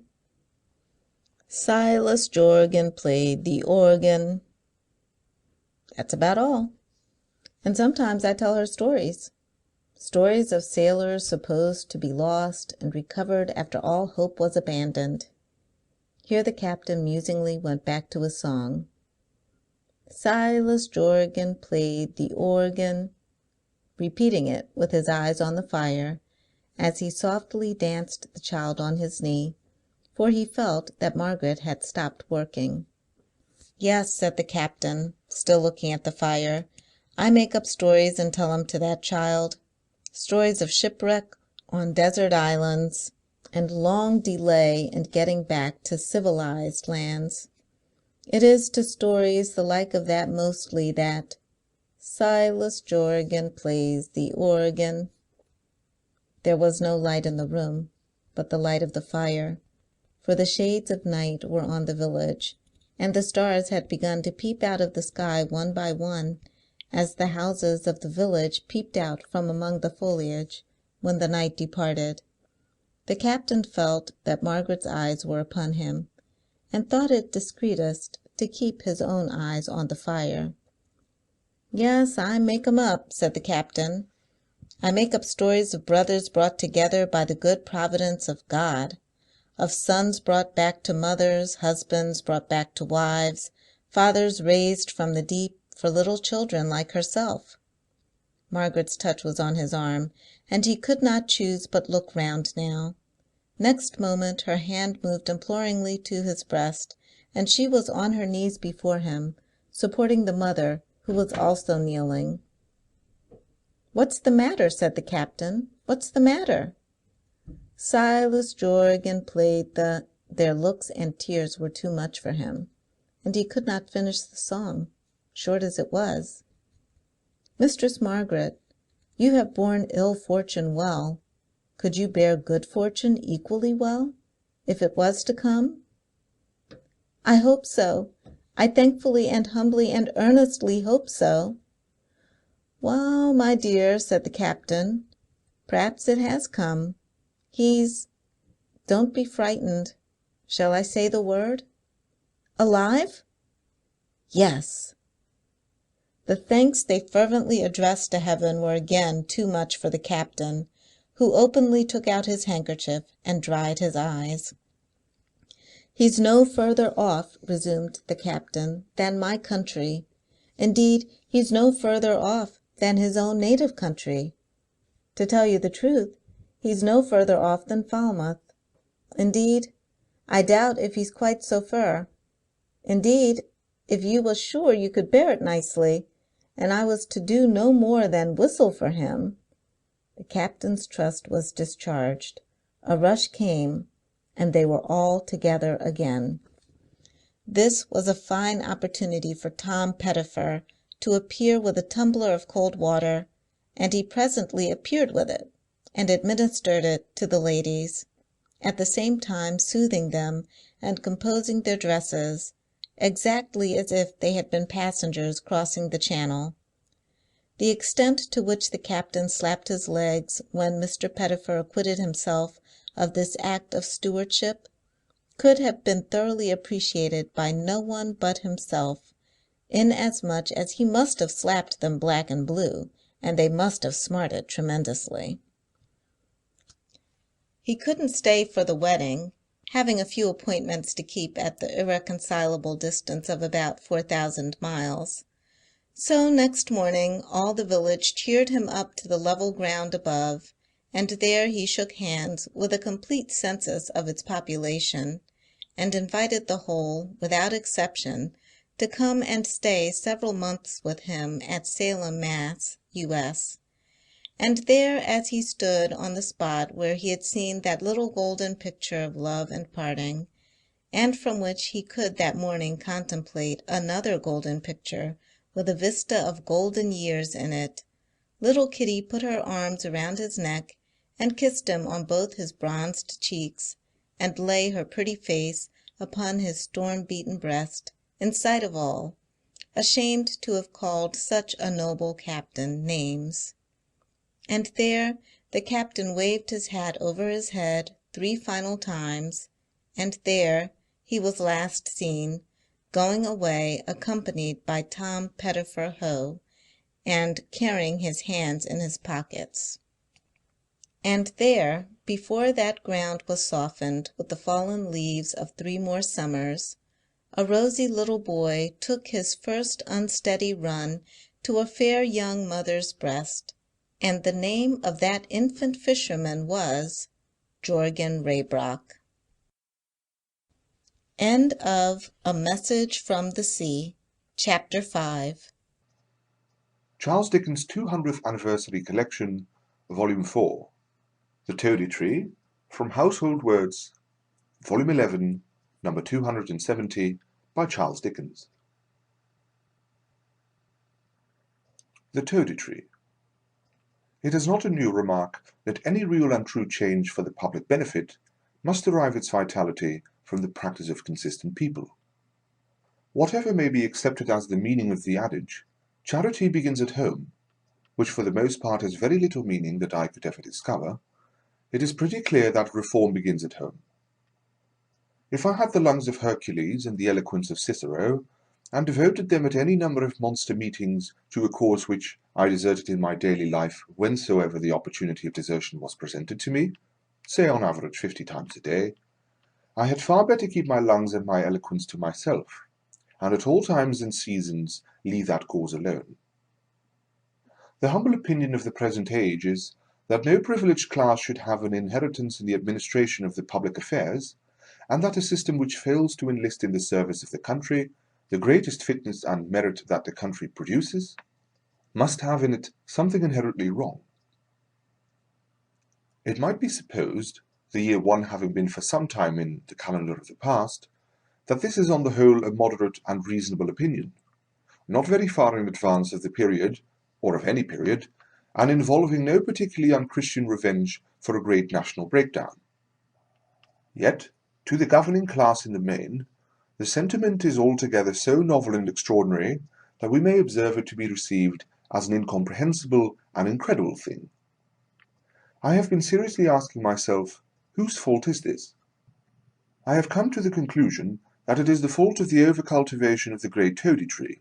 Silas Jorgan played the organ. That's about all. And sometimes I tell her stories. Stories of sailors supposed to be lost and recovered after all hope was abandoned." Here the captain musingly went back to his song. "Silas Jorgan played the organ," repeating it with his eyes on the fire, as he softly danced the child on his knee, for he felt that Margaret had stopped working. "Yes," said the captain, still looking at the fire, "I make up stories and tell 'em to that child. Stories of shipwreck on desert islands, and long delay in getting back to civilized lands. It is to stories the like of that mostly that Silas Jorgan plays the organ." There was no light in the room but the light of the fire, for the shades of night were on the village, and the stars had begun to peep out of the sky one by one, as the houses of the village peeped out from among the foliage when the night departed. The captain felt that Margaret's eyes were upon him, and thought it discreetest to keep his own eyes on the fire. "Yes, I make 'em up," said the captain. "I make up stories of brothers brought together by the good providence of God, of sons brought back to mothers, husbands brought back to wives, fathers raised from the deep for little children like herself." Margaret's touch was on his arm, and he could not choose but look round now. Next moment her hand moved imploringly to his breast, and she was on her knees before him, supporting the mother, who was also kneeling. "What's the matter?" said the captain. "What's the matter?" "Silas Jorgan played the—" Their looks and tears were too much for him, and he could not finish the song, short as it was. "Mistress Margaret, you have borne ill fortune well. Could you bear good fortune equally well, if it was to come?" "I hope so. I thankfully and humbly and earnestly hope so." "Well, my dear," said the captain, "perhaps it has come. Don't be frightened. Shall I say the word?" "Alive?" "Yes." The thanks they fervently addressed to heaven were again too much for the captain, who openly took out his handkerchief and dried his eyes. "He's no further off," resumed the captain, "than my country. Indeed, he's no further off than his own native country. To tell you the truth, he's no further off than Falmouth. Indeed, I doubt if he's quite so fur. Indeed, if you was sure you could bear it nicely, and I was to do no more than whistle for him—" The captain's trust was discharged. A rush came, and they were all together again. This was a fine opportunity for Tom Pettifer to appear with a tumbler of cold water, and he presently appeared with it, and administered it to the ladies, at the same time soothing them and composing their dresses, exactly as if they had been passengers crossing the Channel. The extent to which the captain slapped his legs when Mr. Pettifer acquitted himself of this act of stewardship could have been thoroughly appreciated by no one but himself, inasmuch as he must have slapped them black and blue, and they must have smarted tremendously. He couldn't stay for the wedding, having a few appointments to keep at the irreconcilable distance of about 4,000 miles. So next morning all the village cheered him up to the level ground above, and there he shook hands with a complete census of its population, and invited the whole, without exception, to come and stay several months with him at Salem, Mass., U.S. And there, as he stood on the spot where he had seen that little golden picture of love and parting, and from which he could that morning contemplate another golden picture with a vista of golden years in it, little Kitty put her arms around his neck and kissed him on both his bronzed cheeks, and lay her pretty face upon his storm-beaten breast, in sight of all, ashamed to have called such a noble captain names. And there the captain waved his hat over his head 3 final times, and there he was last seen, going away accompanied by Tom Pettifer Ho, and carrying his hands in his pockets. And there, before that ground was softened with the fallen leaves of 3 more summers, a rosy little boy took his first unsteady run to a fair young mother's breast, and the name of that infant fisherman was Jorgen Raybrock. End of A Message from the Sea, Chapter 5. Charles Dickens' 200th Anniversary Collection, Volume 4. The Toady Tree, from Household Words, Volume 11, Number 270, by Charles Dickens. The Toady Tree. It is not a new remark that any real and true change for the public benefit must derive its vitality from the practice of consistent people. Whatever may be accepted as the meaning of the adage, charity begins at home, which for the most part has very little meaning that I could ever discover, it is pretty clear that reform begins at home. If I had the lungs of Hercules and the eloquence of Cicero, and devoted them at any number of monster meetings to a cause which I deserted in my daily life whensoever the opportunity of desertion was presented to me, say on average 50 times a day, I had far better keep my lungs and my eloquence to myself, and at all times and seasons leave that cause alone. The humble opinion of the present age is that no privileged class should have an inheritance in the administration of the public affairs, and that a system which fails to enlist in the service of the country the greatest fitness and merit that the country produces, must have in it something inherently wrong. It might be supposed, the year 1 having been for some time in the calendar of the past, that this is on the whole a moderate and reasonable opinion, not very far in advance of the period, or of any period, and involving no particularly unchristian revenge for a great national breakdown. Yet, to the governing class in the main, the sentiment is altogether so novel and extraordinary that we may observe it to be received as an incomprehensible and incredible thing. I have been seriously asking myself, whose fault is this? I have come to the conclusion that it is the fault of the over-cultivation of the great toady tree,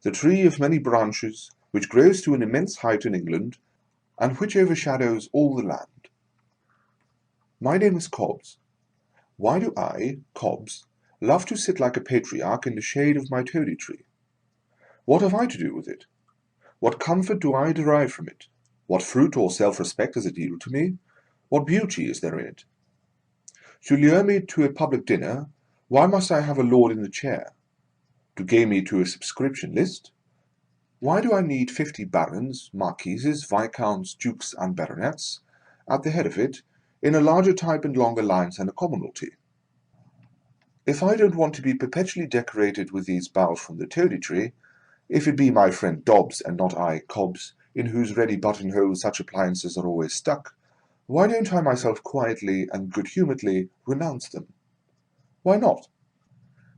the tree of many branches, which grows to an immense height in England, and which overshadows all the land. My name is Cobbs. Why do I, Cobbs, love to sit like a patriarch in the shade of my toady tree? What have I to do with it? What comfort do I derive from it? What fruit or self-respect does it yield to me? What beauty is there in it? To lure me to a public dinner, why must I have a lord in the chair? To gain me to a subscription list? Why do I need 50 barons, marquises, viscounts, dukes, and baronets, at the head of it, in a larger type and longer lines than a commonalty? If I don't want to be perpetually decorated with these boughs from the toady tree, if it be my friend Dobbs and not I, Cobbs, in whose ready buttonhole such appliances are always stuck, why don't I myself quietly and good-humouredly renounce them? Why not?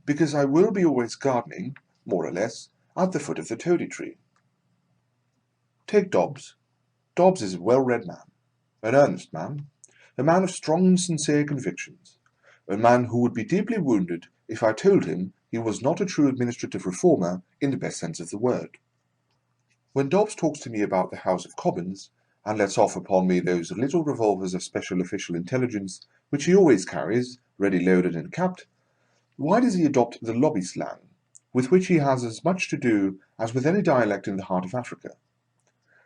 Because I will be always gardening, more or less, at the foot of the toady tree. Take Dobbs. Dobbs is a well-read man, an earnest man, a man of strong and sincere convictions, a man who would be deeply wounded if I told him he was not a true administrative reformer in the best sense of the word. When Dobbs talks to me about the House of Commons, and lets off upon me those little revolvers of special official intelligence which he always carries, ready loaded and capped, why does he adopt the lobby slang, with which he has as much to do as with any dialect in the heart of Africa?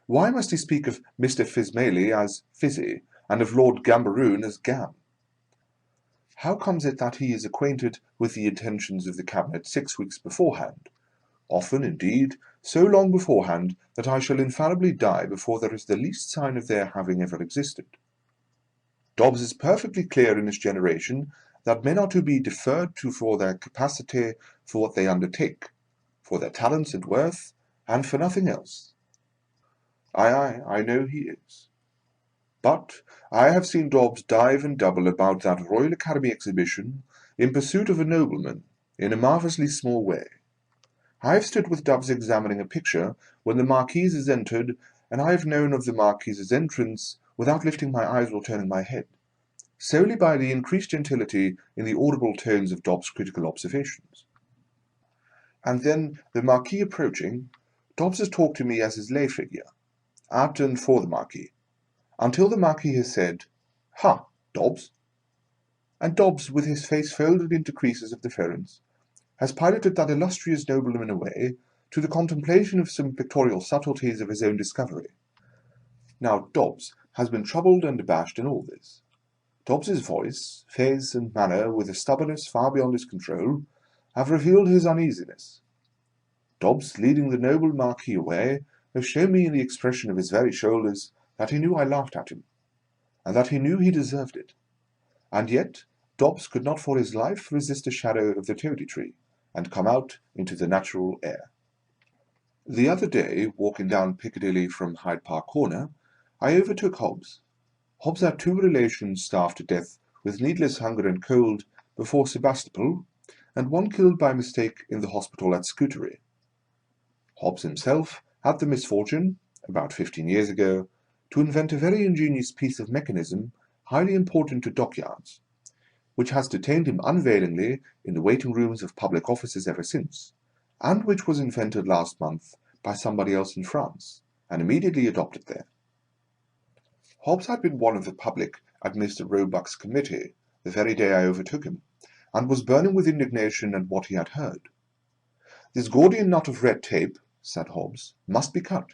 Why must he speak of Mr. Fismaili as Fizzy, and of Lord Gambaroon as Gam? How comes it that he is acquainted with the intentions of the Cabinet 6 weeks beforehand? Often, indeed, so long beforehand that I shall infallibly die before there is the least sign of their having ever existed. Dobbs is perfectly clear in his generation that men are to be deferred to for their capacity for what they undertake, for their talents and worth, and for nothing else. I know he is. But I have seen Dobbs dive and double about that Royal Academy exhibition in pursuit of a nobleman in a marvellously small way. I have stood with Dobbs examining a picture when the Marquise has entered, and I have known of the Marquise's entrance without lifting my eyes or turning my head, solely by the increased gentility in the audible tones of Dobbs' critical observations. And then, the Marquis approaching, Dobbs has talked to me as his lay figure, at and for the Marquis, until the Marquis has said, "Ha, Dobbs!" And Dobbs, with his face folded into creases of deference, has piloted that illustrious nobleman away to the contemplation of some pictorial subtleties of his own discovery. Now Dobbs has been troubled and abashed in all this. Dobbs's voice, face, and manner, with a stubbornness far beyond his control, have revealed his uneasiness. Dobbs, leading the noble Marquis away, has shown me in the expression of his very shoulders that he knew I laughed at him, and that he knew he deserved it. And yet Dobbs could not for his life resist the shadow of the toady tree, and come out into the natural air. The other day, walking down Piccadilly from Hyde Park Corner, I overtook Hobbs. Hobbs had 2 relations starved to death with needless hunger and cold before Sebastopol, and one killed by mistake in the hospital at Scutari. Hobbs himself had the misfortune, about 15 years ago, to invent a very ingenious piece of mechanism highly important to dockyards, which has detained him unavailingly in the waiting rooms of public offices ever since, and which was invented last month by somebody else in France, and immediately adopted there. Hobbs had been one of the public at Mr. Roebuck's committee the very day I overtook him, and was burning with indignation at what he had heard. "This Gordian knot of red tape," said Hobbs, "must be cut.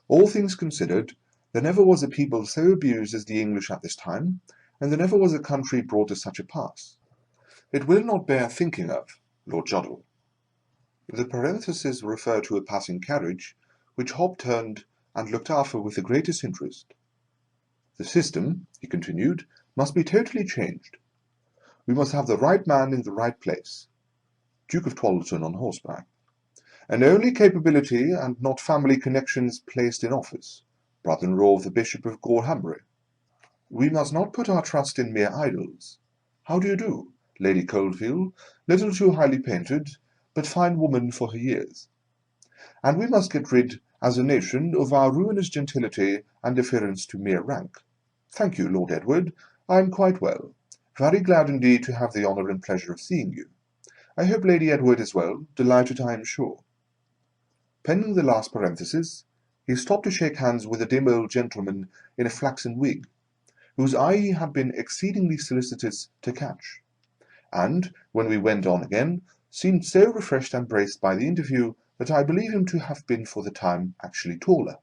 All things considered, there never was a people so abused as the English at this time, and there never was a country brought to such a pass. It will not bear thinking of, Lord Joddle." The parentheses refer to a passing carriage, which Hobbs turned and looked after with the greatest interest. "The system," he continued, "must be totally changed. We must have the right man in the right place, Duke of Twallerton on horseback, and only capability and not family connections placed in office, brother-in-law of the Bishop of Gorhambury. We must not put our trust in mere idols. How do you do, Lady Coldfield, little too highly painted, but fine woman for her years? And we must get rid, as a nation, of our ruinous gentility and deference to mere rank. Thank you, Lord Edward, I am quite well. Very glad indeed to have the honour and pleasure of seeing you. I hope Lady Edward is well, delighted I am sure." Penning the last parenthesis, he stopped to shake hands with a dim old gentleman in a flaxen wig, whose eye he had been exceedingly solicitous to catch, and, when we went on again, seemed so refreshed and braced by the interview that I believe him to have been for the time actually taller.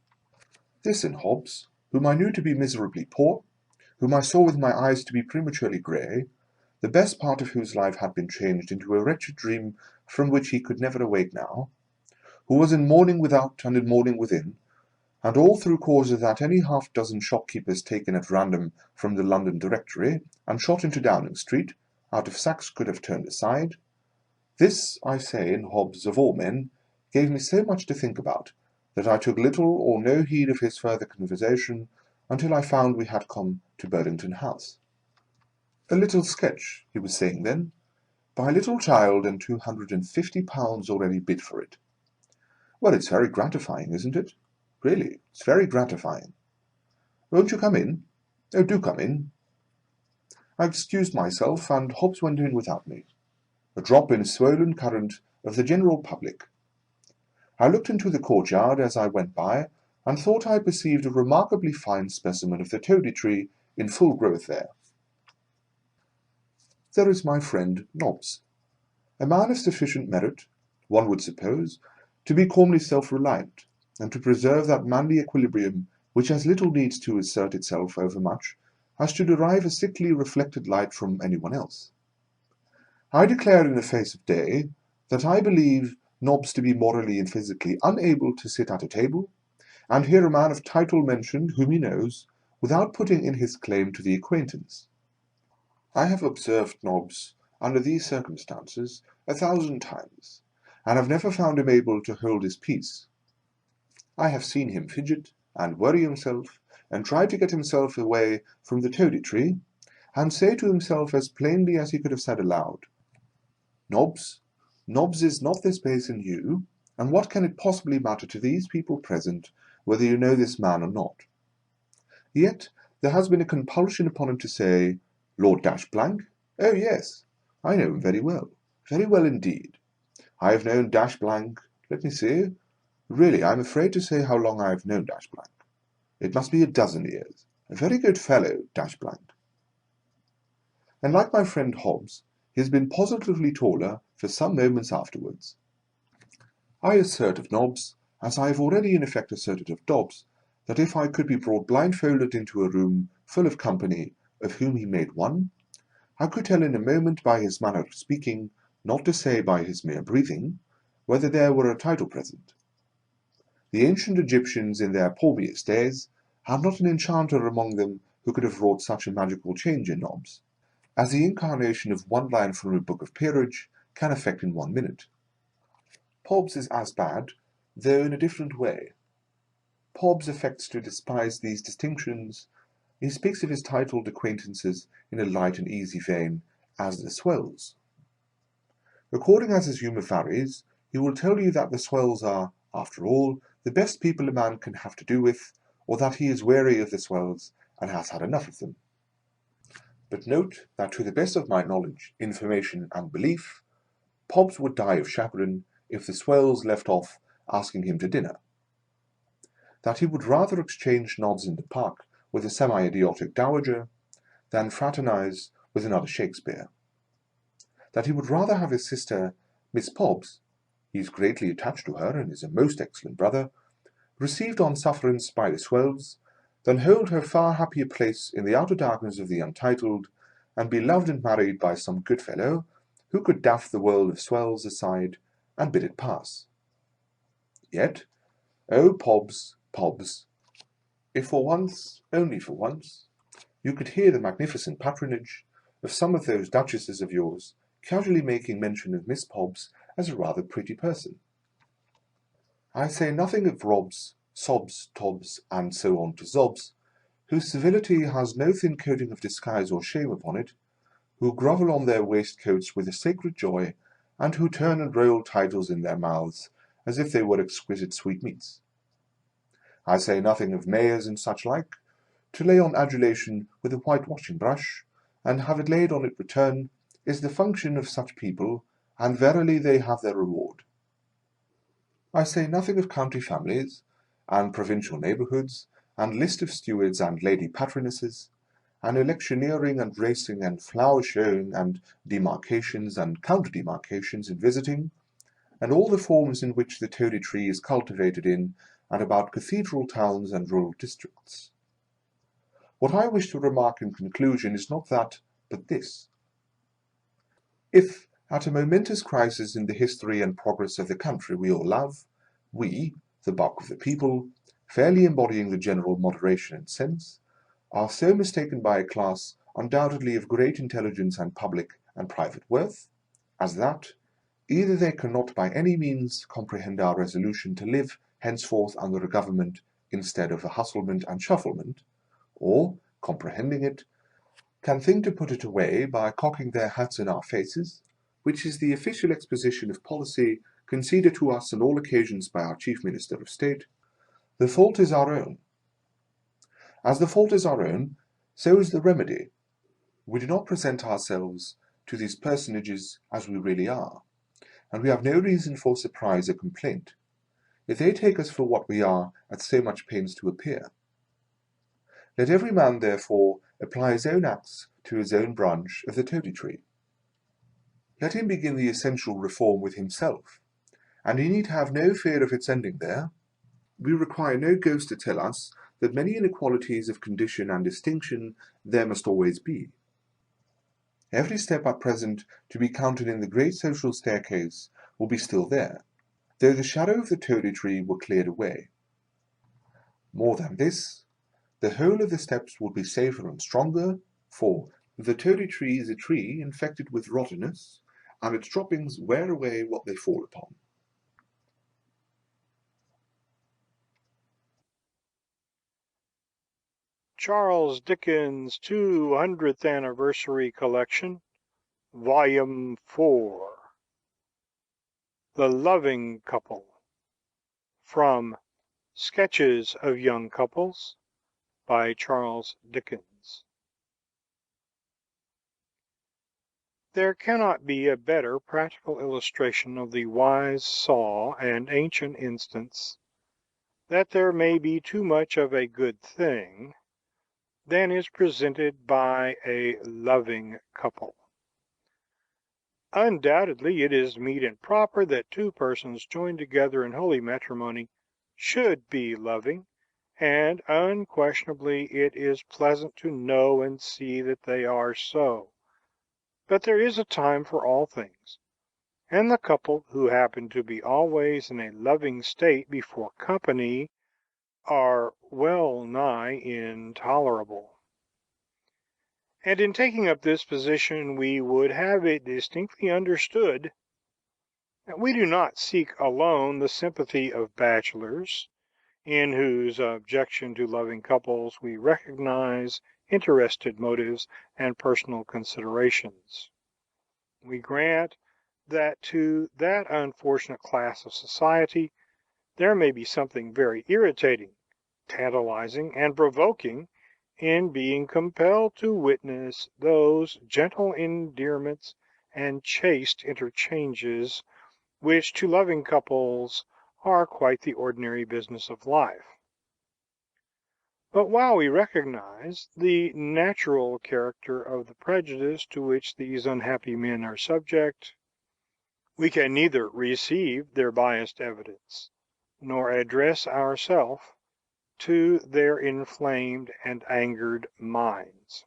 This in Hobbs, whom I knew to be miserably poor, whom I saw with my eyes to be prematurely grey, the best part of whose life had been changed into a wretched dream from which he could never awake now, who was in mourning without and in mourning within, and all through causes that any half-dozen shopkeepers taken at random from the London Directory, and shot into Downing Street, out of sacks could have turned aside. This, I say, in Hobbs of all men, gave me so much to think about, that I took little or no heed of his further conversation until I found we had come to Burlington House. "A little sketch," he was saying then, "by a little child, and £250 already bid for it. Well, it's very gratifying, isn't it? Really, it's very gratifying. Won't you come in? Oh, do come in." I excused myself, and Hobbs went in without me, a drop in a swollen current of the general public. I looked into the courtyard as I went by, and thought I perceived a remarkably fine specimen of the toady tree in full growth there. There is my friend Nobbs, a man of sufficient merit, one would suppose, to be calmly self-reliant, and to preserve that manly equilibrium which has little needs to assert itself overmuch as to derive a sickly reflected light from any one else. I declare in the face of day that I believe Nobbs to be morally and physically unable to sit at a table, and hear a man of title mentioned whom he knows, without putting in his claim to the acquaintance. I have observed Nobbs under these circumstances 1,000 times, and have never found him able to hold his peace. I have seen him fidget, and worry himself, and try to get himself away from the toady tree, and say to himself as plainly as he could have said aloud, Nobbs is not this basin you, and what can it possibly matter to these people present whether you know this man or not? Yet there has been a compulsion upon him to say, Lord Dash-blank? Oh yes, I know him very well indeed. I have known Dash-blank, let me see, really I am afraid to say how long I have known Dash-blank. It must be a dozen years. A very good fellow, Dash-blank. And like my friend Hobbs, he has been positively taller for some moments afterwards. I assert of Nobbs, as I have already in effect asserted of Dobbs, that if I could be brought blindfolded into a room full of company, of whom he made one, I could tell in a moment by his manner of speaking, not to say by his mere breathing, whether there were a title present. The ancient Egyptians in their palmiest days had not an enchanter among them who could have wrought such a magical change in Nobbs, as the incarnation of one line from a book of peerage can effect in 1 minute. Pobbs is as bad, though in a different way. Pobbs affects to despise these distinctions. He speaks of his titled acquaintances in a light and easy vein, as the swells. According as his humour varies, he will tell you that the swells are, after all, the best people a man can have to do with, or that he is weary of the swells and has had enough of them. But note that to the best of my knowledge, information, and belief, Pobbs would die of chagrin if the swells left off asking him to dinner. That he would rather exchange nods in the park with a semi-idiotic dowager than fraternize with another Shakespeare. That he would rather have his sister, Miss Pobbs, he is greatly attached to her and is a most excellent brother, received on sufferance by the swells, than hold her far happier place in the outer darkness of the untitled, and be loved and married by some good fellow who could daff the world of swells aside and bid it pass. Yet, oh Pobbs, Pobbs, if for once, only for once, you could hear the magnificent patronage of some of those duchesses of yours casually making mention of Miss Pobbs as a rather pretty person. I say nothing of Robs, Sobs, Tobbs, and so on to Zobs, whose civility has no thin coating of disguise or shame upon it, who grovel on their waistcoats with a sacred joy, and who turn and roll titles in their mouths as if they were exquisite sweetmeats. I say nothing of mayors and such like. To lay on adulation with a whitewashing brush, and have it laid on it return, is the function of such people, and verily they have their reward. I say nothing of county families, and provincial neighbourhoods, and list of stewards and lady patronesses, and electioneering and racing and flower showing and demarcations and counter-demarcations in visiting, and all the forms in which the toady tree is cultivated in and about cathedral towns and rural districts. What I wish to remark in conclusion is not that, but this. If, at a momentous crisis in the history and progress of the country we all love, we, the bulk of the people, fairly embodying the general moderation and sense, are so mistaken by a class undoubtedly of great intelligence and public and private worth, as that, either they cannot by any means comprehend our resolution to live henceforth under a government instead of a hustlement and shufflement, or, comprehending it, can think to put it away by cocking their hats in our faces, which is the official exposition of policy conceded to us on all occasions by our Chief Minister of State, the fault is our own. As the fault is our own, so is the remedy. We do not present ourselves to these personages as we really are, and we have no reason for surprise or complaint. if they take us for what we are at so much pains to appear. Let every man, therefore, apply his own axe to his own branch of the toady tree. Let him begin the essential reform with himself, and he need have no fear of its ending there. We require no ghost to tell us that many inequalities of condition and distinction there must always be. Every step at present to be counted in the great social staircase will be still there, though the shadow of the toady tree were cleared away. More than this, the whole of the steps will be safer and stronger, for the toady tree is a tree infected with rottenness, and its droppings wear away what they fall upon. Charles Dickens' 200th Anniversary Collection, Volume 4. The Loving Couple. From Sketches of Young Couples, by Charles Dickens. There cannot be a better practical illustration of the wise saw and ancient instance that there may be too much of a good thing than is presented by a loving couple. Undoubtedly, it is meet and proper that two persons joined together in holy matrimony should be loving, and unquestionably it is pleasant to know and see that they are so. But there is a time for all things, and the couple who happen to be always in a loving state before company are well nigh intolerable. And in taking up this position, we would have it distinctly understood that we do not seek alone the sympathy of bachelors, in whose objection to loving couples we recognize interested motives and personal considerations. We grant that to that unfortunate class of society there may be something very irritating, tantalizing, and provoking in being compelled to witness those gentle endearments and chaste interchanges which to loving couples are quite the ordinary business of life. But while we recognize the natural character of the prejudice to which these unhappy men are subject, we can neither receive their biased evidence nor address ourselves to their inflamed and angered minds.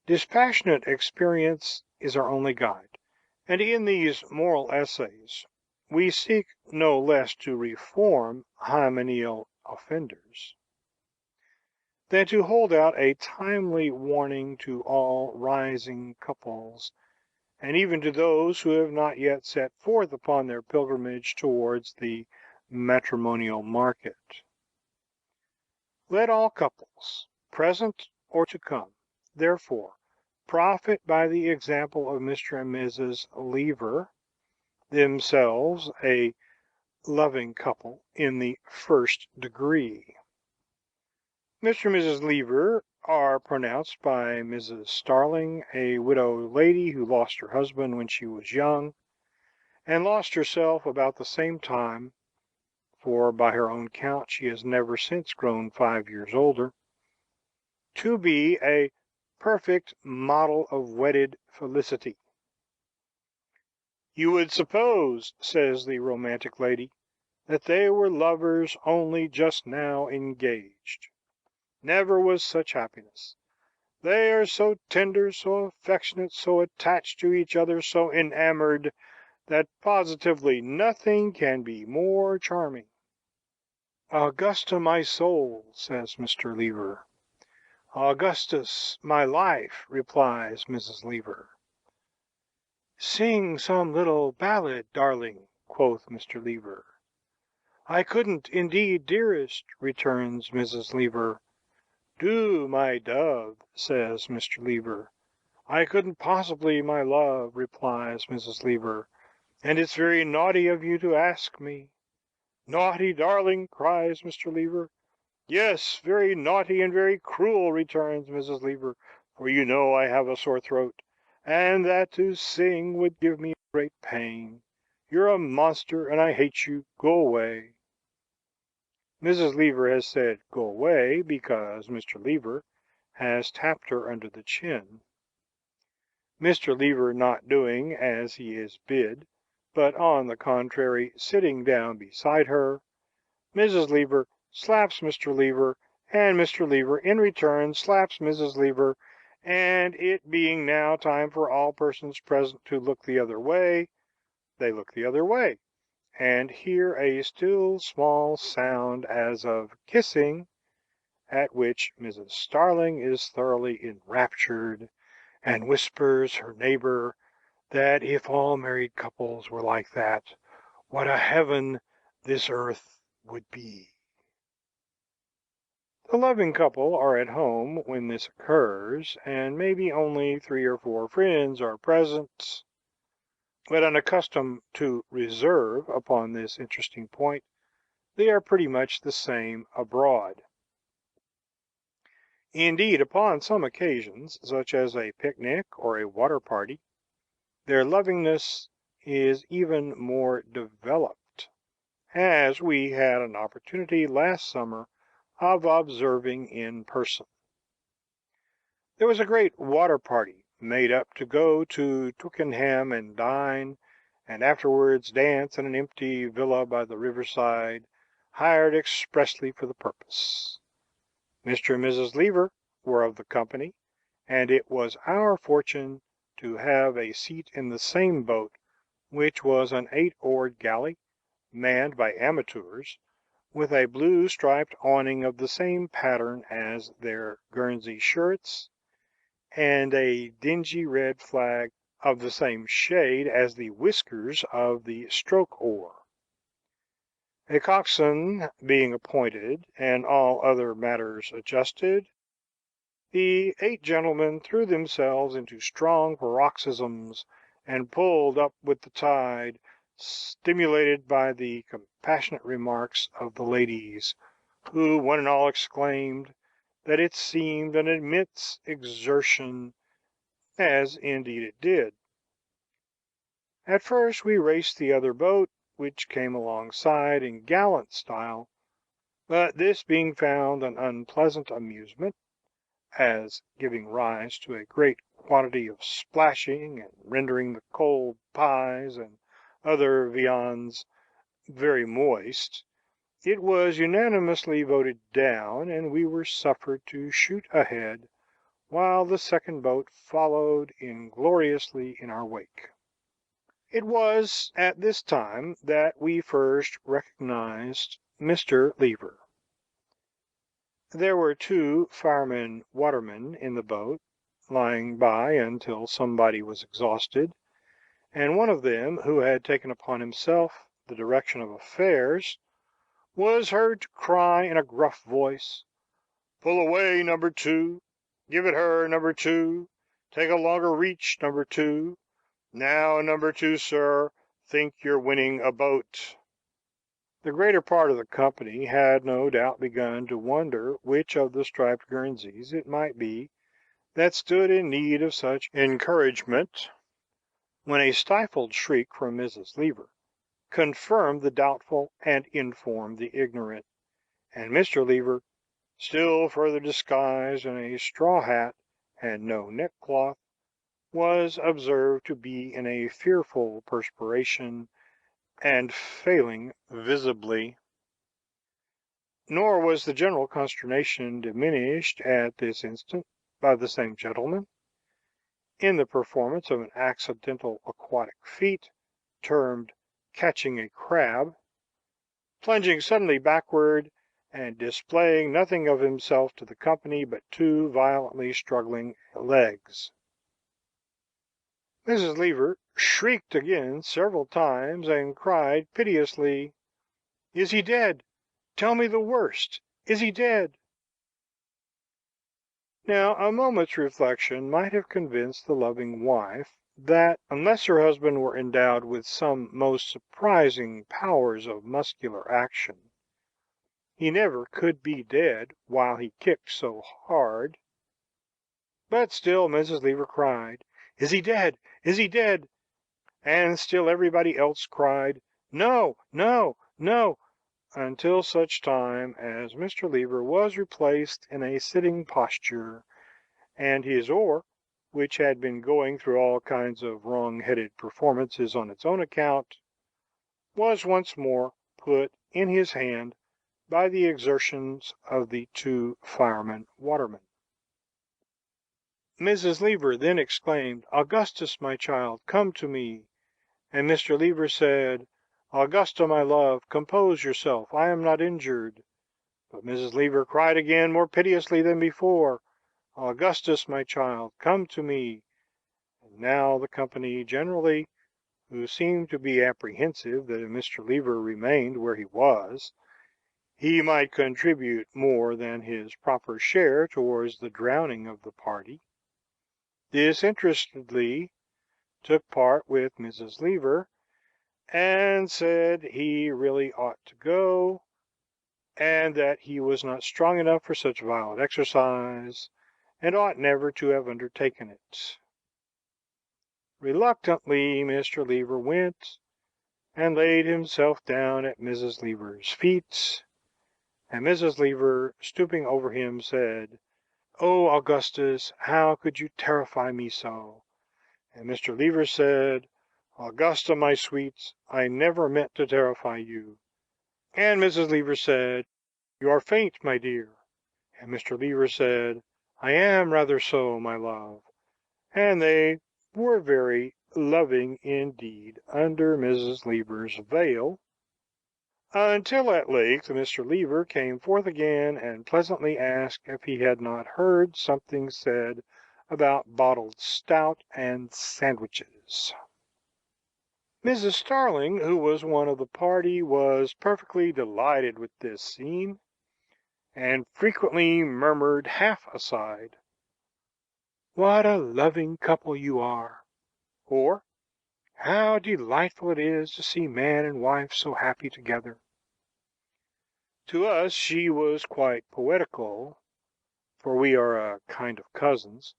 Dispassionate experience is our only guide, and in these moral essays we seek no less to reform hymeneal offenders than to hold out a timely warning to all rising couples, and even to those who have not yet set forth upon their pilgrimage towards the matrimonial market. Let all couples, present or to come, therefore, profit by the example of Mr. and Mrs. Lever, themselves a loving couple in the first degree. Mr. and Mrs. Lever are pronounced by Mrs. Starling a widow lady who lost her husband when she was young, and lost herself about the same time, for by her own count she has never since grown 5 years older, to be a perfect model of wedded felicity. You would suppose, says the romantic lady, that they were lovers only just now engaged. Never was such happiness. They are so tender, so affectionate, so attached to each other, so enamored, that positively nothing can be more charming. Augusta, my soul, says Mr. Lever. Augustus, my life, replies Mrs. Lever. Sing some little ballad, darling, quoth Mr. Lever. I couldn't, indeed, dearest, returns Mrs. Lever. Do, my dove, says Mr. Lever. I couldn't possibly, my love, replies Mrs. Lever, and it's very naughty of you to ask me. Naughty, darling, cries Mr. Lever. Yes, very naughty and very cruel, returns Mrs. Lever, for you know I have a sore throat, and that to sing would give me great pain. You're a monster, and I hate you. Go away." Mrs. Lever has said "go away" because Mr. Lever has tapped her under the chin. Mr. Lever not doing as he is bid, but on the contrary sitting down beside her, Mrs. Lever slaps Mr. Lever, and Mr. Lever in return slaps Mrs. Lever, and it being now time for all persons present to look the other way, they look the other way, and hear a still small sound as of kissing, at which Mrs. Starling is thoroughly enraptured, and whispers her neighbor that if all married couples were like that, what a heaven this earth would be. The loving couple are at home when this occurs, and maybe only 3 or 4 friends are present, but unaccustomed to reserve upon this interesting point, they are pretty much the same abroad. Indeed, upon some occasions, such as a picnic or a water party, their lovingness is even more developed, as we had an opportunity last summer of observing in person. There was a great water party made up to go to Twickenham and dine, and afterwards dance in an empty villa by the riverside, hired expressly for the purpose. Mr. and Mrs. Lever were of the company, and it was our fortune to have a seat in the same boat, which was an 8-oared galley, manned by amateurs, with a blue striped awning of the same pattern as their Guernsey shirts, and a dingy red flag of the same shade as the whiskers of the stroke-oar. A coxswain being appointed, and all other matters adjusted, the 8 gentlemen threw themselves into strong paroxysms, and pulled up with the tide, stimulated by the compassionate remarks of the ladies, who one and all exclaimed that it seemed an immense exertion, as indeed it did. At first we raced the other boat, which came alongside in gallant style, but this being found an unpleasant amusement, as giving rise to a great quantity of splashing, and rendering the cold pies and other viands very moist, it was unanimously voted down, and we were suffered to shoot ahead, while the second boat followed ingloriously in our wake. It was at this time that we first recognized Mr. Lever. There were 2 firemen watermen in the boat, lying by until somebody was exhausted, and one of them, who had taken upon himself the direction of affairs, was heard to cry in a gruff voice, "Pull away, No. 2! Give it her, No. 2! Take a longer reach, No. 2! Now, No. 2, sir, think you're winning a boat!" The greater part of the company had no doubt begun to wonder which of the striped Guernseys it might be that stood in need of such encouragement, when a stifled shriek from Mrs. Lever confirmed the doubtful and informed the ignorant, and Mr. Lever, still further disguised in a straw hat and no neckcloth, was observed to be in a fearful perspiration, and failing visibly. Nor was the general consternation diminished at this instant by the same gentleman, in the performance of an accidental aquatic feat, termed catching a crab, plunging suddenly backward, and displaying nothing of himself to the company but 2 violently struggling legs. Mrs. Lever shrieked again several times, and cried piteously, "Is he dead? Tell me the worst! Is he dead?" Now, a moment's reflection might have convinced the loving wife that, unless her husband were endowed with some most surprising powers of muscular action, he never could be dead while he kicked so hard. But still Mrs. Lever cried, "Is he dead? Is he dead?" and still everybody else cried, "No, no, no," until such time as Mr. Lever was replaced in a sitting posture, and his oar, which had been going through all kinds of wrong-headed performances on its own account, was once more put in his hand by the exertions of the two firemen watermen. Mrs. Lever then exclaimed, "Augustus, my child, come to me." And Mr. Lever said, "Augusta, my love, compose yourself, I am not injured." But Mrs. Lever cried again more piteously than before, "Augustus, my child, come to me." And now the company generally, who seemed to be apprehensive that if Mr. Lever remained where he was, he might contribute more than his proper share towards the drowning of the party, disinterestedly took part with Mrs. Lever, and said he really ought to go, and that he was not strong enough for such violent exercise, and ought never to have undertaken it. Reluctantly Mr. Lever went, and laid himself down at Mrs. Lever's feet, and Mrs. Lever, stooping over him, said, "Oh, Augustus, how could you terrify me so?" And Mr. Lever said, "Augusta, my sweet, I never meant to terrify you." And Mrs. Lever said, "You are faint, my dear." And Mr. Lever said, "I am rather so, my love." And they were very loving indeed under Mrs. Lever's veil, until at length Mr. Lever came forth again and pleasantly asked if he had not heard something said about bottled stout and sandwiches. Mrs. Starling, who was one of the party, was perfectly delighted with this scene, and frequently murmured half aside, "What a loving couple you are!" or, "How delightful it is to see man and wife so happy together!" To us she was quite poetical, for we are a kind of cousins,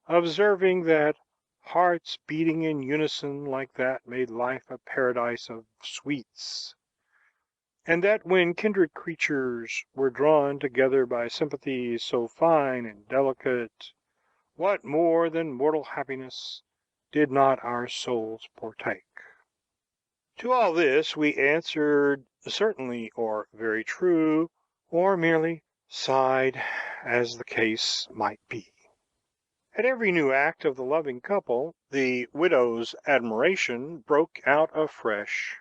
observing that hearts beating in unison like that made life a paradise of sweets, and that when kindred creatures were drawn together by sympathies so fine and delicate, what more than mortal happiness did not our souls partake? To all this we answered certainly, or very true, or merely sighed, as the case might be. At every new act of the loving couple, the widow's admiration broke out afresh.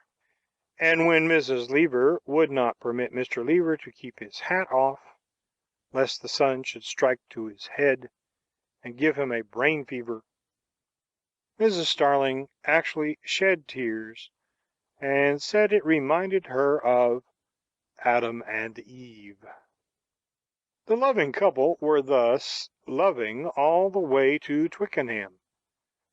And when Mrs. Lever would not permit Mr. Lever to keep his hat off, lest the sun should strike to his head and give him a brain fever, Mrs. Starling actually shed tears, and said it reminded her of Adam and Eve. The loving couple were thus loving all the way to Twickenham,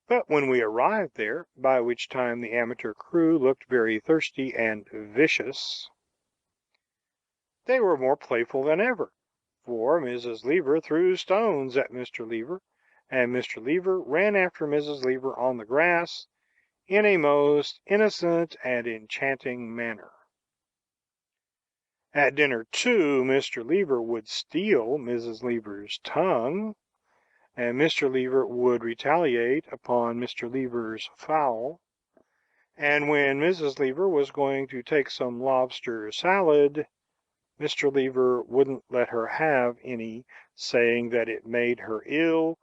but when we arrived there, by which time the amateur crew looked very thirsty and vicious, they were more playful than ever, for Mrs. Lever threw stones at Mr. Lever, and Mr. Lever ran after Mrs. Lever on the grass in a most innocent and enchanting manner. At dinner, too, Mr. Lever would steal Mrs. Lever's tongue, and Mr. Lever would retaliate upon Mr. Lever's fowl, and when Mrs. Lever was going to take some lobster salad, Mr. Lever wouldn't let her have any, saying that it made her ill,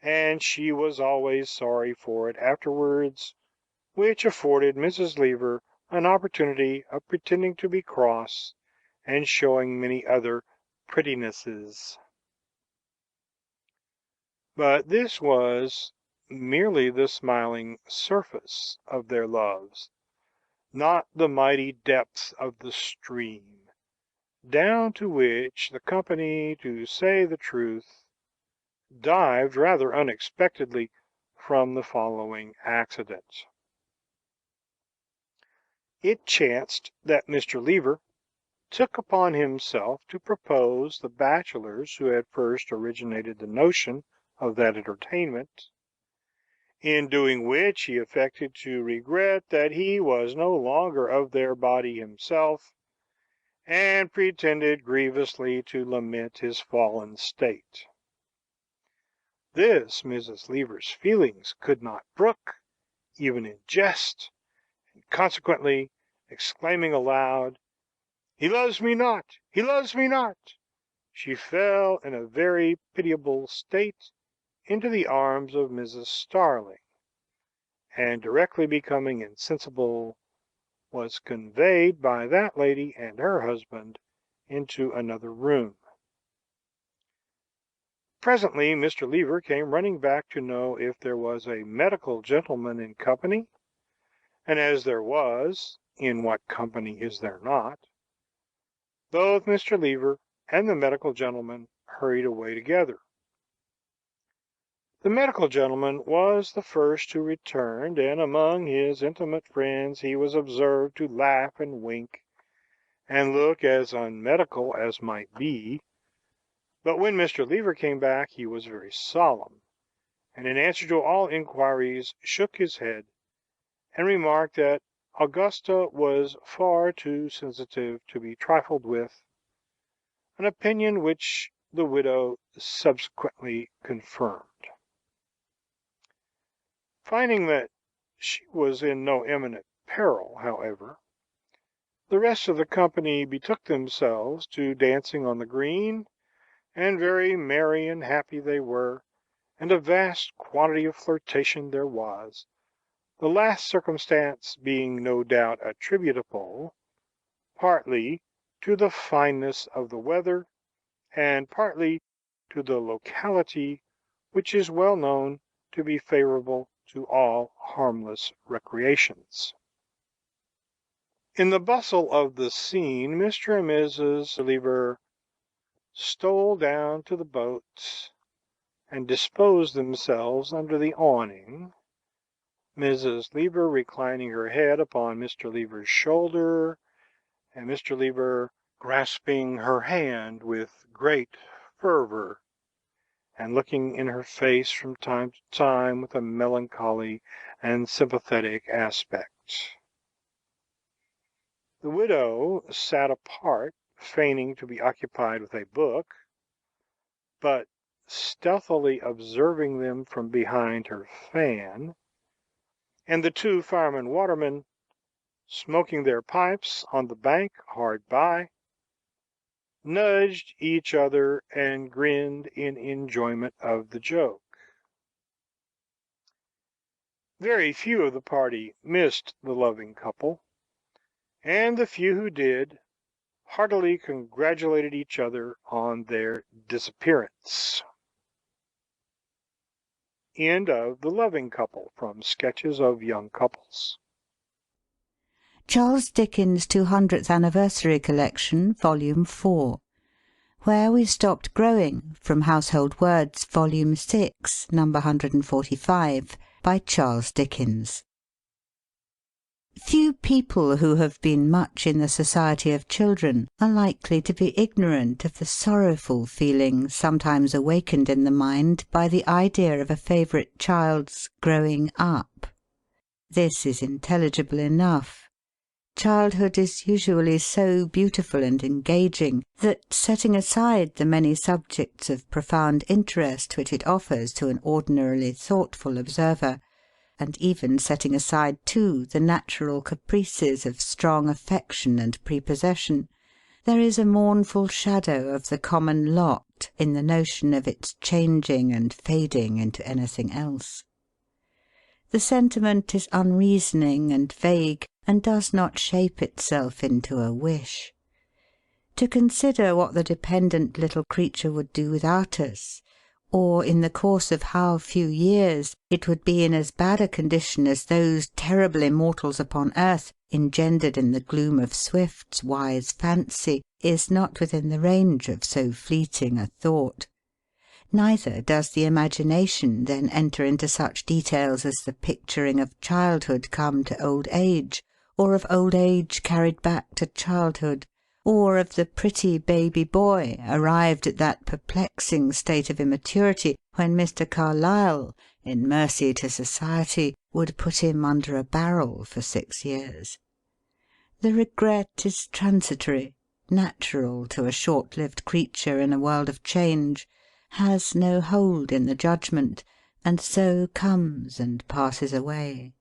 and she was always sorry for it afterwards, which afforded Mrs. Lever an opportunity of pretending to be cross, and showing many other prettinesses. But this was merely the smiling surface of their loves, not the mighty depths of the stream, down to which the company, to say the truth, dived rather unexpectedly from the following accident. It chanced that Mr. Lever took upon himself to propose the bachelors who had first originated the notion of that entertainment, in doing which he affected to regret that he was no longer of their body himself, and pretended grievously to lament his fallen state. This Mrs. Leaver's feelings could not brook, even in jest, and consequently, exclaiming aloud, "He loves me not! He loves me not!" she fell in a very pitiable state into the arms of Mrs. Starling, and directly becoming insensible, was conveyed by that lady and her husband into another room. Presently Mr. Leaver came running back to know if there was a medical gentleman in company, and as there was, in what company is there not? Both Mr. Leaver and the medical gentleman hurried away together. The medical gentleman was the first who returned, and among his intimate friends he was observed to laugh and wink, and look as unmedical as might be. But when Mr. Leaver came back he was very solemn, and in answer to all inquiries shook his head, and remarked that Augusta was far too sensitive to be trifled with, an opinion which the widow subsequently confirmed. Finding that she was in no imminent peril, however, the rest of the company betook themselves to dancing on the green, and very merry and happy they were, and a vast quantity of flirtation there was, the last circumstance being no doubt attributable, partly to the fineness of the weather, and partly to the locality, which is well known to be favourable to all harmless recreations. In the bustle of the scene, Mr. and Mrs. Leaver stole down to the boat, and disposed themselves under the awning, Mrs. Leaver reclining her head upon Mr. Leaver's shoulder, and Mr. Leaver grasping her hand with great fervour, and looking in her face from time to time with a melancholy and sympathetic aspect. The widow sat apart, feigning to be occupied with a book, but stealthily observing them from behind her fan, and the two firemen watermen, smoking their pipes on the bank hard by, nudged each other and grinned in enjoyment of the joke. Very few of the party missed the loving couple, and the few who did, heartily congratulated each other on their disappearance. End of The Loving Couple, from Sketches of Young Couples. Charles Dickens' 200th Anniversary Collection, Volume 4. Where we stopped growing, from Household Words, Volume 6, number 145, by Charles Dickens. Few people who have been much in the society of children are likely to be ignorant of the sorrowful feelings sometimes awakened in the mind by the idea of a favourite child's growing up. This is intelligible enough. Childhood is usually so beautiful and engaging that, setting aside the many subjects of profound interest which it offers to an ordinarily thoughtful observer, and even setting aside, too, the natural caprices of strong affection and prepossession, there is a mournful shadow of the common lot in the notion of its changing and fading into anything else. The sentiment is unreasoning and vague, and does not shape itself into a wish. To consider what the dependent little creature would do without us, or in the course of how few years it would be in as bad a condition as those terrible immortals upon earth, engendered in the gloom of Swift's wise fancy, is not within the range of so fleeting a thought. Neither does the imagination then enter into such details as the picturing of childhood come to old age, or of old age carried back to childhood, or of the pretty baby boy arrived at that perplexing state of immaturity when Mr. Carlyle, in mercy to society, would put him under a barrel for 6 years. The regret is transitory, natural to a short-lived creature in a world of change, has no hold in the judgment, and so comes and passes away.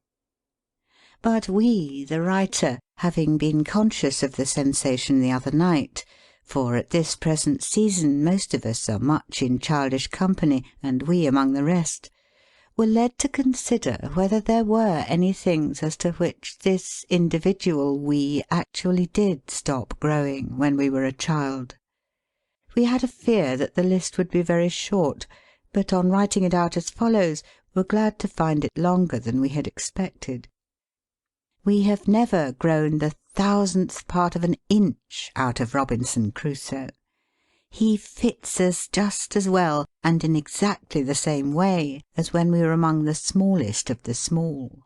But we, the writer, having been conscious of the sensation the other night, for at this present season most of us are much in childish company, and we among the rest, were led to consider whether there were any things as to which this individual we actually did stop growing when we were a child. We had a fear that the list would be very short, but on writing it out as follows, were glad to find it longer than we had expected. We have never grown the 1,000th part of an inch out of Robinson Crusoe. He fits us just as well, and in exactly the same way, as when we were among the smallest of the small.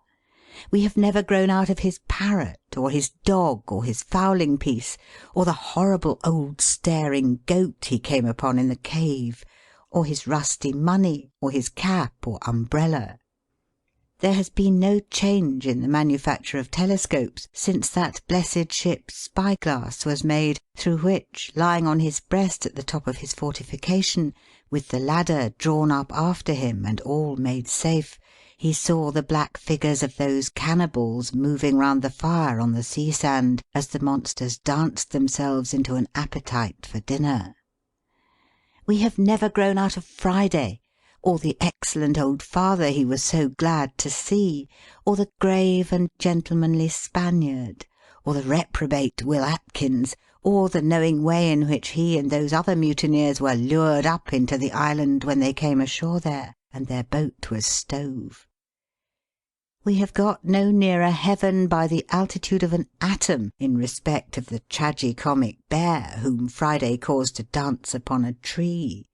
We have never grown out of his parrot, or his dog, or his fowling piece, or the horrible old staring goat he came upon in the cave, or his rusty money, or his cap or umbrella. There has been no change in the manufacture of telescopes since that blessed ship's spy-glass was made, through which, lying on his breast at the top of his fortification, with the ladder drawn up after him and all made safe, he saw the black figures of those cannibals moving round the fire on the sea-sand as the monsters danced themselves into an appetite for dinner. We have never grown out of Friday, or the excellent old father he was so glad to see, or the grave and gentlemanly Spaniard, or the reprobate Will Atkins, or the knowing way in which he and those other mutineers were lured up into the island when they came ashore there, and their boat was stove. We have got no nearer heaven by the altitude of an atom in respect of the tragi-comic bear whom Friday caused to dance upon a tree,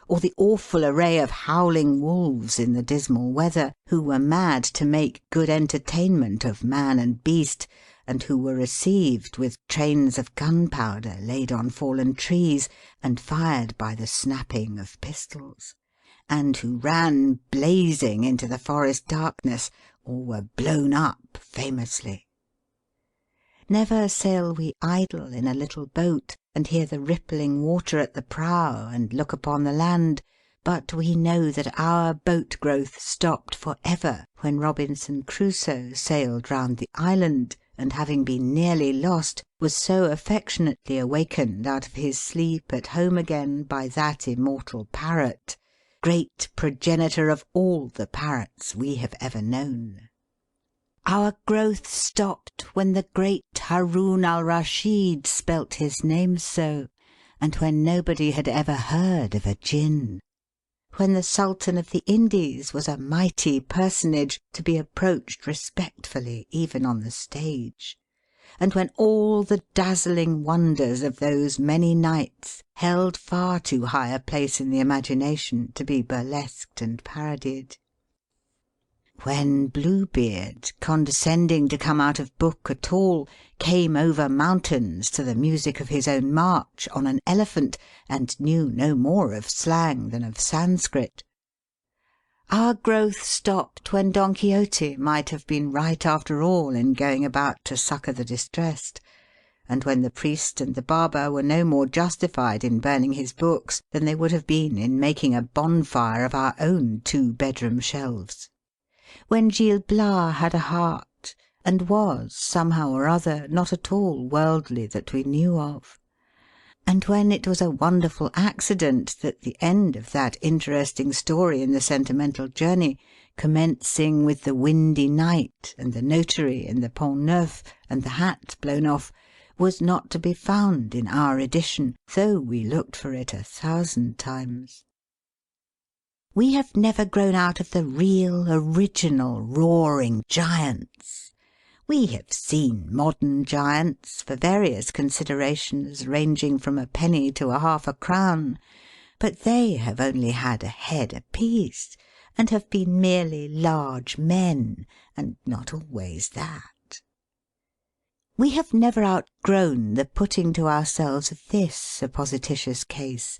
or the awful array of howling wolves in the dismal weather, who were mad to make good entertainment of man and beast, and who were received with trains of gunpowder laid on fallen trees, and fired by the snapping of pistols, and who ran blazing into the forest darkness, or were blown up famously. Never sail we idle in a little boat, and hear the rippling water at the prow, and look upon the land, but we know that our boat growth stopped for ever when Robinson Crusoe sailed round the island, and having been nearly lost, was so affectionately awakened out of his sleep at home again by that immortal parrot, great progenitor of all the parrots we have ever known. Our growth stopped when the great Haroun al-Rashid spelt his name so, and when nobody had ever heard of a Jinn, when the Sultan of the Indies was a mighty personage to be approached respectfully even on the stage, and when all the dazzling wonders of those many nights held far too high a place in the imagination to be burlesqued and parodied. When Bluebeard, condescending to come out of book at all, came over mountains to the music of his own march on an elephant, and knew no more of slang than of Sanskrit. Our growth stopped when Don Quixote might have been right after all in going about to succour the distressed, and when the priest and the barber were no more justified in burning his books than they would have been in making a bonfire of our own 2-bedroom shelves. When Gil Blas had a heart, and was, somehow or other, not at all worldly that we knew of. And when it was a wonderful accident that the end of that interesting story in the Sentimental Journey, commencing with the windy night, and the notary in the Pont Neuf, and the hat blown off, was not to be found in our edition, though we looked for it 1,000 times. We have never grown out of the real, original, roaring giants. We have seen modern giants, for various considerations ranging from a penny to a half a crown, but they have only had a head apiece, and have been merely large men, and not always that. We have never outgrown the putting to ourselves of this supposititious case,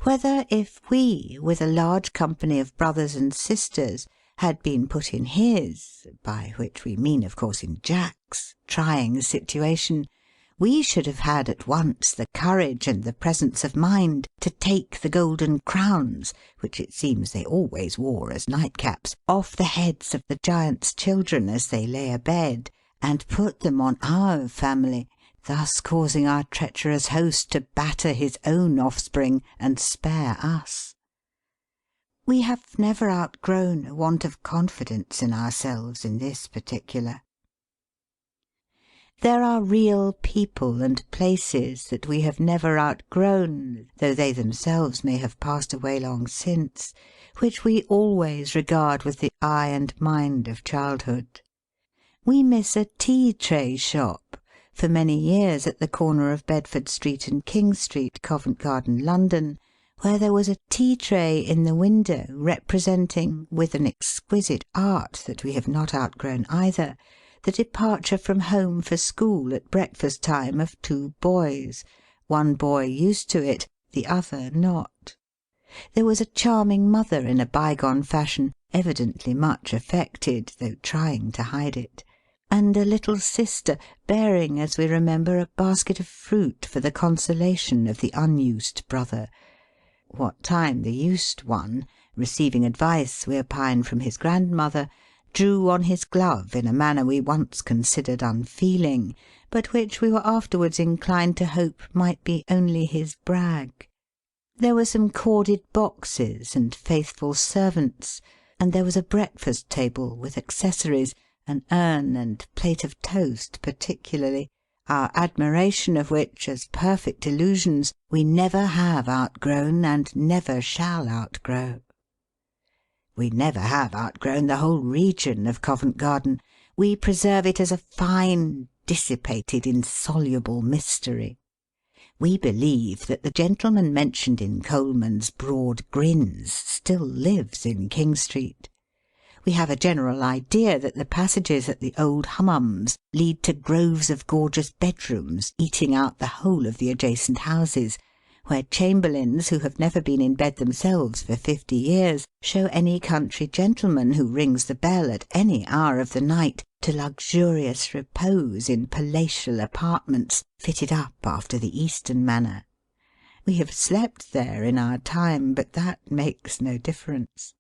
whether if we, with a large company of brothers and sisters, had been put in his, by which we mean, of course, in Jack's, trying situation, we should have had at once the courage and the presence of mind to take the golden crowns, which it seems they always wore as nightcaps, off the heads of the giant's children as they lay abed, and put them on our family, thus causing our treacherous host to batter his own offspring and spare us. We have never outgrown a want of confidence in ourselves in this particular. There are real people and places that we have never outgrown, though they themselves may have passed away long since, which we always regard with the eye and mind of childhood. We miss a tea-tray shop, for many years at the corner of Bedford Street and King Street, Covent Garden, London, where there was a tea-tray in the window representing, with an exquisite art that we have not outgrown either, the departure from home for school at breakfast time of two boys, one boy used to it, the other not. There was a charming mother in a bygone fashion, evidently much affected, though trying to hide it, and a little sister bearing, as we remember, a basket of fruit for the consolation of the unused brother. What time the used one, receiving advice, we opine, from his grandmother, drew on his glove in a manner we once considered unfeeling, but which we were afterwards inclined to hope might be only his brag. There were some corded boxes and faithful servants, and there was a breakfast table with accessories, an urn and plate of toast particularly, our admiration of which, as perfect illusions, we never have outgrown and never shall outgrow. We never have outgrown the whole region of Covent Garden. We preserve it as a fine, dissipated, insoluble mystery. We believe that the gentleman mentioned in Coleman's Broad Grins still lives in King Street. We have a general idea that the passages at the Old Hummums lead to groves of gorgeous bedrooms eating out the whole of the adjacent houses, where chamberlains who have never been in bed themselves for 50 years show any country gentleman who rings the bell at any hour of the night to luxurious repose in palatial apartments fitted up after the Eastern manner. We have slept there in our time, but that makes no difference.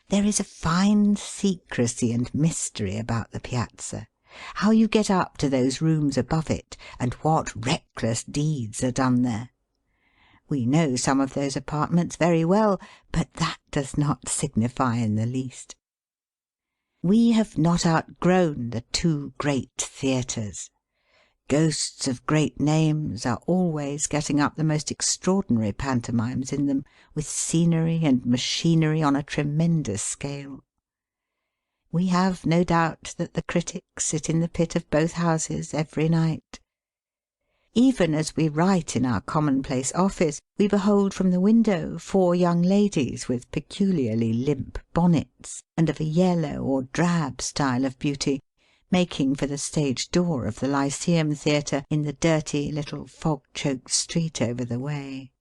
There is a fine secrecy and mystery about the Piazza. How you get up to those rooms above it, and what reckless deeds are done there. We know some of those apartments very well, but that does not signify in the least. We have not outgrown the two great theatres. Ghosts of great names are always getting up the most extraordinary pantomimes in them, with scenery and machinery on a tremendous scale. We have no doubt that the critics sit in the pit of both houses every night. Even as we write in our commonplace office, we behold from the window 4 young ladies with peculiarly limp bonnets, and of a yellow or drab style of beauty, making for the stage door of the Lyceum Theatre in the dirty little fog-choked street over the way.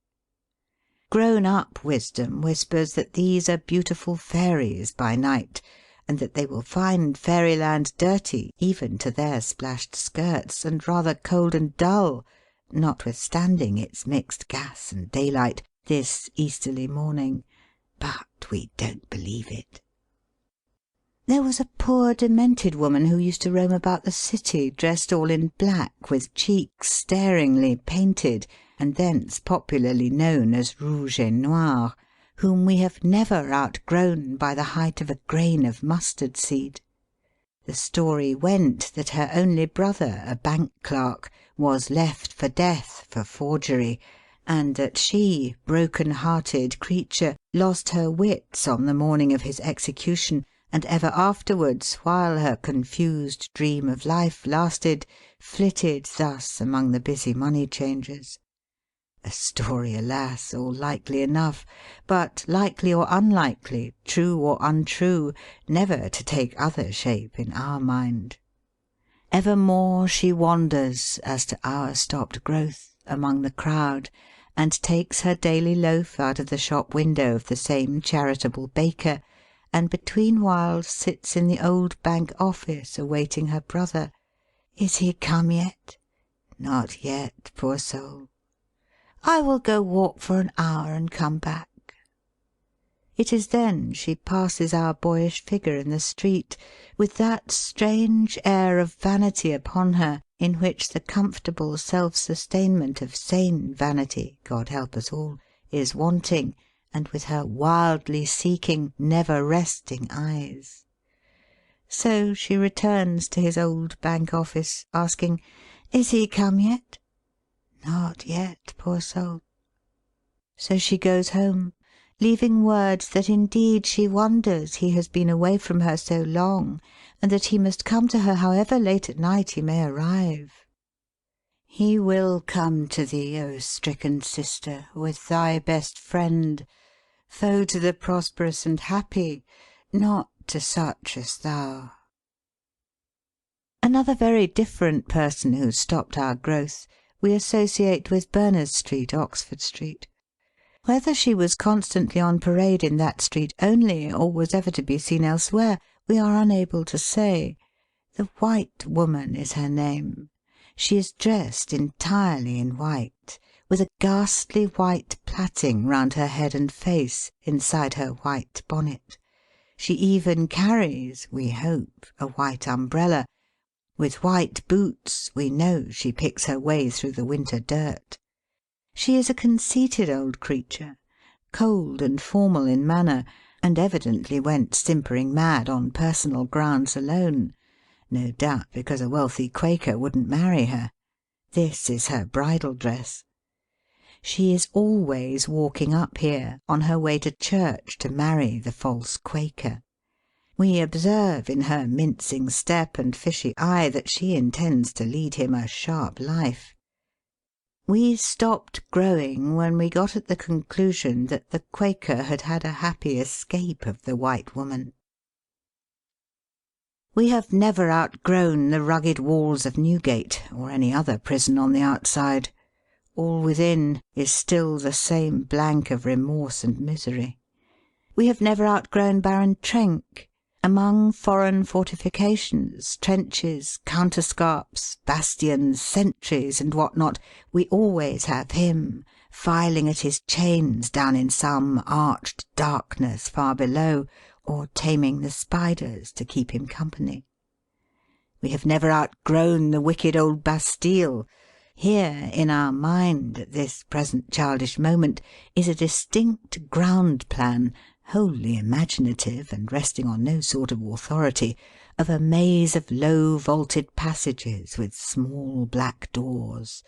Grown-up wisdom whispers that these are beautiful fairies by night, and that they will find fairyland dirty even to their splashed skirts, and rather cold and dull, notwithstanding its mixed gas and daylight, this easterly morning. But we don't believe it. There was a poor demented woman who used to roam about the city dressed all in black, with cheeks staringly painted, and thence popularly known as rouge et noir, whom we have never outgrown by the height of a grain of mustard seed. The story went that her only brother, a bank clerk, was left for death for forgery, and that she, broken-hearted creature, lost her wits on the morning of his execution, and ever afterwards, while her confused dream of life lasted, flitted thus among the busy money-changers. A story, alas, all likely enough, but likely or unlikely, true or untrue, never to take other shape in our mind. Evermore she wanders, as to our stopped growth, among the crowd, and takes her daily loaf out of the shop window of the same charitable baker, and between whiles sits in the old Bank office awaiting her brother. Is he come yet? Not yet, poor soul. I will go walk for an hour and come back. It is then she passes our boyish figure in the street, with that strange air of vanity upon her, in which the comfortable self-sustainment of sane vanity, God help us all, is wanting, and with her wildly seeking, never resting eyes. So she returns to his old Bank office, asking, Is he come yet? Not yet, poor soul. So she goes home, leaving words that indeed she wonders he has been away from her so long, and that he must come to her however late at night he may arrive. He will come to thee, O stricken sister, with thy best friend, foe to the prosperous and happy, not to such as thou. Another very different person who stopped our growth we associate with Berners Street, Oxford Street. Whether she was constantly on parade in that street only, or was ever to be seen elsewhere, we are unable to say. The White Woman is her name. She is dressed entirely in white, with a ghastly white plaiting round her head and face, inside her white bonnet. She even carries, we hope, a white umbrella. With white boots we know she picks her way through the winter dirt. She is a conceited old creature, cold and formal in manner, and evidently went simpering mad on personal grounds alone, no doubt because a wealthy Quaker wouldn't marry her. This is her bridal dress. She is always walking up here, on her way to church to marry the false Quaker. We observe in her mincing step and fishy eye that she intends to lead him a sharp life. We stopped growing when we got at the conclusion that the Quaker had had a happy escape of the White Woman. We have never outgrown the rugged walls of Newgate, or any other prison on the outside. All within is still the same blank of remorse and misery. We have never outgrown Baron Trenck. Among foreign fortifications, trenches, counterscarps, bastions, sentries, and what not, we always have him, filing at his chains down in some arched darkness far below, or taming the spiders to keep him company. We have never outgrown the wicked old Bastille. Here, in our mind, at this present childish moment, is a distinct ground plan, wholly imaginative and resting on no sort of authority, of a maze of low vaulted passages with small black doors.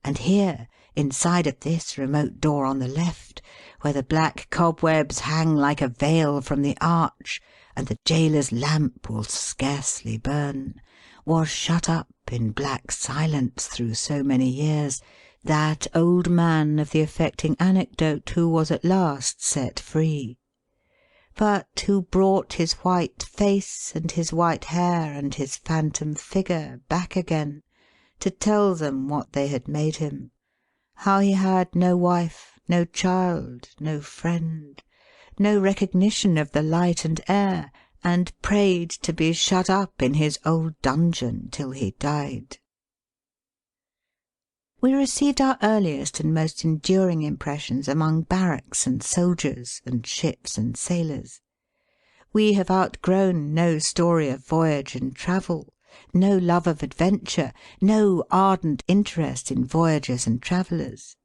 And here, inside of this remote door on the left, where the black cobwebs hang like a veil from the arch, and the gaoler's lamp will scarcely burn, was shut up in black silence through so many years, that old man of the affecting anecdote who was at last set free, but who brought his white face and his white hair and his phantom figure back again, to tell them what they had made him, how he had no wife, no child, no friend, no recognition of the light and air, and prayed to be shut up in his old dungeon till he died. We received our earliest and most enduring impressions among barracks and soldiers, and ships and sailors. We have outgrown no story of voyage and travel, no love of adventure, no ardent interest in voyagers and travellers.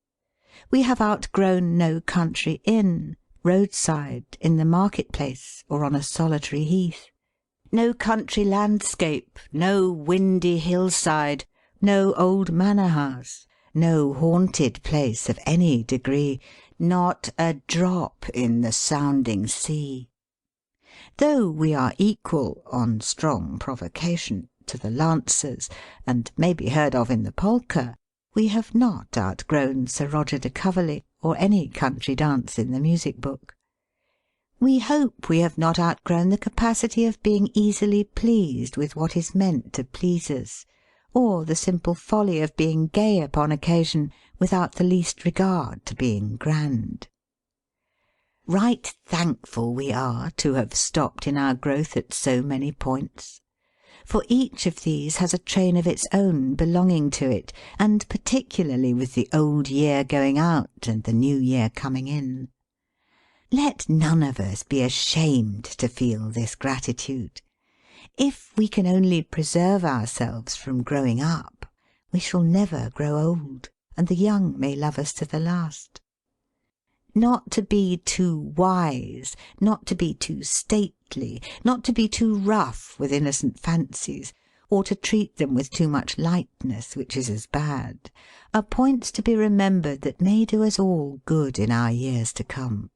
We have outgrown no country inn, roadside, in the market-place, or on a solitary heath. No country landscape, no windy hillside, no old manor-house, no haunted place of any degree, not a drop in the sounding sea. Though we are equal, on strong provocation, to the Lancers, and may be heard of in the polka, we have not outgrown Sir Roger de Coverley, or any country dance in the music book. We hope we have not outgrown the capacity of being easily pleased with what is meant to please us, or the simple folly of being gay upon occasion without the least regard to being grand. Right thankful we are to have stopped in our growth at so many points, for each of these has a train of its own belonging to it, and particularly with the old year going out and the new year coming in. Let none of us be ashamed to feel this gratitude. If we can only preserve ourselves from growing up, we shall never grow old, and the young may love us to the last. Not to be too wise, not to be too stately, not to be too rough with innocent fancies, or to treat them with too much lightness, which is as bad, are points to be remembered that may do us all good in our years to come.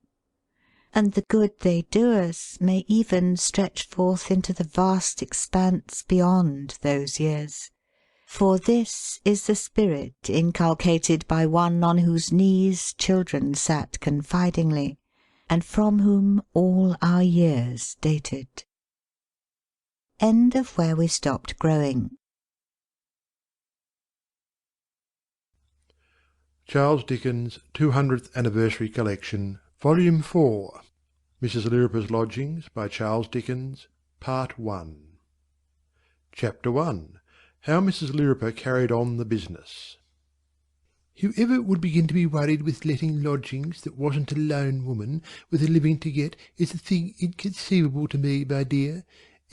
And the good they do us may even stretch forth into the vast expanse beyond those years. For this is the spirit inculcated by one on whose knees children sat confidingly, and from whom all our years dated. End of where we stopped growing. Charles Dickens' 200th Anniversary Collection, Volume 4, Mrs. Lirriper's Lodgings, by Charles Dickens, Part 1. Chapter 1. How Mrs. Lirriper carried on the business. Whoever would begin to be worried with letting lodgings that wasn't a lone woman with a living to get is a thing inconceivable to me, my dear.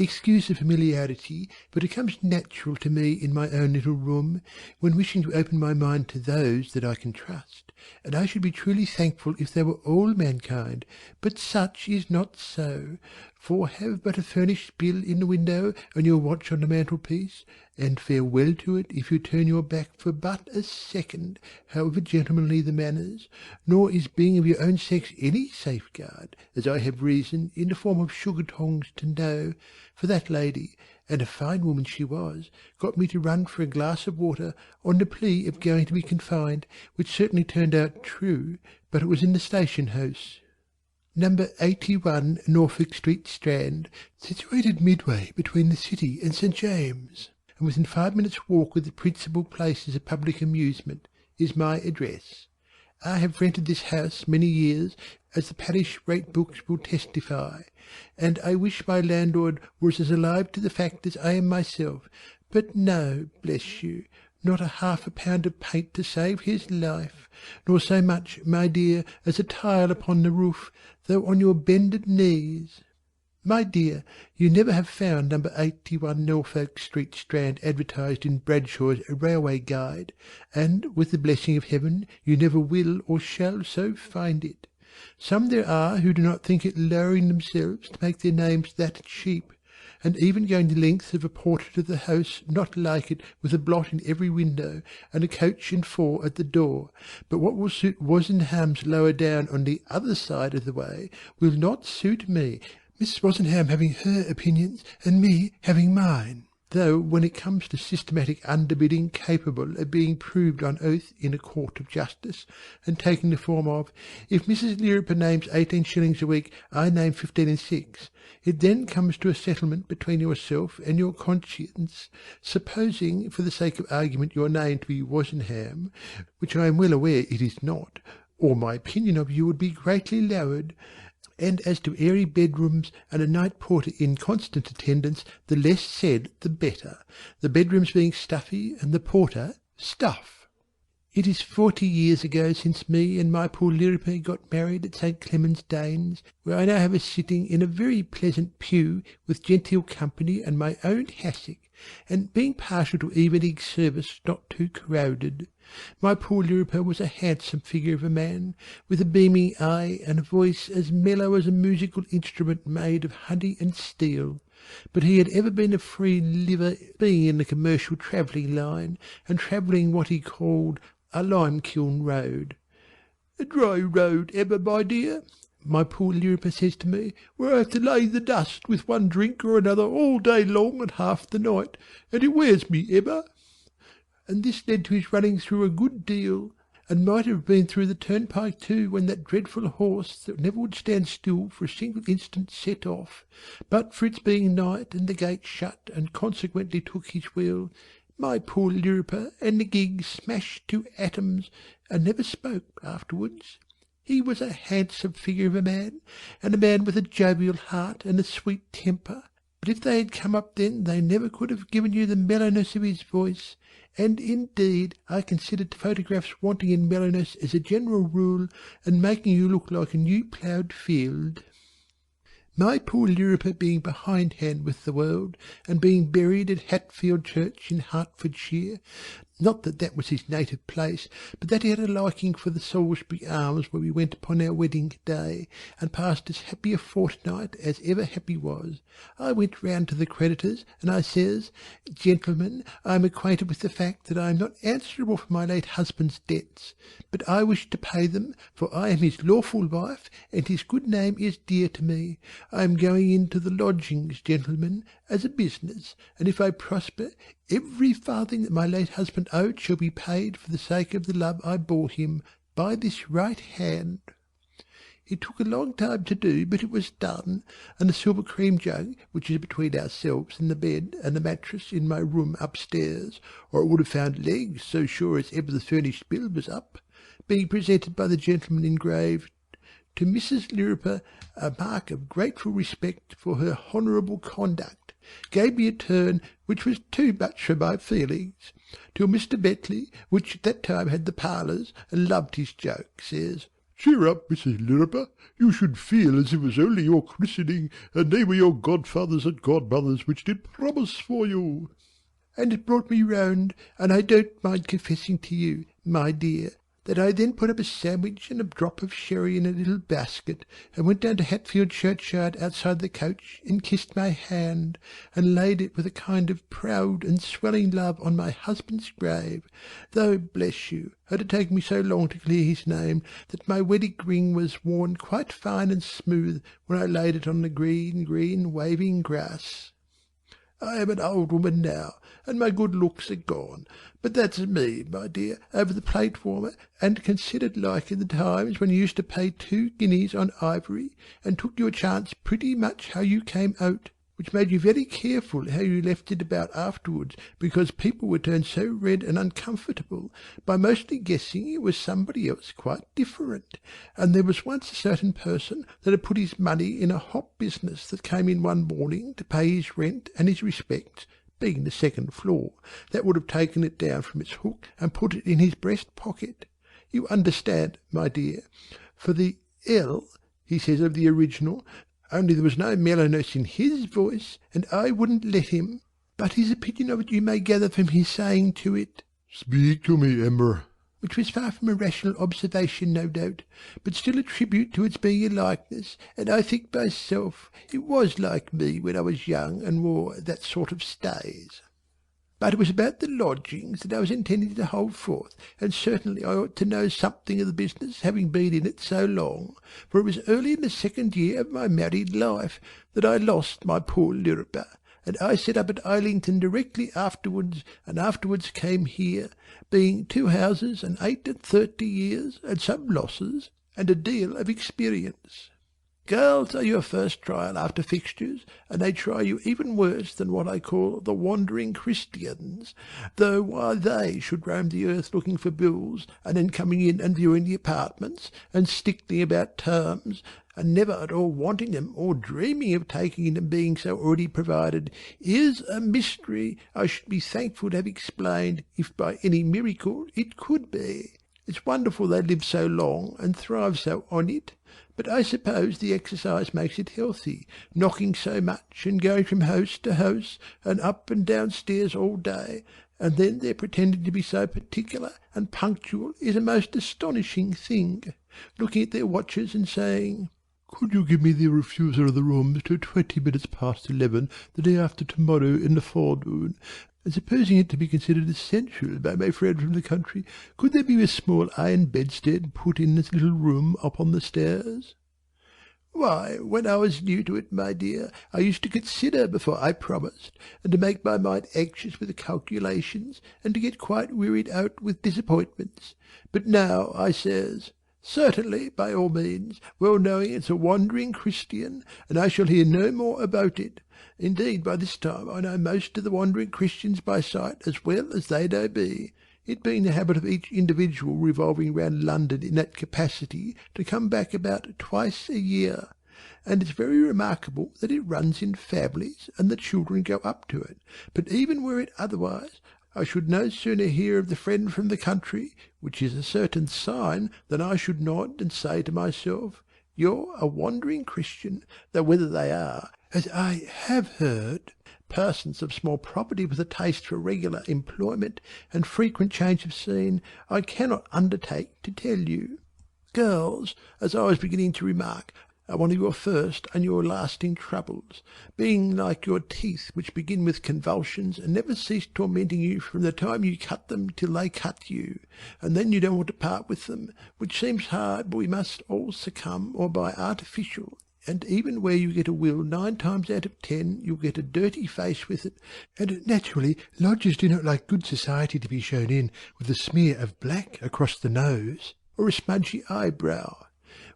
Excuse the familiarity, but it comes natural to me in my own little room, when wishing to open my mind to those that I can trust, and I should be truly thankful if they were all mankind, but such is not so, for have but a furnished bill in the window, and your watch on the mantelpiece, and farewell to it if you turn your back for but a second, however gentlemanly the manners, nor is being of your own sex any safeguard, as I have reason, in the form of sugar-tongs, to know, for that lady, and a fine woman she was, got me to run for a glass of water on the plea of going to be confined, which certainly turned out true, but it was in the station-house. Number 81 Norfolk Street, Strand, situated midway between the City and St. James, and within 5 minutes' walk of the principal places of public amusement, is my address. I have rented this house many years, as the parish rate books will testify, and I wish my landlord was as alive to the fact as I am myself, but no, bless you, not half a pound of paint to save his life, nor so much, my dear, as a tile upon the roof, though on your bended knees. My dear, you never have found number 81 Norfolk Street, Strand, advertised in Bradshaw's Railway Guide, and, with the blessing of Heaven, you never will or shall so find it. Some there are who do not think it lowering themselves to make their names that cheap, and even going the length of a portrait of the house not like it, with a blot in every window, and a coach and four at the door. But what will suit Wozenham's lower down on the other side of the way will not suit me, Miss Wozenham having her opinions, and me having mine. Though when it comes to systematic underbidding capable of being proved on oath in a court of justice, and taking the form of, if Mrs. Lirriper names 18 shillings a week, I name 15 and 6, it then comes to a settlement between yourself and your conscience, supposing, for the sake of argument, your name to be Wozenham, which I am well aware it is not, or my opinion of you would be greatly lowered. And as to airy bedrooms and a night porter in constant attendance, the less said the better, the bedrooms being stuffy and the porter stuff. It is 40 years ago since me and my poor Lirriper got married at St. Clement's Danes, where I now have a sitting in a very pleasant pew with genteel company and my own hassock, and being partial to evening service not too crowded. My poor Lirriper was a handsome figure of a man, with a beaming eye and a voice as mellow as a musical instrument made of honey and steel. But he had ever been a free liver, being in the commercial travelling line, and travelling what he called a lime-kiln road. "A dry road, Emma, my dear," my poor Lirriper says to me, "where I have to lay the dust with one drink or another all day long and half the night, and it wears me, Emma." And this led to his running through a good deal, and might have been through the turnpike too, when that dreadful horse that never would stand still for a single instant set off, but for its being night and the gate shut, and consequently took his wheel. My poor Lirriper and the gig smashed to atoms, and never spoke afterwards. He was a handsome figure of a man, and a man with a jovial heart and a sweet temper. But if they had come up then, they never could have given you the mellowness of his voice, and indeed I considered photographs wanting in mellowness as a general rule, and making you look like a new ploughed field. My poor Lirriper being behindhand with the world, and being buried at Hatfield Church in Hertfordshire, not that that was his native place, but that he had a liking for the Salisbury Arms, where we went upon our wedding day, and passed as happy a fortnight as ever happy was. I went round to the creditors, and I says, Gentlemen, I am acquainted with the fact that I am not answerable for my late husband's debts, but I wish to pay them, for I am his lawful wife, and his good name is dear to me. I am going into the lodgings, gentlemen, as a business, and if I prosper, every farthing that my late husband owed shall be paid for the sake of the love I bore him, by this right hand. It took a long time to do, but it was done, and the silver cream jug, which is between ourselves and the bed and the mattress in my room upstairs, or it would have found legs, so sure as ever the furnished bill was up, being presented by the gentleman engraved, To Mrs. Lirriper, a mark of grateful respect for her honourable conduct, gave me a turn which was too much for my feelings, till Mr. Bentley, which at that time had the parlours, and loved his joke, says, Cheer up, Mrs. Lirriper, you should feel as if it was only your christening, and they were your godfathers and godmothers which did promise for you. And it brought me round, and I don't mind confessing to you, my dear, that I then put up a sandwich and a drop of sherry in a little basket, and went down to Hatfield churchyard outside the coach, and kissed my hand, and laid it with a kind of proud and swelling love on my husband's grave, though, bless you, it had taken me so long to clear his name, that my wedding ring was worn quite fine and smooth when I laid it on the green, green, waving grass. I am an old woman now, and my good looks are gone, but that's me, my dear, over the plate warmer, and considered like in the times when you used to pay 2 guineas on ivory, and took your chance pretty much how you came out, which made you very careful how you left it about afterwards, because people were turned so red and uncomfortable by mostly guessing it was somebody else quite different, and there was once a certain person that had put his money in a hop business that came in one morning to pay his rent and his respects, being the second floor, that would have taken it down from its hook and put it in his breast pocket. You understand, my dear, for the L, he says of the original, only there was no mellowness in his voice, and I wouldn't let him. But his opinion of it you may gather from his saying to it, Speak to me, Emma. Which was far from a rational observation, no doubt, but still a tribute to its being a likeness, and I think myself it was like me when I was young and wore that sort of stays. But it was about the lodgings that I was intending to hold forth, and certainly I ought to know something of the business, having been in it so long, for it was early in the 2nd year of my married life that I lost my poor Lirriper, and I set up at Islington directly afterwards, and afterwards came here, being 2 houses and 8 and 30 years, and some losses, and a deal of experience. Girls are your first trial after fixtures, and they try you even worse than what I call the wandering Christians, though why they should roam the earth looking for bills, and then coming in and viewing the apartments, and stickling about terms, and never at all wanting them or dreaming of taking them being so already provided, is a mystery I should be thankful to have explained, if by any miracle it could be. It's wonderful they live so long and thrive so on it. But I suppose the exercise makes it healthy, knocking so much, and going from house to house, and up and down stairs all day, and then their pretending to be so particular and punctual is a most astonishing thing, looking at their watches and saying, Could you give me the refusal of the rooms till 20 minutes past 11 the day after to-morrow in the forenoon? And supposing it to be considered essential by my friend from the country, could there be a small iron bedstead put in this little room up on the stairs? Why, when I was new to it, my dear, I used to consider before I promised, and to make my mind anxious with calculations, and to get quite wearied out with disappointments. But now I says, certainly, by all means, well knowing it's a wandering Christian, and I shall hear no more about it. Indeed, by this time I know most of the wandering Christians by sight as well as they know me, it being the habit of each individual revolving round London in that capacity to come back about twice a year. And it's very remarkable that it runs in families, and the children go up to it. But even were it otherwise, I should no sooner hear of the friend from the country, which is a certain sign, than I should nod and say to myself, You're a wandering Christian, though whether they are, as I have heard, persons of small property with a taste for regular employment and frequent change of scene, I cannot undertake to tell you. Girls, as I was beginning to remark, are one of your first and your lasting troubles, being like your teeth, which begin with convulsions and never cease tormenting you from the time you cut them till they cut you, and then you don't want to part with them, which seems hard, but we must all succumb, or by artificial, and even where you get a will 9 times out of 10 you'll get a dirty face with it, and naturally lodgers do not like good society to be shown in with a smear of black across the nose, or a smudgy eyebrow.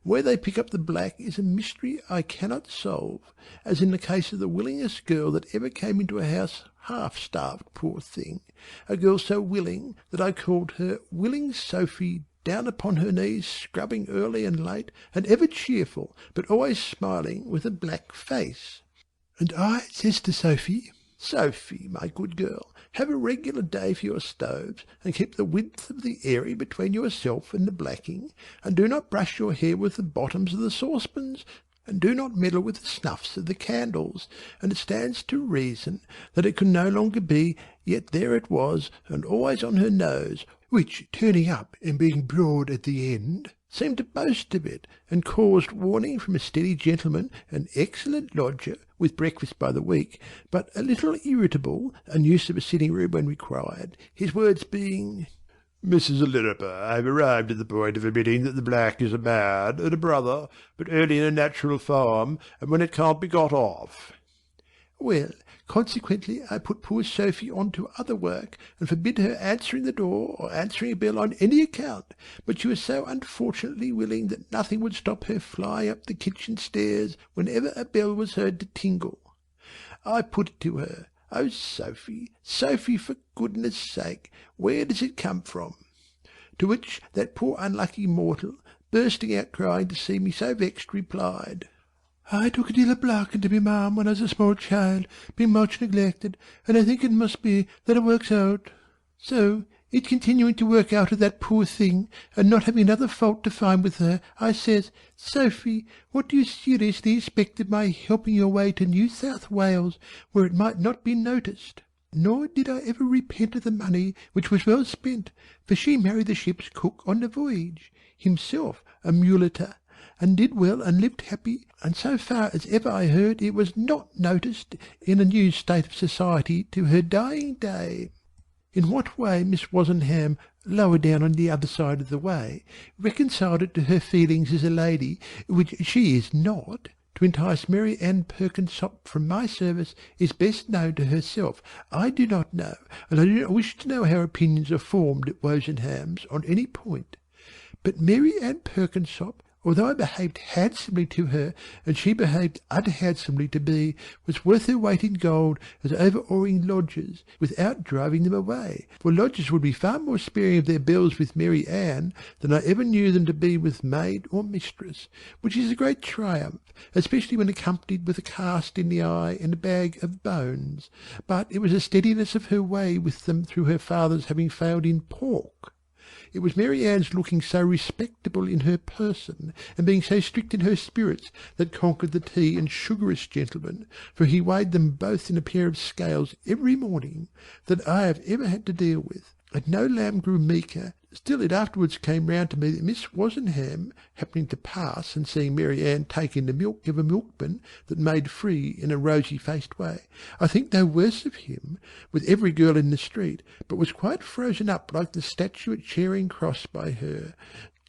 Where they pick up the black is a mystery I cannot solve, as in the case of the willingest girl that ever came into a house half-starved, poor thing, a girl so willing that I called her Willing Sophy, down upon her knees, scrubbing early and late, and ever cheerful, but always smiling, with a black face. And I says to Sophy, Sophy, my good girl, have a regular day for your stoves, and keep the width of the area between yourself and the blacking, and do not brush your hair with the bottoms of the saucepans, and do not meddle with the snuffs of the candles, and it stands to reason that it could no longer be, yet there it was, and always on her nose, which, turning up and being broad at the end, seemed to boast of it, and caused warning from a steady gentleman, an excellent lodger, with breakfast by the week, but a little irritable, and used of a sitting room when required, his words being, Mrs. Lirriper, I have arrived at the point of admitting that the black is a man and a brother, but only in a natural form, and when it can't be got off. Well, consequently I put poor Sophy on to other work, and forbid her answering the door or answering a bell on any account, but she was so unfortunately willing that nothing would stop her flying up the kitchen stairs whenever a bell was heard to tingle. I put it to her, Oh, Sophy, Sophy, for goodness' sake, where does it come from? To which that poor unlucky mortal, bursting out crying to see me so vexed, replied, I took a deal of black into me, ma'am, when I was a small child, being much neglected, and I think it must be that it works out. So, it continuing to work out of that poor thing, and not having another fault to find with her, I says, Sophy, what do you seriously expect of my helping your way to New South Wales, where it might not be noticed? Nor did I ever repent of the money, which was well spent, for she married the ship's cook on the voyage, himself a muleter, and did well and lived happy, and so far as ever I heard it was not noticed in a new state of society to her dying day. In what way Miss Wozenham, lower down on the other side of the way, reconciled it to her feelings as a lady, which she is not, to entice Mary Ann Perkinsop from my service, is best known to herself. I do not know, and I do not wish to know how opinions are formed at Wozenham's on any point. But Mary Ann Perkinsop, although I behaved handsomely to her, and she behaved unhandsomely to me, was worth her weight in gold as overawing lodgers, without driving them away, for lodgers would be far more sparing of their bells with Mary Ann than I ever knew them to be with maid or mistress, which is a great triumph, especially when accompanied with a cast in the eye and a bag of bones. But it was the steadiness of her way with them through her father's having failed in pork. It was Mary Ann's looking so respectable in her person, and being so strict in her spirits, that conquered the tea and sugarous gentleman, for he weighed them both in a pair of scales every morning, that I have ever had to deal with, and no lamb grew meeker. Still it afterwards came round to me that Miss Wozenham, happening to pass and seeing Mary Ann take in the milk of a milkman that made free in a rosy-faced way, I think no worse of him, with every girl in the street, but was quite frozen up like the statue at Charing Cross by her,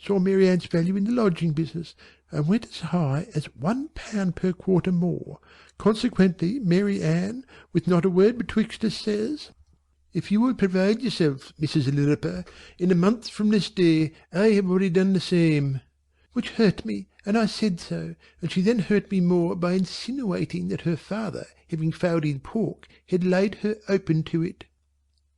saw Mary Ann's value in the lodging business, and went as high as £1 per quarter more. Consequently, Mary Ann, with not a word betwixt us, says, "If you will provide yourself, Mrs. Lirriper, in a month from this day, I have already done the same." Which hurt me, and I said so, and she then hurt me more by insinuating that her father, having found in pork, had laid her open to it.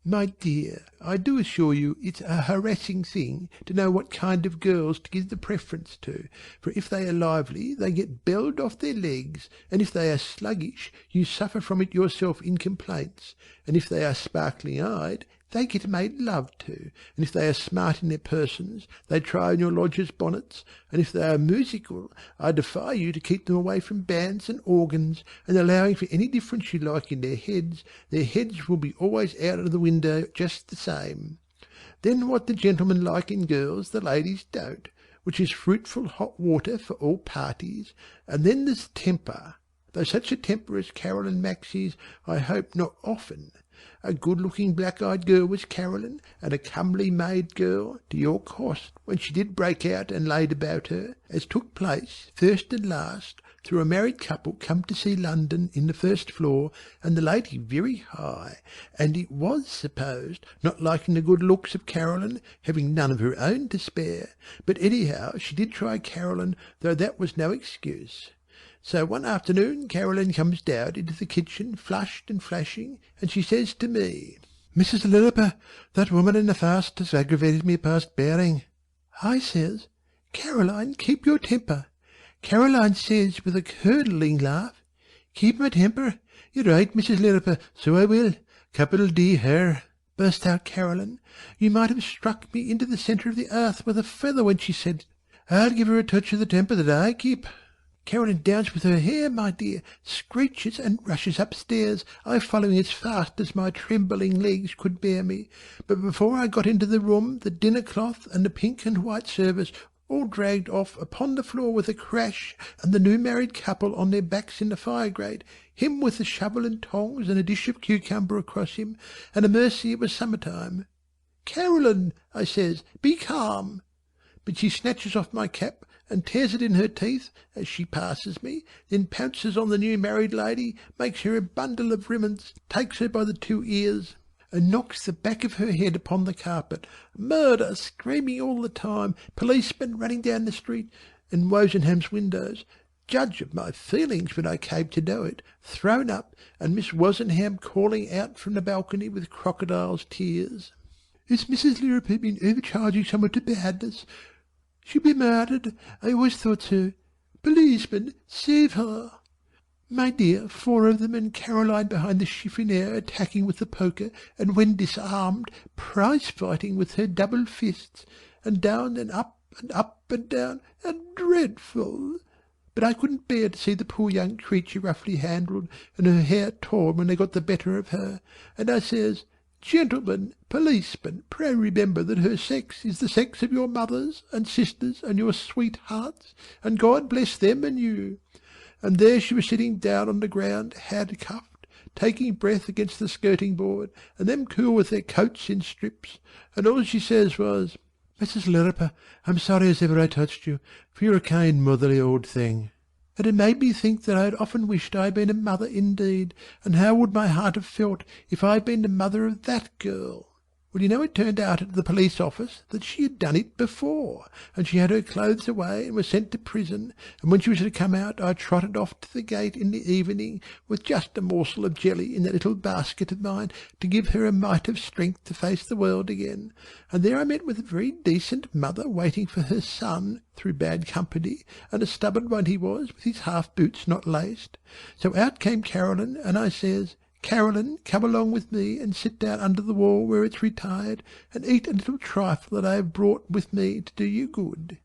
My dear, I do assure you it's a harassing thing to know what kind of girls to give the preference to, for if they are lively they get belled off their legs, and if they are sluggish you suffer from it yourself in complaints, and if they are sparkling-eyed they get made love to, and if they are smart in their persons they try on your lodgers' bonnets, and if they are musical I defy you to keep them away from bands and organs, and allowing for any difference you like in their heads will be always out of the window just the same. Then what the gentlemen like in girls the ladies don't, which is fruitful hot water for all parties, and then there's temper, though such a temper as Caroline Maxey's I hope not often. A good-looking black-eyed girl was Caroline, and a comely made girl, to your cost, when she did break out and laid about her, as took place, first and last, through a married couple come to see London in the first floor, and the lady very high, and it was supposed, not liking the good looks of Caroline, having none of her own to spare, but anyhow she did try Caroline, though that was no excuse. So one afternoon Caroline comes down into the kitchen flushed and flashing, and she says to me, "Mrs. Lirriper, that woman in the fast has aggravated me past bearing." I says, "Caroline, keep your temper." Caroline says with a curdling laugh, "Keep my temper? You're right, Mrs. Lirriper, so I will. Capital D her." Burst out Caroline. You might have struck me into the centre of the earth with a feather when she said it. I'll give her a touch of the temper that I keep. Caroline downs with her hair, my dear, screeches and rushes upstairs, I following as fast as my trembling legs could bear me. But before I got into the room, the dinner-cloth and the pink and white service all dragged off upon the floor with a crash, and the new married couple on their backs in the fire-grate, him with the shovel and tongs and a dish of cucumber across him, and a mercy it was summer-time. "Caroline," I says, "be calm." But she snatches off my cap and tears it in her teeth as she passes me, then pounces on the new married lady, makes her a bundle of ribbons, takes her by the 2 ears, and knocks the back of her head upon the carpet. Murder screaming all the time, policemen running down the street, and Wozenham's windows. Judge of my feelings when I came to know it, thrown up, and Miss Wozenham calling out from the balcony with crocodile's tears. "Has Mrs. Lirriper been overcharging someone to badness? She'll be murdered. I always thought so. Policeman, save her." My dear, 4 of them, and Caroline behind the chiffonier attacking with the poker, and when disarmed, prize-fighting with her double fists, and down and up and down, and dreadful. But I couldn't bear to see the poor young creature roughly handled, and her hair torn when they got the better of her, and I says, "Gentlemen, policemen, pray remember that her sex is the sex of your mothers and sisters and your sweethearts, and God bless them and you." And there she was sitting down on the ground, handcuffed, taking breath against the skirting board, and them cool with their coats in strips, and all she says was, "Mrs. Lirriper, I'm sorry as ever I touched you, for you're a kind motherly old thing." And it made me think that I had often wished I had been a mother indeed, and how would my heart have felt if I had been the mother of that girl. Well, you know, it turned out at the police office that she had done it before, and she had her clothes away and was sent to prison, and when she was to come out I trotted off to the gate in the evening with just a morsel of jelly in that little basket of mine to give her a mite of strength to face the world again, and there I met with a very decent mother waiting for her son through bad company, and a stubborn one he was, with his half-boots not laced. So out came Caroline, and I says, "Caroline, come along with me and sit down under the wall where it's retired, and eat a little trifle that I have brought with me to do you good."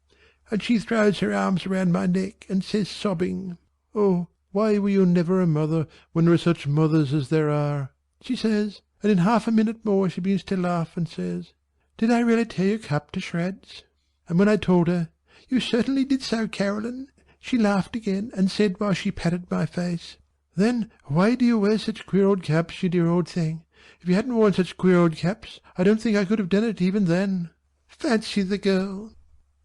And she throws her arms round my neck and says sobbing, "Oh, why were you never a mother when there are such mothers as there are?" she says, and in half a minute more she begins to laugh and says, "Did I really tear your cup to shreds?" And when I told her, "You certainly did so, Caroline," she laughed again and said while she patted my face, "Then why do you wear such queer old caps, you dear old thing? If you hadn't worn such queer old caps, I don't think I could have done it even then." Fancy the girl!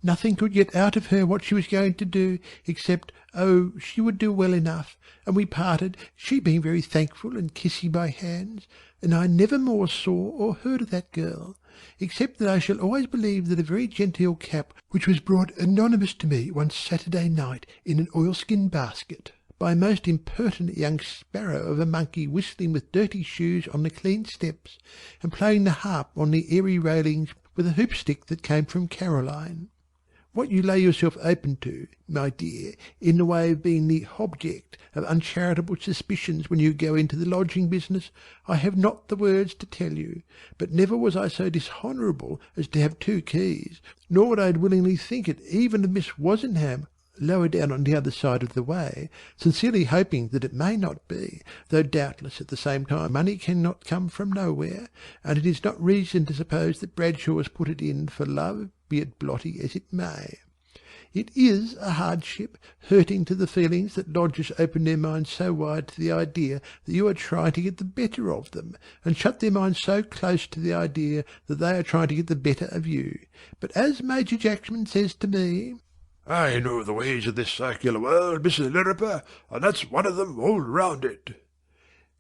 Nothing could get out of her what she was going to do, except, oh, she would do well enough, and we parted, she being very thankful and kissing my hands, and I never more saw or heard of that girl, except that I shall always believe that a very genteel cap which was brought anonymous to me one Saturday night in an oilskin basket, by a most impertinent young sparrow of a monkey whistling with dirty shoes on the clean steps, and playing the harp on the airy railings with a hoop-stick that came from Caroline. What you lay yourself open to, my dear, in the way of being the object of uncharitable suspicions when you go into the lodging business, I have not the words to tell you, but never was I so dishonourable as to have 2 keys, nor would I willingly think it even of Miss Wozenham, lower down on the other side of the way, sincerely hoping that it may not be, though doubtless at the same time money cannot come from nowhere, and it is not reason to suppose that Bradshaw has put it in for love, be it blotty as it may. It is a hardship, hurting to the feelings that lodgers open their minds so wide to the idea that you are trying to get the better of them, and shut their minds so close to the idea that they are trying to get the better of you. But as Major Jackman says to me, I know the ways of this circular world, Mrs. Lirriper, and that's one of them all round it.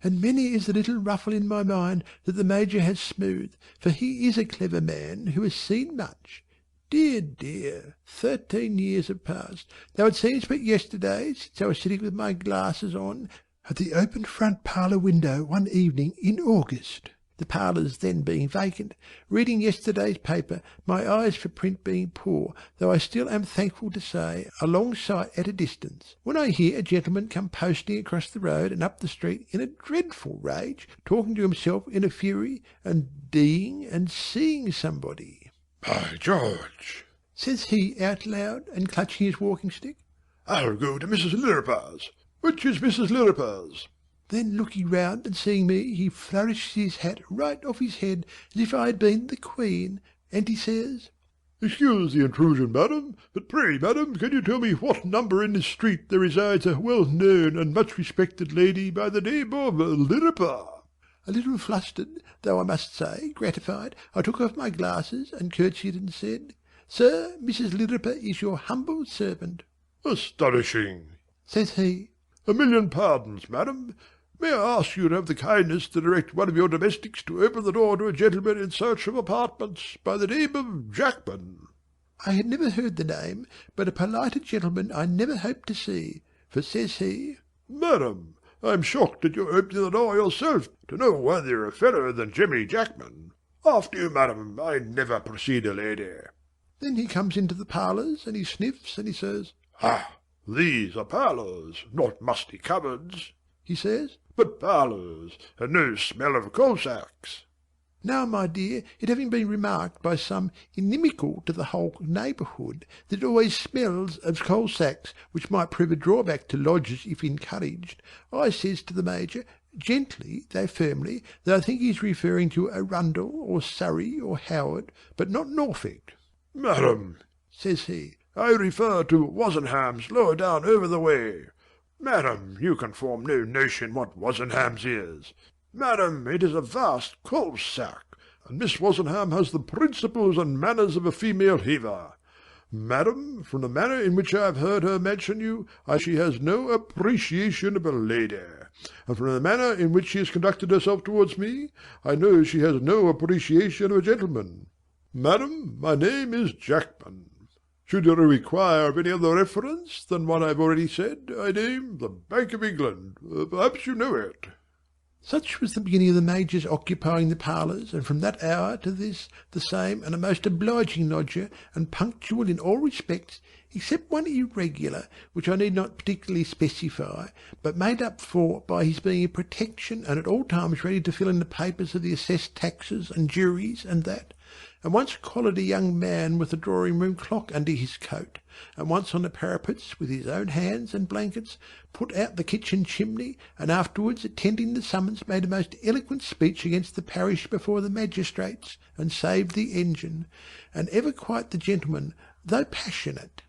And many is the little ruffle in my mind that the Major has smoothed, for he is a clever man who has seen much. Dear, dear, 13 years have passed, though it seems but yesterday since I was sitting with my glasses on at the open front parlour window one evening in August, the parlours then being vacant, reading yesterday's paper, my eyes for print being poor, though I still am thankful to say, a long sight at a distance, when I hear a gentleman come posting across the road and up the street in a dreadful rage, talking to himself in a fury, and d'ing and seeing somebody. By George, says he out loud, and clutching his walking-stick, I'll go to Mrs. Lirriper's. Which is Mrs. Lirriper's? Then looking round and seeing me, he flourishes his hat right off his head as if I had been the Queen, and he says, Excuse the intrusion, madam, but pray, madam, can you tell me what number in this street there resides a well-known and much-respected lady by the name of Lirriper? A little flustered, though I must say gratified, I took off my glasses and curtsied and said, Sir, Mrs. Lirriper is your humble servant. Astonishing, says he. 1,000,000 pardons, madam. May I ask you to have the kindness to direct one of your domestics to open the door to a gentleman in search of apartments by the name of Jackman? I had never heard the name, but a politer gentleman I never hoped to see, for says he, Madam, I am shocked at your opening the door yourself to no worthier a fellow than Jemmy Jackman. After you, madam, I never precede a lady. Then he comes into the parlours, and he sniffs, and he says, Ah, these are parlours, not musty cupboards, he says, but parlours, and no smell of coal-sacks. Now, my dear, it having been remarked by some inimical to the whole neighbourhood that it always smells of coal-sacks, which might prove a drawback to lodgers if encouraged, I says to the Major, gently though firmly, that I think he is referring to Arundel or Surrey or Howard, but not Norfolk. Madam, says he, I refer to Wozenham's lower down over the way. Madam, you can form no notion what Wozenham's is. Madam, it is a vast coal-sack, and Miss Wozenham has the principles and manners of a female heaver. Madam, from the manner in which I have heard her mention you, she has no appreciation of a lady, and from the manner in which she has conducted herself towards me, I know she has no appreciation of a gentleman. Madam, my name is Jackman. Should you require of any other reference than what I have already said, I name the Bank of England. Perhaps you know it. Such was the beginning of the Major's occupying the parlours, and from that hour to this the same, and a most obliging lodger, and punctual in all respects, except one irregular, which I need not particularly specify, but made up for by his being a protection, and at all times ready to fill in the papers of the assessed taxes and juries and that, and once collared a young man with a drawing-room clock under his coat, and once on the parapets with his own hands and blankets, put out the kitchen chimney, and afterwards, attending the summons, made a most eloquent speech against the parish before the magistrates, and saved the engine, and ever quite the gentleman, though passionate.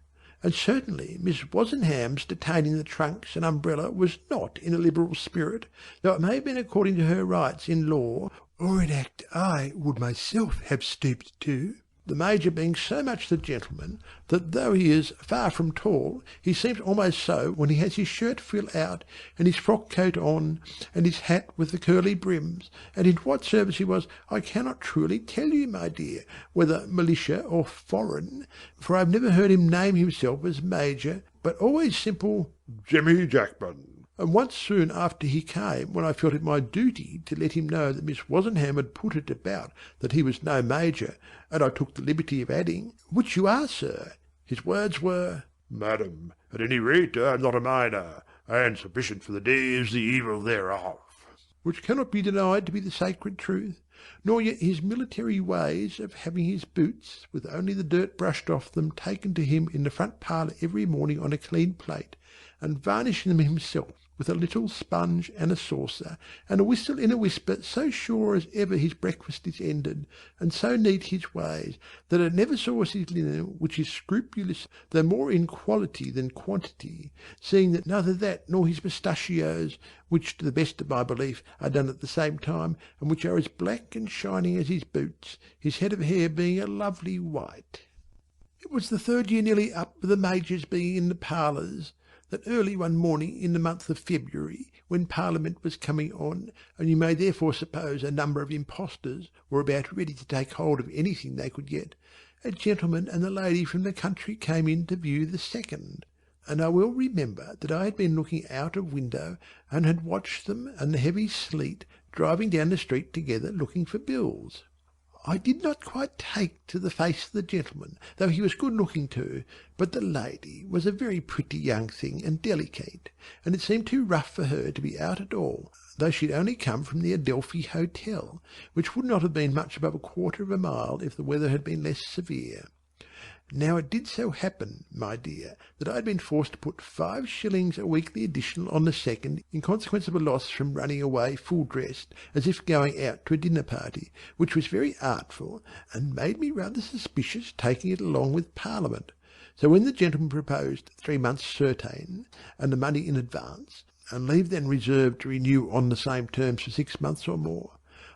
And certainly Miss Wozenham's detaining the trunks and umbrella was not in a liberal spirit, though it may have been according to her rights in law, or an act I would myself have stooped to. the Major being so much the gentleman that though he is far from tall, he seems almost so when he has his shirt frill out, and his frock coat on, and his hat with the curly brims, and in what service he was I cannot truly tell you, my dear, whether militia or foreign, for I have never heard him name himself as Major, but always simple Jimmy Jackman. And once soon after he came, when I felt it my duty to let him know that Miss Wozenham had put it about that he was no major, and I took the liberty of adding, "Which you are, sir," his words were, "Madam, at any rate I am not a minor, and sufficient for the day is the evil thereof," which cannot be denied to be the sacred truth, nor yet his military ways of having his boots, with only the dirt brushed off them, taken to him in the front parlour every morning on a clean plate, and varnishing them himself with a little sponge and a saucer, and a whistle in a whisper, so sure as ever his breakfast is ended, and so neat his ways, that I never saw his linen which is scrupulous, though more in quality than quantity, seeing that neither that nor his mustachios, which to the best of my belief are done at the same time, and which are as black and shining as his boots, his head of hair being a lovely white. It was the third year nearly up of the Major's being in the parlours, that early one morning in the month of February, when Parliament was coming on, and you may therefore suppose a number of impostors were about ready to take hold of anything they could get, a gentleman and a lady from the country came in to view the second, and I well remember that I had been looking out of window and had watched them and the heavy sleet driving down the street together looking for bills. I did not quite take to the face of the gentleman, though he was good looking too, but the lady was a very pretty young thing and delicate, and it seemed too rough for her to be out at all, though she had only come from the Adelphi Hotel, which would not have been much above 1/4 of a mile if the weather had been less severe. Now it did so happen, my dear, that I had been forced to put 5 shillings a weekly additional on the second, in consequence of a loss from running away full dressed, as if going out to a dinner party, which was very artful, and made me rather suspicious taking it along with Parliament. So when the gentleman proposed 3 months certain, and the money in advance, and leave then reserved to renew on the same terms for 6 months or more,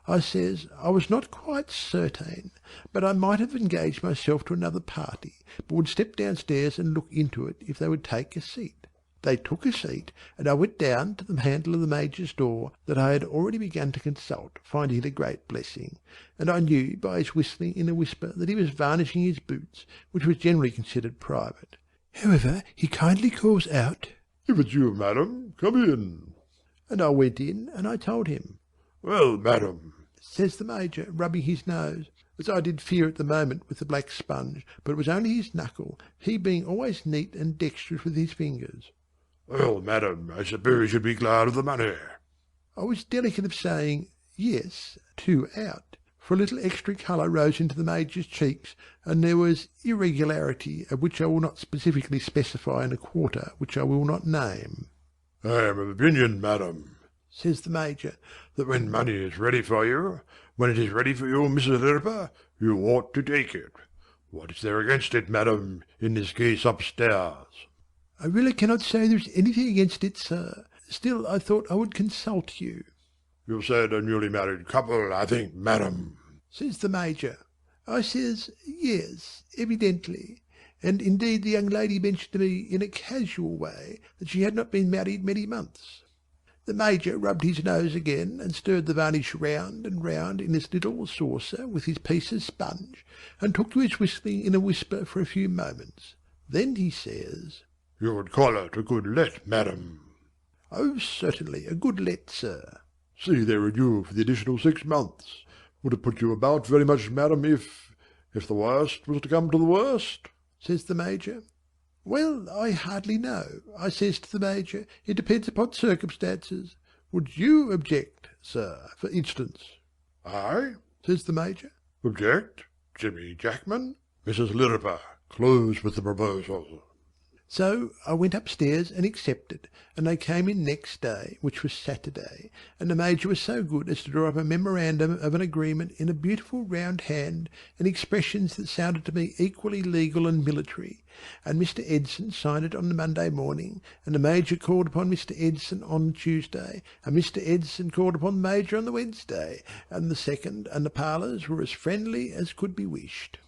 I says I was not quite certain, but I might have engaged myself to another party, but would step downstairs and look into it if they would take a seat. They took a seat, and I went down to the handle of the Major's door that I had already begun to consult, finding it a great blessing, and I knew by his whistling in a whisper that he was varnishing his boots, which was generally considered private. However, he kindly calls out, "If it's you, madam, come in." And I went in, and I told him. "Well, madam," says the Major, rubbing his nose, as I did fear at the moment with the black sponge, but it was only his knuckle, he being always neat and dexterous with his fingers. "Well, madam, I suppose you'd be glad of the money." I was delicate of saying yes, 2 out, for a little extra colour rose into the Major's cheeks, and there was irregularity, of which I will not specifically specify in a quarter which I will not name. "I am of opinion, madam," says the Major, "that when money is ready for you, when it is ready for you, Mrs. Lirriper, you ought to take it. What is there against it, madam, in this case upstairs?" "I really cannot say there is anything against it, sir. Still I thought I would consult you." "You said a newly married couple, I think, madam," says the Major. I says yes, evidently, and indeed the young lady mentioned to me in a casual way that she had not been married many months. The Major rubbed his nose again, and stirred the varnish round and round in his little saucer with his piece of sponge, and took to his whistling in a whisper for a few moments. Then he says, "You would call it a good let, madam?" "Oh, certainly, a good let, sir." "See they renew for the additional 6 months. Would it put you about very much, madam, if the worst was to come to the worst?" says the Major. "Well, I hardly know," I says to the Major. "It depends upon circumstances. Would you object, sir, for instance?" "I?" says the Major. "Object? Jimmy Jackman? Mrs. Lirriper, close with the proposal." So I went upstairs and accepted, and they came in next day, which was Saturday, and the Major was so good as to draw up a memorandum of an agreement in a beautiful round hand, and expressions that sounded to me equally legal and military, and Mr. Edson signed it on the Monday morning, and the Major called upon Mr. Edson on the Tuesday, and Mr. Edson called upon the Major on the Wednesday, and the second and the parlours were as friendly as could be wished.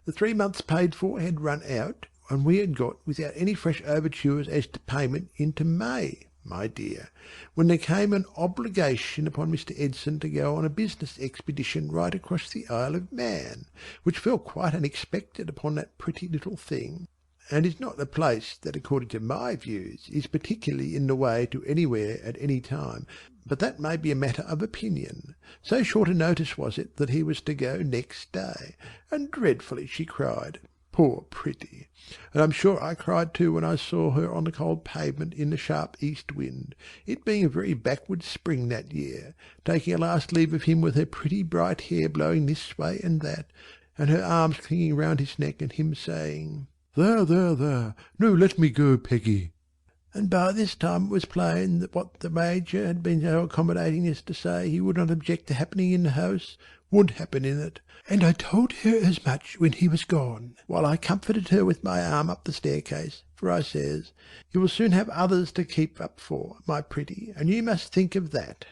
The 3 months paid for had run out, and we had got, without any fresh overtures as to payment, into May, my dear, when there came an obligation upon Mr. Edson to go on a business expedition right across the Isle of Man, which fell quite unexpected upon that pretty little thing, and is not a place that, according to my views, is particularly in the way to anywhere at any time, but that may be a matter of opinion. So short a notice was it that he was to go next day, and dreadfully she cried, poor pretty, and I'm sure I cried too when I saw her on the cold pavement in the sharp east wind, it being a very backward spring that year, taking a last leave of him with her pretty bright hair blowing this way and that, and her arms clinging round his neck, and him saying, "There, there, there, no, let me go, Peggy." And by this time it was plain that what the Major had been so accommodating as to say he would not object to happening in the house would happen in it, and I told her as much when he was gone, while I comforted her with my arm up the staircase, for I says, "You will soon have others to keep up for, my pretty, and you must think of that."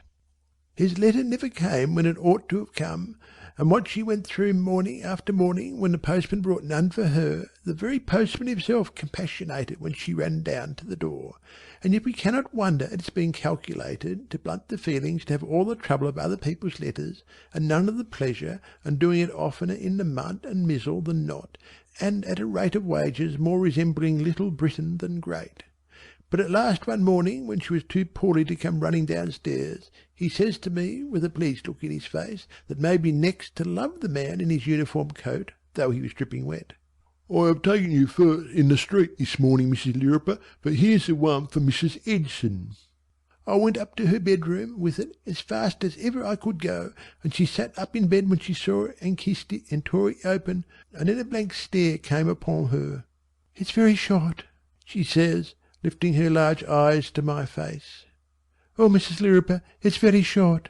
His letter never came when it ought to have come, and what she went through morning after morning when the postman brought none for her, the very postman himself compassionated when she ran down to the door, and yet we cannot wonder at its being calculated to blunt the feelings to have all the trouble of other people's letters, and none of the pleasure, and doing it oftener in the mud and mizzle than not, and at a rate of wages more resembling Little Britain than Great. But at last one morning, when she was too poorly to come running downstairs, he says to me, with a pleased look in his face that made me next to love the man in his uniform coat, though he was dripping wet, "I have taken you first in the street this morning, Mrs. Lirriper, but here's the one for Mrs. Edson." I went up to her bedroom with it as fast as ever I could go, and she sat up in bed when she saw it, and kissed it, and tore it open, and then a blank stare came upon her. "It's very short," she says, lifting her large eyes to my face. "Oh, Mrs. Lirriper, it's very short."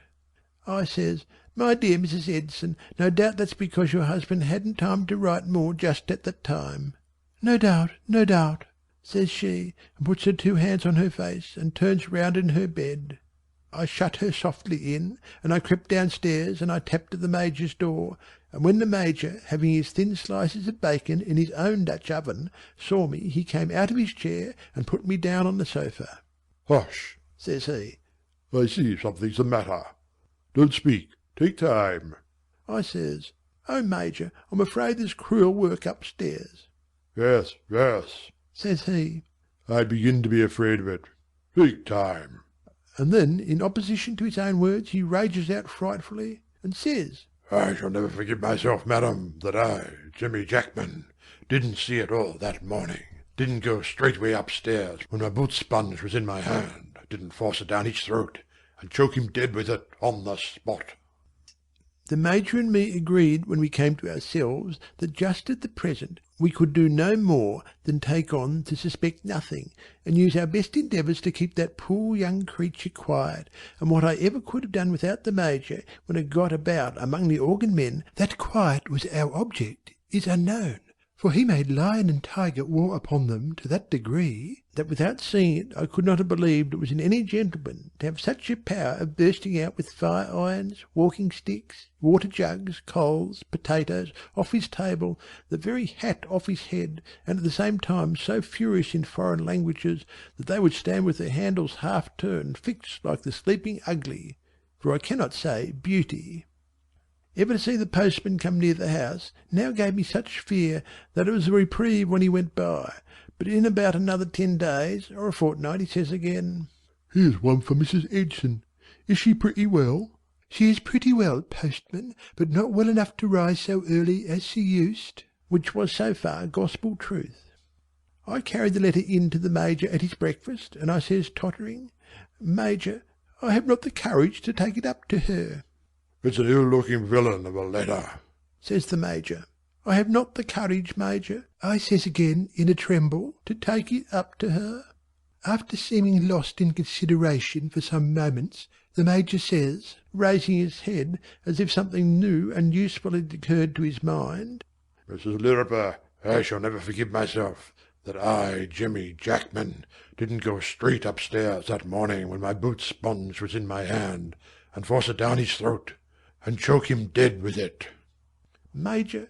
I says, "My dear Mrs. Edson, no doubt that's because your husband hadn't time to write more just at that time." "No doubt, no doubt," says she, and puts her 2 hands on her face, and turns round in her bed. I shut her softly in, and I crept downstairs, and I tapped at the Major's door, and when the Major, having his thin slices of bacon in his own Dutch oven, saw me, he came out of his chair and put me down on the sofa. "Hush," says he. "I see something's the matter. Don't speak. Take time." I says, "Oh, Major, I'm afraid there's cruel work upstairs." "Yes, yes," says he. "I begin to be afraid of it. Take time." And then, in opposition to his own words, he rages out frightfully, and says, "I shall never forgive myself, madam, that I, Jimmy Jackman, didn't see it all that morning, didn't go straightway upstairs when my boot sponge was in my hand, didn't force it down his throat, and choke him dead with it on the spot." The Major and me agreed when we came to ourselves that just at the present we could do no more than take on to suspect nothing, and use our best endeavours to keep that poor young creature quiet, and what I ever could have done without the Major when it got about among the organ men that quiet was our object is unknown, for he made lion and tiger war upon them to that degree that without seeing it I could not have believed it was in any gentleman to have such a power of bursting out with fire-irons, walking-sticks, water-jugs, coals, potatoes, off his table, the very hat off his head, and at the same time so furious in foreign languages that they would stand with their handles half-turned, fixed like the sleeping ugly, for I cannot say beauty. Ever to see the postman come near the house now gave me such fear that it was a reprieve when he went by, but in about another 10 days or a fortnight he says again, "Here's one for Mrs. Edson. Is she pretty well?" "She is pretty well, postman, but not well enough to rise so early as she used," which was so far gospel truth. I carried the letter in to the Major at his breakfast, and I says tottering, "Major, I have not the courage to take it up to her." "It's an ill-looking villain of a letter," says the Major. "I have not the courage, Major," I says again in a tremble, "to take it up to her." After seeming lost in consideration for some moments, the Major says, raising his head as if something new and useful had occurred to his mind, "Mrs. Lirriper, I shall never forgive myself that I, Jimmy Jackman, didn't go straight upstairs that morning when my boot sponge was in my hand, and force it down his throat, and choke him dead with it." "Major,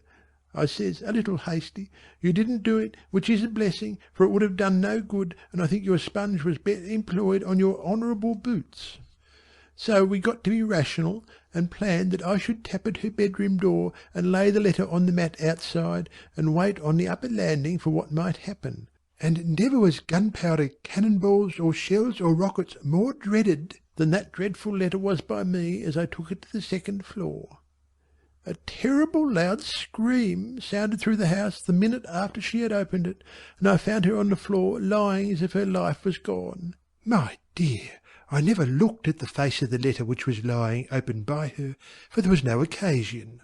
I says, a little hasty. You didn't do it, which is a blessing, for it would have done no good, and I think your sponge was better employed on your honourable boots. So we got to be rational, and planned that I should tap at her bedroom door and lay the letter on the mat outside, and wait on the upper landing for what might happen. And never was gunpowder, cannon balls, or shells, or rockets more dreaded than that dreadful letter was by me as I took it to the second floor. A terrible loud scream sounded through the house the minute after she had opened it, and I found her on the floor lying as if her life was gone. My dear, I never looked at the face of the letter which was lying open by her, for there was no occasion.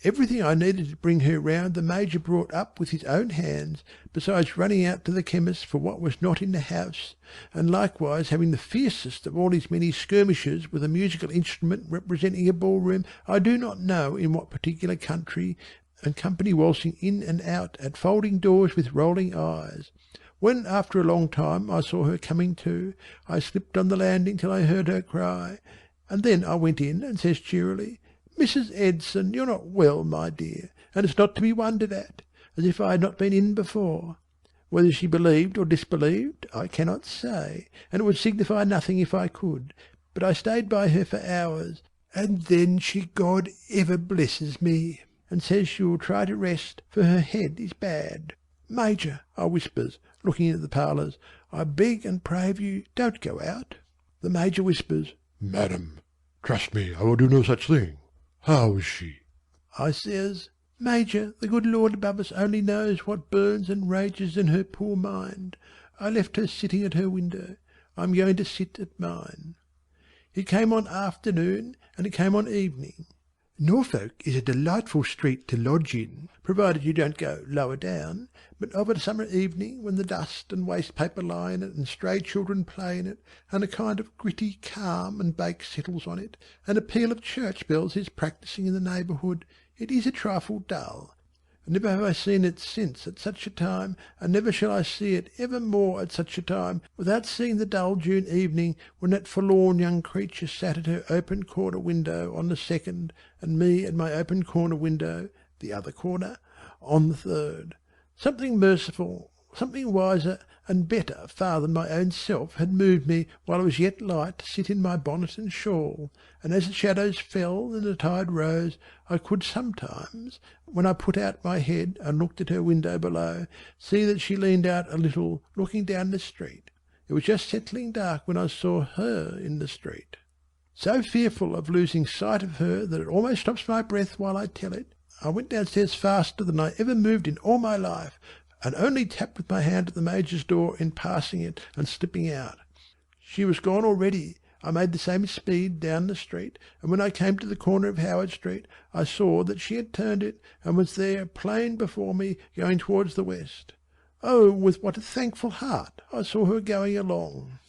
Everything I needed to bring her round the Major brought up with his own hands, besides running out to the chemist for what was not in the house, and likewise having the fiercest of all his many skirmishes with a musical instrument representing a ballroom, I do not know in what particular country, and company waltzing in and out at folding doors with rolling eyes. When after a long time I saw her coming to, I slipped on the landing till I heard her cry, and then I went in and says cheerily, "Mrs. Edson, you're not well, my dear, and it's not to be wondered at," as if I had not been in before. Whether she believed or disbelieved, I cannot say, and it would signify nothing if I could, but I stayed by her for hours, and then she God ever blesses me, and says she will try to rest, for her head is bad. "Major," I whispers, looking into the parlours, "I beg and pray of you, don't go out." The Major whispers, "Madam, trust me, I will do no such thing. How is she?" I says, "Major, the good Lord above us only knows what burns and rages in her poor mind. I left her sitting at her window. I am going to sit at mine." It came on afternoon, and it came on evening. Norfolk is a delightful street to lodge in, provided you don't go lower down, but of a summer evening, when the dust and waste paper lie in it, and stray children play in it, and a kind of gritty calm and bake settles on it, and a peal of church bells is practising in the neighbourhood, it is a trifle dull. Never have I seen it since at such a time, and never shall I see it ever more at such a time, without seeing the dull June evening when that forlorn young creature sat at her open corner window on the second, and me at my open corner window, the other corner, on the third. Something merciful, something wiser and better far than my own self had moved me while it was yet light to sit in my bonnet and shawl, and as the shadows fell and the tide rose, I could sometimes, when I put out my head and looked at her window below, see that she leaned out a little, looking down the street. It was just settling dark when I saw her in the street. So fearful of losing sight of her that it almost stops my breath while I tell it, I went downstairs faster than I ever moved in all my life, and only tapped with my hand at the Major's door in passing it and slipping out. She was gone already. I made the same speed down the street, and when I came to the corner of Howard Street, I saw that she had turned it, and was there plain before me, going towards the west. Oh, with what a thankful heart I saw her going along!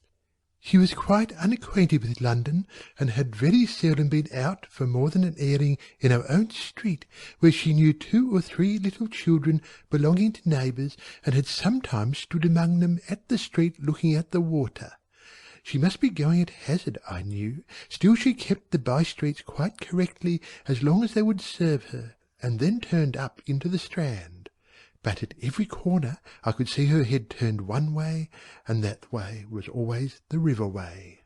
She was quite unacquainted with London, and had very seldom been out for more than an airing in our own street, where she knew 2 or 3 little children belonging to neighbours, and had sometimes stood among them at the street looking at the water. She must be going at hazard, I knew, still she kept the by-streets quite correctly as long as they would serve her, and then turned up into the Strand. But at every corner I could see her head turned one way, and that way was always the river way.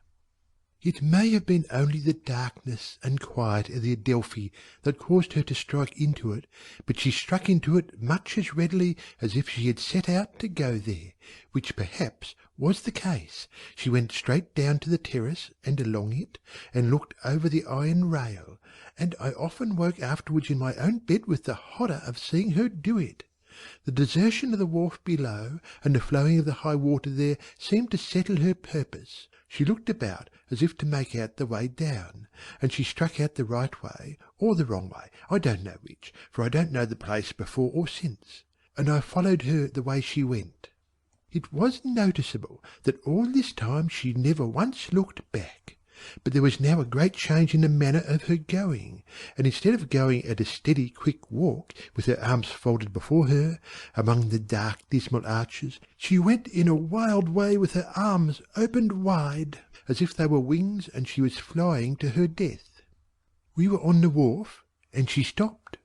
It may have been only the darkness and quiet of the Adelphi that caused her to strike into it, but she struck into it much as readily as if she had set out to go there, which perhaps was the case. She went straight down to the terrace and along it, and looked over the iron rail, and I often woke afterwards in my own bed with the horror of seeing her do it. The desertion of the wharf below, and the flowing of the high water there, seemed to settle her purpose. She looked about as if to make out the way down, and she struck out the right way, or the wrong way, I don't know which, for I don't know the place before or since, and I followed her the way she went. It was noticeable that all this time she never once looked back. But there was now a great change in the manner of her going, and instead of going at a steady quick walk, with her arms folded before her, among the dark dismal arches, she went in a wild way with her arms opened wide, as if they were wings and she was flying to her death. We were on the wharf, and she stopped.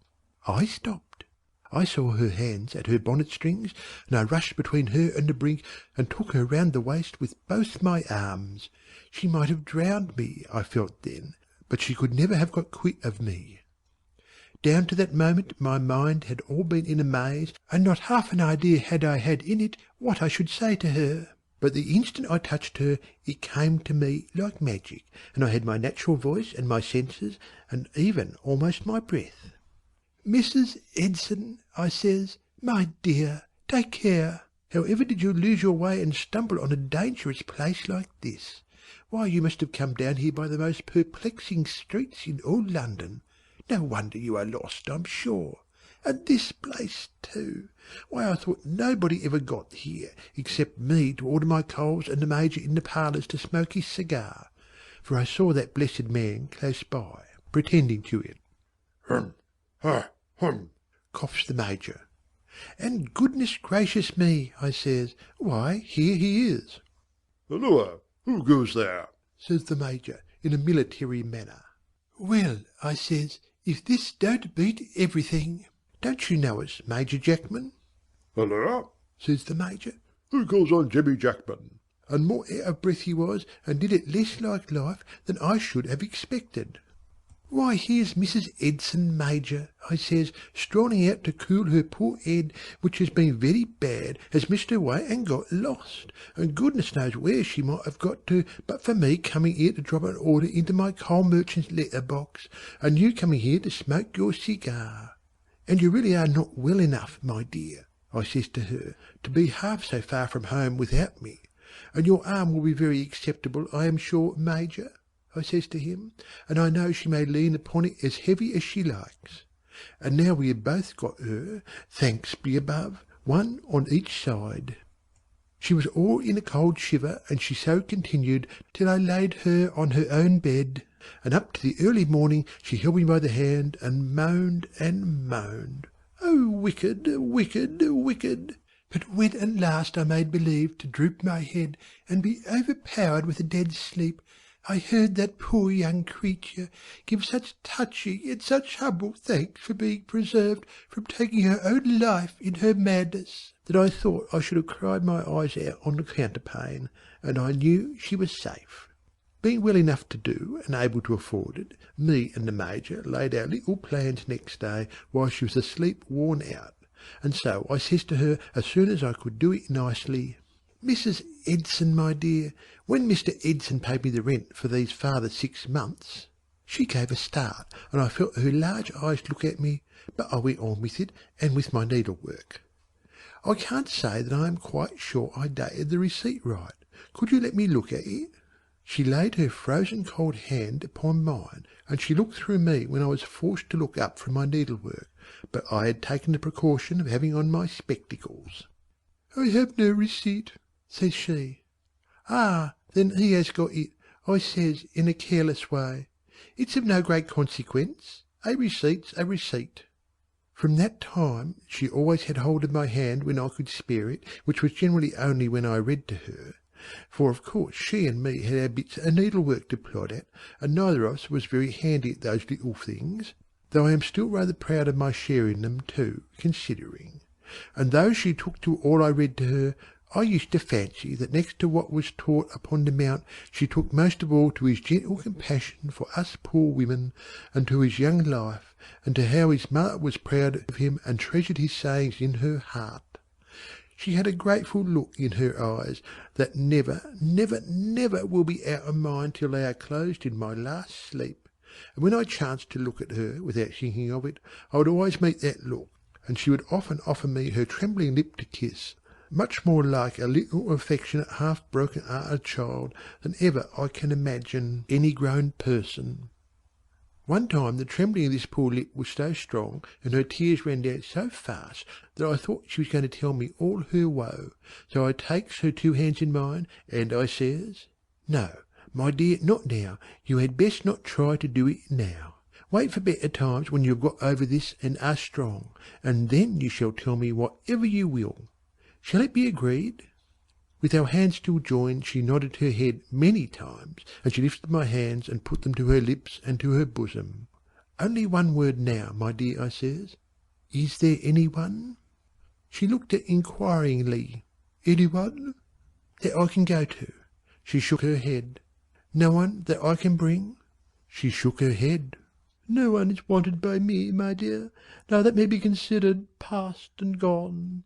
I stopped. I saw her hands at her bonnet strings, and I rushed between her and the brink, and took her round the waist with both my arms. She might have drowned me, I felt then, but she could never have got quit of me. Down to that moment my mind had all been in a maze, and not half an idea had I had in it what I should say to her. But the instant I touched her, it came to me like magic, and I had my natural voice and my senses, and even almost my breath. "Mrs. Edson," I says, "my dear, take care. However did you lose your way and stumble on a dangerous place like this? Why, you must have come down here by the most perplexing streets in all London. No wonder you are lost, I'm sure. And this place too. Why, I thought nobody ever got here, except me to order my coals and the Major in the parlours to smoke his cigar, for I saw that blessed man close by, pretending to it." Hum, ha, hum, coughs the Major. "And goodness gracious me," I says, "why, here he is." "Halloa, who goes there?" says the Major, in a military manner. "Well," I says, "if this don't beat everything. Don't you know us, Major Jackman?" "Halloa," says the Major. "who calls on Jemmy Jackman?" And more out of breath he was, and did it less like life than I should have expected. "Why, here's Mrs. Edson, Major," I says, "strolling out to cool her poor head, which has been very bad, has missed her way and got lost, and goodness knows where she might have got to but for me coming here to drop an order into my coal merchant's letter box, and you coming here to smoke your cigar. And you really are not well enough, my dear," I says to her, "to be half so far from home without me, and your arm will be very acceptable, I am sure, Major," I says to him, "and I know she may lean upon it as heavy as she likes. And now we have both got her, thanks be above, one on each side." She was all in a cold shiver, and she so continued till I laid her on her own bed, and up to the early morning she held me by the hand and moaned and moaned. Oh, wicked, wicked, wicked! But when at last I made believe to droop my head and be overpowered with a dead sleep, I heard that poor young creature give such touching and such humble thanks for being preserved from taking her own life in her madness, that I thought I should have cried my eyes out on the counterpane, and I knew she was safe. Being well enough to do, and able to afford it, me and the Major laid our little plans next day while she was asleep worn out, and so I says to her as soon as I could do it nicely, "Mrs. Edson, my dear, when Mr. Edson paid me the rent for these farther 6 months," she gave a start, and I felt her large eyes look at me, but I went on with it and with my needlework. "I can't say that I am quite sure I dated the receipt right. Could you let me look at it?" She laid her frozen cold hand upon mine, and she looked through me when I was forced to look up from my needlework, but I had taken the precaution of having on my spectacles. "I have no receipt," says she. "Ah, then he has got it," I says in a careless way. "It's of no great consequence. A receipt's a receipt." From that time she always had hold of my hand when I could spare it, which was generally only when I read to her, for of course she and me had our bits of needlework to plod at, and neither of us was very handy at those little things, though I am still rather proud of my share in them too, considering. And though she took to all I read to her, I used to fancy that next to what was taught upon the Mount, she took most of all to his gentle compassion for us poor women, and to his young life, and to how his mother was proud of him and treasured his sayings in her heart. She had a grateful look in her eyes that never, never, never will be out of mine till they are closed in my last sleep, and when I chanced to look at her without thinking of it, I would always meet that look, and she would often offer me her trembling lip to kiss, much more like a little affectionate half-broken-hearted child than ever I can imagine any grown person. One time the trembling of this poor lip was so strong, and her tears ran down so fast, that I thought she was going to tell me all her woe, so I takes her 2 hands in mine, and I says, "No, my dear, not now. You had best not try to do it now. Wait for better times when you have got over this and are strong, and then you shall tell me whatever you will. Shall it be agreed?" With our hands still joined she nodded her head many times, and she lifted my hands and put them to her lips and to her bosom. "Only one word now, my dear," I says. "Is there any one?" She looked at inquiringly. "Any one that I can go to?" She shook her head. "No one that I can bring?" She shook her head. "No one is wanted by me, my dear, now that may be considered past and gone."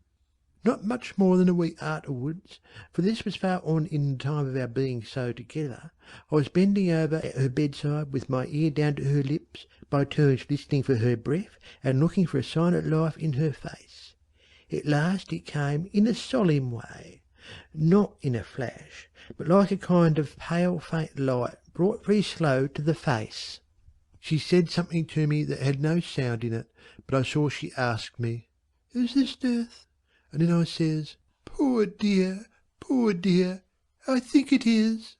Not much more than a week afterwards, for this was far on in the time of our being so together, I was bending over at her bedside with my ear down to her lips, by turns listening for her breath and looking for a sign of life in her face. At last it came in a solemn way, not in a flash, but like a kind of pale faint light brought very slow to the face. She said something to me that had no sound in it, but I saw she asked me, "Is this death?" And then I says, poor dear, I think it is."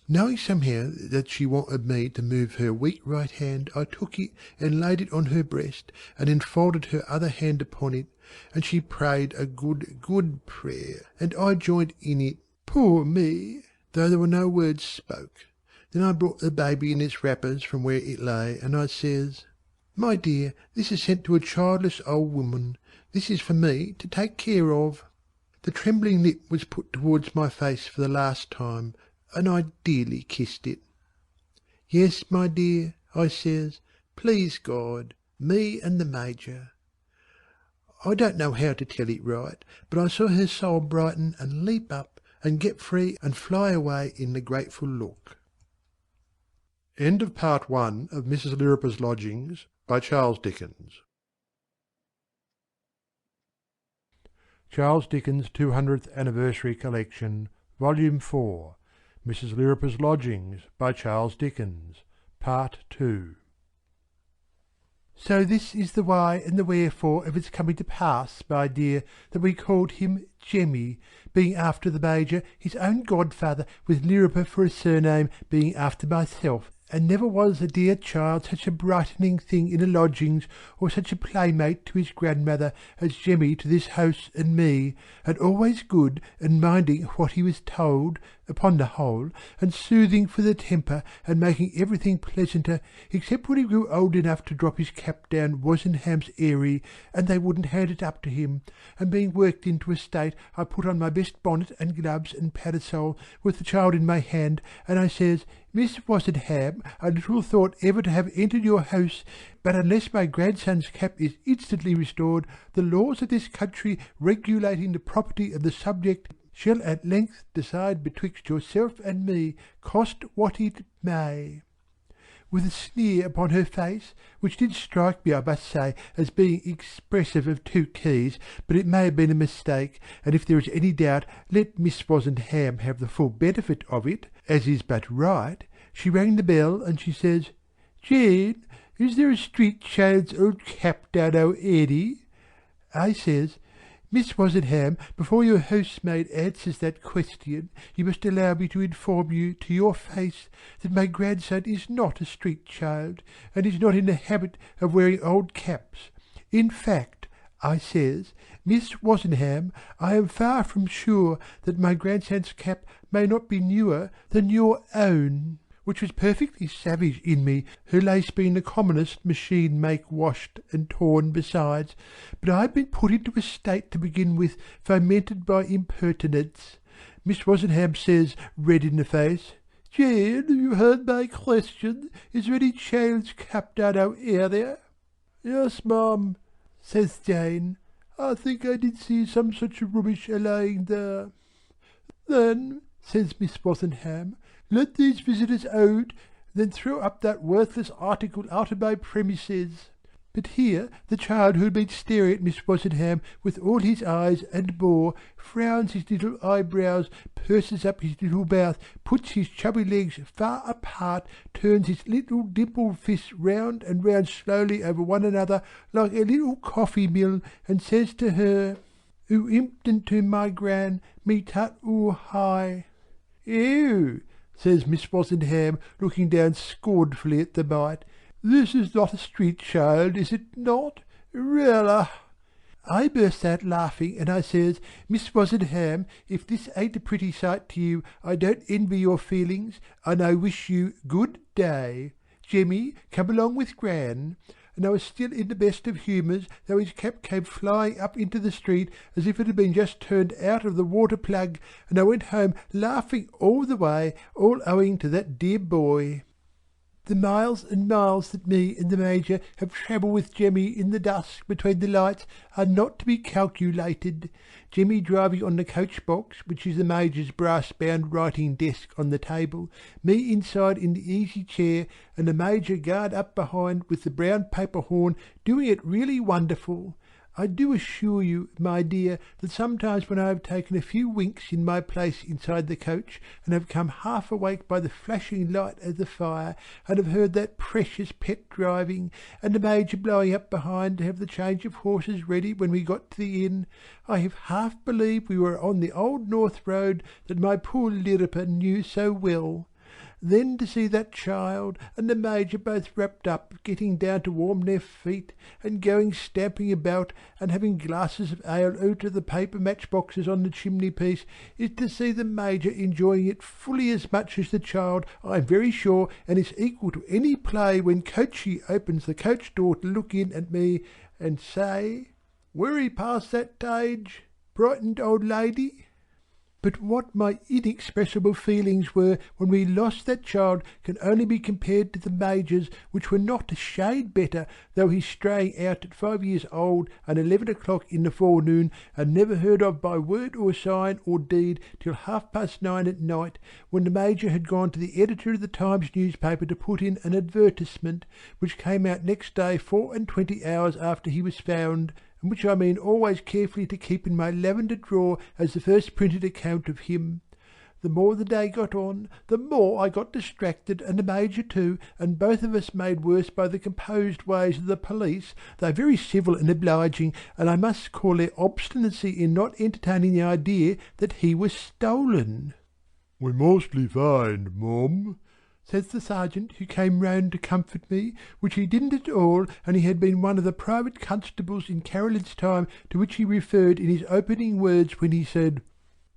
Knowing somehow that she wanted me to move her weak right hand, I took it and laid it on her breast, and then folded her other hand upon it, and she prayed a good prayer, and I joined in it, poor me, though there were no words spoke. Then I brought the baby in its wrappers from where it lay, and I says, "My dear, this is sent to a childless old woman. This is for me to take care of." The trembling lip was put towards my face for the last time, and I dearly kissed it. "Yes, my dear," I says, "please God, me and the Major." I don't know how to tell it right, but I saw her soul brighten and leap up and get free and fly away in the grateful look. End of Part 1 of Mrs. Lirriper's Lodgings by Charles Dickens. Charles Dickens' 200th Anniversary Collection, Volume 4, Mrs. Lirriper's Lodgings by Charles Dickens, Part 2. So this is the why and the wherefore of its coming to pass, my dear, that we called him Jemmy, being after the Major, his own godfather, with Lirriper for a surname, being after myself. And never was a dear child such a brightening thing in the lodgings, or such a playmate to his grandmother, as Jemmy to this house and me, and always good, and minding what he was told, upon the whole, and soothing for the temper, and making everything pleasanter, except when he grew old enough to drop his cap down Wozenham's Airy, and they wouldn't hand it up to him, and being worked into a state, I put on my best bonnet and gloves and parasol, with the child in my hand, and I says, "Miss Wozenham, I little thought ever to have entered your house, but unless my grandson's cap is instantly restored, the laws of this country regulating the property of the subject shall at length decide betwixt yourself and me, cost what it may." With a sneer upon her face, which did strike me, I must say, as being expressive of 2 keys, but it may have been a mistake, and if there is any doubt, let Miss Wozenham have the full benefit of it, as is but right. She rang the bell, and she says, "Jane, is there a street child's old cap down our Airy?" I says, "Miss Wozenham, before your housemaid answers that question, you must allow me to inform you to your face that my grandson is not a street child, and is not in the habit of wearing old caps. In fact," I says, "Miss Wozenham, I am far from sure that my grandson's cap may not be newer than your own." Which was perfectly savage in me, her lace being the commonest machine-make washed and torn besides, but I had been put into a state to begin with, fomented by impertinence. Miss Wozenham says, red in the face, "Jane, have you heard my question? Is there any child's cap down our area?" "Yes, ma'am," says Jane. "I think I did see some such rubbish a-lying there." "Then," says Miss Wozenham, "let these visitors out, then throw up that worthless article out of my premises." But here the child who had been staring at Miss Wozenham with all his eyes and more, frowns his little eyebrows, purses up his little mouth, puts his chubby legs far apart, turns his little dimpled fists round and round slowly over one another like a little coffee mill, and says to her, "Oo impton to my gran, me tut oo high." "Ew!" says Miss Wozenham, looking down scornfully at the mite. "This is not a street child, is it not? Really!" I burst out laughing, and I says, "Miss Wozenham, if this ain't a pretty sight to you, I don't envy your feelings, and I wish you good day. Jemmy, come along with Gran." and I was still in the best of humours, though his cap came flying up into the street as if it had been just turned out of the water plug, and I went home laughing all the way, all owing to that dear boy. The miles and miles that me and the Major have travelled with Jemmy in the dusk between the lights are not to be calculated. Jemmy driving on the coach box, which is the Major's brass-bound writing desk on the table, me inside in the easy chair, and the Major guard up behind with the brown paper horn, doing it really wonderful. I do assure you, my dear, that sometimes when I have taken a few winks in my place inside the coach, and have come half awake by the flashing light of the fire, and have heard that precious pet driving, and the Major blowing up behind to have the change of horses ready when we got to the inn, I have half believed we were on the old North Road that my poor Lirriper knew so well. Then to see that child and the Major both wrapped up, getting down to warm their feet, and going stamping about, and having glasses of ale out of the paper matchboxes on the chimney-piece, is to see the Major enjoying it fully as much as the child, I am very sure, and is equal to any play when Coachee opens the coach door to look in at me and say, "Wery past that stage, frightened old lady?" But what my inexpressible feelings were when we lost that child can only be compared to the Major's, which were not a shade better, though he's straying out at 5 years old and 11 o'clock in the forenoon, and never heard of by word or sign or deed till 9:30 at night, when the Major had gone to the editor of the Times newspaper to put in an advertisement, which came out next day 24 hours after he was found, and which I mean always carefully to keep in my lavender drawer as the first printed account of him. The more the day got on, the more I got distracted, and the Major too, and both of us made worse by the composed ways of the police, though very civil and obliging, and I must call their obstinacy in not entertaining the idea that he was stolen. "We mostly find, Mum," says the sergeant, who came round to comfort me, which he didn't at all, and he had been one of the private constables in Caroline's time, to which he referred in his opening words when he said,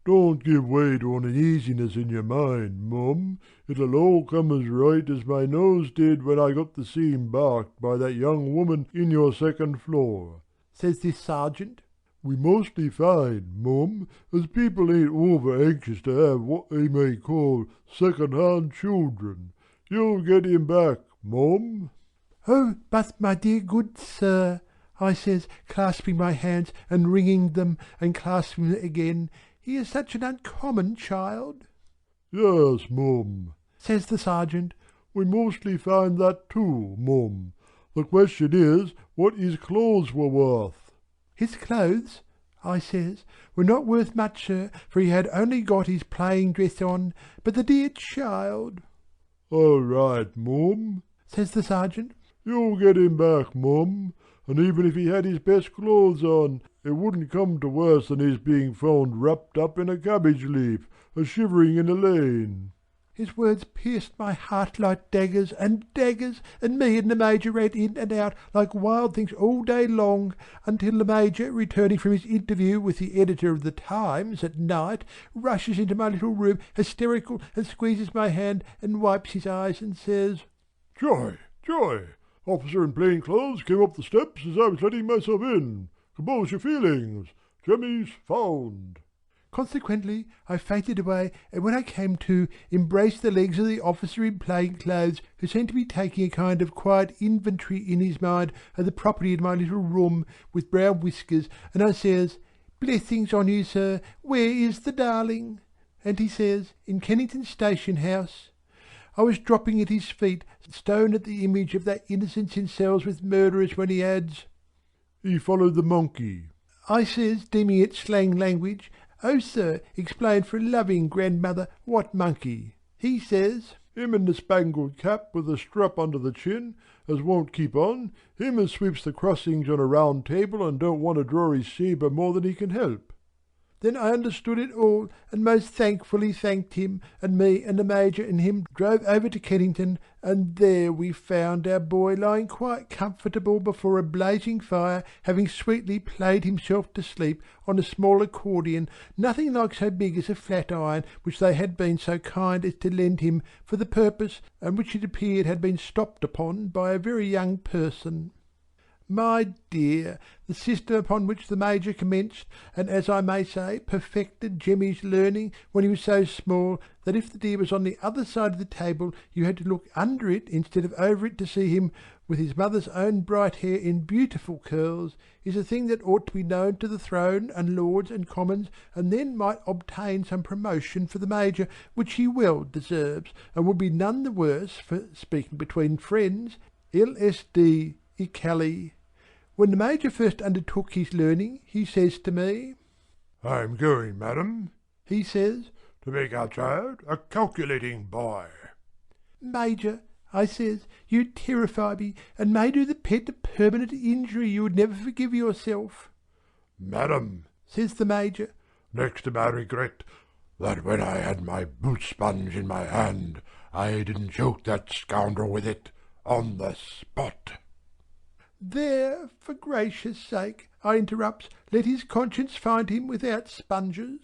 "Don't give way to uneasiness in your mind, Mum. It'll all come as right as my nose did when I got the seam barked by that young woman in your second floor," says this sergeant. "We mostly find, Mum, as people ain't over anxious to have what they may call second-hand children. You'll get him back, Mum." "Oh, but my dear good sir," I says, clasping my hands and wringing them and clasping them again, "he is such an uncommon child." "Yes, Mum," says the sergeant, "we mostly find that too, Mum. The question is what his clothes were worth." "His clothes," I says, "were not worth much, sir, for he had only got his playing dress on. But the dear child—" "All right, Mum," says the sergeant. "You'll get him back, Mum, and even if he had his best clothes on, it wouldn't come to worse than his being found wrapped up in a cabbage leaf, a-shivering in a lane." His words pierced my heart like daggers, and me and the Major ran in and out like wild things all day long, until the Major, returning from his interview with the editor of the Times at night, rushes into my little room hysterical, and squeezes my hand and wipes his eyes and says, "Joy, joy! Officer in plain clothes came up the steps as I was letting myself in. Compose your feelings. Jemmy's found." Consequently I fainted away, and when I came to, embraced the legs of the officer in plain clothes, who seemed to be taking a kind of quiet inventory in his mind of the property in my little room, with brown whiskers, and I says, "Blessings on you, sir, where is the darling?" And he says, "In Kennington Station House." I was dropping at his feet, stoned at the image of that innocence in cells with murderers, when he adds, "He followed the monkey," I says, deeming it slang language. "Oh, sir, explain for a loving grandmother what monkey." He says, "Him in the spangled cap with the strap under the chin, as won't keep on, him as sweeps the crossings on a round table and don't want to draw his sabre more than he can help." Then I understood it all, and most thankfully thanked him, and me and the Major and him drove over to Kennington, and there we found our boy lying quite comfortable before a blazing fire, having sweetly played himself to sleep on a small accordion, nothing like so big as a flat iron, which they had been so kind as to lend him for the purpose, and which it appeared had been stopped upon by a very young person. My dear, the system upon which the Major commenced, and as I may say, perfected Jemmy's learning when he was so small that if the deer was on the other side of the table you had to look under it instead of over it to see him with his mother's own bright hair in beautiful curls, is a thing that ought to be known to the Throne and Lords and Commons, and then might obtain some promotion for the Major, which he well deserves, and would be none the worse for, speaking between friends, L.S.D. Ically. When the Major first undertook his learning, he says to me, "I am going, madam," he says, "to make our child a calculating boy." "Major," I says, "you terrify me, and may do the pet a permanent injury you would never forgive yourself." "Madam," says the Major, "next to my regret that when I had my boot sponge in my hand I didn't choke that scoundrel with it on the spot." "There, for gracious sake," I interrupts, "let his conscience find him without sponges."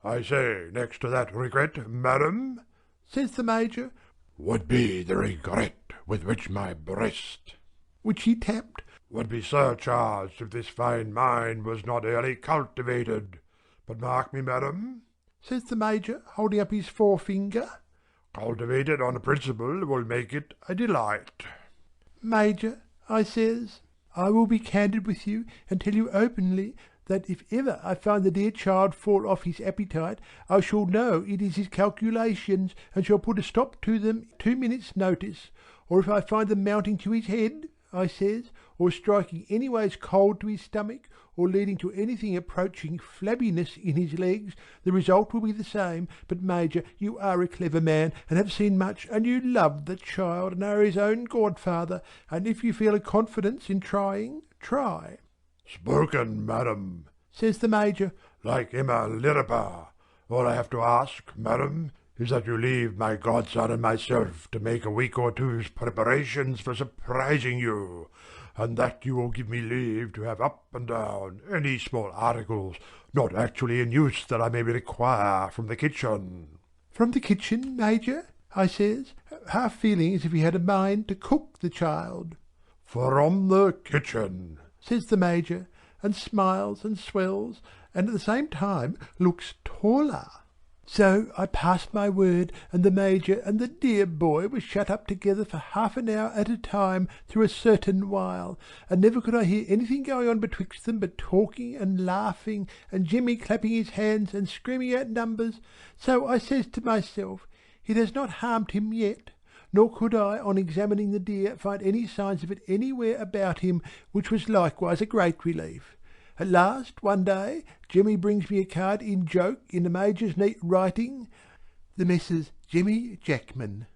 "I say next to that regret, madam," says the Major, "would be the regret with which my breast," which he tapped, "would be surcharged if this fine mind was not early cultivated. But mark me, madam," says the Major, holding up his forefinger, "cultivated on a principle will make it a delight." "Major," I says, "I will be candid with you and tell you openly that if ever I find the dear child fall off his appetite I shall know it is his calculations and shall put a stop to them 2 minutes' notice, or if I find them mounting to his head," I says, "or striking anyways cold to his stomach, or leading to anything approaching flabbiness in his legs, the result will be the same. But, Major, you are a clever man, and have seen much, and you love the child, and are his own godfather, and if you feel a confidence in trying, try." "Spoken, madam," says the Major, "like Emma Lirriper. All I have to ask, madam, is that you leave my godson and myself to make a week or two's preparations for surprising you, and that you will give me leave to have up and down any small articles not actually in use that I may require from the kitchen." "From the kitchen, Major?" I says, half feeling as if he had a mind to cook the child. "From the kitchen," says the Major, and smiles and swells, and at the same time looks taller. So I passed my word, and the Major and the dear boy were shut up together for half an hour at a time through a certain while, and never could I hear anything going on betwixt them but talking and laughing, and Jemmy clapping his hands and screaming out numbers. So I says to myself, it has not harmed him yet, nor could I, on examining the deer, find any signs of it anywhere about him, which was likewise a great relief. At last, one day, Jemmy brings me a card in joke in the Major's neat writing, the Messrs. Jemmy Jackman,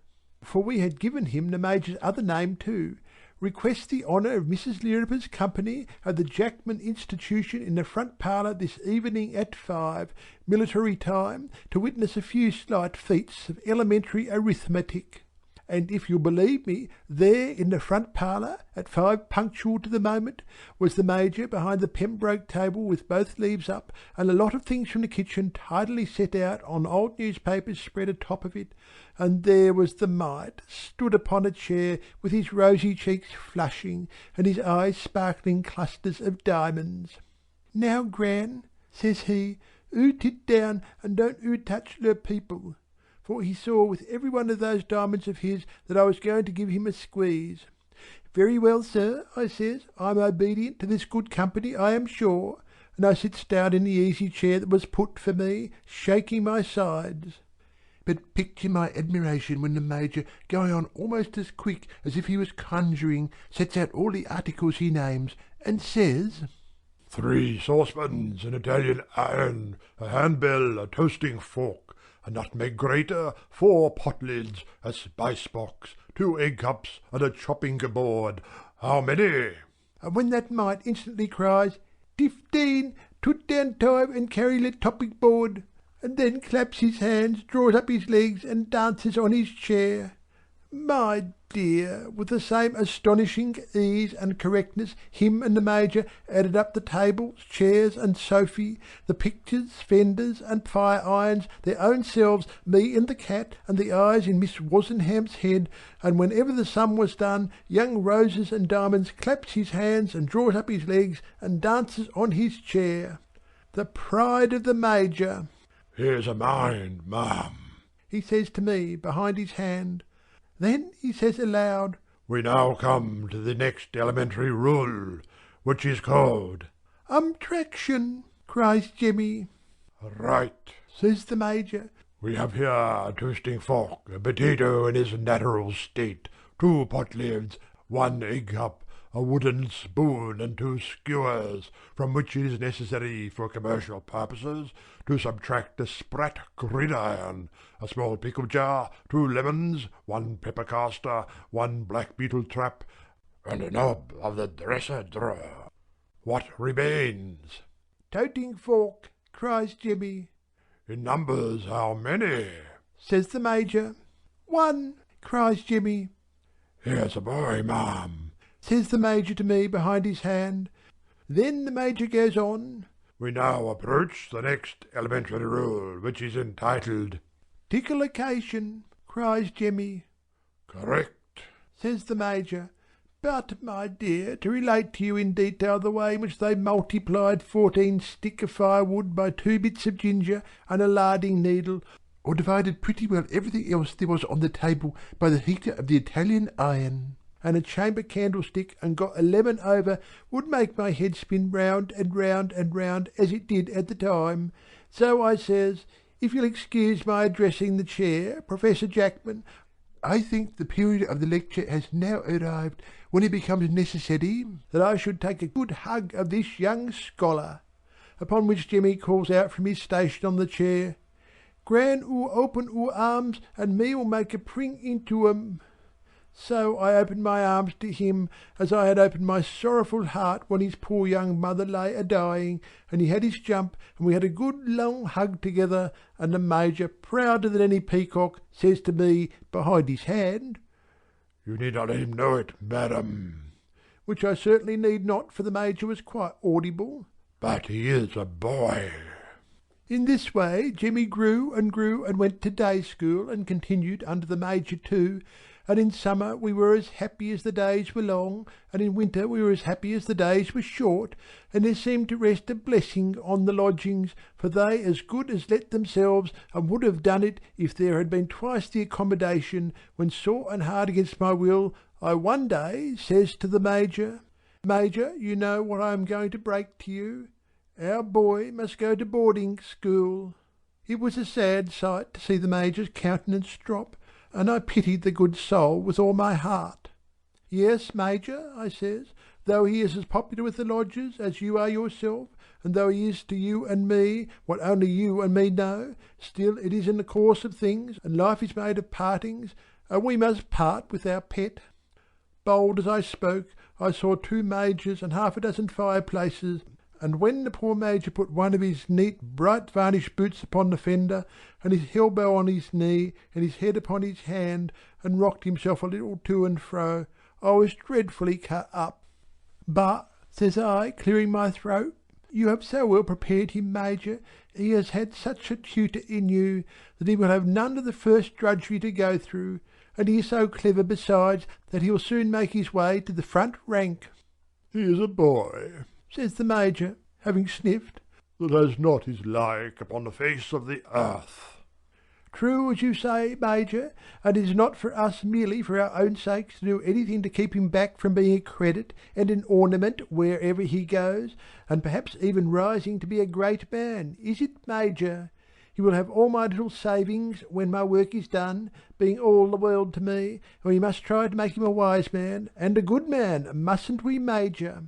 for we had given him the Major's other name too, requests the honour of Mrs. Lirriper's company at the Jackman Institution in the front parlour this evening at 5, military time, to witness a few slight feats of elementary arithmetic. And if you'll believe me, there in the front parlour, at 5 punctual to the moment, was the Major behind the Pembroke table with both leaves up, and a lot of things from the kitchen tidily set out on old newspapers spread atop of it, and there was the mite stood upon a chair with his rosy cheeks flushing, and his eyes sparkling clusters of diamonds. "Now, Gran," says he, "oo tit down and don't oo touch the people." For he saw with every one of those diamonds of his that I was going to give him a squeeze. "Very well, sir," I says, "I'm obedient to this good company, I am sure," and I sits down in the easy chair that was put for me, shaking my sides. But picture my admiration when the Major, going on almost as quick as if he was conjuring, sets out all the articles he names, and says, 3 saucepans, an Italian iron, a handbell, a toasting fork, a nutmeg grater, 4 pot lids, a spice box, 2 egg cups, and a chopping board. How many?" And when that mite instantly cries, "15, tut down time and carry le topping board," and then claps his hands, draws up his legs, and dances on his chair. My dear, with the same astonishing ease and correctness, him and the Major added up the tables, chairs, and sofy, the pictures, fenders, and fire irons, their own selves, me and the cat, and the eyes in Miss Wozenham's head, and whenever the sum was done, young Roses and Diamonds claps his hands and draws up his legs and dances on his chair. The pride of the Major. "Here's a mind, ma'am," he says to me behind his hand. Then he says aloud, "We now come to the next elementary rule, which is called—" "Traction," cries Jemmy. "Right," says the Major. "We have here a toasting fork, a potato in its natural state, 2 pot lids, 1 egg cup, a wooden spoon, and 2 skewers, from which it is necessary for commercial purposes to subtract a sprat gridiron, a small pickle jar, 2 lemons, 1 pepper caster, 1 black beetle trap, and a knob of the dresser drawer. What remains?" "Toting fork," cries Jemmy. "In numbers how many?" says the Major. "1," cries Jemmy. "Here's a boy, ma'am," says the Major to me behind his hand. Then the Major goes on, "We now approach the next elementary rule, which is entitled—" "Tickleication," cries Jemmy. "Correct," says the Major. "But, my dear, to relate to you in detail the way in which they multiplied 14 stick of firewood by 2 bits of ginger and a larding needle, or divided pretty well everything else there was on the table by the heater of the Italian iron, and a chamber candlestick, and got a lemon over, would make my head spin round and round and round as it did at the time. So I says, if you'll excuse my addressing the chair, Professor Jackman, I think the period of the lecture has now arrived when it becomes necessary that I should take a good hug of this young scholar." Upon which Jemmy calls out from his station on the chair, "Gran oo open oo arms, and me'll make a pring into 'em." So I opened my arms to him, as I had opened my sorrowful heart when his poor young mother lay a-dying, and he had his jump, and we had a good long hug together, and the Major, prouder than any peacock, says to me behind his hand, "You need not let him know it, madam," which I certainly need not, for the Major was quite audible, "but he is a boy." In this way Jemmy grew and went to day school, and continued under the Major too, and in summer we were as happy as the days were long, and in winter we were as happy as the days were short, and there seemed to rest a blessing on the lodgings, for they as good as let themselves, and would have done it if there had been twice the accommodation, when sore and hard against my will I one day says to the Major, "Major, you know what I am going to break to you. Our boy must go to boarding school." It was a sad sight to see the Major's countenance drop, and I pitied the good soul with all my heart. "Yes, Major," I says, "though he is as popular with the lodgers as you are yourself, and though he is to you and me what only you and me know, still it is in the course of things, and life is made of partings, and we must part with our pet." Bold as I spoke, I saw 2 Majors and half a dozen fireplaces, and when the poor Major put one of his neat bright varnished boots upon the fender, and his elbow on his knee, and his head upon his hand, and rocked himself a little to and fro, I was dreadfully cut up. "But," says I, clearing my throat, "you have so well prepared him, Major, he has had such a tutor in you, that he will have none of the first drudgery to go through, and he is so clever besides that he'll soon make his way to the front rank." "He is a boy," says the Major, having sniffed, "that has not his like upon the face of the earth." "True as you say, Major, and it is not for us merely for our own sakes to do anything to keep him back from being a credit and an ornament wherever he goes, and perhaps even rising to be a great man, is it, Major? He will have all my little savings when my work is done, being all the world to me, and we must try to make him a wise man and a good man, mustn't we, Major?"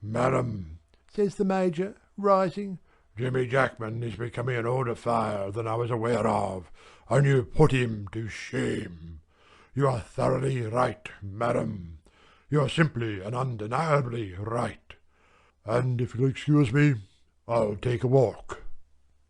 "Madam," says the Major, rising, "Jemmy Jackman is becoming an older fire than I was aware of, and you put him to shame. You are thoroughly right, madam. You are simply and undeniably right. And if you'll excuse me, I'll take a walk."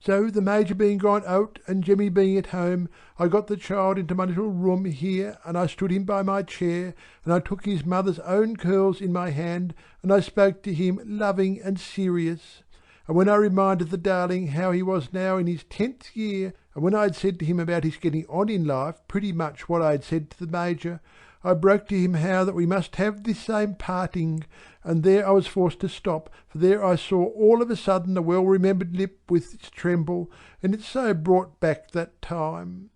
So the Major being gone out and Jemmy being at home, I got the child into my little room here, and I stood him by my chair, and I took his mother's own curls in my hand, and I spoke to him loving and serious. And when I reminded the darling how he was now in his 10th year, and when I had said to him about his getting on in life pretty much what I had said to the Major, I broke to him how that we must have this same parting, and there I was forced to stop, for there I saw all of a sudden the well-remembered lip with its tremble, and it so brought back that time.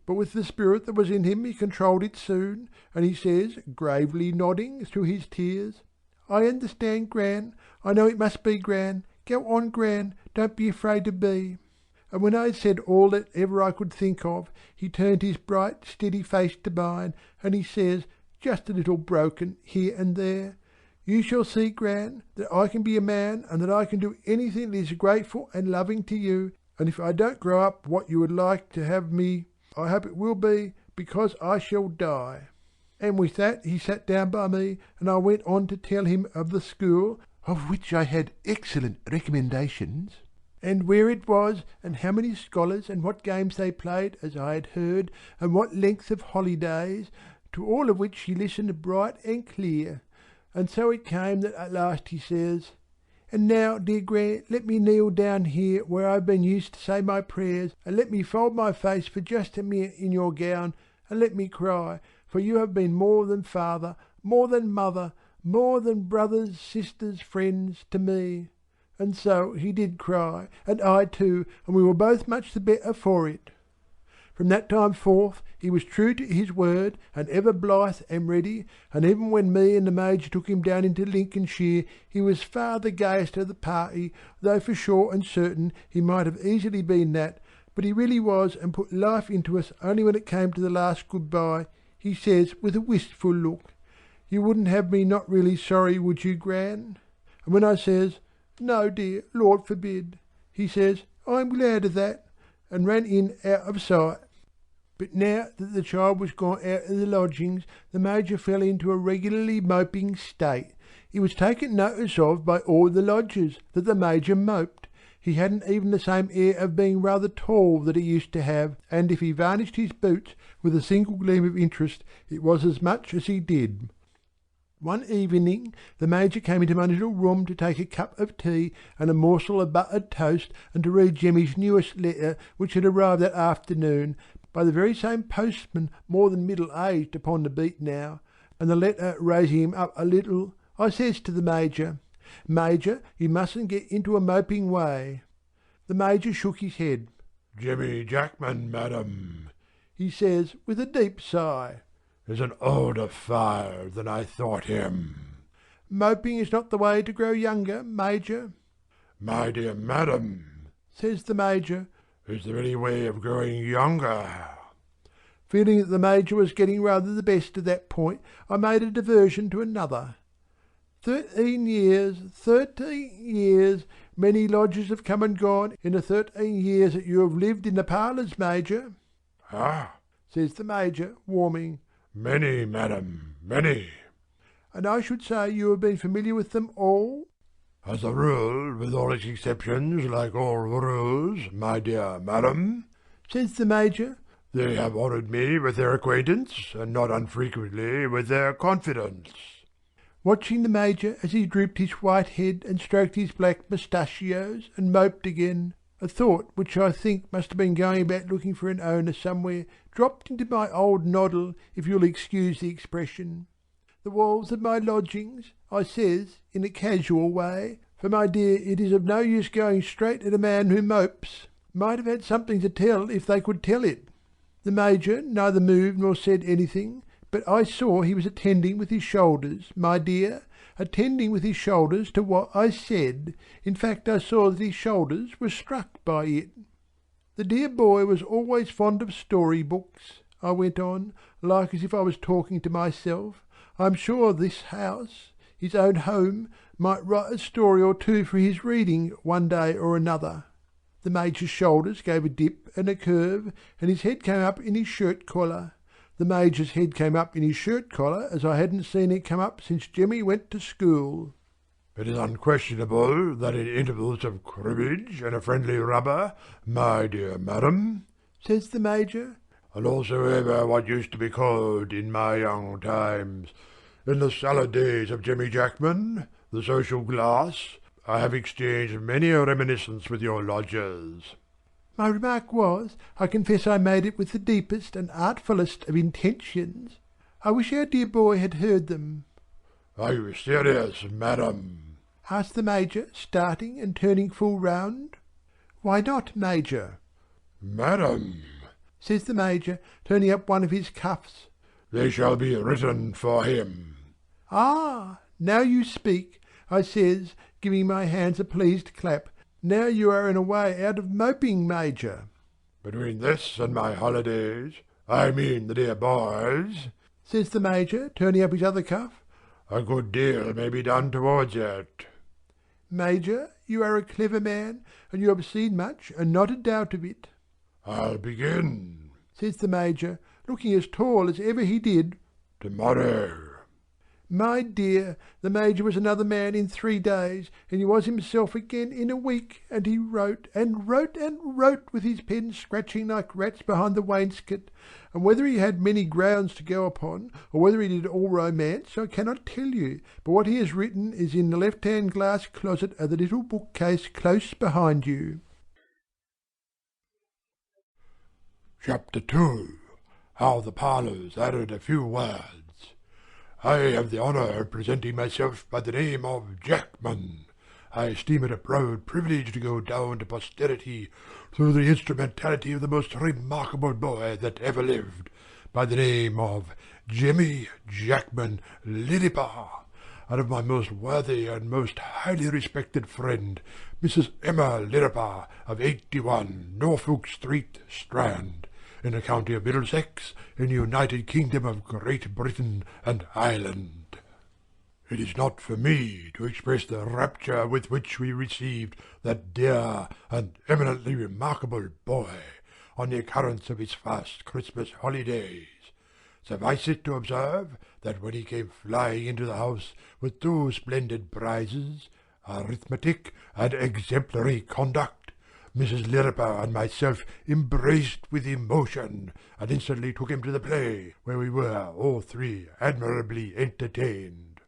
But with the spirit that was in him he controlled it soon, and he says, gravely nodding through his tears, I understand, Gran. I know it must be, Gran. Go on, Gran. Don't be afraid to be. And when I had said all that ever I could think of, he turned his bright, steady face to mine, and he says, just a little broken here and there, You shall see, Gran, that I can be a man, and that I can do anything that is grateful and loving to you, and if I don't grow up what you would like to have me, I hope it will be because I shall die. And with that he sat down by me, and I went on to tell him of the school, of which I had excellent recommendations, and where it was, and how many scholars, and what games they played, as I had heard, and what length of holidays, to all of which he listened bright and clear. And so it came that at last he says, And now, dear Gran, let me kneel down here where I've been used to say my prayers, and let me fold my face for just a minute in your gown, and let me cry, for you have been more than father, more than mother, more than brothers, sisters, friends to me. And so he did cry, and I too, and we were both much the better for it. From that time forth he was true to his word, and ever blithe and ready, and even when me and the Major took him down into Lincolnshire he was far the gayest of the party, though for sure and certain he might have easily been that, but he really was, and put life into us only when it came to the last good-bye, he says with a wistful look, You wouldn't have me not really sorry, would you, Gran? And when I says, No, dear, Lord forbid, he says, I'm glad of that, and ran in out of sight. But now that the child was gone out of the lodgings, the Major fell into a regularly moping state. He was taken notice of by all the lodgers, that the Major moped. He hadn't even the same air of being rather tall that he used to have, and if he varnished his boots with a single gleam of interest, it was as much as he did. One evening the Major came into my little room to take a cup of tea and a morsel of buttered toast, and to read Jemmy's newest letter, which had arrived that afternoon, by the very same postman, more than middle-aged upon the beat now, and the letter raising him up a little, I says to the Major, Major, you mustn't get into a moping way. The Major shook his head. Jemmy Jackman, madam, he says, with a deep sigh, is an older fire than I thought him. Moping is not the way to grow younger, Major. My dear madam, says the Major, is there any way of growing younger? Feeling that the Major was getting rather the best at that point, I made a diversion to another. 13 years, many lodgers have come and gone in the 13 years that you have lived in the parlours, Major. Ah, says the Major, warming. Many, madam, many. And I should say you have been familiar with them all? As a rule, with all its exceptions, like all rules, my dear madam, says the Major. They have honoured me with their acquaintance, and not unfrequently with their confidence. Watching the Major as he drooped his white head and stroked his black mustachios and moped again, a thought which I think must have been going about looking for an owner somewhere dropped into my old noddle, if you'll excuse the expression. The walls of my lodgings, I says, in a casual way, for my dear it is of no use going straight at a man who mopes, might have had something to tell if they could tell it. The Major neither moved nor said anything, but I saw he was attending with his shoulders, my dear, attending with his shoulders to what I said. In fact, I saw that his shoulders were struck by it. The dear boy was always fond of story-books, I went on, like as if I was talking to myself. I'm sure this house, his own home, might write a story or two for his reading one day or another. The Major's shoulders gave a dip and a curve, and his head came up in his shirt-collar. The Major's head came up in his shirt-collar as I hadn't seen it come up since Jemmy went to school. It is unquestionable that in intervals of cribbage and a friendly rubber, my dear madam, says the Major, and also over what used to be called in my young times, in the salad days of Jemmy Jackman, the social glass, I have exchanged many a reminiscence with your lodgers. My remark was, I confess I made it with the deepest and artfullest of intentions. I wish our dear boy had heard them. Are you serious, madam? Asked the Major, starting and turning full round. Why not, Major? Madam, says the Major, turning up one of his cuffs. They shall be written for him. Ah, now you speak, I says, giving my hands a pleased clap. Now you are in a way out of moping, Major. Between this and my holidays, I mean the dear boys, says the Major, turning up his other cuff, a good deal may be done towards it. Major, you are a clever man, and you have seen much, and not a doubt of it. I'll begin, says the Major, looking as tall as ever he did, tomorrow. My dear, the Major was another man in 3 days, and he was himself again in a week, and he wrote, and wrote, and wrote, with his pen scratching like rats behind the wainscot, and whether he had many grounds to go upon, or whether he did all romance, I cannot tell you, but what he has written is in the left-hand glass closet of the little bookcase close behind you. Chapter 2. How the Parlours added a few words. I have the honour of presenting myself by the name of Jackman. I esteem it a proud privilege to go down to posterity through the instrumentality of the most remarkable boy that ever lived, by the name of Jemmy Jackman Lirriper, and of my most worthy and most highly respected friend, Mrs. Emma Lirriper, of 81 Norfolk Street, Strand, in the county of Middlesex, in the United Kingdom of Great Britain and Ireland. It is not for me to express the rapture with which we received that dear and eminently remarkable boy on the occurrence of his first Christmas holidays. Suffice it to observe that when he came flying into the house with 2 splendid prizes, arithmetic and exemplary conduct, Mrs. Lirriper and myself embraced with emotion, and instantly took him to the play, where we were all 3 admirably entertained.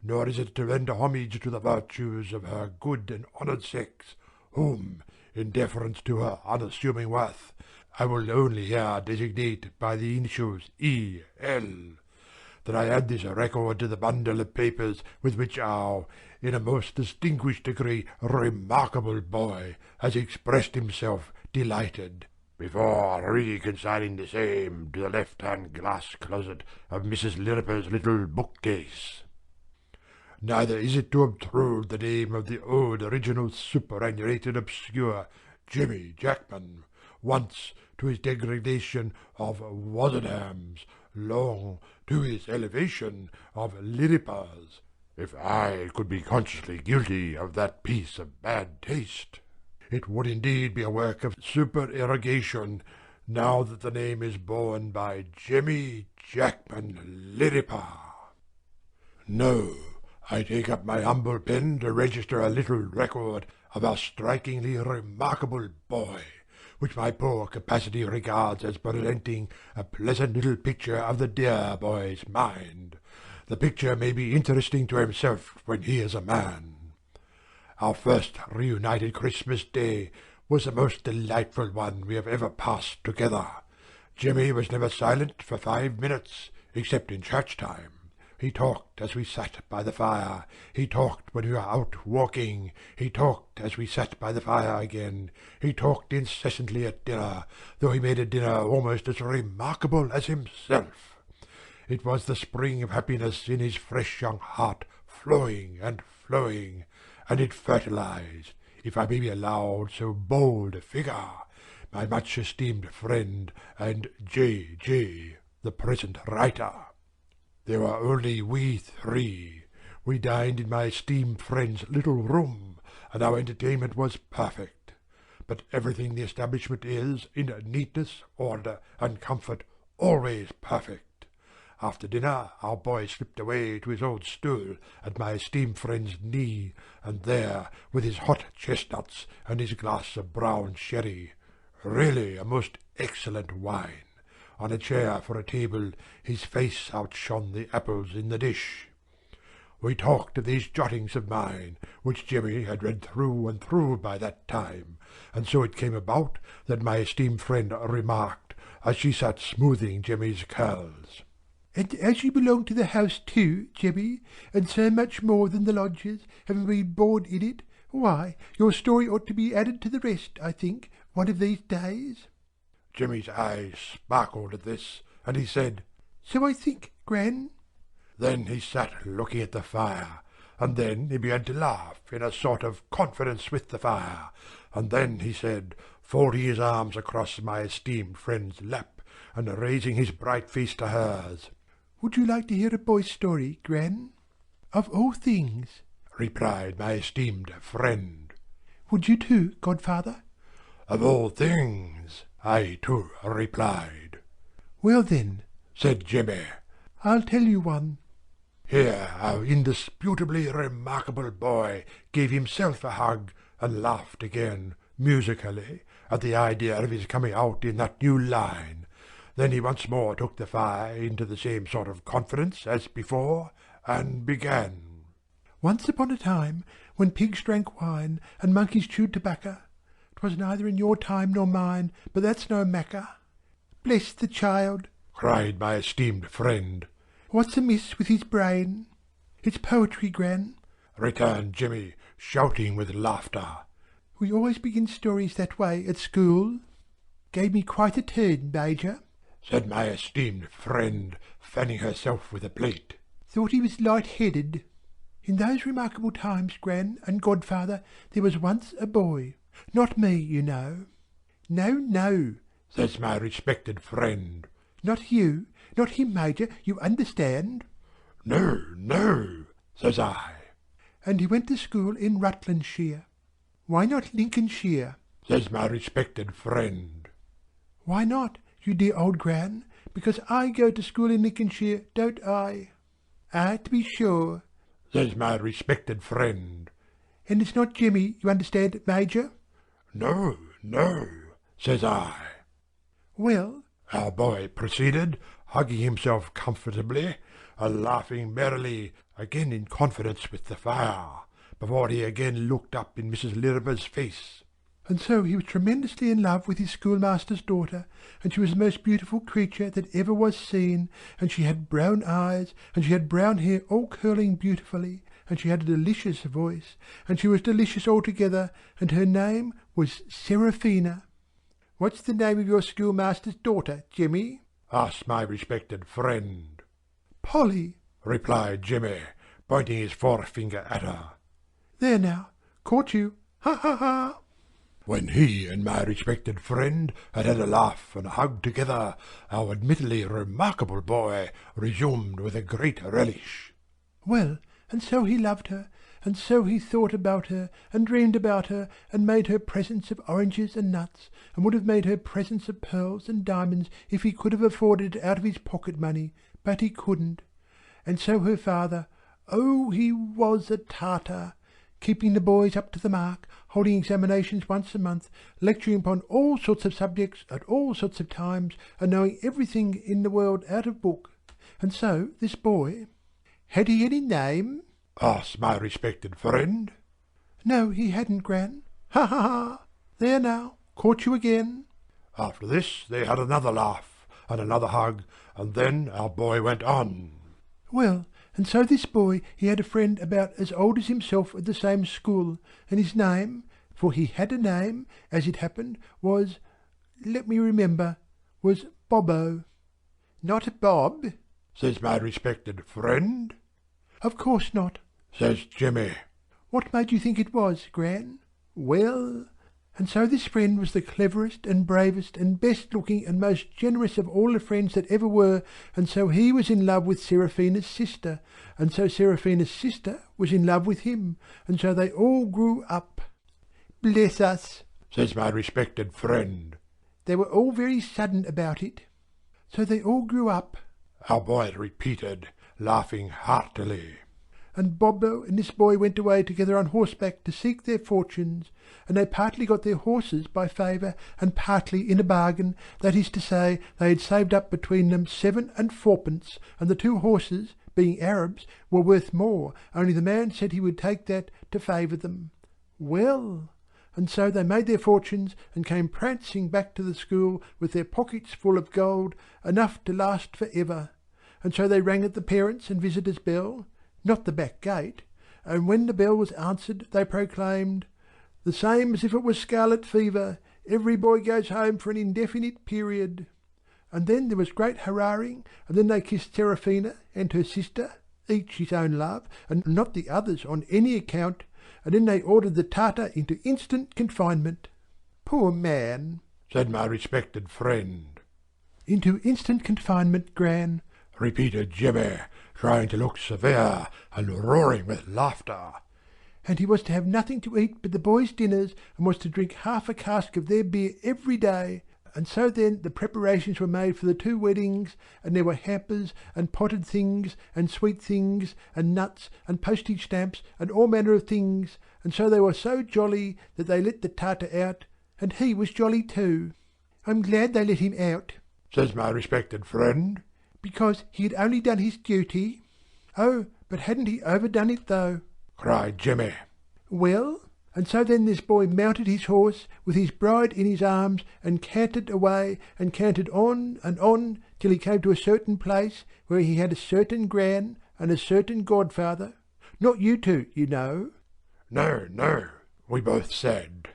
Nor is it to render homage to the virtues of her good and honoured sex, whom, in deference to her unassuming worth, I will only here designate by the initials E.L., that I add this record to the bundle of papers with which our, in a most distinguished degree, remarkable boy has expressed himself delighted, before reconciling the same to the left-hand glass closet of Mrs. Lirriper's little bookcase. Neither is it to obtrude the name of the old original superannuated obscure Jemmy Jackman, once to his degradation of Wozenham's, long to his elevation of Lirriper's, if I could be consciously guilty of that piece of bad taste. It would indeed be a work of supererogation, now that the name is borne by Jemmy Jackman Lirriper. No, I take up my humble pen to register a little record of our strikingly remarkable boy, which my poor capacity regards as presenting a pleasant little picture of the dear boy's mind. The picture may be interesting to himself when he is a man. Our first reunited Christmas Day was the most delightful one we have ever passed together. Jemmy was never silent for 5 minutes, except in church time. He talked as we sat by the fire. He talked when we were out walking. He talked as we sat by the fire again. He talked incessantly at dinner, though he made a dinner almost as remarkable as himself. It was the spring of happiness in his fresh young heart, flowing and flowing, and it fertilized, if I may be allowed so bold a figure, my much esteemed friend and J.J., the present writer. There were only we 3. We dined in my esteemed friend's little room, and our entertainment was perfect. But everything the establishment is, in neatness, order, and comfort, always perfect. After dinner our boy slipped away to his old stool at my esteemed friend's knee, and there, with his hot chestnuts and his glass of brown sherry, really a most excellent wine, on a chair for a table, his face outshone the apples in the dish. We talked of these jottings of mine, which Jemmy had read through and through by that time, and so it came about that my esteemed friend remarked, as she sat smoothing Jemmy's curls, "And as you belong to the house too, Jemmy, and so much more than the lodgers, having been born in it, why, your story ought to be added to the rest, I think, one of these days." Jemmy's eyes sparkled at this, and he said, "So I think, Gran." Then he sat looking at the fire, and then he began to laugh in a sort of confidence with the fire, and then he said, folding his arms across my esteemed friend's lap, and raising his bright face to hers, "Would you like to hear a boy's story, Gran?" "Of all things," replied my esteemed friend. "Would you too, godfather?" "Of all things," I too replied. "Well then," said Jemmy, "I'll tell you one." Here our indisputably remarkable boy gave himself a hug, and laughed again, musically, at the idea of his coming out in that new line. Then he once more took the fire into the same sort of confidence as before, and began. "Once upon a time, when pigs drank wine, and monkeys chewed tobacco, 'twas neither in your time nor mine, but that's no matter." "Bless the child!" cried my esteemed friend. "What's amiss with his brain?" "It's poetry, Gran," returned Jemmy, shouting with laughter. "We always begin stories that way at school." "Gave me quite a turn, Major," said my esteemed friend, fanning herself with a plate. "Thought he was light-headed." "In those remarkable times, Gran and godfather, there was once a boy. Not me, you know." "No, no," says my respected friend. "Not you, not him, Major, you understand." "No, no," says I. "And he went to school in Rutlandshire." "Why not Lincolnshire?" says my respected friend. "Why not, you dear old Gran? Because I go to school in Lincolnshire, don't I?" "Ah, to be sure," says my respected friend. "And it's not Jemmy, you understand, Major?" "No, no," says I. "Well," our boy proceeded, hugging himself comfortably, and laughing merrily, again in confidence with the fire, before he again looked up in Mrs. Lirriper's face. "And so he was tremendously in love with his schoolmaster's daughter, and she was the most beautiful creature that ever was seen, and she had brown eyes, and she had brown hair all curling beautifully, and she had a delicious voice, and she was delicious altogether, and her name was Seraphina." "What's the name of your schoolmaster's daughter, Jemmy?" asked my respected friend. "Polly," replied Jemmy, pointing his forefinger at her. "There now, caught you, ha ha ha!" When he and my respected friend had had a laugh and a hug together, our admittedly remarkable boy resumed with a great relish. "Well, and so he loved her, and so he thought about her, and dreamed about her, and made her presents of oranges and nuts, and would have made her presents of pearls and diamonds if he could have afforded it out of his pocket money, but he couldn't. And so her father, oh, he was a Tartar, keeping the boys up to the mark, holding examinations once a month, lecturing upon all sorts of subjects at all sorts of times, and knowing everything in the world out of book. And so this boy—" "Had he any name?" asked my respected friend. "No, he hadn't, Gran. Ha ha ha! There now, caught you again." After this they had another laugh, and another hug, and then our boy went on. "Well, and so this boy he had a friend about as old as himself at the same school, and his name, for he had a name, as it happened, was—let me remember—was Bobbo." "Not Bob?" says my respected friend. "Of course not," says Jemmy. "What made you think it was, Gran?" "Well—" "And so this friend was the cleverest and bravest and best looking and most generous of all the friends that ever were, and so he was in love with Seraphina's sister, and so Seraphina's sister was in love with him, and so they all grew up." "Bless us," says my respected friend. "They were all very sudden about it." "So they all grew up," our boy repeated, laughing heartily. And Bobbo and this boy went away together on horseback to seek their fortunes, and they partly got their horses by favour, and partly in a bargain, that is to say, they had saved up between them 7 and 4pence, and the 2 horses, being Arabs, were worth more, only the man said he would take that to favour them. Well, and so they made their fortunes, and came prancing back to the school with their pockets full of gold, enough to last for ever. And so they rang at the parents' and visitors' bell, not the back gate, and when the bell was answered they proclaimed, "The same as if it was scarlet fever, every boy goes home for an indefinite period." And then there was great hurrahing, and then they kissed Seraphina and her sister, each his own love, and not the others on any account, and then they ordered the Tartar into instant confinement. "Poor man," said my respected friend. "Into instant confinement, Gran," repeated Jimmy, trying to look severe and roaring with laughter. "And he was to have nothing to eat but the boys' dinners, and was to drink half a cask of their beer every day. And so then the preparations were made for the 2 weddings, and there were hampers, and potted things, and sweet things, and nuts, and postage stamps, and all manner of things, and so they were so jolly that they let the Tartar out, and he was jolly too." "I'm glad they let him out," says my respected friend, "because he had only done his duty." "Oh, but hadn't he overdone it though?" cried Jimmy. "Well, and so then this boy mounted his horse, with his bride in his arms, and cantered away, and cantered on, till he came to a certain place, where he had a certain gran, and a certain godfather. Not you 2, you know." "No, no," we both said.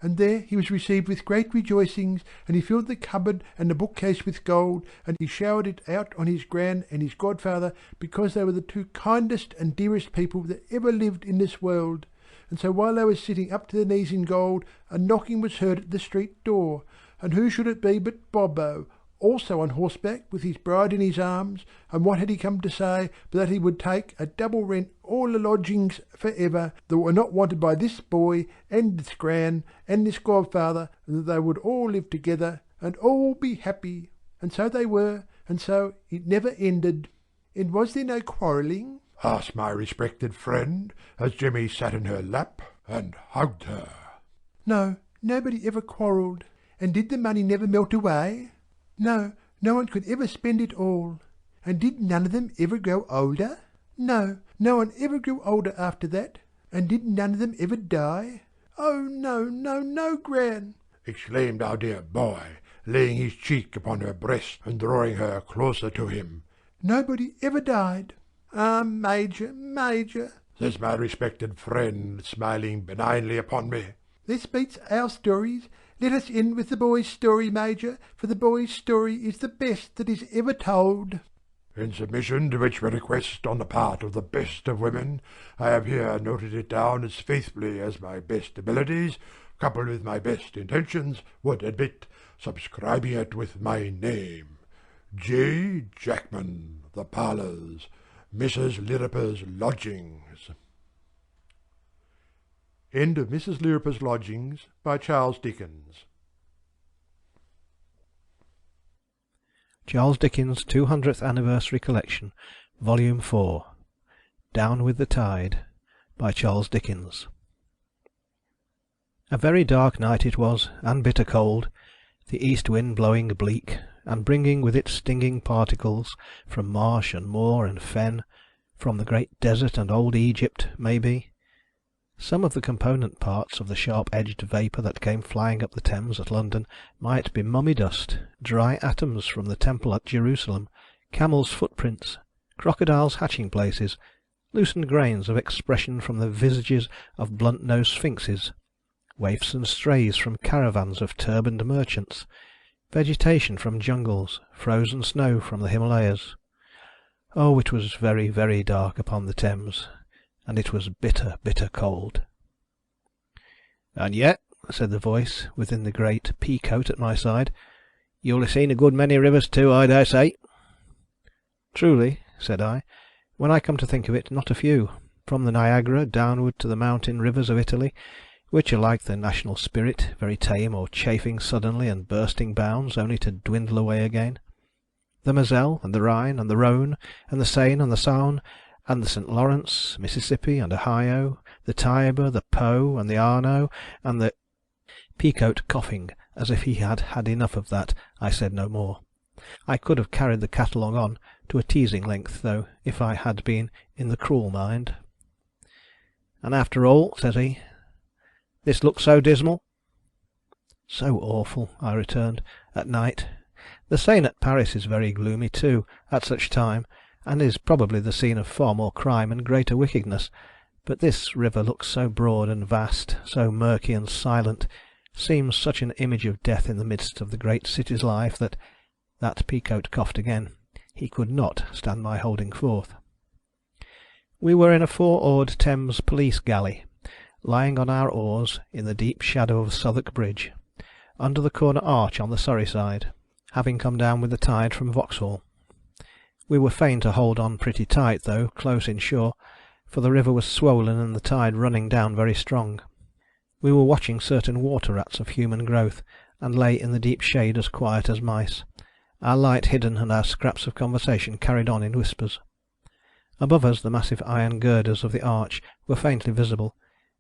"And there he was received with great rejoicings, and he filled the cupboard and the bookcase with gold, and he showered it out on his gran and his godfather, because they were the 2 kindest and dearest people that ever lived in this world. And so while they were sitting up to their knees in gold, a knocking was heard at the street door, and who should it be but Bobbo, also on horseback with his bride in his arms, and what had he come to say but that he would take at double rent all the lodgings for ever that were not wanted by this boy and this gran and this godfather, and that they would all live together and all be happy. And so they were, and so it never ended." "And was there no quarrelling?" asked my respected friend, as Jimmy sat in her lap and hugged her. "No, nobody ever quarrelled." "And did the money never melt away?" "No, no one could ever spend it all." "And did none of them ever grow older?" "No, no one ever grew older after that." "And did none of them ever die?" "Oh, no, no, no, Gran!" exclaimed our dear boy, laying his cheek upon her breast and drawing her closer to him. "Nobody ever died." "Ah, Major, Major," says my respected friend, smiling benignly upon me, "this beats our stories. Let us end with the boy's story, Major, for the boy's story is the best that is ever told." In submission to which request on the part of the best of women, I have here noted it down as faithfully as my best abilities, coupled with my best intentions, would admit, subscribing it with my name, J. Jackman, The Parlours, Mrs. Lirriper's Lodgings. End of Mrs. Lirriper's Lodgings by Charles Dickens. Charles Dickens' 200th Anniversary Collection, Volume 4, Down with the Tide, by Charles Dickens. A very dark night it was, and bitter cold, the east wind blowing bleak, and bringing with it stinging particles from marsh and moor and fen, from the great desert and old Egypt, maybe. Some of the component parts of the sharp-edged vapour that came flying up the Thames at London might be mummy dust, dry atoms from the temple at Jerusalem, camels' footprints, crocodiles' hatching places, loosened grains of expression from the visages of blunt-nosed sphinxes, waifs and strays from caravans of turbaned merchants, vegetation from jungles, frozen snow from the Himalayas. Oh, it was very, very dark upon the Thames, and it was bitter, bitter cold. "And yet," said the voice within the great pea-coat at my side, "you'll have seen a good many rivers too, I dare say." "Truly," said I, "when I come to think of it, not a few, from the Niagara downward to the mountain rivers of Italy, which are like the national spirit, very tame or chafing suddenly and bursting bounds, only to dwindle away again. The Moselle, and the Rhine, and the Rhone, and the Seine, and the Saône, and the St. Lawrence, Mississippi, and Ohio, the Tiber, the Po, and the Arno, and the... Peacoat coughing, as if he had had enough of that, I said no more. I could have carried the catalogue on to a teasing length, though, if I had been in the cruel mind. "And after all," says he, "this looks so dismal?" "So awful," I returned, "at night. The Seine at Paris is very gloomy too, at such time, and is probably the scene of far more crime and greater wickedness. But this river looks so broad and vast, so murky and silent, seems such an image of death in the midst of the great city's life, that Peacoat coughed again. He could not stand my holding forth. We were in a 4-oared Thames police galley, lying on our oars in the deep shadow of Southwark Bridge, under the corner arch on the Surrey side, having come down with the tide from Vauxhall. We were fain to hold on pretty tight, though close inshore, for the river was swollen and the tide running down very strong. We were watching certain water rats of human growth, and lay in the deep shade as quiet as mice, our light hidden and our scraps of conversation carried on in whispers. Above us the massive iron girders of the arch were faintly visible,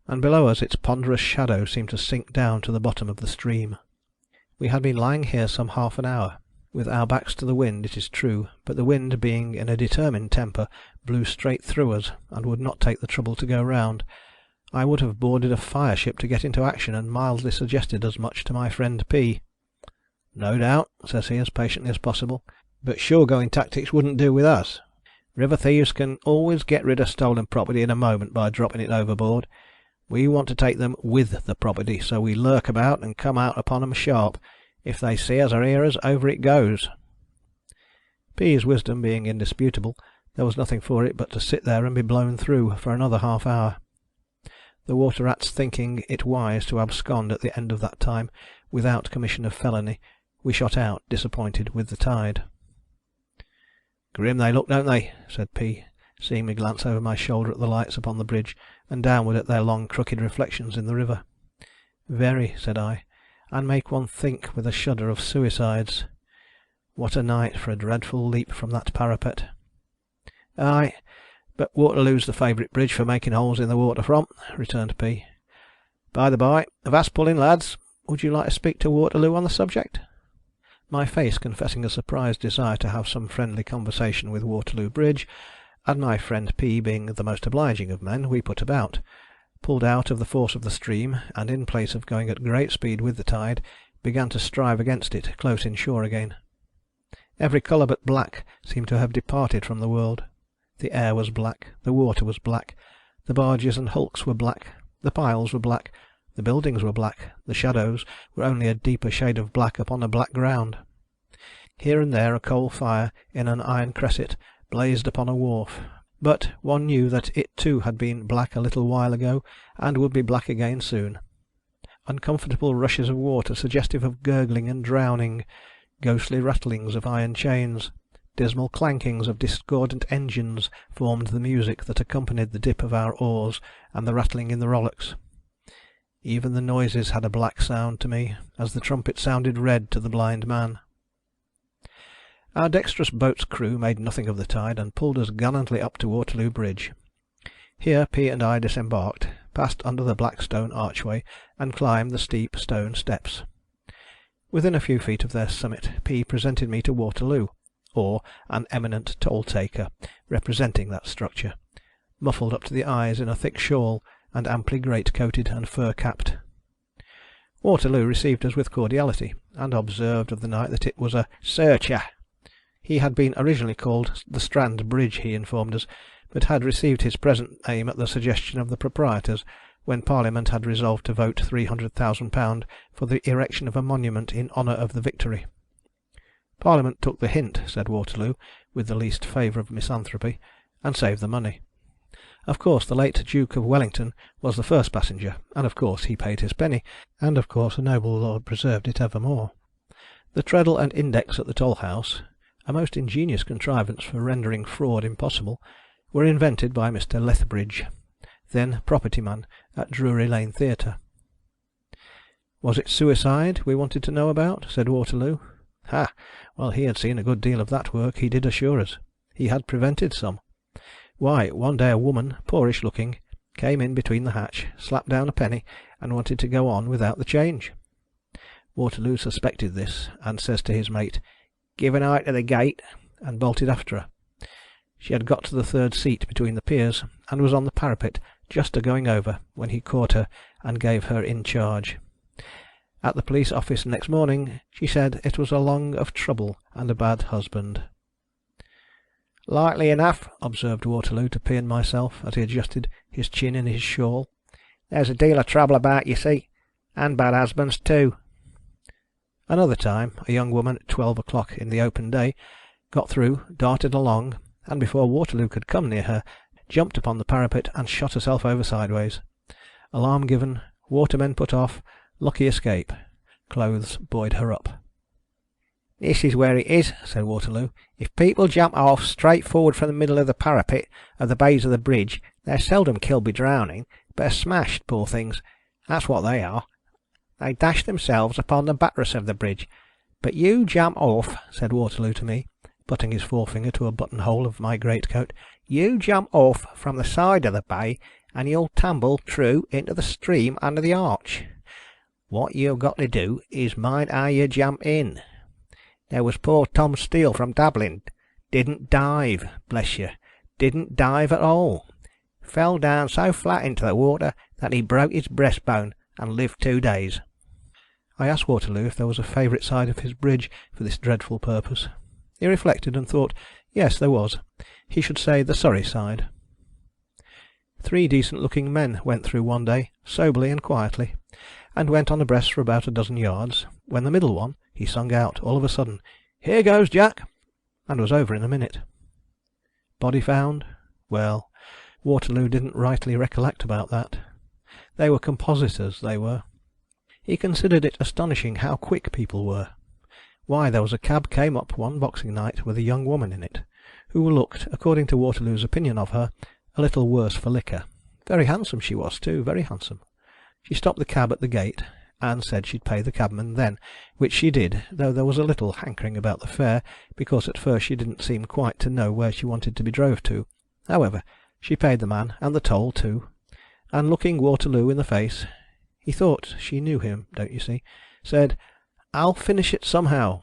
and below us its ponderous shadow seemed to sink down to the bottom of the stream. We had been lying here some half an hour, with our backs to the wind, it is true, but the wind, being in a determined temper, blew straight through us, and would not take the trouble to go round. I would have boarded a fire-ship to get into action, and mildly suggested as much to my friend P. "No doubt," says he, as patiently as possible, "but shore-going tactics wouldn't do with us. River thieves can always get rid of stolen property in a moment by dropping it overboard. We want to take them with the property, so we lurk about and come out upon 'em sharp. If they see us or hear us, over it goes." P.'s wisdom being indisputable, there was nothing for it but to sit there and be blown through for another half hour. The water rats thinking it wise to abscond at the end of that time, without commission of felony, we shot out, disappointed with the tide. "Grim they look, don't they?" said P., seeing me glance over my shoulder at the lights upon the bridge, and downward at their long crooked reflections in the river. "Very," said I, "and make one think with a shudder of suicides. What a night for a dreadful leap from that parapet." "Aye, but Waterloo's the favourite bridge for making holes in the water from," returned P. "By the by, avast pulling, lads. Would you like to speak to Waterloo on the subject?" My face confessing a surprised desire to have some friendly conversation with Waterloo Bridge, and my friend P. being the most obliging of men, we put about, pulled out of the force of the stream, and in place of going at great speed with the tide, began to strive against it close inshore again. Every colour but black seemed to have departed from the world. The air was black, the water was black, the barges and hulks were black, the piles were black, the buildings were black, the shadows were only a deeper shade of black upon a black ground. Here and there a coal fire in an iron cresset blazed upon a wharf, but one knew that it too had been black a little while ago, and would be black again soon. Uncomfortable rushes of water suggestive of gurgling and drowning, ghostly rattlings of iron chains, dismal clankings of discordant engines formed the music that accompanied the dip of our oars and the rattling in the rowlocks. Even the noises had a black sound to me, as the trumpet sounded red to the blind man. Our dexterous boat's crew made nothing of the tide, and pulled us gallantly up to Waterloo Bridge. Here P. and I disembarked, passed under the black stone archway, and climbed the steep stone steps. Within a few feet of their summit, P. presented me to Waterloo, or an eminent toll-taker, representing that structure, muffled up to the eyes in a thick shawl, and amply great-coated and fur-capped. Waterloo received us with cordiality, and observed of the night that it was a searcher. He had been originally called the Strand Bridge, he informed us, but had received his present name at the suggestion of the proprietors, when Parliament had resolved to vote £300,000 for the erection of a monument in honour of the victory. Parliament took the hint, said Waterloo, with the least favour of misanthropy, and saved the money. Of course the late Duke of Wellington was the first passenger, and of course he paid his penny, and of course a noble lord preserved it evermore. The treadle and index at the toll-house, a most ingenious contrivance for rendering fraud impossible, were invented by Mr. Lethbridge, then property-man at Drury Lane Theatre. Was it suicide we wanted to know about? Said Waterloo. Ha! Well, he had seen a good deal of that work, he did assure us. He had prevented some. Why, one day a woman, poorish looking, came in between the hatch, slapped down a penny, and wanted to go on without the change. Waterloo suspected this, and says to his mate, "Give an eye to the gate," and bolted after her. She had got to the third seat between the piers, and was on the parapet, just a-going over, when he caught her and gave her in charge. At the police office next morning she said it was along of trouble and a bad husband. "Likely enough," observed Waterloo to P and myself, as he adjusted his chin in his shawl. "There's a deal of trouble about, you see, and bad husbands too." Another time, a young woman at 12 o'clock in the open day got through, darted along, and before Waterloo could come near her, jumped upon the parapet and shot herself over sideways. Alarm given, watermen put off, lucky escape. Clothes buoyed her up. "This is where it is," said Waterloo. "If people jump off straight forward from the middle of the parapet of the bays of the bridge, they're seldom killed by drowning, but are smashed, poor things. That's what they are. They dash themselves upon the buttress of the bridge. But you jump off," said Waterloo to me, putting his forefinger to a buttonhole of my greatcoat. "You jump off from the side of the bay, and you'll tumble true into the stream under the arch. What you've got to do is mind how you jump in. There was poor Tom Steele from Dublin. Didn't dive, bless you. Didn't dive at all. Fell down so flat into the water that he broke his breastbone and lived 2 days." I asked Waterloo if there was a favourite side of his bridge for this dreadful purpose. He reflected and thought, yes, there was. He should say the Surrey side. 3 decent-looking men went through one day, soberly and quietly, and went on abreast for about a dozen yards, when the middle one, he sung out all of a sudden, "Here goes, Jack!" and was over in a minute. Body found? Well, Waterloo didn't rightly recollect about that. They were compositors, they were. He considered it astonishing how quick people were. Why, there was a cab came up one Boxing night with a young woman in it, who looked, according to Waterloo's opinion of her, a little worse for liquor. Very handsome she was too, very handsome. She stopped the cab at the gate, and said she'd pay the cabman then, which she did, though there was a little hankering about the fare, because at first she didn't seem quite to know where she wanted to be drove to. However, she paid the man, and the toll too, and looking Waterloo in the face, he thought she knew him, don't you see, said, "I'll finish it somehow."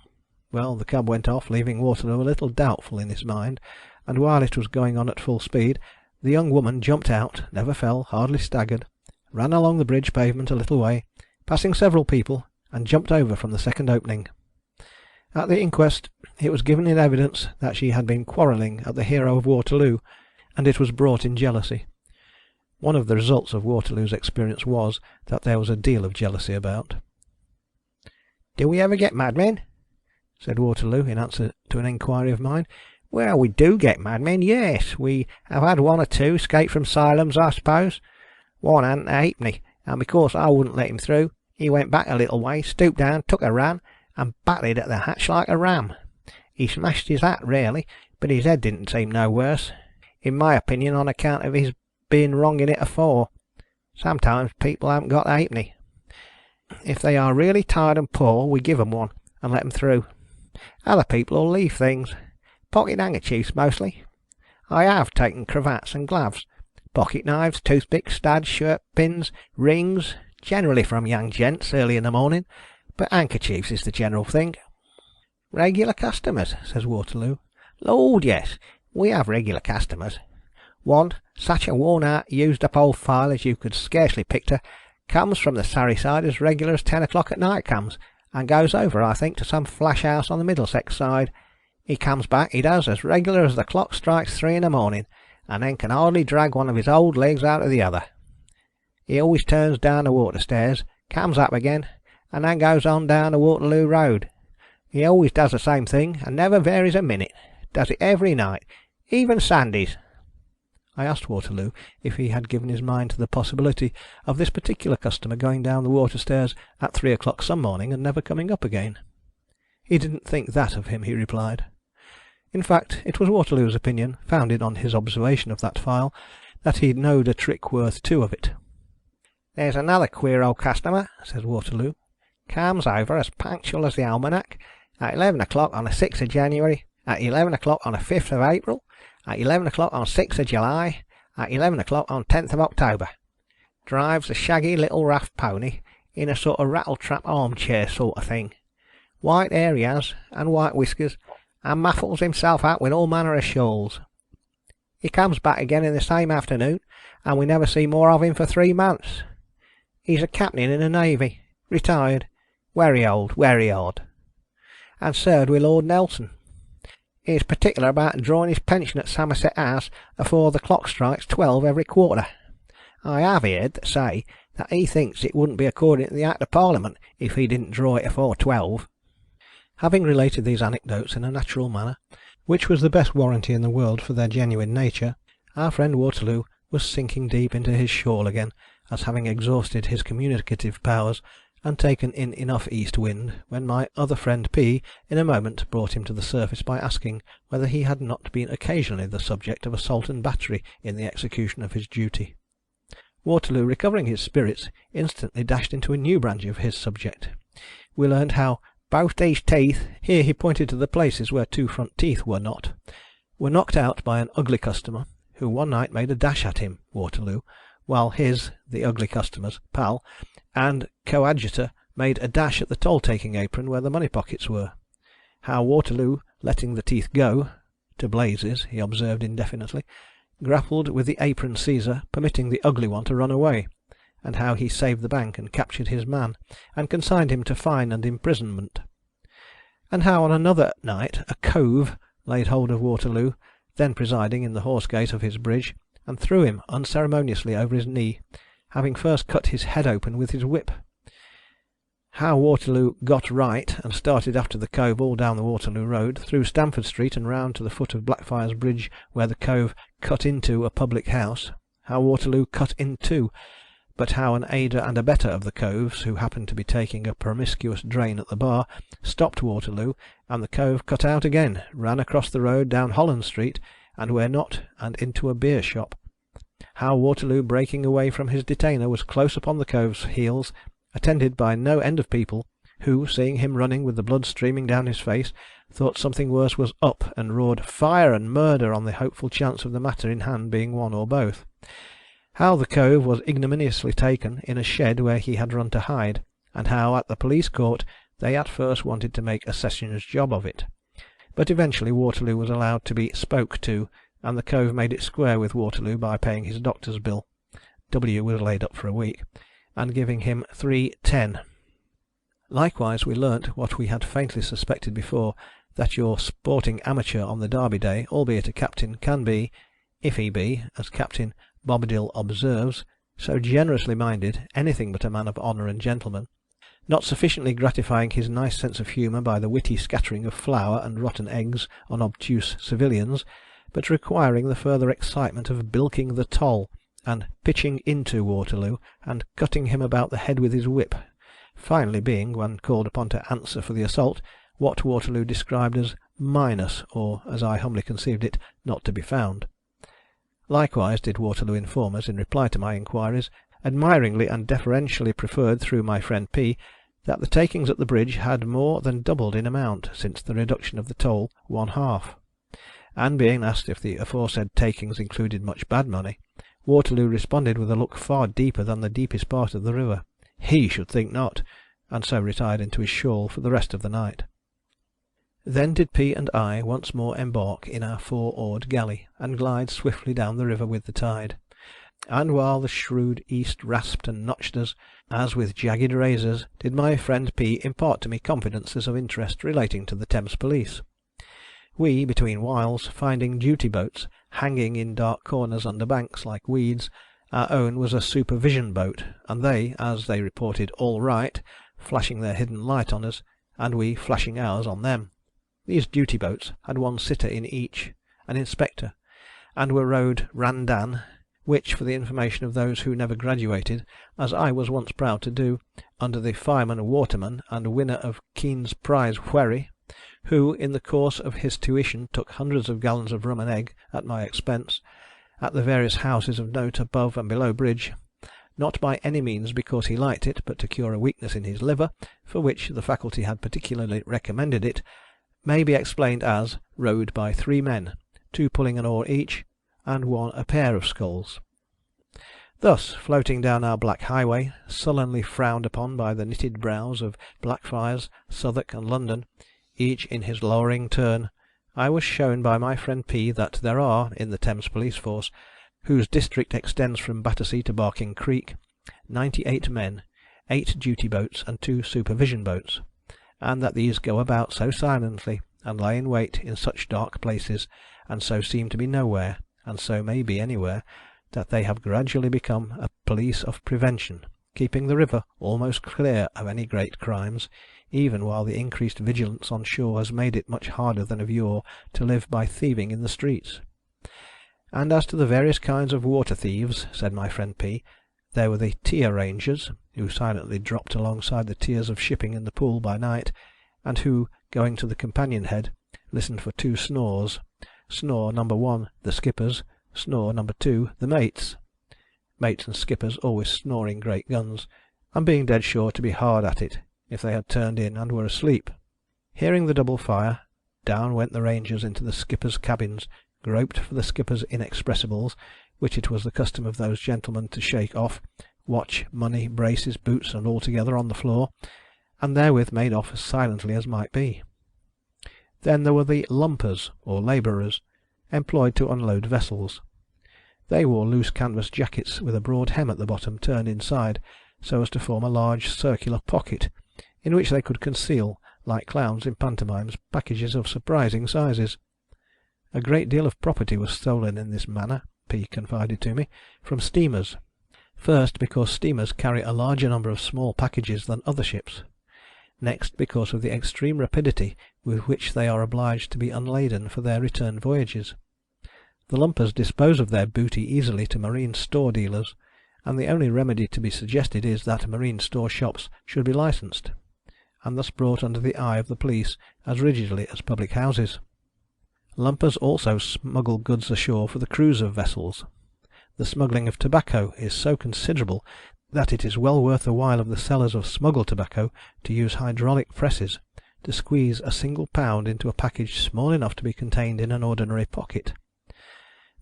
Well, the cab went off, leaving Waterloo a little doubtful in his mind, and while it was going on at full speed, the young woman jumped out, never fell, hardly staggered, ran along the bridge pavement a little way, passing several people, and jumped over from the second opening. At the inquest it was given in evidence that she had been quarrelling at the hero of Waterloo, and it was brought in jealousy. One of the results of Waterloo's experience was that there was a deal of jealousy about. "Do we ever get madmen?" said Waterloo in answer to an inquiry of mine. "Well, we do get madmen, yes. We have had 1 or 2 escape from asylums, I suppose. One hadn't a halfpenny, and because I wouldn't let him through, he went back a little way, stooped down, took a run, and batted at the hatch like a ram. He smashed his hat, really, but his head didn't seem no worse, in my opinion, on account of his being wrong in it afore. Sometimes people haven't got a halfpenny. If they are really tired and poor, we give 'em one, and let 'em through. Other people will leave things. Pocket handkerchiefs, mostly. I have taken cravats and gloves, pocket knives, toothpicks, studs, shirt pins, rings, generally from young gents early in the morning, but handkerchiefs is the general thing." "Regular customers," says Waterloo. "Lord, yes, we have regular customers. One, such a worn-out, used-up old file as you could scarcely picture, comes from the Surrey side as regular as 10 o'clock at night comes, and goes over, I think, to some flash house on the Middlesex side. He comes back, he does, as regular as the clock strikes 3 in the morning, and then can hardly drag one of his old legs out of the other. He always turns down the water stairs, comes up again, and then goes on down the Waterloo Road. He always does the same thing, and never varies a minute. Does it every night, even Sundays." I asked Waterloo if he had given his mind to the possibility of this particular customer going down the water stairs at 3 o'clock some morning and never coming up again. He didn't think that of him, he replied. In fact, it was Waterloo's opinion, founded on his observation of that file, that he knowed a trick worth 2 of it. "There's another queer old customer," says Waterloo. "Comes over as punctual as the almanac, at 11 o'clock on the 6th of January, at 11 o'clock on the 5th of April, at 11 o'clock on 6th of July, at 11 o'clock on 10th of October. Drives a shaggy little rough pony in a sort of rattle-trap armchair sort of thing. White hair he has, and white whiskers, and muffles himself up with all manner of shawls. He comes back again in the same afternoon, and we never see more of him for 3 months. He's a captain in the Navy, retired, very old, and served with Lord Nelson. He's particular about drawing his pension at Somerset House afore the clock strikes 12 every quarter. I have heard say that he thinks it wouldn't be according to the Act of Parliament if he didn't draw it afore 12. Having related these anecdotes in a natural manner, which was the best warranty in the world for their genuine nature, our friend Waterloo was sinking deep into his shawl again, as having exhausted his communicative powers and taken in enough east wind, when my other friend P in a moment brought him to the surface by asking whether he had not been occasionally the subject of assault and battery in the execution of his duty. Waterloo, recovering his spirits, instantly dashed into a new branch of his subject. We learned how both these teeth, here he pointed to the places where 2 front teeth were not, were knocked out by an ugly customer, who one night made a dash at him, Waterloo, while his, the ugly customer's, pal, and coadjutor made a dash at the toll-taking apron where the money pockets were. How Waterloo, letting the teeth go, to blazes, he observed indefinitely, grappled with the apron seizer, permitting the ugly one to run away, and how he saved the bank and captured his man, and consigned him to fine and imprisonment. And how on another night a cove laid hold of Waterloo, then presiding in the horse gate of his bridge, and threw him unceremoniously over his knee, having first cut his head open with his whip. How Waterloo got right, and started after the cove all down the Waterloo Road, through Stamford Street and round to the foot of Blackfriars Bridge, where the cove cut into a public house. How Waterloo cut in two, but how an aider and abettor of the coves, who happened to be taking a promiscuous drain at the bar, stopped Waterloo, and the cove cut out again, ran across the road down Holland Street, and where not, and into a beer shop. How Waterloo, breaking away from his detainer, was close upon the cove's heels, attended by no end of people, who, seeing him running with the blood streaming down his face, thought something worse was up, and roared fire and murder on the hopeful chance of the matter in hand being one or both. How the cove was ignominiously taken in a shed where he had run to hide, and how at the police court they at first wanted to make a sessions job of it. But eventually Waterloo was allowed to be spoke to, and the cove made it square with Waterloo by paying his doctor's bill. W was laid up for a week, and giving him 3.10. Likewise we learnt what we had faintly suspected before, that your sporting amateur on the Derby Day, albeit a captain, can be, if he be, as Captain Bobadil observes, so generously minded, anything but a man of honour and gentleman, not sufficiently gratifying his nice sense of humour by the witty scattering of flour and rotten eggs on obtuse civilians, but requiring the further excitement of bilking the toll, and pitching into Waterloo, and cutting him about the head with his whip, finally being, when called upon to answer for the assault, what Waterloo described as minus, or, as I humbly conceived it, not to be found. Likewise did Waterloo inform us, in reply to my inquiries, admiringly and deferentially preferred through my friend P, that the takings at the bridge had more than doubled in amount since the reduction of the toll 1/2. And being asked if the aforesaid takings included much bad money, Waterloo responded with a look far deeper than the deepest part of the river. He should think not, and so retired into his shawl for the rest of the night. Then did P and I once more embark in our 4-oared galley, and glide swiftly down the river with the tide. And while the shrewd east rasped and notched us, as with jagged razors, did my friend P impart to me confidences of interest relating to the Thames Police. We, between whiles, finding duty boats hanging in dark corners under banks like weeds, our own was a supervision boat, and they, as they reported all right, flashing their hidden light on us, and we flashing ours on them. These duty boats had one sitter in each, an inspector, and were rowed randan, which, for the information of those who never graduated, as I was once proud to do, under the fireman waterman and winner of Keane's prize wherry, who, in the course of his tuition, took hundreds of gallons of rum and egg, at my expense, at the various houses of note above and below bridge, not by any means because he liked it, but to cure a weakness in his liver, for which the faculty had particularly recommended it, may be explained as rowed by 3 men, 2 pulling an oar each, and 1 a pair of sculls. Thus, floating down our black highway, sullenly frowned upon by the knitted brows of Blackfriars, Southwark, and London, each in his lowering turn, I was shown by my friend P. that there are, in the Thames Police Force, whose district extends from Battersea to Barking Creek, 98 men, 8 duty boats, and 2 supervision boats, and that these go about so silently, and lie in wait in such dark places, and so seem to be nowhere, and so may be anywhere, that they have gradually become a police of prevention, keeping the river almost clear of any great crimes, even while the increased vigilance on shore has made it much harder than of yore to live by thieving in the streets. And as to the various kinds of water thieves, said my friend P., there were the tier rangers, who silently dropped alongside the tiers of shipping in the Pool by night, and who, going to the companion head, listened for 2 snores, snore number 1 the skipper's, snore number 2 the mate's, mates and skippers always snoring great guns, and being dead sure to be hard at it if they had turned in and were asleep. Hearing the double fire, down went the rangers into the skippers' cabins, groped for the skipper's inexpressibles, which it was the custom of those gentlemen to shake off, watch, money, braces, boots, and all together on the floor, and therewith made off as silently as might be. Then there were the lumpers, or labourers, employed to unload vessels. They wore loose canvas jackets with a broad hem at the bottom turned inside, so as to form a large circular pocket, in which they could conceal, like clowns in pantomimes, packages of surprising sizes. A great deal of property was stolen in this manner, P. confided to me, from steamers. First, because steamers carry a larger number of small packages than other ships. Next, because of the extreme rapidity with which they are obliged to be unladen for their return voyages. The lumpers dispose of their booty easily to marine store dealers, and the only remedy to be suggested is that marine store shops should be licensed, and thus brought under the eye of the police as rigidly as public houses. Lumpers also smuggle goods ashore for the crews of vessels. The smuggling of tobacco is so considerable that it is well worth the while of the sellers of smuggled tobacco to use hydraulic presses to squeeze a single pound into a package small enough to be contained in an ordinary pocket.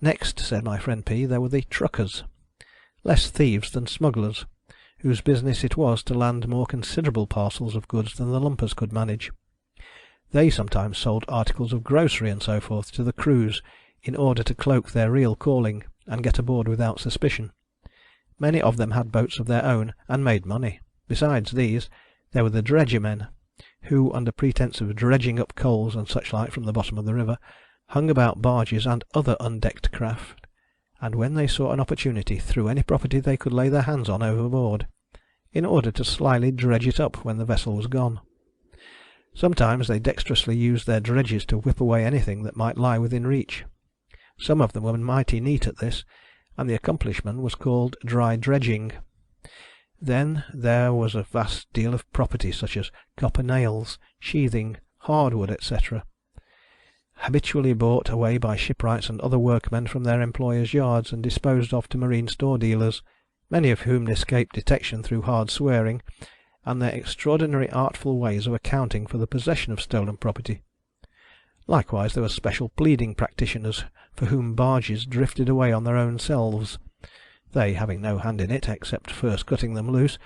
Next, said my friend P., there were the truckers, less thieves than smugglers, whose business it was to land more considerable parcels of goods than the lumpers could manage. They sometimes sold articles of grocery and so forth to the crews, in order to cloak their real calling, and get aboard without suspicion. Many of them had boats of their own, and made money. Besides these, there were the dredger men, who, under pretence of dredging up coals and such like from the bottom of the river, hung about barges and other undecked craft, and when they saw an opportunity threw any property they could lay their hands on overboard, in order to slyly dredge it up when the vessel was gone. Sometimes they dexterously used their dredges to whip away anything that might lie within reach. Some of them were mighty neat at this, and the accomplishment was called dry dredging. Then there was a vast deal of property, such as copper nails, sheathing, hardwood, etc., habitually bought away by shipwrights and other workmen from their employers' yards, and disposed of to marine store dealers, many of whom escaped detection through hard swearing, and their extraordinary artful ways of accounting for the possession of stolen property. Likewise there were special pleading practitioners, for whom barges drifted away on their own selves, they having no hand in it, except first cutting them loose,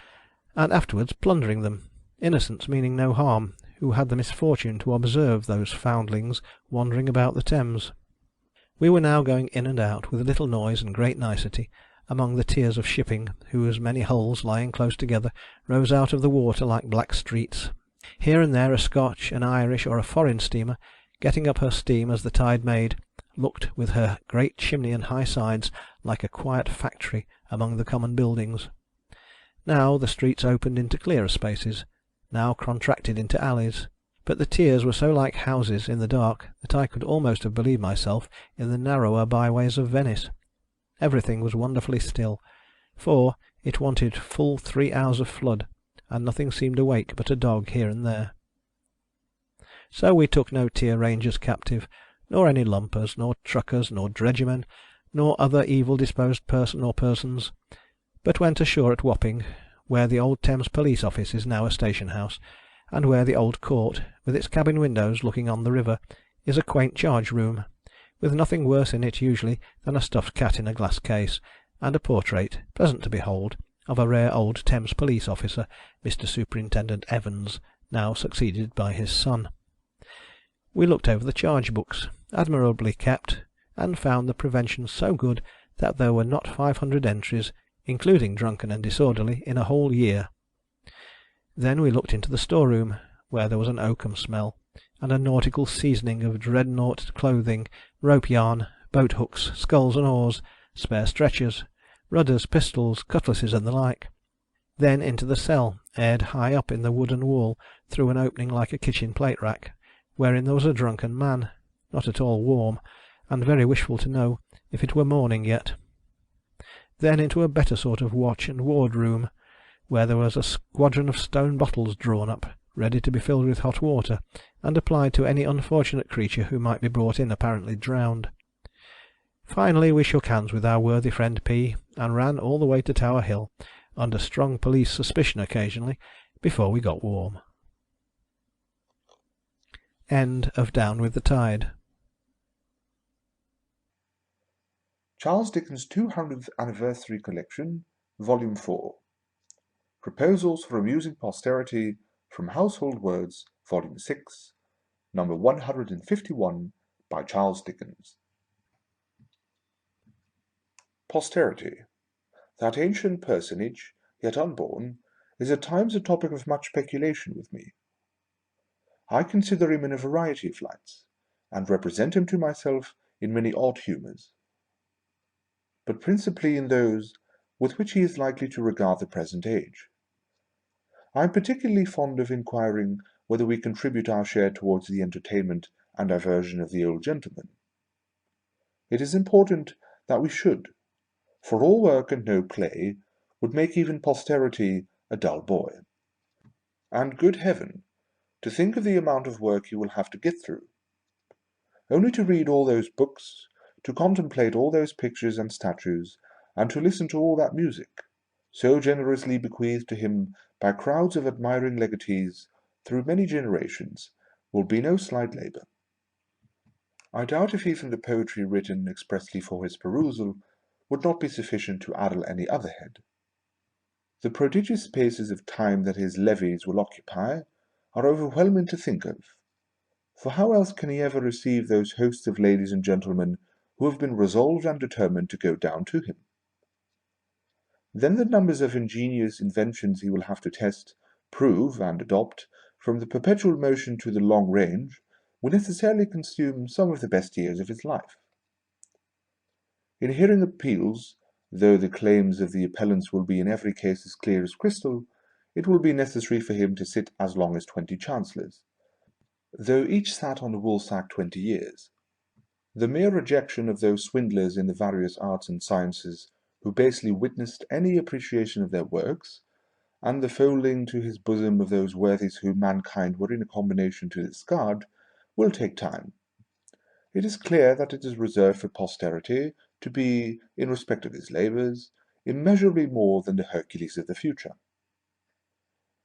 and afterwards plundering them, innocents meaning no harm, who had the misfortune to observe those foundlings wandering about the Thames. We were now going in and out, with little noise and great nicety, among the tiers of shipping, whose many hulls, lying close together, rose out of the water like black streets. Here and there a Scotch, an Irish, or a foreign steamer, getting up her steam as the tide made, looked, with her great chimney and high sides, like a quiet factory among the common buildings. Now the streets opened into clearer spaces, now contracted into alleys, but the tiers were so like houses in the dark that I could almost have believed myself in the narrower byways of Venice. Everything was wonderfully still, for it wanted full 3 hours of flood, and nothing seemed awake but a dog here and there. So we took no tier rangers captive, nor any lumpers, nor truckers, nor dredgermen, nor other evil-disposed person or persons, but went ashore at Wapping, where the old Thames Police Office is now a station house, and where the old court, with its cabin windows looking on the river, is a quaint charge room, with nothing worse in it usually than a stuffed cat in a glass case, and a portrait, pleasant to behold, of a rare old Thames police officer, Mr. Superintendent Evans, now succeeded by his son. We looked over the charge books, admirably kept, and found the prevention so good that there were not 500 entries, including drunken and disorderly, in a whole year. Then we looked into the storeroom, where there was an oakum smell, and a nautical seasoning of dreadnought clothing, rope yarn, boat hooks, sculls and oars, spare stretchers, rudders, pistols, cutlasses, and the like. Then into the cell, aired high up in the wooden wall through an opening like a kitchen plate rack, wherein there was a drunken man, not at all warm, and very wishful to know if it were morning yet. Then into a better sort of watch and ward room, where there was a squadron of stone bottles drawn up, ready to be filled with hot water, and applied to any unfortunate creature who might be brought in apparently drowned. Finally we shook hands with our worthy friend P, and ran all the way to Tower Hill, under strong police suspicion occasionally, before we got warm. End of Down with the Tide. Charles Dickens' 200th Anniversary Collection, Volume 4. Proposals for Amusing Posterity from Household Words, Volume 6, Number 151, by Charles Dickens. Posterity. That ancient personage, yet unborn, is at times a topic of much speculation with me. I consider him in a variety of lights, and represent him to myself in many odd humours, but principally in those with which he is likely to regard the present age. I am particularly fond of inquiring whether we contribute our share towards the entertainment and diversion of the old gentleman. It is important that we should, for all work and no play would make even posterity a dull boy. And good heaven, to think of the amount of work you will have to get through. Only to read all those books, to contemplate all those pictures and statues, and to listen to all that music, so generously bequeathed to him by crowds of admiring legatees through many generations, will be no slight labour. I doubt if even the poetry written expressly for his perusal would not be sufficient to addle any other head. The prodigious spaces of time that his levees will occupy are overwhelming to think of, for how else can he ever receive those hosts of ladies and gentlemen who have been resolved and determined to go down to him? Then the numbers of ingenious inventions he will have to test, prove, and adopt, from the perpetual motion to the long range, will necessarily consume some of the best years of his life. In hearing appeals, though the claims of the appellants will be in every case as clear as crystal, it will be necessary for him to sit as long as 20 chancellors, though each sat on a woolsack 20 years. The mere rejection of those swindlers in the various arts and sciences who basely witnessed any appreciation of their works, and the folding to his bosom of those worthies whom mankind were in a combination to discard, will take time. It is clear that it is reserved for posterity to be, in respect of his labours, immeasurably more than the Hercules of the future.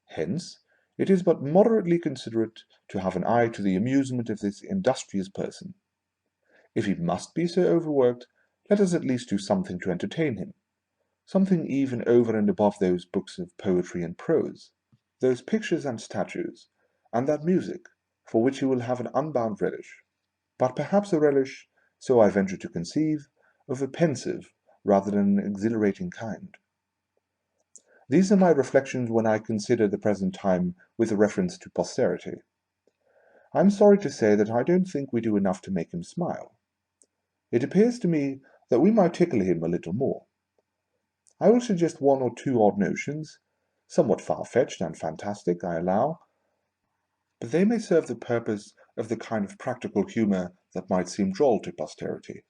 Hence, it is but moderately considerate to have an eye to the amusement of this industrious person. If he must be so overworked, let us at least do something to entertain him, something even over and above those books of poetry and prose, those pictures and statues, and that music, for which he will have an unbound relish, but perhaps a relish, so I venture to conceive, of a pensive rather than an exhilarating kind. These are my reflections when I consider the present time with reference to posterity. I am sorry to say that I don't think we do enough to make him smile. It appears to me that we might tickle him a little more. I will suggest one or two odd notions, somewhat far-fetched and fantastic, I allow, but they may serve the purpose of the kind of practical humour that might seem droll to posterity.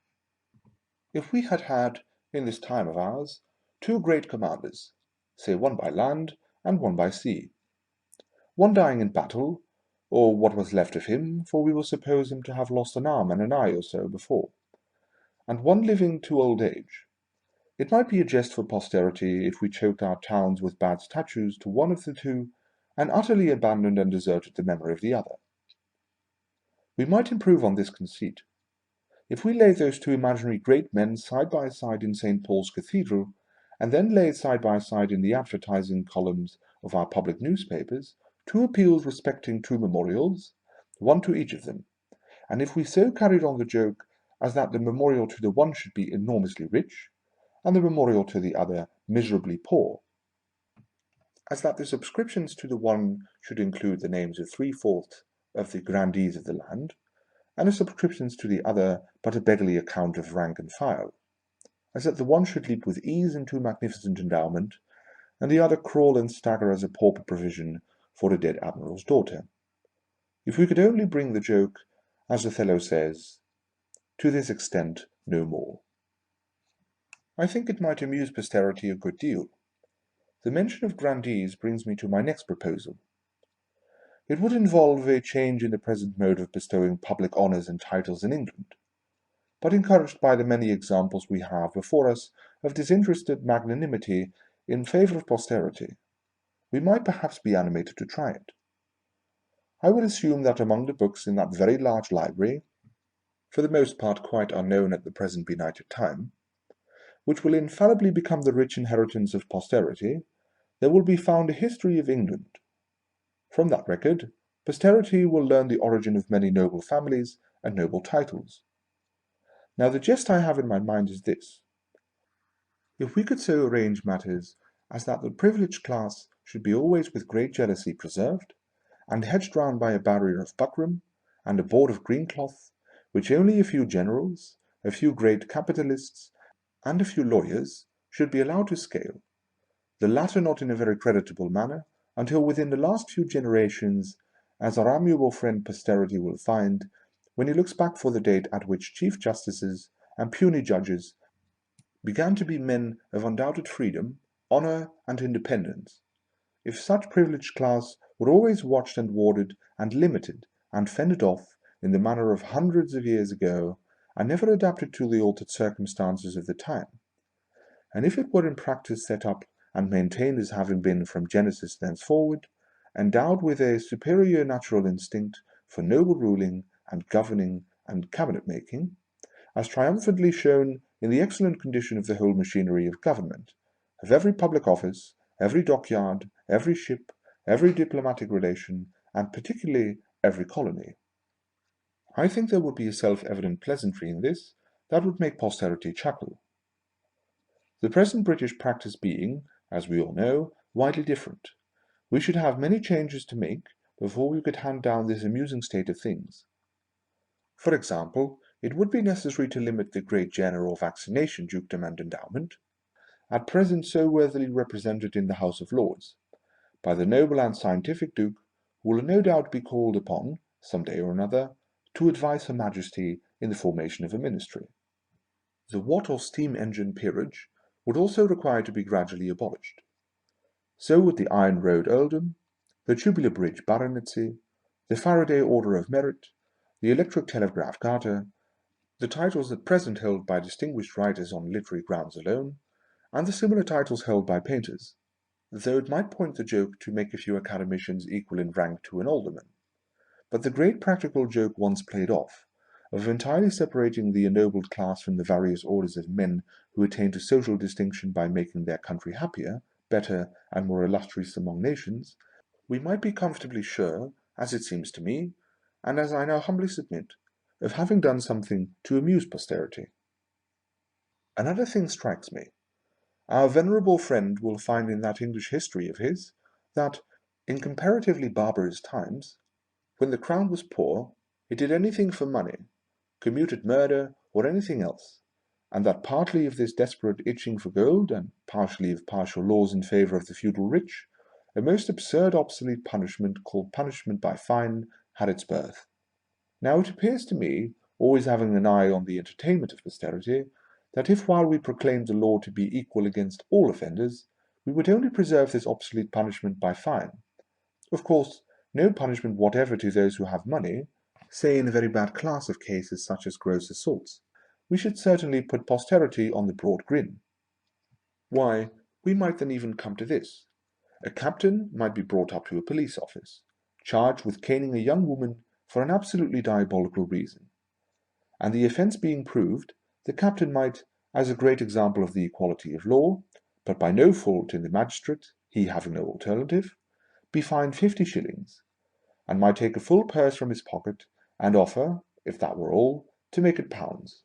If we had had, in this time of ours, two great commanders, say one by land and one by sea, one dying in battle, or what was left of him, for we will suppose him to have lost an arm and an eye or so before, and one living to old age, It might be a jest for posterity if we choked our towns with bad statues to one of the two, and utterly abandoned and deserted the memory of the other. We might improve on this conceit. If we lay those two imaginary great men side by side in St. Paul's Cathedral, and then lay side by side in the advertising columns of our public newspapers, two appeals respecting two memorials, one to each of them, and if we so carried on the joke as that the memorial to the one should be enormously rich, and the memorial to the other miserably poor, as that the subscriptions to the one should include the names of 3/4 of the grandees of the land, and the subscriptions to the other but a beggarly account of rank and file, as that the one should leap with ease into a magnificent endowment, and the other crawl and stagger as a pauper provision for a dead admiral's daughter. If we could only bring the joke, as Othello says, to this extent no more. I think it might amuse posterity a good deal. The mention of grandees brings me to my next proposal. It would involve a change in the present mode of bestowing public honours and titles in England, but encouraged by the many examples we have before us of disinterested magnanimity in favour of posterity, we might perhaps be animated to try it. I will assume that among the books in that very large library, for the most part quite unknown at the present benighted time, which will infallibly become the rich inheritance of posterity, there will be found a history of England. From that record, posterity will learn the origin of many noble families and noble titles. Now the jest I have in my mind is this. If we could so arrange matters as that the privileged class should be always with great jealousy preserved, and hedged round by a barrier of buckram, and a board of green cloth, which only a few generals, a few great capitalists, and a few lawyers should be allowed to scale, the latter not in a very creditable manner, until within the last few generations, as our amiable friend posterity will find, when he looks back for the date at which chief justices and puny judges began to be men of undoubted freedom, honour, and independence. If such privileged class were always watched and warded and limited and fended off in the manner of hundreds of years ago, and never adapted to the altered circumstances of the time, and if it were in practice set up and maintained as having been from Genesis thenceforward, endowed with a superior natural instinct for noble ruling and governing and cabinet-making, as triumphantly shown in the excellent condition of the whole machinery of government, of every public office, every dockyard, every ship, every diplomatic relation, and particularly every colony. I think there would be a self-evident pleasantry in this that would make posterity chuckle. The present British practice being, as we all know, widely different, we should have many changes to make before we could hand down this amusing state of things. For example, it would be necessary to limit the great general vaccination dukedom and endowment, at present so worthily represented in the House of Lords, by the noble and scientific Duke, who will no doubt be called upon, some day or another, to advise Her Majesty in the formation of a ministry. The Watt or steam engine peerage would also require to be gradually abolished. So would the Iron Road earldom, the Tubular Bridge baronetcy, the Faraday Order of Merit, the Electric Telegraph Garter, the titles at present held by distinguished writers on literary grounds alone, and the similar titles held by painters, though it might point the joke to make a few academicians equal in rank to an alderman. But the great practical joke once played off, of entirely separating the ennobled class from the various orders of men who attain to social distinction by making their country happier, better, and more illustrious among nations, we might be comfortably sure, as it seems to me, and as I now humbly submit, of having done something to amuse posterity. Another thing strikes me. Our venerable friend will find in that English history of his, that, in comparatively barbarous times, when the crown was poor, it did anything for money, commuted murder, or anything else, and that partly of this desperate itching for gold, and partially of partial laws in favour of the feudal rich, a most absurd obsolete punishment called punishment by fine had its birth. Now it appears to me, always having an eye on the entertainment of posterity, that if while we proclaimed the law to be equal against all offenders, we would only preserve this obsolete punishment by fine, of course no punishment whatever to those who have money, say in a very bad class of cases such as gross assaults, we should certainly put posterity on the broad grin. Why, we might then even come to this. A captain might be brought up to a police office, charged with caning a young woman for an absolutely diabolical reason. And the offence being proved, the captain might, as a great example of the equality of law, but by no fault in the magistrate, he having no alternative, be fined 50 shillings, and might take a full purse from his pocket, and offer, if that were all, to make it pounds.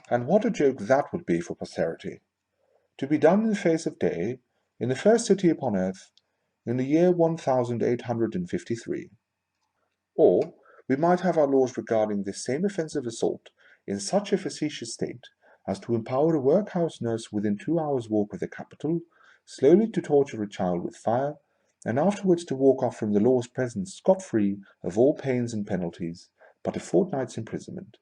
And what a joke that would be for posterity! To be done in the face of day, in the first city upon earth, in the year 1853. Or we might have our laws regarding this same offensive assault in such a facetious state as to empower a workhouse nurse within 2 hours' walk of the capital, slowly to torture a child with fire, and afterwards to walk off from the law's presence scot-free of all pains and penalties, but a fortnight's imprisonment.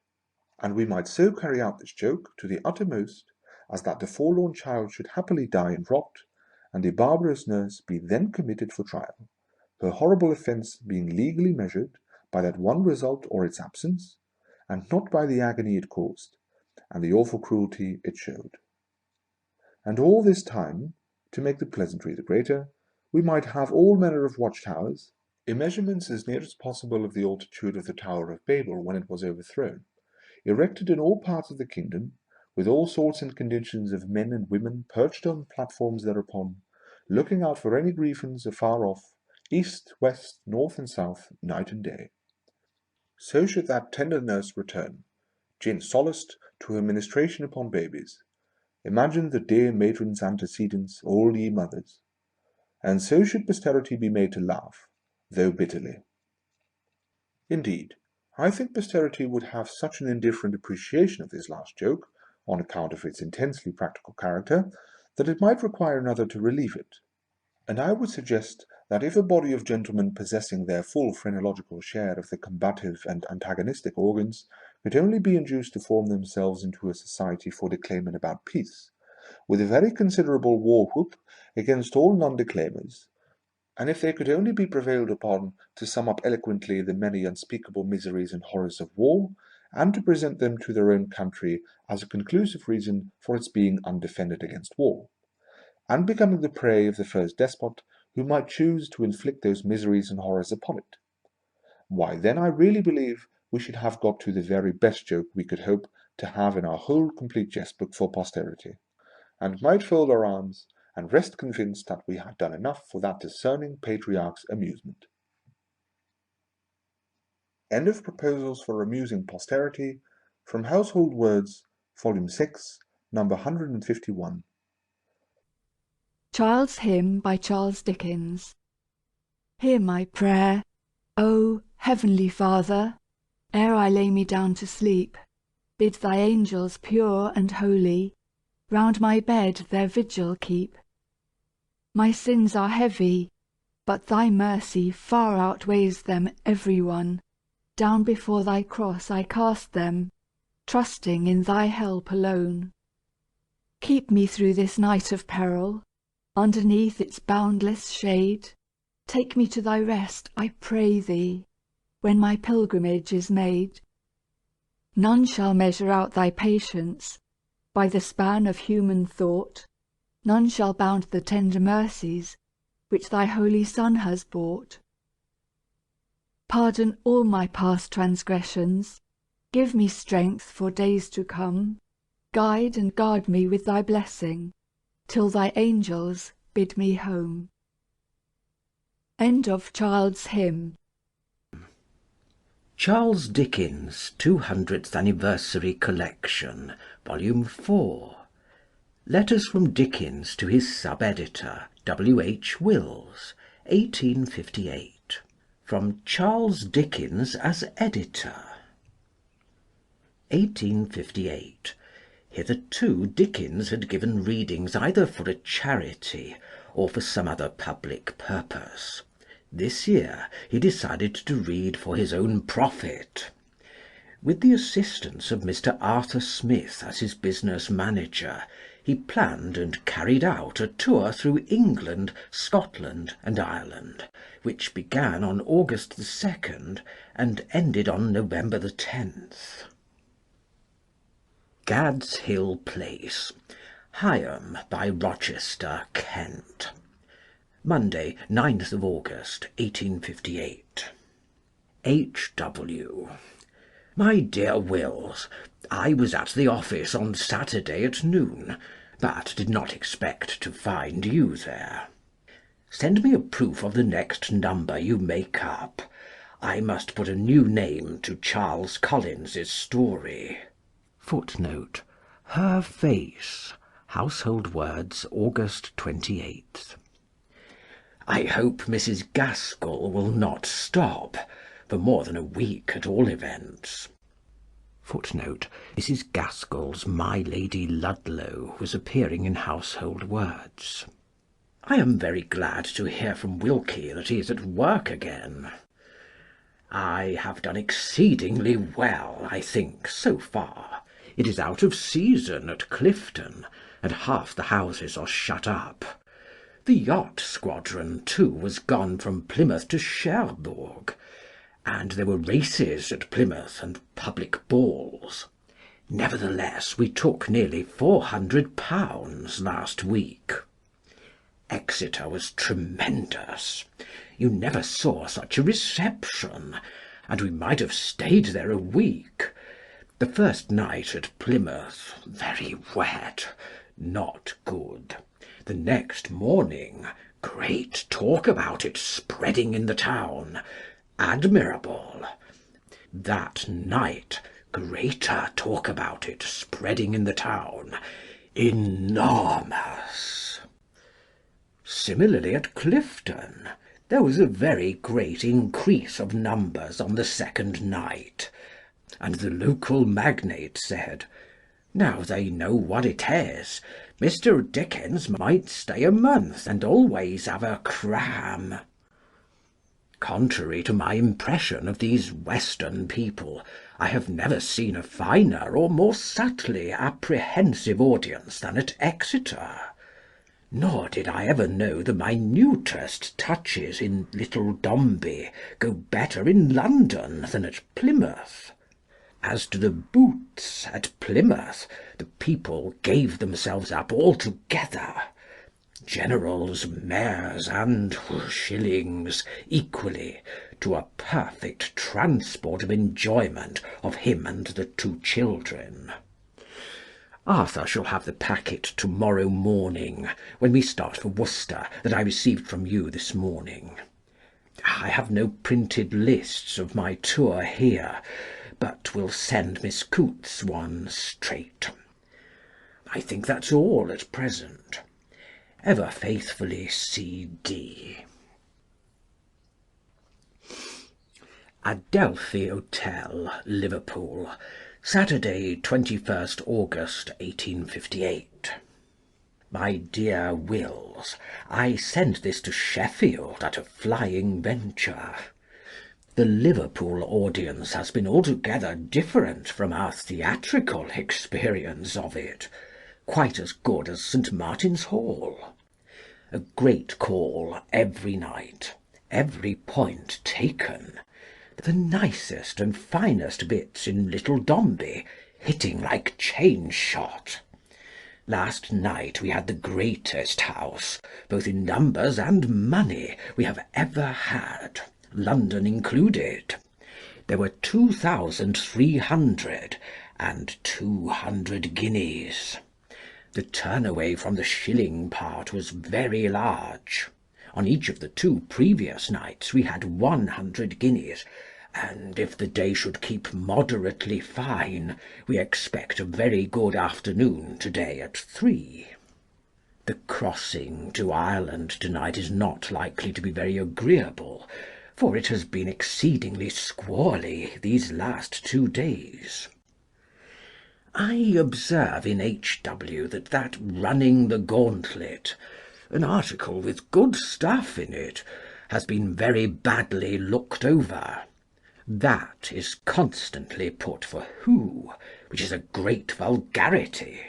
And we might so carry out this joke to the uttermost, as that the forlorn child should happily die in rot, and the barbarous nurse be then committed for trial, her horrible offence being legally measured by that one result or its absence, and not by the agony it caused, and the awful cruelty it showed. And all this time, to make the pleasantry the greater, we might have all manner of watchtowers, in measurements as near as possible of the altitude of the Tower of Babel when it was overthrown, erected in all parts of the kingdom, with all sorts and conditions of men and women perched on platforms thereupon, looking out for any grievance afar off, east, west, north, and south, night and day. So should that tender nurse return, gin solaced, to her ministration upon babies. Imagine the dear matron's antecedents, all ye mothers. And so should posterity be made to laugh, though bitterly. Indeed, I think posterity would have such an indifferent appreciation of this last joke, on account of its intensely practical character, that it might require another to relieve it. And I would suggest that if a body of gentlemen possessing their full phrenological share of the combative and antagonistic organs could only be induced to form themselves into a society for declaiming about peace, with a very considerable war-whoop against all non-declaimers, and if they could only be prevailed upon to sum up eloquently the many unspeakable miseries and horrors of war, and to present them to their own country as a conclusive reason for its being undefended against war, and becoming the prey of the first despot who might choose to inflict those miseries and horrors upon it, why then I really believe we should have got to the very best joke we could hope to have in our whole complete jest book for posterity, and might fold our arms and rest convinced that we had done enough for that discerning patriarch's amusement. End of Proposals for Amusing Posterity, from Household Words, Volume 6, number 151. Child's Hymn by Charles Dickens. Hear my prayer, O Heavenly Father, ere I lay me down to sleep. Bid thy angels pure and holy round my bed their vigil keep. My sins are heavy, but thy mercy far outweighs them every one. Down before thy cross I cast them, trusting in thy help alone. Keep me through this night of peril, underneath its boundless shade. Take me to thy rest, I pray thee, when my pilgrimage is made. None shall measure out thy patience by the span of human thought. None shall bound the tender mercies which thy holy Son has bought. Pardon all my past transgressions, give me strength for days to come. Guide and guard me with thy blessing, till thy angels bid me home. End of Child's Hymn. Charles Dickens' 200th Anniversary Collection, Volume 4. Letters from Dickens to his sub-editor, W. H. Wills, 1858. From Charles Dickens as editor. 1858. Hitherto Dickens had given readings either for a charity or for some other public purpose. This year he decided to read for his own profit. With the assistance of Mr. Arthur Smith as his business manager, he planned and carried out a tour through England, Scotland, and Ireland, which began on August 2nd and ended on November 10th. Gad's Hill Place. Higham, by Rochester, Kent. Monday, 9th of August, 1858. H.W. My dear Wills, I was at the office on Saturday at noon, but did not expect to find you there. Send me a proof of the next number you make up. I must put a new name to Charles Collins's story. Footnote: Her Face. Household Words, August 28th. I hope Mrs. Gaskell will not stop, for more than a week at all events. Footnote: Mrs. Gaskell's My Lady Ludlow was appearing in Household Words. I am very glad to hear from Wilkie that he is at work again. I have done exceedingly well, I think, so far. It is out of season at Clifton, and half the houses are shut up. The yacht squadron, too, was gone from Plymouth to Cherbourg, and there were races at Plymouth and public balls. Nevertheless, we took nearly £400 last week. Exeter was tremendous. You never saw such a reception, and we might have stayed there a week. The first night at Plymouth, very wet, not good. The next morning, great talk about it spreading in the town, admirable. That night, greater talk about it spreading in the town, enormous. Similarly at Clifton, there was a very great increase of numbers on the second night, and the local magnate said, "Now they know what it is, Mr. Dickens might stay a month and always have a cram." Contrary to my impression of these Western people, I have never seen a finer or more subtly apprehensive audience than at Exeter. Nor did I ever know the minutest touches in Little Dombey go better in London than at Plymouth. As to the boots at Plymouth, the people gave themselves up altogether. Generals, mayors, and shillings equally, to a perfect transport of enjoyment of him and the two children. Arthur shall have the packet to-morrow morning, when we start for Worcester, that I received from you this morning. I have no printed lists of my tour here, but will send Miss Coutts one straight. I think that's all at present. Ever faithfully, C.D. Adelphi Hotel, Liverpool, Saturday, 21st August, 1858. My dear Wills, I sent this to Sheffield at a flying venture. The Liverpool audience has been altogether different from our theatrical experience of it. Quite as good as St. Martin's Hall. A great call every night, every point taken. The nicest and finest bits in Little Dombey, hitting like chain shot. Last night we had the greatest house, both in numbers and money, we have ever had, London included. There were 2,300 and 200 guineas. The turn-away from the shilling part was very large. On each of the two previous nights we had 100 guineas, and if the day should keep moderately fine, we expect a very good afternoon to-day at 3. The crossing to Ireland to-night is not likely to be very agreeable, for it has been exceedingly squally these last 2 days. I observe in H.W. that running the gauntlet, an article with good stuff in it, has been very badly looked over. That is constantly put for who, which is a great vulgarity.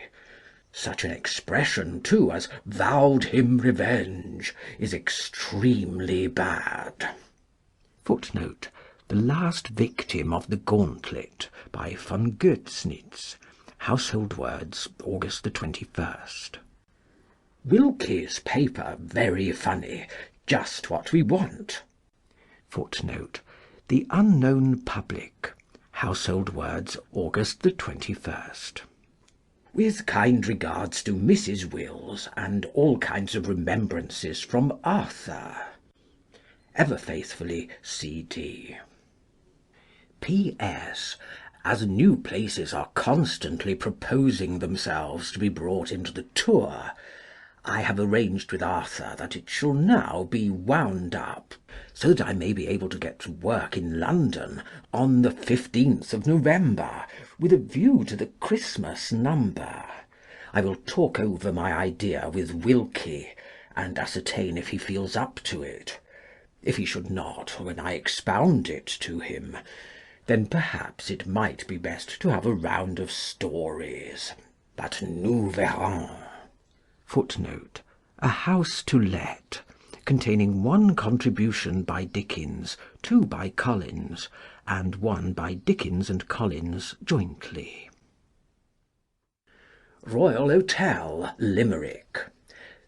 Such an expression, too, as vowed him revenge, is extremely bad. The last victim of the gauntlet, by von Goetznitz, Household Words, August the 21st. Wilkie's paper very funny, just what we want. Footnote: The Unknown Public. Household Words, August the 21st. With kind regards to Mrs. Wills, and all kinds of remembrances from Arthur. Ever faithfully, C.D. P.S. As new places are constantly proposing themselves to be brought into the tour, I have arranged with Arthur that it shall now be wound up, so that I may be able to get to work in London on the 15th of November, with a view to the Christmas number. I will talk over my idea with Wilkie, and ascertain if he feels up to it. If he should not, when I expound it to him, then perhaps it might be best to have a round of stories. But nous verrons. Footnote: A House to Let, containing 1 contribution by Dickens, 2 by Collins, and 1 by Dickens and Collins jointly. Royal Hotel, Limerick,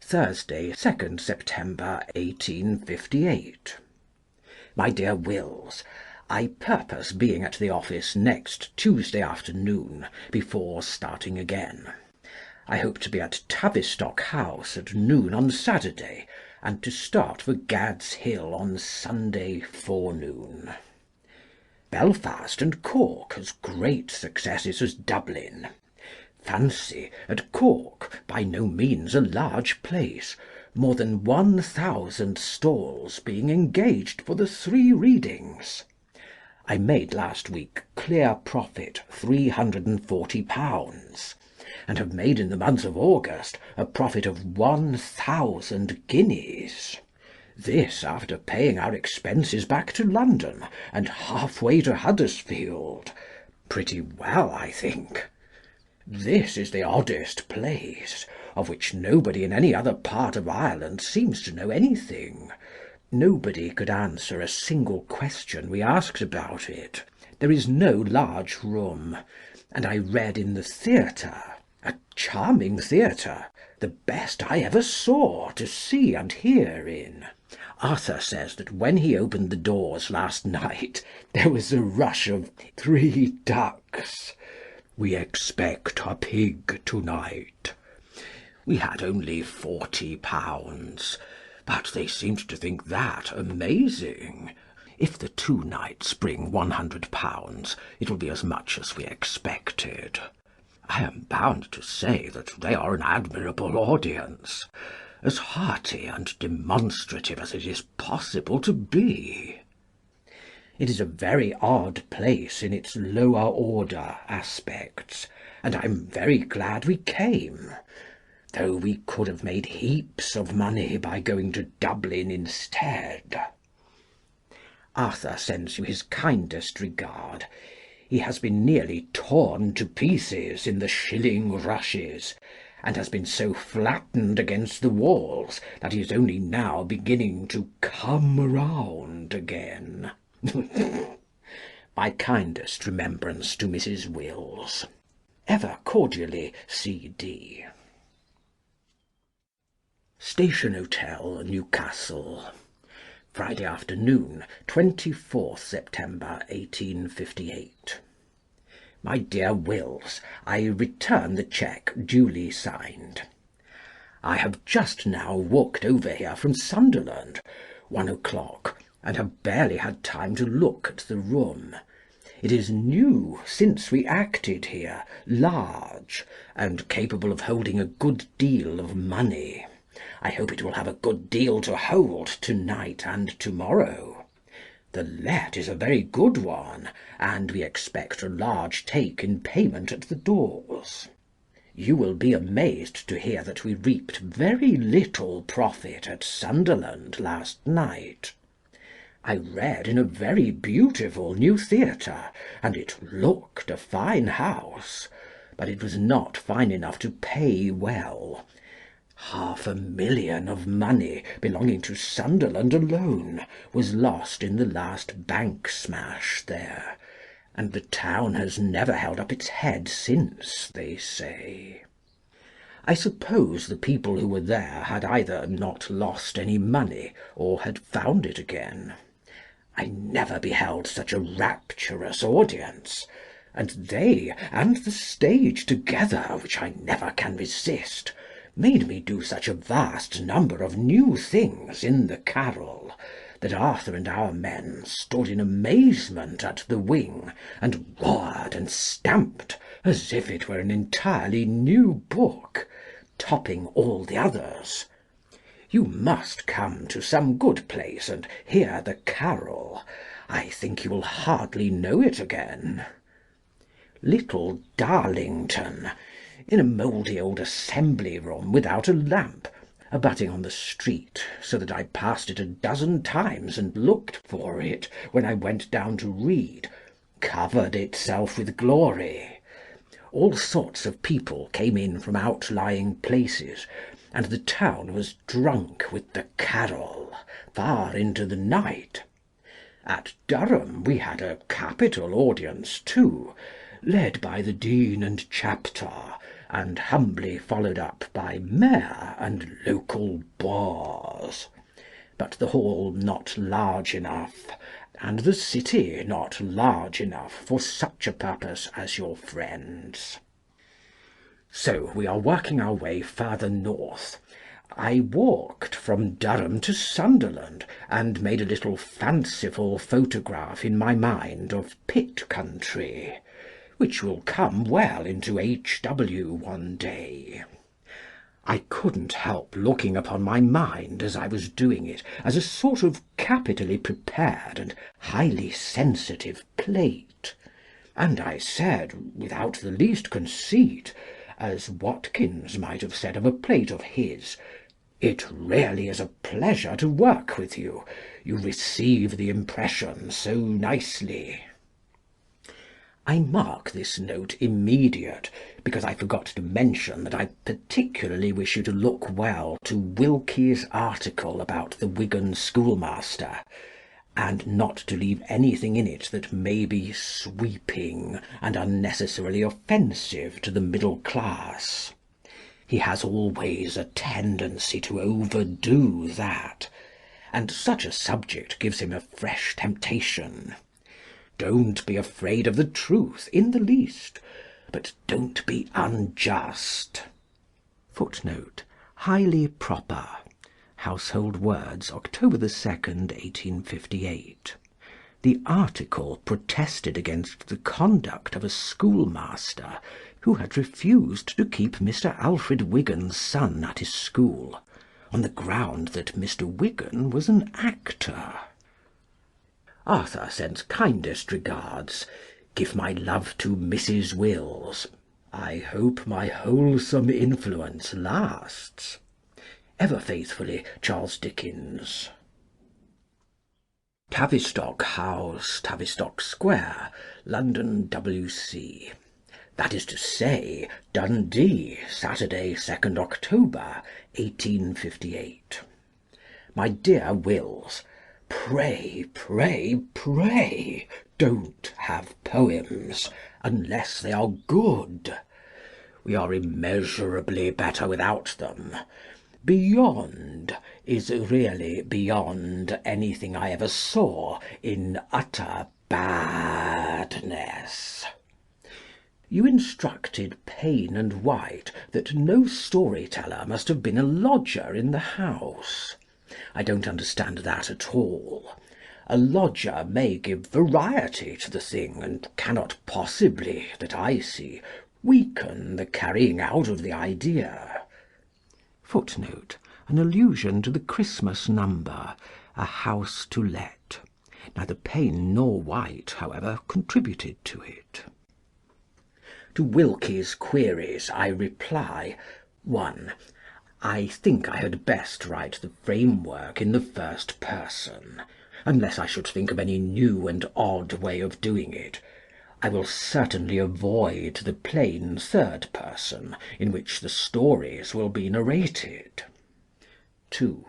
Thursday, 2nd September 1858. My dear Wills, I purpose being at the office next Tuesday afternoon, before starting again. I hope to be at Tavistock House at noon on Saturday, and to start for Gad's Hill on Sunday forenoon. Belfast and Cork as great successes as Dublin. Fancy, at Cork, by no means a large place, more than 1,000 stalls being engaged for the 3 readings. I made last week clear profit £340, and have made in the month of August a profit of 1,000 guineas. This after paying our expenses back to London and half-way to Huddersfield. Pretty well, I think. This is the oddest place, of which nobody in any other part of Ireland seems to know anything. Nobody could answer a single question we asked about it. There is no large room, and I read in the theatre. A charming theatre, the best I ever saw to see and hear in. Arthur says that when he opened the doors last night there was a rush of 3 ducks. We expect a pig to-night. We had only £40, but they seemed to think that amazing. If the 2 nights bring £100, it will be as much as we expected. I am bound to say that they are an admirable audience, as hearty and demonstrative as it is possible to be. It is a very odd place in its lower order aspects, and I am very glad we came, though we could have made heaps of money by going to Dublin instead. Arthur sends you his kindest regard. He has been nearly torn to pieces in the shilling rushes, and has been so flattened against the walls that he is only now beginning to come round again. My kindest remembrance to Mrs. Wills. Ever cordially, C.D. Station Hotel, Newcastle, Friday afternoon, 24th September 1858. My dear Wills, I return the cheque duly signed. I have just now walked over here from Sunderland, 1 o'clock, and have barely had time to look at the room. It is new since we acted here, large, and capable of holding a good deal of money. I hope it will have a good deal to hold to-night and to-morrow. The let is a very good one, and we expect a large take in payment at the doors. You will be amazed to hear that we reaped very little profit at Sunderland last night. I read in a very beautiful new theatre, and it looked a fine house, but it was not fine enough to pay well. 500,000 of money belonging to Sunderland alone was lost in the last bank smash there, and the town has never held up its head since, they say. I suppose the people who were there had either not lost any money or had found it again. I never beheld such a rapturous audience, and they and the stage together, which I never can resist, made me do such a vast number of new things in the carol, that Arthur and our men stood in amazement at the wing, and roared and stamped as if it were an entirely new book, topping all the others. You must come to some good place and hear the carol. I think you will hardly know it again. Little Darlington, in a mouldy old assembly room without a lamp, abutting on the street, so that I passed it a dozen times and looked for it when I went down to read, covered itself with glory. All sorts of people came in from outlying places, and the town was drunk with the carol far into the night. At Durham we had a capital audience too, led by the Dean and Chapter, and humbly followed up by Mayor and local bores. But the hall not large enough, and the city not large enough for such a purpose as your friends. So we are working our way further north. I walked from Durham to Sunderland, and made a little fanciful photograph in my mind of Pit country, which will come well into H.W. one day. I couldn't help looking upon my mind as I was doing it as a sort of capitally prepared and highly sensitive plate, and I said, without the least conceit, as Watkins might have said of a plate of his, "It really is a pleasure to work with you. You receive the impression so nicely." I mark this note immediate, because I forgot to mention that I particularly wish you to look well to Wilkie's article about the Wigan schoolmaster, and not to leave anything in it that may be sweeping and unnecessarily offensive to the middle class. He has always a tendency to overdo that, and such a subject gives him a fresh temptation. Don't be afraid of the truth in the least, but don't be unjust. Footnote: highly proper. Household Words, October 2nd, 1858. The article protested against the conduct of a schoolmaster who had refused to keep Mr. Alfred Wigan's son at his school, on the ground that Mr. Wigan was an actor. Arthur sends kindest regards. Give my love to Mrs. Wills. I hope my wholesome influence lasts. Ever faithfully, Charles Dickens. Tavistock House, Tavistock Square, London, W.C. That is to say, Dundee, Saturday, 2nd October, 1858. My dear Wills, pray, pray, pray, don't have poems, unless they are good. We are immeasurably better without them. Beyond is really beyond anything I ever saw in utter badness. You instructed Payne and White that no story-teller must have been a lodger in the house. I don't understand that at all. A lodger may give variety to the thing, and cannot possibly, that I see, weaken the carrying out of the idea. Footnote: an allusion to the Christmas number, A House to Let. Neither Payne nor White, however, contributed to it. To Wilkie's queries I reply: 1. I think I had best write the framework in the first person, unless I should think of any new and odd way of doing it. I will certainly avoid the plain third person, in which the stories will be narrated. 2.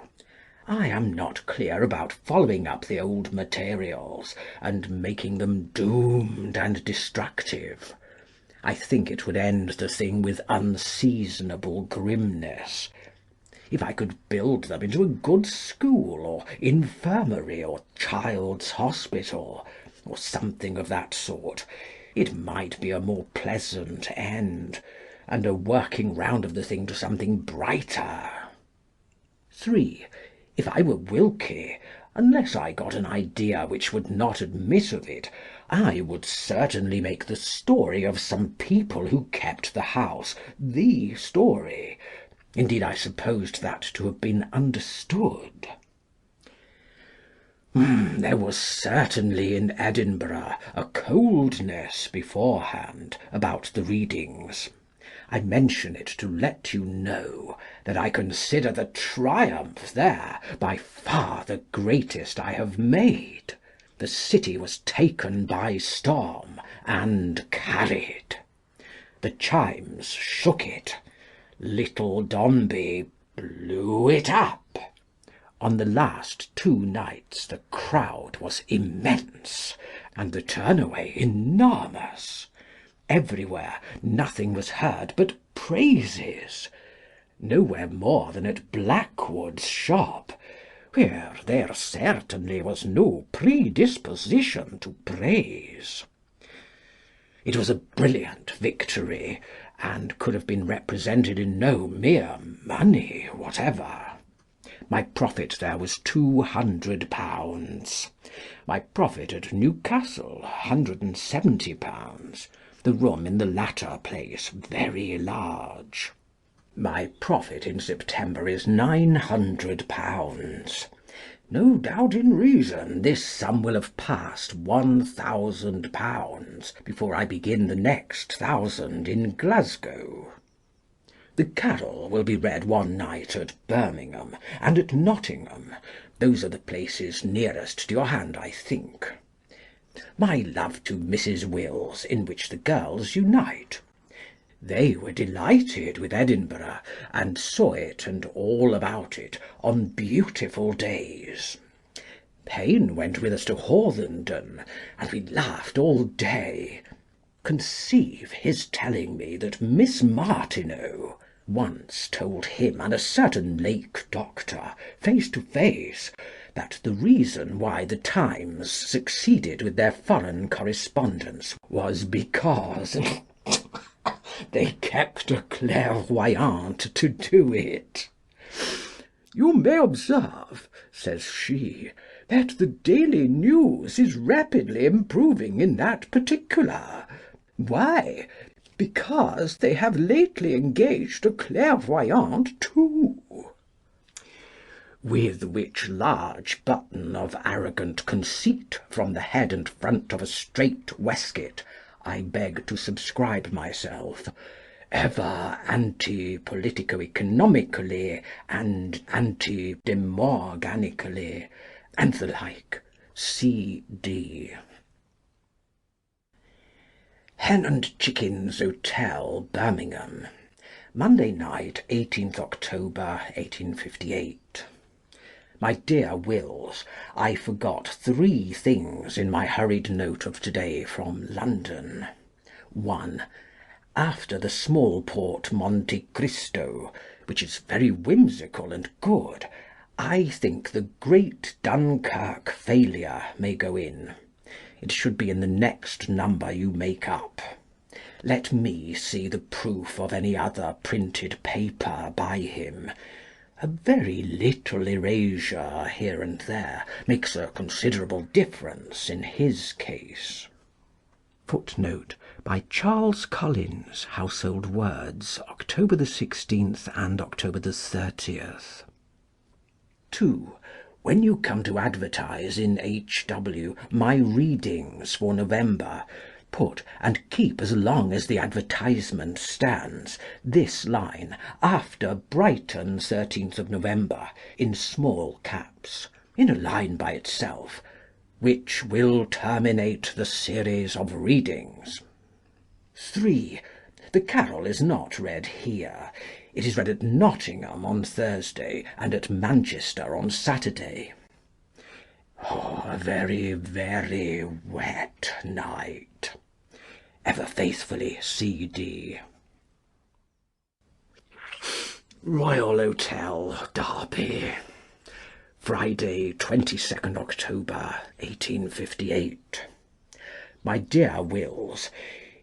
I am not clear about following up the old materials and making them doomed and destructive. I think it would end the thing with unseasonable grimness. If I could build them into a good school, or infirmary, or child's hospital, or something of that sort, it might be a more pleasant end, and a working round of the thing to something brighter. 3. If I were Wilkie, unless I got an idea which would not admit of it, I would certainly make the story of some people who kept the house the story. Indeed, I supposed that to have been understood. There was certainly in Edinburgh a coldness beforehand about the readings. I mention it to let you know that I consider the triumph there by far the greatest I have made. The city was taken by storm and carried. The chimes shook it. Little Dombey blew it up. On the last 2 nights the crowd was immense, and the turnaway enormous. Everywhere nothing was heard but praises. Nowhere more than at Blackwood's shop, where there certainly was no predisposition to praise. It was a brilliant victory, and could have been represented in no mere money whatever. My profit there was £200. My profit at Newcastle £170, the room in the latter place very large. My profit in September is £900. No doubt in reason this sum will have passed £1,000 before I begin the next 1,000 in Glasgow. The carol will be read one night at Birmingham and at Nottingham. Those are the places nearest to your hand, I think. My love to Mrs. Wills, in which the girls unite. They were delighted with Edinburgh, and saw it and all about it on beautiful days. Payne went with us to Hawthornden, and we laughed all day. Conceive his telling me that Miss Martineau once told him and a certain Lake doctor, face to face, that the reason why the Times succeeded with their foreign correspondence was because they kept a clairvoyante to do it. You may observe, says she, that the Daily News is rapidly improving in that particular. Why? Because they have lately engaged a clairvoyante too. With which large button of arrogant conceit from the head and front of a strait waistcoat, I beg to subscribe myself, ever anti-politico-economically and anti-demorganically, and the like, C.D. Hen and Chickens Hotel, Birmingham, Monday night, 18th October, 1858. My dear Wills, I forgot 3 things in my hurried note of to-day from London. 1. After the small port Monte Cristo, which is very whimsical and good, I think the great Dunkirk failure may go in. It should be in the next number you make up. Let me see the proof of any other printed paper by him. A very little erasure here and there makes a considerable difference in his case. Footnote by Charles Collins, Household Words, October the 16th and October the 30th. 2. When you come to advertise in H.W. my readings for November, put, and keep as long as the advertisement stands, this line, after Brighton 13th of November, in small caps, in a line by itself, which will terminate the series of readings. 3. The carol is not read here. It is read at Nottingham on Thursday, and at Manchester on Saturday. Oh, a very, very wet night. Ever faithfully, C.D. Royal Hotel, Derby, Friday, 22nd October, 1858. My dear Wills,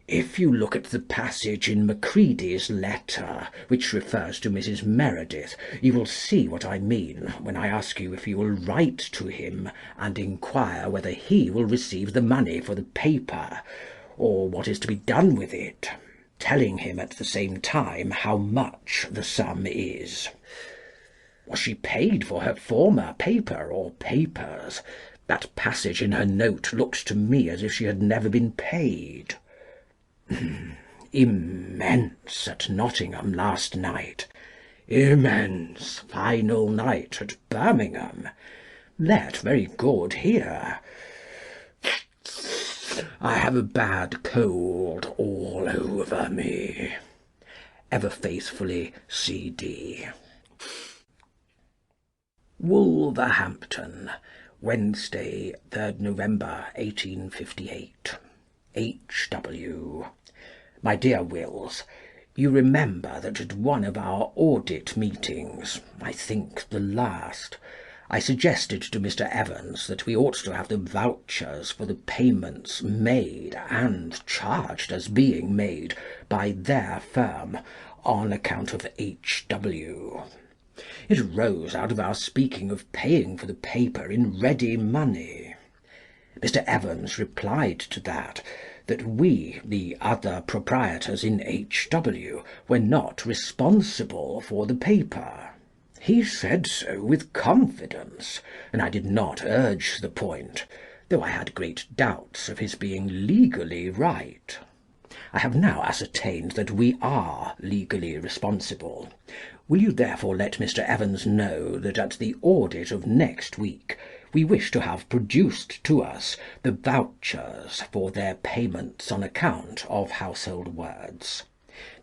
if you look at the passage in Macready's letter which refers to Mrs. Meredith, you will see what I mean when I ask you if you will write to him and inquire whether he will receive the money for the paper, or what is to be done with it, telling him at the same time how much the sum is. Was she paid for her former paper or papers? That passage in her note looked to me as if she had never been paid. Immense at Nottingham last night. Immense final night at Birmingham. Let very good here. I have a bad cold all over me. Ever faithfully, C.D. Wolverhampton, Wednesday, 3rd November 1858. H.W. My dear Wills, you remember that at one of our audit meetings, I think the last, I suggested to Mr. Evans that we ought to have the vouchers for the payments made and charged as being made by their firm on account of H.W. It arose out of our speaking of paying for the paper in ready money. Mr. Evans replied to that we, the other proprietors in H.W., were not responsible for the paper. He said so with confidence, and I did not urge the point, though I had great doubts of his being legally right. I have now ascertained that we are legally responsible. Will you therefore let Mr. Evans know that at the audit of next week we wish to have produced to us the vouchers for their payments on account of Household Words.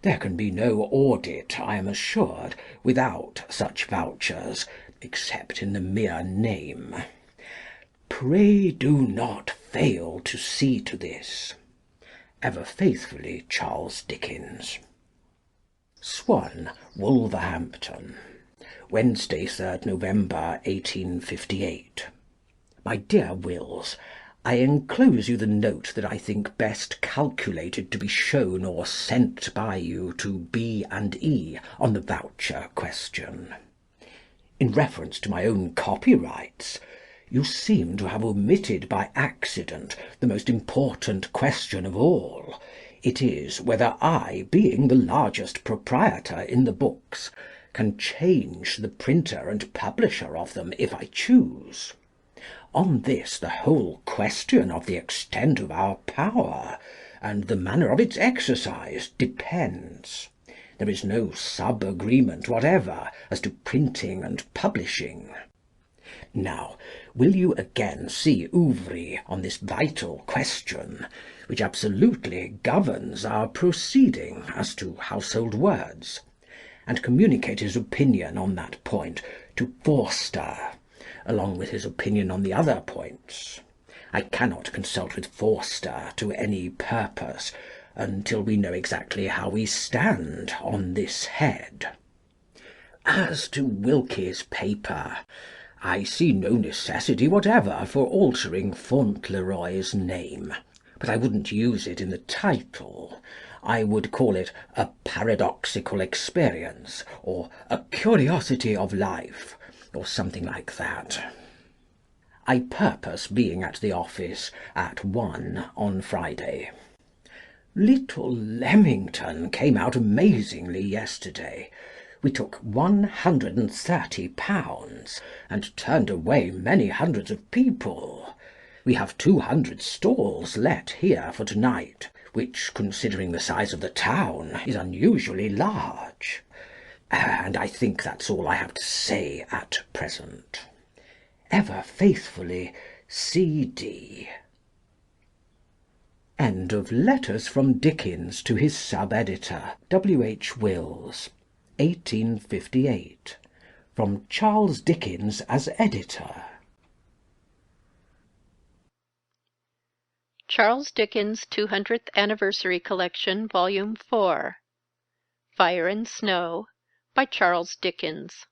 There can be no audit, I am assured, without such vouchers, except in the mere name. Pray do not fail to see to this. Ever faithfully, Charles Dickens. Swan, Wolverhampton, Wednesday, 3rd November 1858. My dear Wills, I enclose you the note that I think best calculated to be shown or sent by you to B and E on the voucher question. In reference to my own copyrights, you seem to have omitted by accident the most important question of all. It is whether I, being the largest proprietor in the books, can change the printer and publisher of them if I choose. On this the whole question of the extent of our power, and the manner of its exercise, depends. There is no sub-agreement whatever as to printing and publishing. Now, will you again see Ouvry on this vital question, which absolutely governs our proceeding as to Household Words, and communicate his opinion on that point to Forster, along with his opinion on the other points. I cannot consult with Forster to any purpose until we know exactly how we stand on this head. As to Wilkie's paper, I see no necessity whatever for altering Fauntleroy's name, but I wouldn't use it in the title. I would call it A Paradoxical Experience, or A Curiosity of Life, or something like that. I purpose being at the office at 1 on Friday. Little Leamington came out amazingly yesterday. We took £130 and turned away many hundreds of people. We have 200 stalls let here for to-night, which, considering the size of the town, is unusually large. And I think that's all I have to say at present. Ever faithfully, C.D. End of Letters from Dickens to his Sub-Editor, W.H. Wills. 1858. From Charles Dickens as editor. Charles Dickens' 200th Anniversary Collection, Volume 4. Fire and Snow, by Charles Dickens.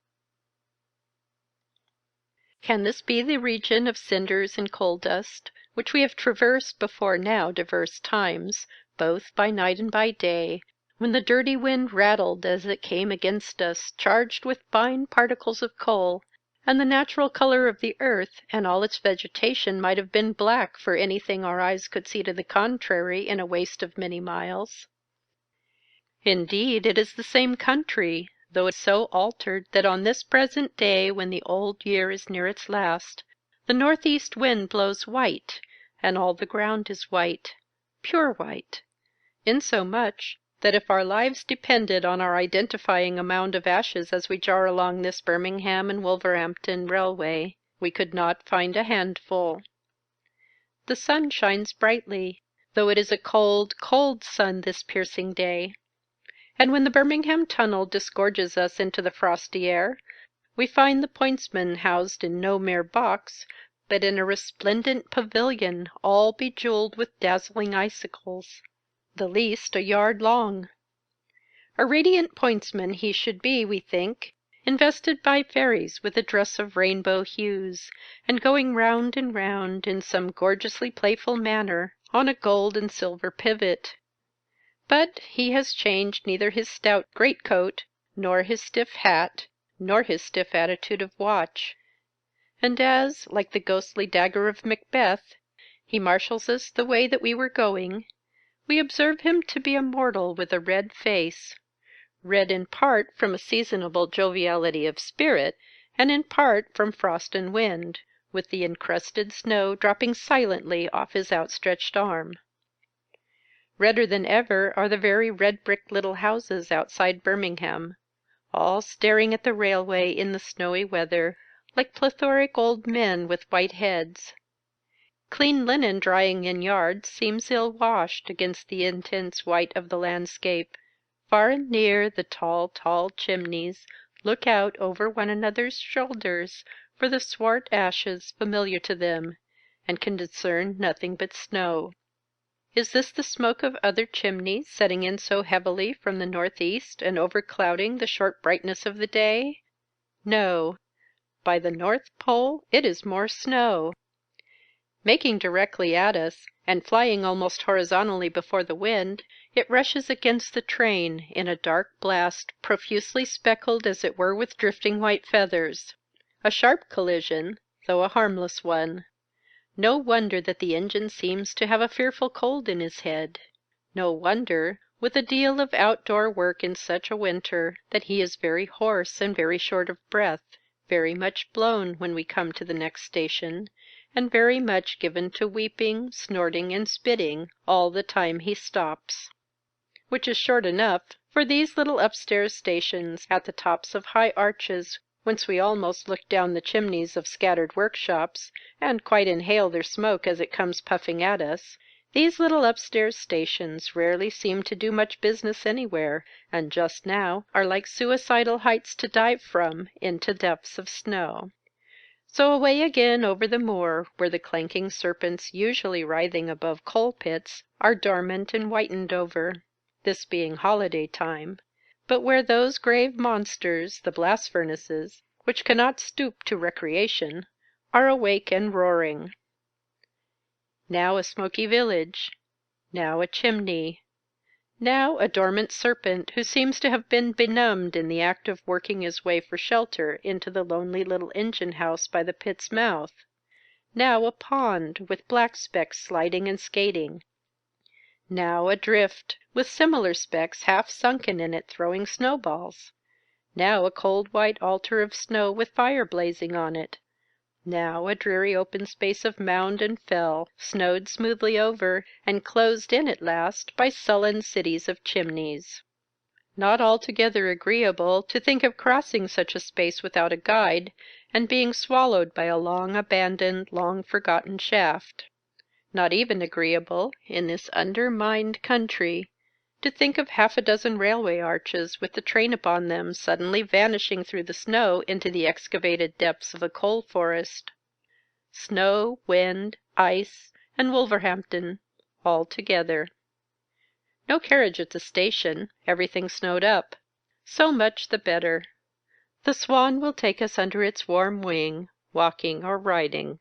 Can this be the region of cinders and coal dust, which we have traversed before now divers times, both by night and by day, when the dirty wind rattled as it came against us, charged with fine particles of coal, and the natural color of the earth and all its vegetation might have been black for anything our eyes could see to the contrary in a waste of many miles? Indeed, it is the same country, though so altered that on this present day, when the old year is near its last, the northeast wind blows white, and all the ground is white, pure white, insomuch that if our lives depended on our identifying a mound of ashes as we jar along this Birmingham and Wolverhampton railway, we could not find a handful. The sun shines brightly, though it is a cold, cold sun this piercing day. And when the Birmingham tunnel disgorges us into the frosty air, we find the pointsman housed in no mere box, but in a resplendent pavilion all bejewelled with dazzling icicles, the least a yard long. A radiant pointsman he should be, we think, invested by fairies with a dress of rainbow hues, and going round and round, in some gorgeously playful manner, on a gold and silver pivot. But he has changed neither his stout greatcoat, nor his stiff hat, nor his stiff attitude of watch. And as, like the ghostly dagger of Macbeth, he marshals us the way that we were going, we observe him to be a mortal with a red face, red in part from a seasonable joviality of spirit, and in part from frost and wind, with the encrusted snow dropping silently off his outstretched arm. Redder than ever are the very red brick little houses outside Birmingham, all staring at the railway in the snowy weather, like plethoric old men with white heads. Clean linen drying in yards seems ill washed against the intense white of the landscape. Far and near, the tall, tall chimneys look out over one another's shoulders for the swart ashes familiar to them, and can discern nothing but snow. Is this the smoke of other chimneys setting in so heavily from the northeast and overclouding the short brightness of the day? No. By the North Pole it is more snow. Making directly at us, and flying almost horizontally before the wind, it rushes against the train in a dark blast profusely speckled as it were with drifting white feathers. A sharp collision, though a harmless one. No wonder that the engine seems to have a fearful cold in his head. No wonder, with a deal of outdoor work in such a winter, that he is very hoarse and very short of breath, very much blown when we come to the next station, and very much given to weeping, snorting, and spitting all the time he stops. Which is short enough, for these little upstairs stations, at the tops of high arches, whence we almost look down the chimneys of scattered workshops, and quite inhale their smoke as it comes puffing at us, these little upstairs stations rarely seem to do much business anywhere, and just now are like suicidal heights to dive from into depths of snow. So away again over the moor, where the clanking serpents usually writhing above coal pits are dormant and whitened over, this being holiday time, but where those grave monsters, the blast furnaces, which cannot stoop to recreation, are awake and roaring. Now a smoky village, now a chimney, now a dormant serpent who seems to have been benumbed in the act of working his way for shelter into the lonely little engine house by the pit's mouth, now a pond with black specks sliding and skating, now a drift with similar specks half sunken in it throwing snowballs, now a cold white altar of snow with fire blazing on it, now a dreary open space of mound and fell, snowed smoothly over, and closed in at last by sullen cities of chimneys. Not altogether agreeable to think of crossing such a space without a guide, and being swallowed by a long abandoned, long forgotten shaft. Not even agreeable, in this undermined country, To think of half a dozen railway arches, with the train upon them, suddenly vanishing through the snow into the excavated depths of the coal forest. Snow, wind, ice, and Wolverhampton, all together. No carriage at the station, everything snowed up. So much the better. The Swan will take us under its warm wing, walking or riding.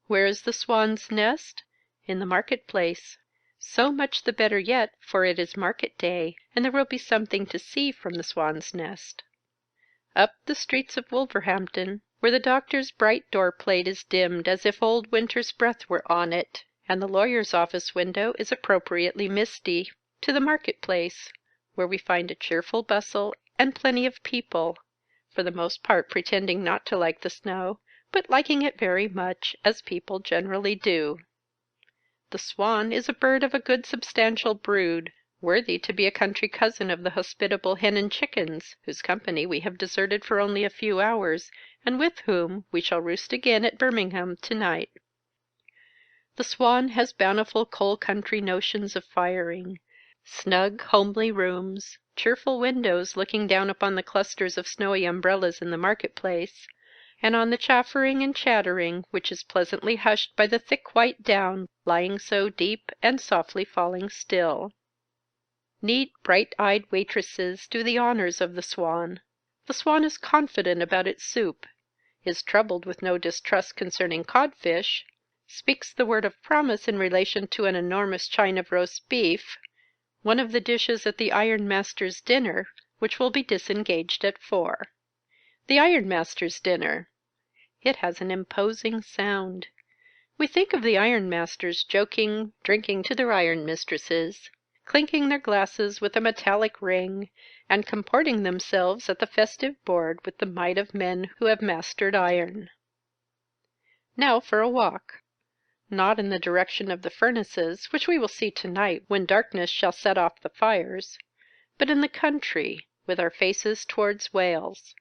Where is the Swan's nest? In the market-place. So much the better yet, for it is market day, and there will be something to see from the Swan's nest. Up the streets of Wolverhampton, where the doctor's bright door-plate is dimmed as if old winter's breath were on it, and the lawyer's office window is appropriately misty, to the market-place, where we find a cheerful bustle and plenty of people, for the most part pretending not to like the snow, but liking it very much, as people generally do. The Swan is a bird of a good substantial brood, worthy to be a country cousin of the hospitable hen and chickens, whose company we have deserted for only a few hours, and with whom we shall roost again at Birmingham to-night. The Swan has bountiful coal country notions of firing, snug homely rooms, cheerful windows looking down upon the clusters of snowy umbrellas in the market-place, and on the chaffering and chattering which is pleasantly hushed by the thick white down lying so deep and softly falling still. Neat, bright-eyed waitresses do the honors of the Swan. The Swan is confident about its soup, is troubled with no distrust concerning codfish, speaks the word of promise in relation to an enormous chine of roast beef, one of the dishes at the ironmaster's dinner, which will be disengaged at 4. The ironmaster's dinner! It has an imposing sound. We think of the ironmasters joking, drinking to their iron mistresses, clinking their glasses with a metallic ring, and comporting themselves at the festive board with the might of men who have mastered iron. Now for a walk. Not in the direction of the furnaces, which we will see to-night when darkness shall set off the fires, but in the country, with our faces towards Wales.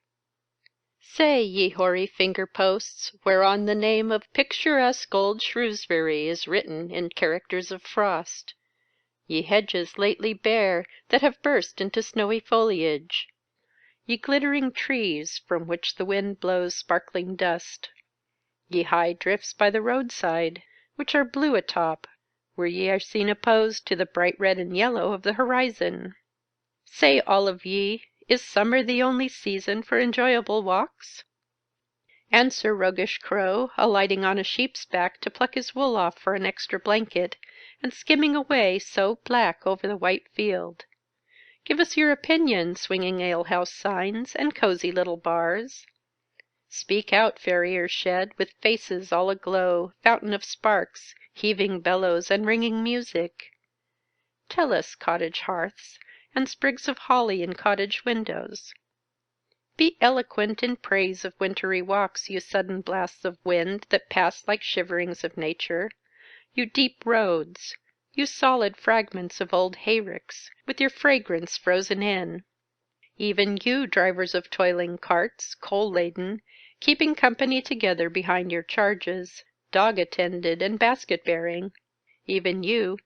Say, ye hoary finger-posts, whereon the name of picturesque old Shrewsbury is written in characters of frost, ye hedges lately bare that have burst into snowy foliage, ye glittering trees from which the wind blows sparkling dust, ye high drifts by the roadside, which are blue atop, where ye are seen opposed to the bright red and yellow of the horizon. Say, all of ye, is summer the only season for enjoyable walks? Answer, roguish crow, alighting on a sheep's back to pluck his wool off for an extra blanket, and skimming away so black over the white field. Give us your opinion, swinging alehouse signs and cozy little bars. Speak out, farrier shed, with faces all aglow, fountain of sparks, heaving bellows, and ringing music. Tell us, cottage hearths, and sprigs of holly in cottage windows. Be eloquent in praise of wintry walks, you sudden blasts of wind that pass like shiverings of nature, you deep roads, you solid fragments of old hayricks, with your fragrance frozen in. Even you, drivers of toiling carts, coal-laden, keeping company together behind your charges, dog-attended and basket-bearing, even you,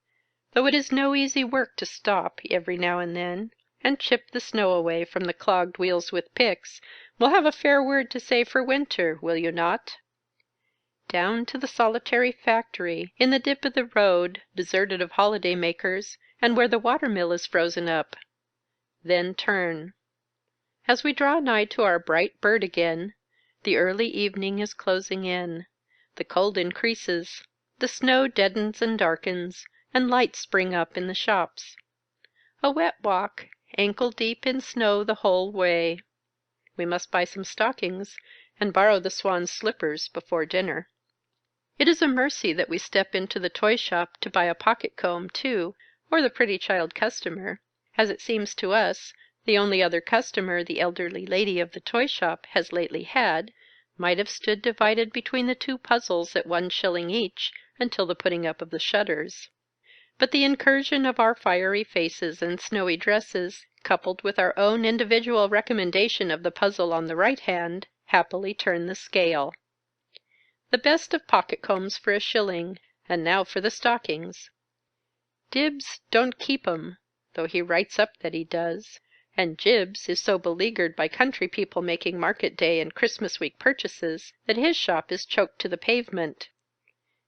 though it is no easy work to stop, every now and then, and chip the snow away from the clogged wheels with picks, will have a fair word to say for winter, will you not? Down to the solitary factory, in the dip of the road, deserted of holiday-makers, and where the water-mill is frozen up. Then turn. As we draw nigh to our bright bird again, the early evening is closing in, the cold increases, the snow deadens and darkens, and lights spring up in the shops. A wet walk, ankle-deep in snow the whole way. We must buy some stockings, and borrow the Swan's slippers before dinner. It is a mercy that we step into the toy-shop to buy a pocket-comb, too, or the pretty child customer, as it seems to us, the only other customer the elderly lady of the toy-shop has lately had, might have stood divided between the two puzzles at 1 shilling each, until the putting up of the shutters. But the incursion of our fiery faces and snowy dresses, coupled with our own individual recommendation of the puzzle on the right hand, happily turn the scale. The best of pocket-combs for 1 shilling, and now for the stockings. Dibs, don't keep 'em. though he writes up that he does, and Jibbs is so beleaguered by country people making market day and Christmas week purchases that his shop is choked to the pavement.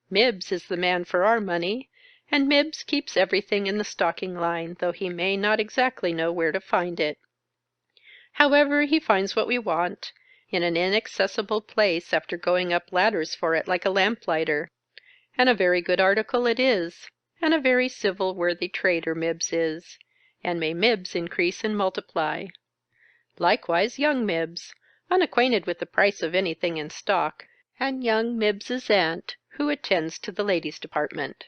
Mibbs is the man for our money, and Mibbs keeps everything in the stocking line, though he may not exactly know where to find it. However, he finds what we want, in an inaccessible place after going up ladders for it like a lamplighter. And a very good article it is, and a very civil worthy trader Mibbs is, and may Mibbs increase and multiply. Likewise young Mibbs, unacquainted with the price of anything in stock, and young Mibbs's aunt, who attends to the ladies' department.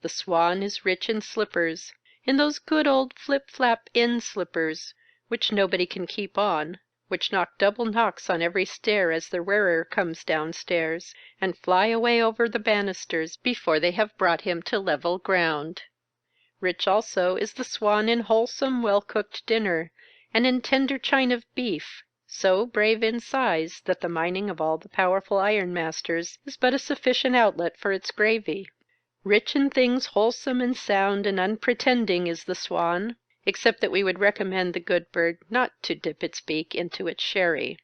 The Swan is rich in slippers, in those good old flip-flap inn slippers, which nobody can keep on, which knock double knocks on every stair as their wearer comes downstairs, and fly away over the banisters before they have brought him to level ground. Rich also is the Swan in wholesome, well-cooked dinner, and in tender chine of beef, so brave in size that the mining of all the powerful ironmasters is but a sufficient outlet for its gravy. Rich in things wholesome and sound and unpretending is the Swan, except that we would recommend the good bird not to dip its beak into its sherry.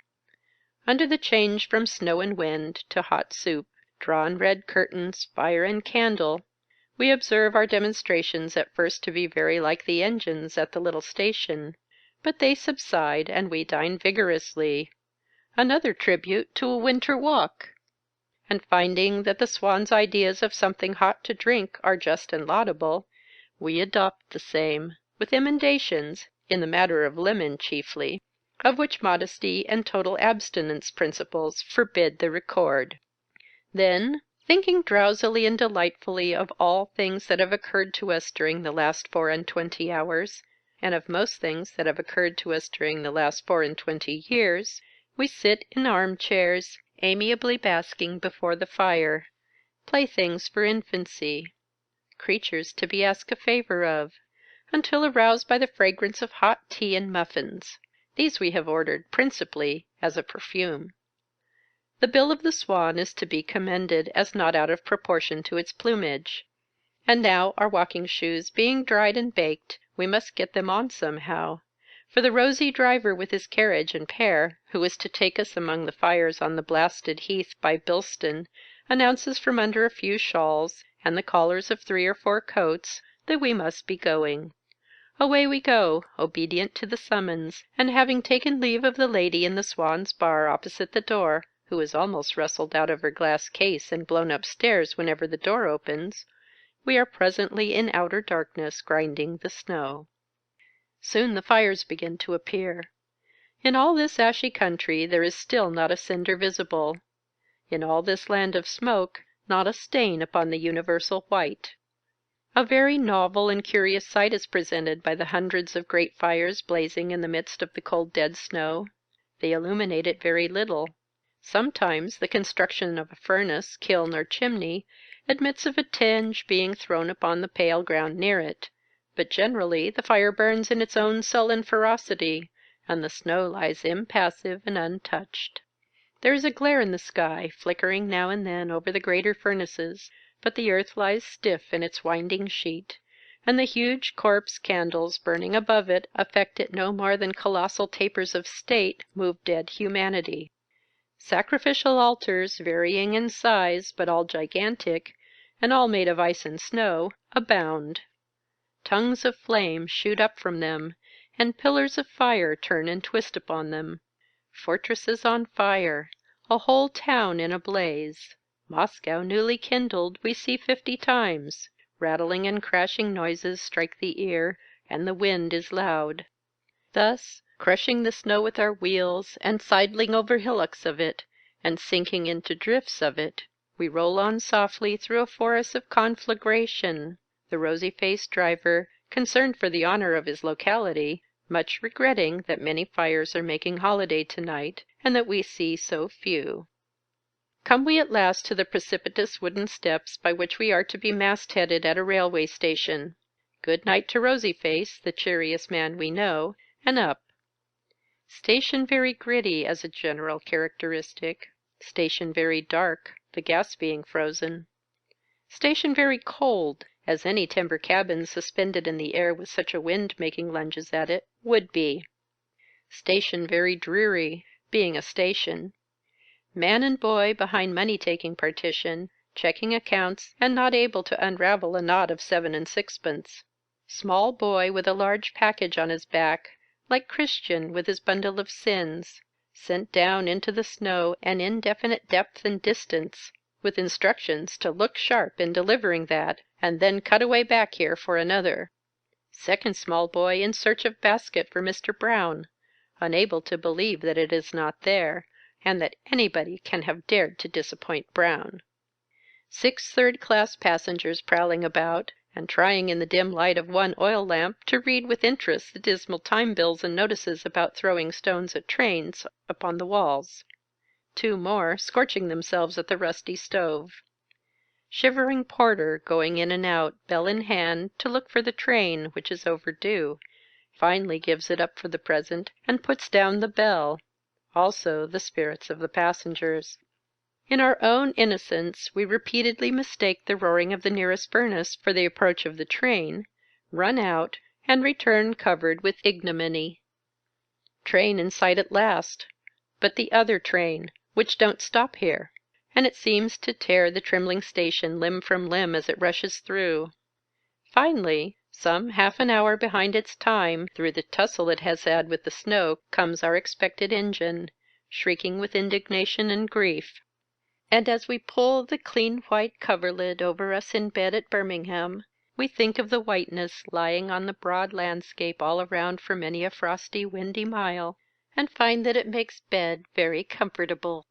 Under the change from snow and wind to hot soup, drawn red curtains, fire and candle, we observe our demonstrations at first to be very like the engines at the little station, but they subside, and we dine vigorously, another tribute to a winter walk. And finding that the Swan's ideas of something hot to drink are just and laudable, we adopt the same, with emendations, in the matter of lemon chiefly, of which modesty and total abstinence principles forbid the record. Then, thinking drowsily and delightfully of all things that have occurred to us during the last 24 hours, and of most things that have occurred to us during the last 24 years, we sit in armchairs, amiably basking before the fire, playthings for infancy, creatures to be asked a favor of, until aroused by the fragrance of hot tea and muffins. These we have ordered principally as a perfume. The bill of the Swan is to be commended as not out of proportion to its plumage. And now, our walking shoes being dried and baked, we must get them on somehow, for the rosy driver with his carriage and pair, who is to take us among the fires on the blasted heath by Bilston, announces from under a few shawls, and the collars of 3 or 4 coats, that we must be going. Away we go, obedient to the summons, and having taken leave of the lady in the Swan's bar opposite the door, who is almost rustled out of her glass case and blown upstairs whenever the door opens, we are presently in outer darkness grinding the snow. Soon the fires begin to appear. In all this ashy country there is still not a cinder visible. In all this land of smoke, not a stain upon the universal white. A very novel and curious sight is presented by the hundreds of great fires blazing in the midst of the cold dead snow. They illuminate it very little. Sometimes the construction of a furnace, kiln, or chimney admits of a tinge being thrown upon the pale ground near it, but generally the fire burns in its own sullen ferocity, and the snow lies impassive and untouched. There is a glare in the sky, flickering now and then over the greater furnaces, but the earth lies stiff in its winding sheet, and the huge corpse candles burning above it affect it no more than colossal tapers of state move dead humanity. Sacrificial altars, varying in size, but all gigantic, and all made of ice and snow, abound. Tongues of flame shoot up from them, and pillars of fire turn and twist upon them. Fortresses on fire, a whole town in a blaze. Moscow newly kindled we see 50 times. Rattling and crashing noises strike the ear, and the wind is loud. Thus, crushing the snow with our wheels, and sidling over hillocks of it, and sinking into drifts of it, we roll on softly through a forest of conflagration, the rosy-faced driver, concerned for the honor of his locality, much regretting that many fires are making holiday tonight, and that we see so few. Come we at last to the precipitous wooden steps by which we are to be mast-headed at a railway station. Good night to Rosy-Face, the cheeriest man we know, and up. Station very gritty as a general characteristic. Station very dark, the gas being frozen. Station very cold, as any timber cabin suspended in the air with such a wind making lunges at it would be. Station very dreary, being a station. Man and boy behind money-taking partition, checking accounts and not able to unravel a knot of 7 and 6pence. Small boy with a large package on his back, like Christian with his bundle of sins, sent down into the snow an indefinite depth and distance, with instructions to look sharp in delivering that, and then cut away back here for another. Second small boy in search of basket for Mr. Brown, unable to believe that it is not there, and that anybody can have dared to disappoint Brown. 6 third-class passengers prowling about, and trying in the dim light of one oil lamp to read with interest the dismal time bills and notices about throwing stones at trains upon the walls. 2 more scorching themselves at the rusty stove. Shivering porter going in and out, bell in hand, to look for the train, which is overdue, finally gives it up for the present and puts down the bell, also the spirits of the passengers. In our own innocence we repeatedly mistake the roaring of the nearest furnace for the approach of the train, run out, and return covered with ignominy. Train in sight at last, but the other train, which don't stop here, and it seems to tear the trembling station limb from limb as it rushes through. Finally, some half an hour behind its time, through the tussle it has had with the snow, comes our expected engine, shrieking with indignation and grief. And as we pull the clean white coverlid over us in bed at Birmingham, we think of the whiteness lying on the broad landscape all around for many a frosty, windy mile, and find that it makes bed very comfortable.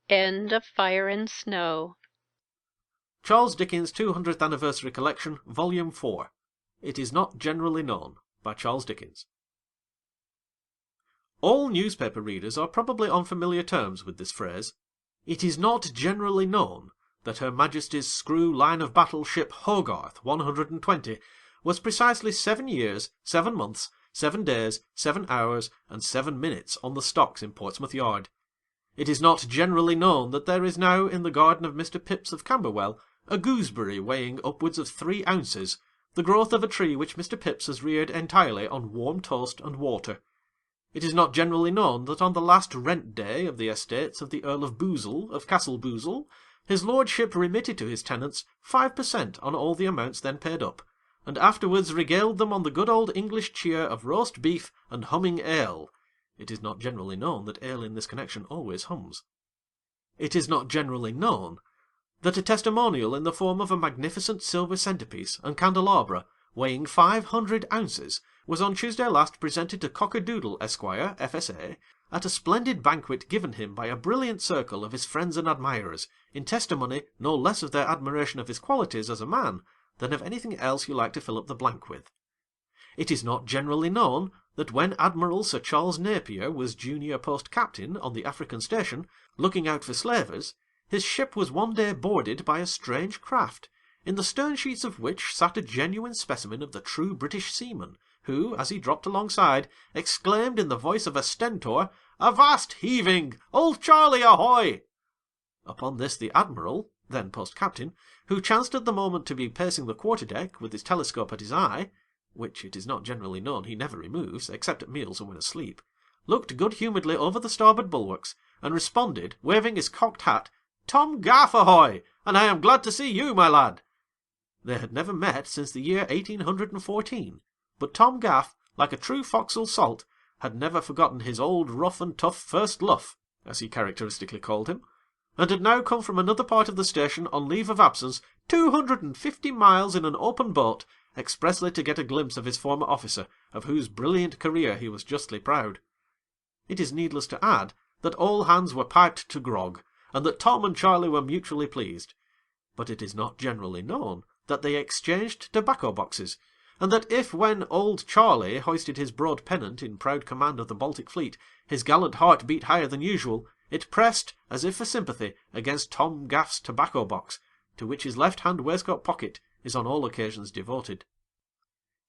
End of Fire and Snow. Charles Dickens' 200th Anniversary Collection, Volume 4. It is not generally known, by Charles Dickens. All newspaper readers are probably on familiar terms with this phrase. It is not generally known that Her Majesty's screw line-of-battle ship Hogarth 120 was precisely 7 years, 7 months, 7 days, 7 hours, and 7 minutes on the stocks in Portsmouth Yard. It is not generally known that there is now in the garden of Mr. Pipps of Camberwell a gooseberry weighing upwards of 3 ounces, the growth of a tree which Mr. Pipps has reared entirely on warm toast and water. It is not generally known that on the last rent day of the estates of the Earl of Boozle of Castle Boozle, his lordship remitted to his tenants 5% on all the amounts then paid up, and afterwards regaled them on the good old English cheer of roast beef and humming ale. It is not generally known that ale in this connection always hums. It is not generally known that a testimonial in the form of a magnificent silver centrepiece and candelabra, weighing 500 ounces, was on Tuesday last presented to Cockerdoodle, Esquire, F.S.A., at a splendid banquet given him by a brilliant circle of his friends and admirers, in testimony no less of their admiration of his qualities as a man than of anything else you like to fill up the blank with. It is not generally known that when Admiral Sir Charles Napier was junior post-captain on the African station, looking out for slavers, his ship was one day boarded by a strange craft, in the stern-sheets of which sat a genuine specimen of the true British seaman, who, as he dropped alongside, exclaimed in the voice of a stentor, "Avast heaving! Old Charlie ahoy!" Upon this the Admiral, then post-captain, who chanced at the moment to be pacing the quarter-deck with his telescope at his eye, which it is not generally known he never removes, except at meals and when asleep, looked good-humouredly over the starboard bulwarks, and responded, waving his cocked hat, "Tom Gaff ahoy! And I am glad to see you, my lad." They had never met since the year 1814, but Tom Gaff, like a true forecastle salt, had never forgotten his old rough and tough first luff, as he characteristically called him, and had now come from another part of the station on leave of absence 250 miles in an open boat, expressly to get a glimpse of his former officer, of whose brilliant career he was justly proud. It is needless to add that all hands were piped to grog, and that Tom and Charlie were mutually pleased. But it is not generally known that they exchanged tobacco-boxes, and that if when old Charlie hoisted his broad pennant in proud command of the Baltic fleet, his gallant heart beat higher than usual, it pressed, as if for sympathy, against Tom Gaff's tobacco-box, to which his left-hand waistcoat pocket is on all occasions devoted.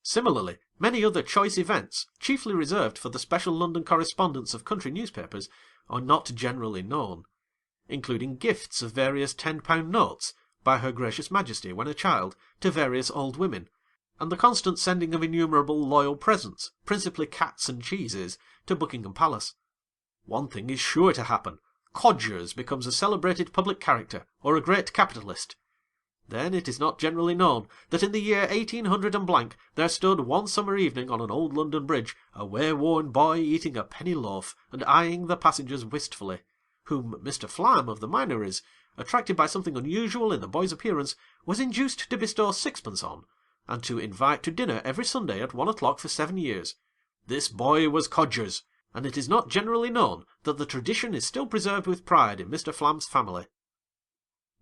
Similarly, many other choice events, chiefly reserved for the special London correspondents of country newspapers, are not generally known, including gifts of various £10 notes, by her gracious Majesty when a child to various old women, and the constant sending of innumerable loyal presents, principally cats and cheeses, to Buckingham Palace. One thing is sure to happen. Codgers becomes a celebrated public character, or a great capitalist. Then it is not generally known that in the year 1800 there stood one summer evening on an old London bridge a wayworn boy eating a penny loaf and eyeing the passengers wistfully, whom Mr. Flam of the Minories, attracted by something unusual in the boy's appearance, was induced to bestow sixpence on, and to invite to dinner every Sunday at 1 o'clock for 7 years. This boy was Codgers, and it is not generally known that the tradition is still preserved with pride in Mr. Flam's family.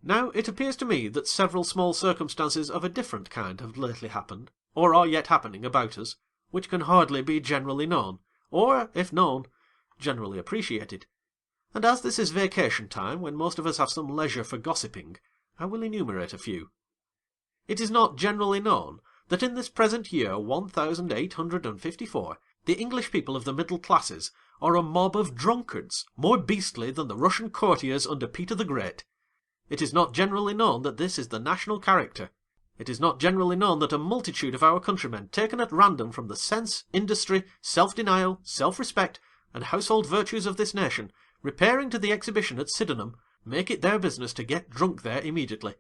Now, it appears to me that several small circumstances of a different kind have lately happened, or are yet happening about us, which can hardly be generally known, or, if known, generally appreciated. And as this is vacation time, when most of us have some leisure for gossiping, I will enumerate a few. It is not generally known that in this present year 1854, the English people of the middle classes are a mob of drunkards, more beastly than the Russian courtiers under Peter the Great. It is not generally known that this is the national character. It is not generally known that a multitude of our countrymen, taken at random from the sense, industry, self-denial, self-respect, and household virtues of this nation, repairing to the exhibition at Sydenham, make it their business to get drunk there immediately,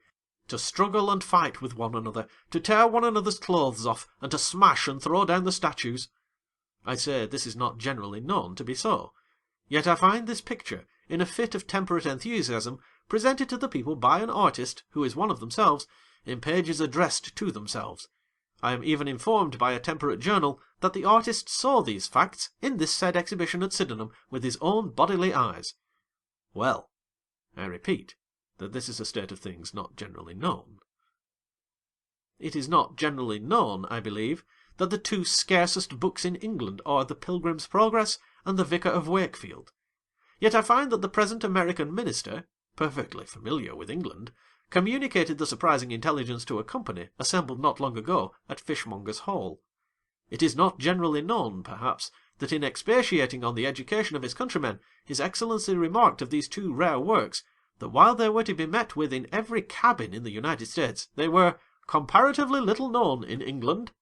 to struggle and fight with one another, to tear one another's clothes off, and to smash and throw down the statues. I say this is not generally known to be so. Yet I find this picture, in a fit of temperate enthusiasm, presented to the people by an artist, who is one of themselves, in pages addressed to themselves. I am even informed by a temperate journal that the artist saw these facts in this said exhibition at Sydenham with his own bodily eyes. Well, I repeat that this is a state of things not generally known. It is not generally known, I believe, that the two scarcest books in England are The Pilgrim's Progress and The Vicar of Wakefield. Yet I find that the present American minister, perfectly familiar with England, communicated the surprising intelligence to a company assembled not long ago at Fishmonger's Hall. It is not generally known, perhaps, that in expatiating on the education of his countrymen, His Excellency remarked of these two rare works, that while they were to be met with in every cabin in the United States, they were comparatively little known in England.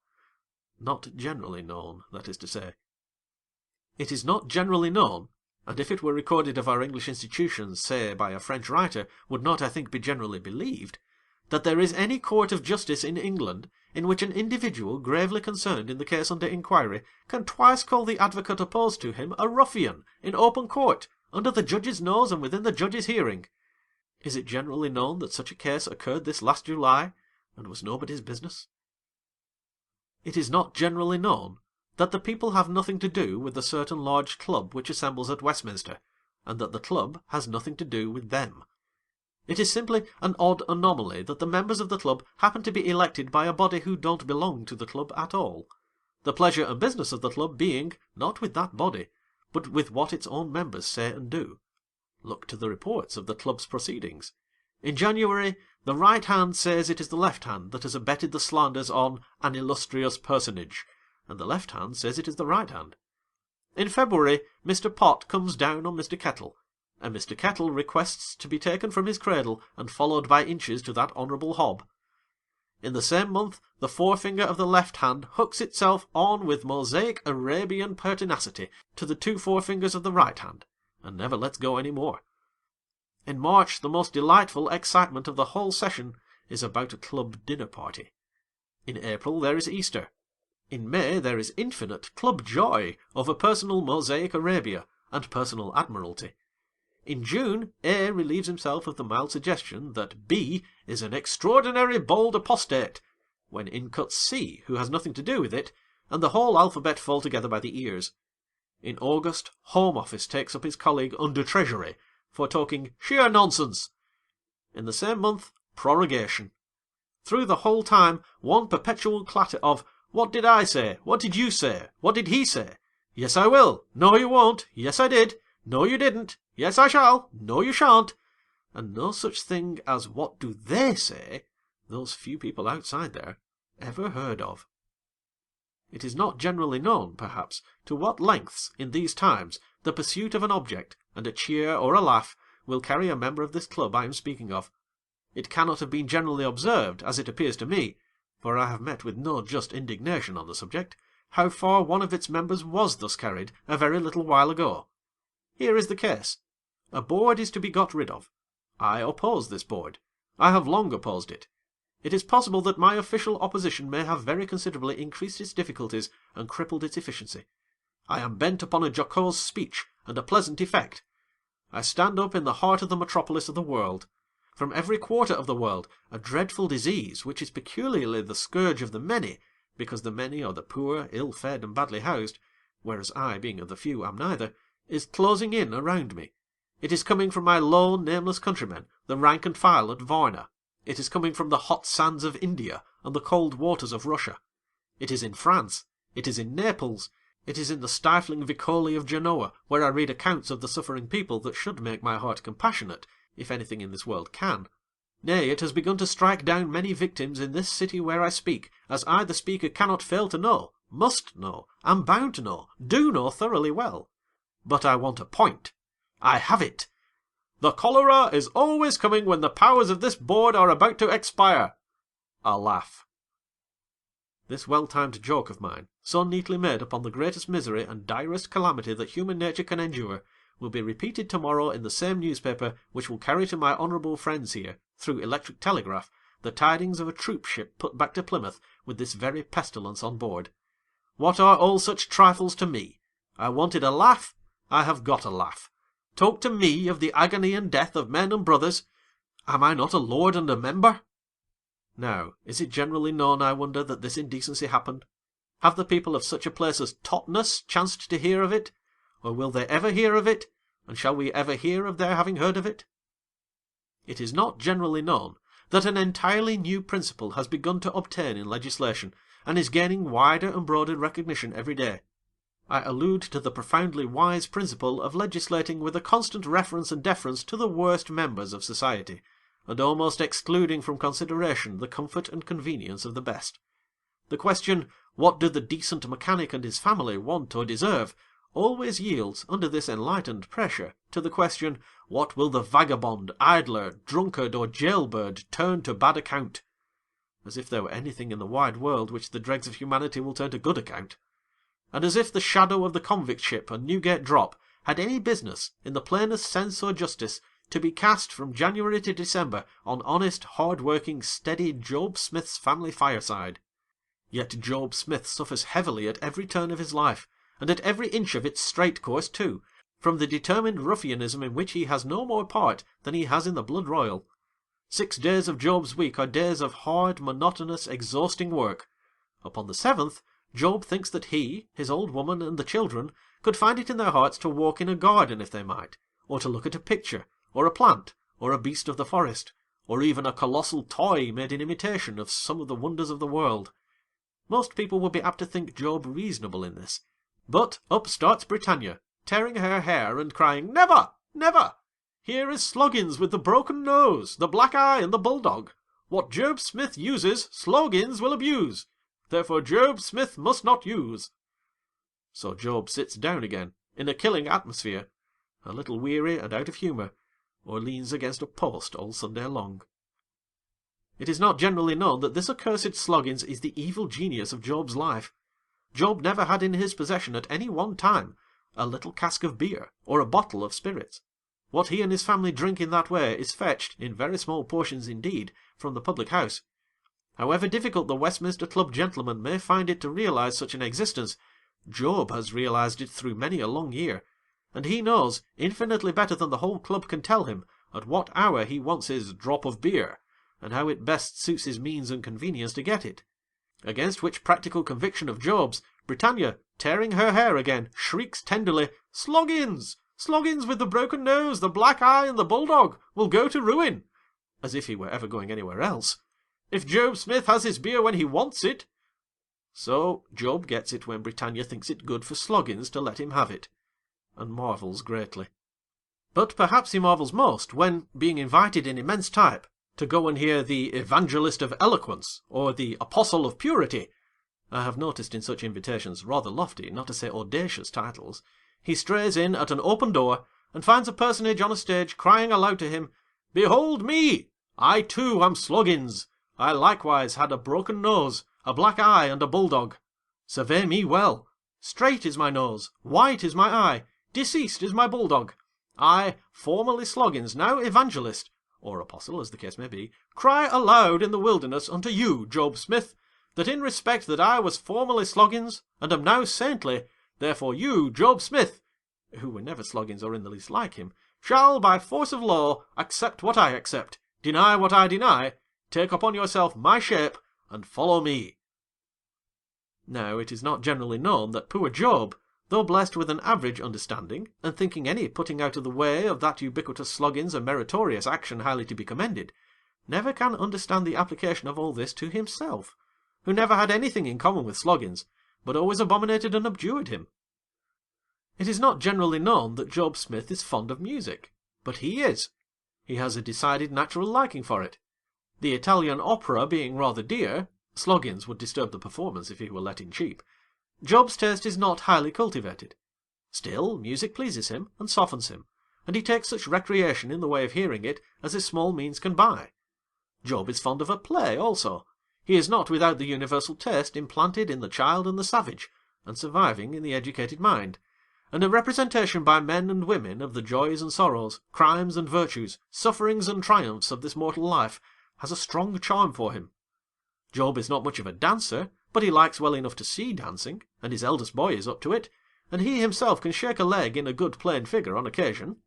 Not generally known, that is to say. It is not generally known, and if it were recorded of our English institutions, say, by a French writer, would not, I think, be generally believed, that there is any court of justice in England in which an individual gravely concerned in the case under inquiry can twice call the advocate opposed to him a ruffian in open court, under the judge's nose and within the judge's hearing. Is it generally known that such a case occurred this last July, and was nobody's business? It is not generally known that the people have nothing to do with a certain large club which assembles at Westminster, and that the club has nothing to do with them. It is simply an odd anomaly that the members of the club happen to be elected by a body who don't belong to the club at all, the pleasure and business of the club being, not with that body, but with what its own members say and do. Look to the reports of the club's proceedings. In January, the right hand says it is the left hand that has abetted the slanders on an illustrious personage, and the left hand says it is the right hand. In February, Mr. Pott comes down on Mr. Kettle, and Mr. Kettle requests to be taken from his cradle and followed by inches to that honourable hob. In the same month, the forefinger of the left hand hooks itself on with mosaic Arabian pertinacity to the two forefingers of the right hand, and never lets go any more. In March, the most delightful excitement of the whole session is about a club dinner party. In April there is Easter. In May there is infinite club joy over personal mosaic Arabia and personal admiralty. In June, A relieves himself of the mild suggestion that B is an extraordinary bold apostate, when in cuts C, who has nothing to do with it, and the whole alphabet fall together by the ears. In August, Home Office takes up his colleague Under Treasury for talking sheer nonsense. In the same month, prorogation. Through the whole time, one perpetual clatter of "What did I say? What did you say? What did he say? Yes, I will. No, you won't. Yes, I did. No, you didn't. Yes, I shall. No, you shan't. And no such thing as what do they say, those few people outside there, ever heard of. It is not generally known, perhaps, to what lengths, in these times, the pursuit of an object, and a cheer or a laugh, will carry a member of this club I am speaking of. It cannot have been generally observed, as it appears to me, for I have met with no just indignation on the subject, how far one of its members was thus carried a very little while ago. Here is the case. A board is to be got rid of. I oppose this board. I have long opposed it. It is possible that my official opposition may have very considerably increased its difficulties and crippled its efficiency. I am bent upon a jocose speech and a pleasant effect. I stand up in the heart of the metropolis of the world. From every quarter of the world, a dreadful disease, which is peculiarly the scourge of the many, because the many are the poor, ill-fed, and badly housed, whereas I, being of the few, am neither, is closing in around me. It is coming from my low, nameless countrymen, the rank and file at Varna. It is coming from the hot sands of India and the cold waters of Russia. It is in France. It is in Naples. It is in the stifling Vicoli of Genoa, where I read accounts of the suffering people that should make my heart compassionate, if anything in this world can. Nay, it has begun to strike down many victims in this city where I speak, as I the speaker cannot fail to know, must know, am bound to know, do know thoroughly well. But I want a point. I have it. The cholera is always coming when the powers of this board are about to expire. A laugh. This well-timed joke of mine, so neatly made upon the greatest misery and direst calamity that human nature can endure, will be repeated tomorrow in the same newspaper which will carry to my honourable friends here, through electric telegraph, the tidings of a troop ship put back to Plymouth with this very pestilence on board. What are all such trifles to me? I wanted a laugh. I have got a laugh. Talk to me of the agony and death of men and brothers. Am I not a lord and a member? Now, is it generally known, I wonder, that this indecency happened? Have the people of such a place as Totnes chanced to hear of it? Or will they ever hear of it? And shall we ever hear of their having heard of it? It is not generally known that an entirely new principle has begun to obtain in legislation, and is gaining wider and broader recognition every day. I allude to the profoundly wise principle of legislating with a constant reference and deference to the worst members of society, and almost excluding from consideration the comfort and convenience of the best. The question, what do the decent mechanic and his family want or deserve, always yields, under this enlightened pressure, to the question, what will the vagabond, idler, drunkard, or jailbird turn to bad account? As if there were anything in the wide world which the dregs of humanity will turn to good account. And as if the shadow of the convict ship and Newgate drop had any business, in the plainest sense or justice, to be cast from January to December on honest, hard-working, steady Job Smith's family fireside. Yet Job Smith suffers heavily at every turn of his life, and at every inch of its straight course too, from the determined ruffianism in which he has no more part than he has in the blood royal. 6 days of Job's week are days of hard, monotonous, exhausting work. Upon the 7th, Job thinks that he, his old woman, and the children could find it in their hearts to walk in a garden if they might, or to look at a picture, or a plant, or a beast of the forest, or even a colossal toy made in imitation of some of the wonders of the world. Most people would be apt to think Job reasonable in this. But up starts Britannia, tearing her hair and crying, "Never! Never! Here is Sloggins with the broken nose, the black eye, and the bulldog. What Job Smith uses, Sloggins will abuse. Therefore Job Smith must not use." So Job sits down again, in a killing atmosphere, a little weary and out of humour, or leans against a post all Sunday long. It is not generally known that this accursed Sloggins is the evil genius of Job's life. Job never had in his possession at any one time a little cask of beer, or a bottle of spirits. What he and his family drink in that way is fetched, in very small portions indeed, from the public house. However difficult the Westminster Club gentleman may find it to realise such an existence, Job has realised it through many a long year, and he knows, infinitely better than the whole club can tell him, at what hour he wants his drop of beer, and how it best suits his means and convenience to get it. Against which practical conviction of Job's, Britannia, tearing her hair again, shrieks tenderly, "Sloggins! Sloggins with the broken nose, the black eye, and the bulldog, will go to ruin," as if he were ever going anywhere else. "If Job Smith has his beer when he wants it." So Job gets it when Britannia thinks it good for Sloggins to let him have it, and marvels greatly. But perhaps he marvels most when, being invited in immense type to go and hear the Evangelist of Eloquence, or the Apostle of Purity, I have noticed in such invitations rather lofty, not to say audacious titles, he strays in at an open door, and finds a personage on a stage crying aloud to him, "Behold me! I too am Sloggins. I likewise had a broken nose, a black eye, and a bulldog. Survey me well. Straight is my nose, white is my eye, deceased is my bulldog. I, formerly Sloggins, now evangelist, or apostle, as the case may be, cry aloud in the wilderness unto you, Job Smith, that in respect that I was formerly Sloggins, and am now saintly, therefore you, Job Smith, who were never Sloggins or in the least like him, shall, by force of law, accept what I accept, deny what I deny, take upon yourself my shape, and follow me. Now it is not generally known that poor Job, though blessed with an average understanding, and thinking any putting out of the way of that ubiquitous Sloggins a meritorious action highly to be commended, never can understand the application of all this to himself, who never had anything in common with Sloggins, but always abominated and abjured him. It is not generally known that Job Smith is fond of music, but he is. He has a decided natural liking for it. The Italian opera being rather dear, Sloggins would disturb the performance if he were let in cheap. Job's taste is not highly cultivated. Still, music pleases him and softens him, and he takes such recreation in the way of hearing it as his small means can buy. Job is fond of a play also. He is not without the universal taste implanted in the child and the savage, and surviving in the educated mind, and a representation by men and women of the joys and sorrows, crimes and virtues, sufferings and triumphs of this mortal life has a strong charm for him. Job is not much of a dancer, but he likes well enough to see dancing, and his eldest boy is up to it, and he himself can shake a leg in a good plain figure on occasion.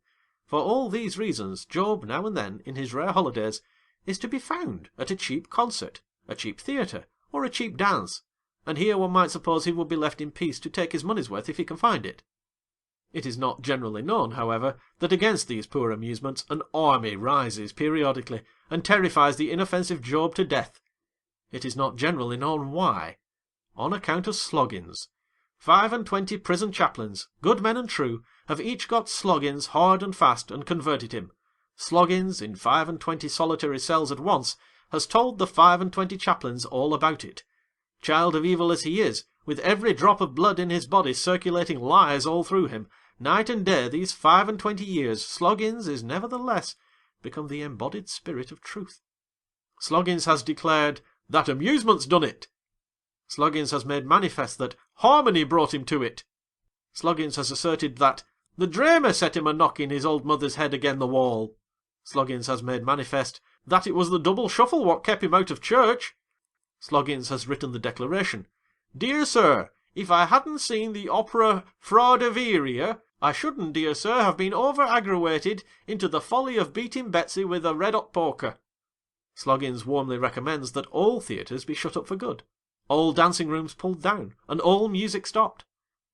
For all these reasons, Job now and then, in his rare holidays, is to be found at a cheap concert, a cheap theatre, or a cheap dance, and here one might suppose he would be left in peace to take his money's worth if he can find it. It is not generally known, however, that against these poor amusements an army rises periodically, and terrifies the inoffensive Job to death. It is not generally known why. On account of Sloggins. 25 prison chaplains, good men and true, have each got Sloggins hard and fast and converted him. Sloggins, in 25 solitary cells at once, has told the 25 chaplains all about it. Child of evil as he is, with every drop of blood in his body circulating lies all through him, night and day these 25 years, Sloggins is nevertheless become the embodied spirit of truth. Sloggins has declared that amusement's done it. Sloggins has made manifest that harmony brought him to it. Sloggins has asserted that the drayma set him a knocking his old mother's head again the wall. Sloggins has made manifest that it was the double shuffle what kept him out of church. Sloggins has written the declaration, Dear Sir, if I hadn't seen the opera Fraudeveria, I shouldn't, dear sir, have been over-aggravated into the folly of beating Betsy with a red-hot poker. Sloggins warmly recommends that all theatres be shut up for good, all dancing-rooms pulled down, and all music stopped.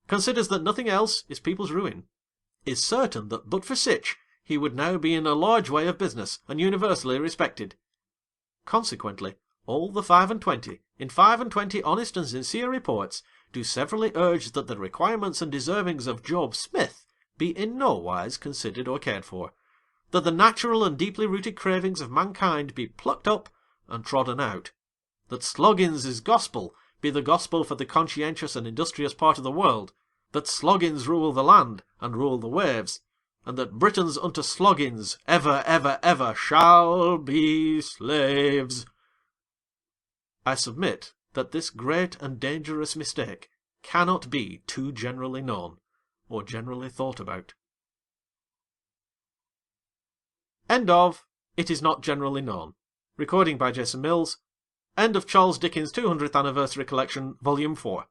Considers that nothing else is people's ruin. Is certain that but for sich, he would now be in a large way of business, and universally respected. Consequently, all the 25, in 25 honest and sincere reports, do severally urge that the requirements and deservings of Job Smith be in no wise considered or cared for, that the natural and deeply rooted cravings of mankind be plucked up and trodden out, that Sloggins' gospel be the gospel for the conscientious and industrious part of the world, that Sloggins rule the land and rule the waves, and that Britons unto Sloggins ever, ever, ever shall be slaves. I submit that this great and dangerous mistake cannot be too generally known, or generally thought about. End of It Is Not Generally Known. Recording by Jason Mills. End of Charles Dickens' 200th Anniversary Collection, Volume 4.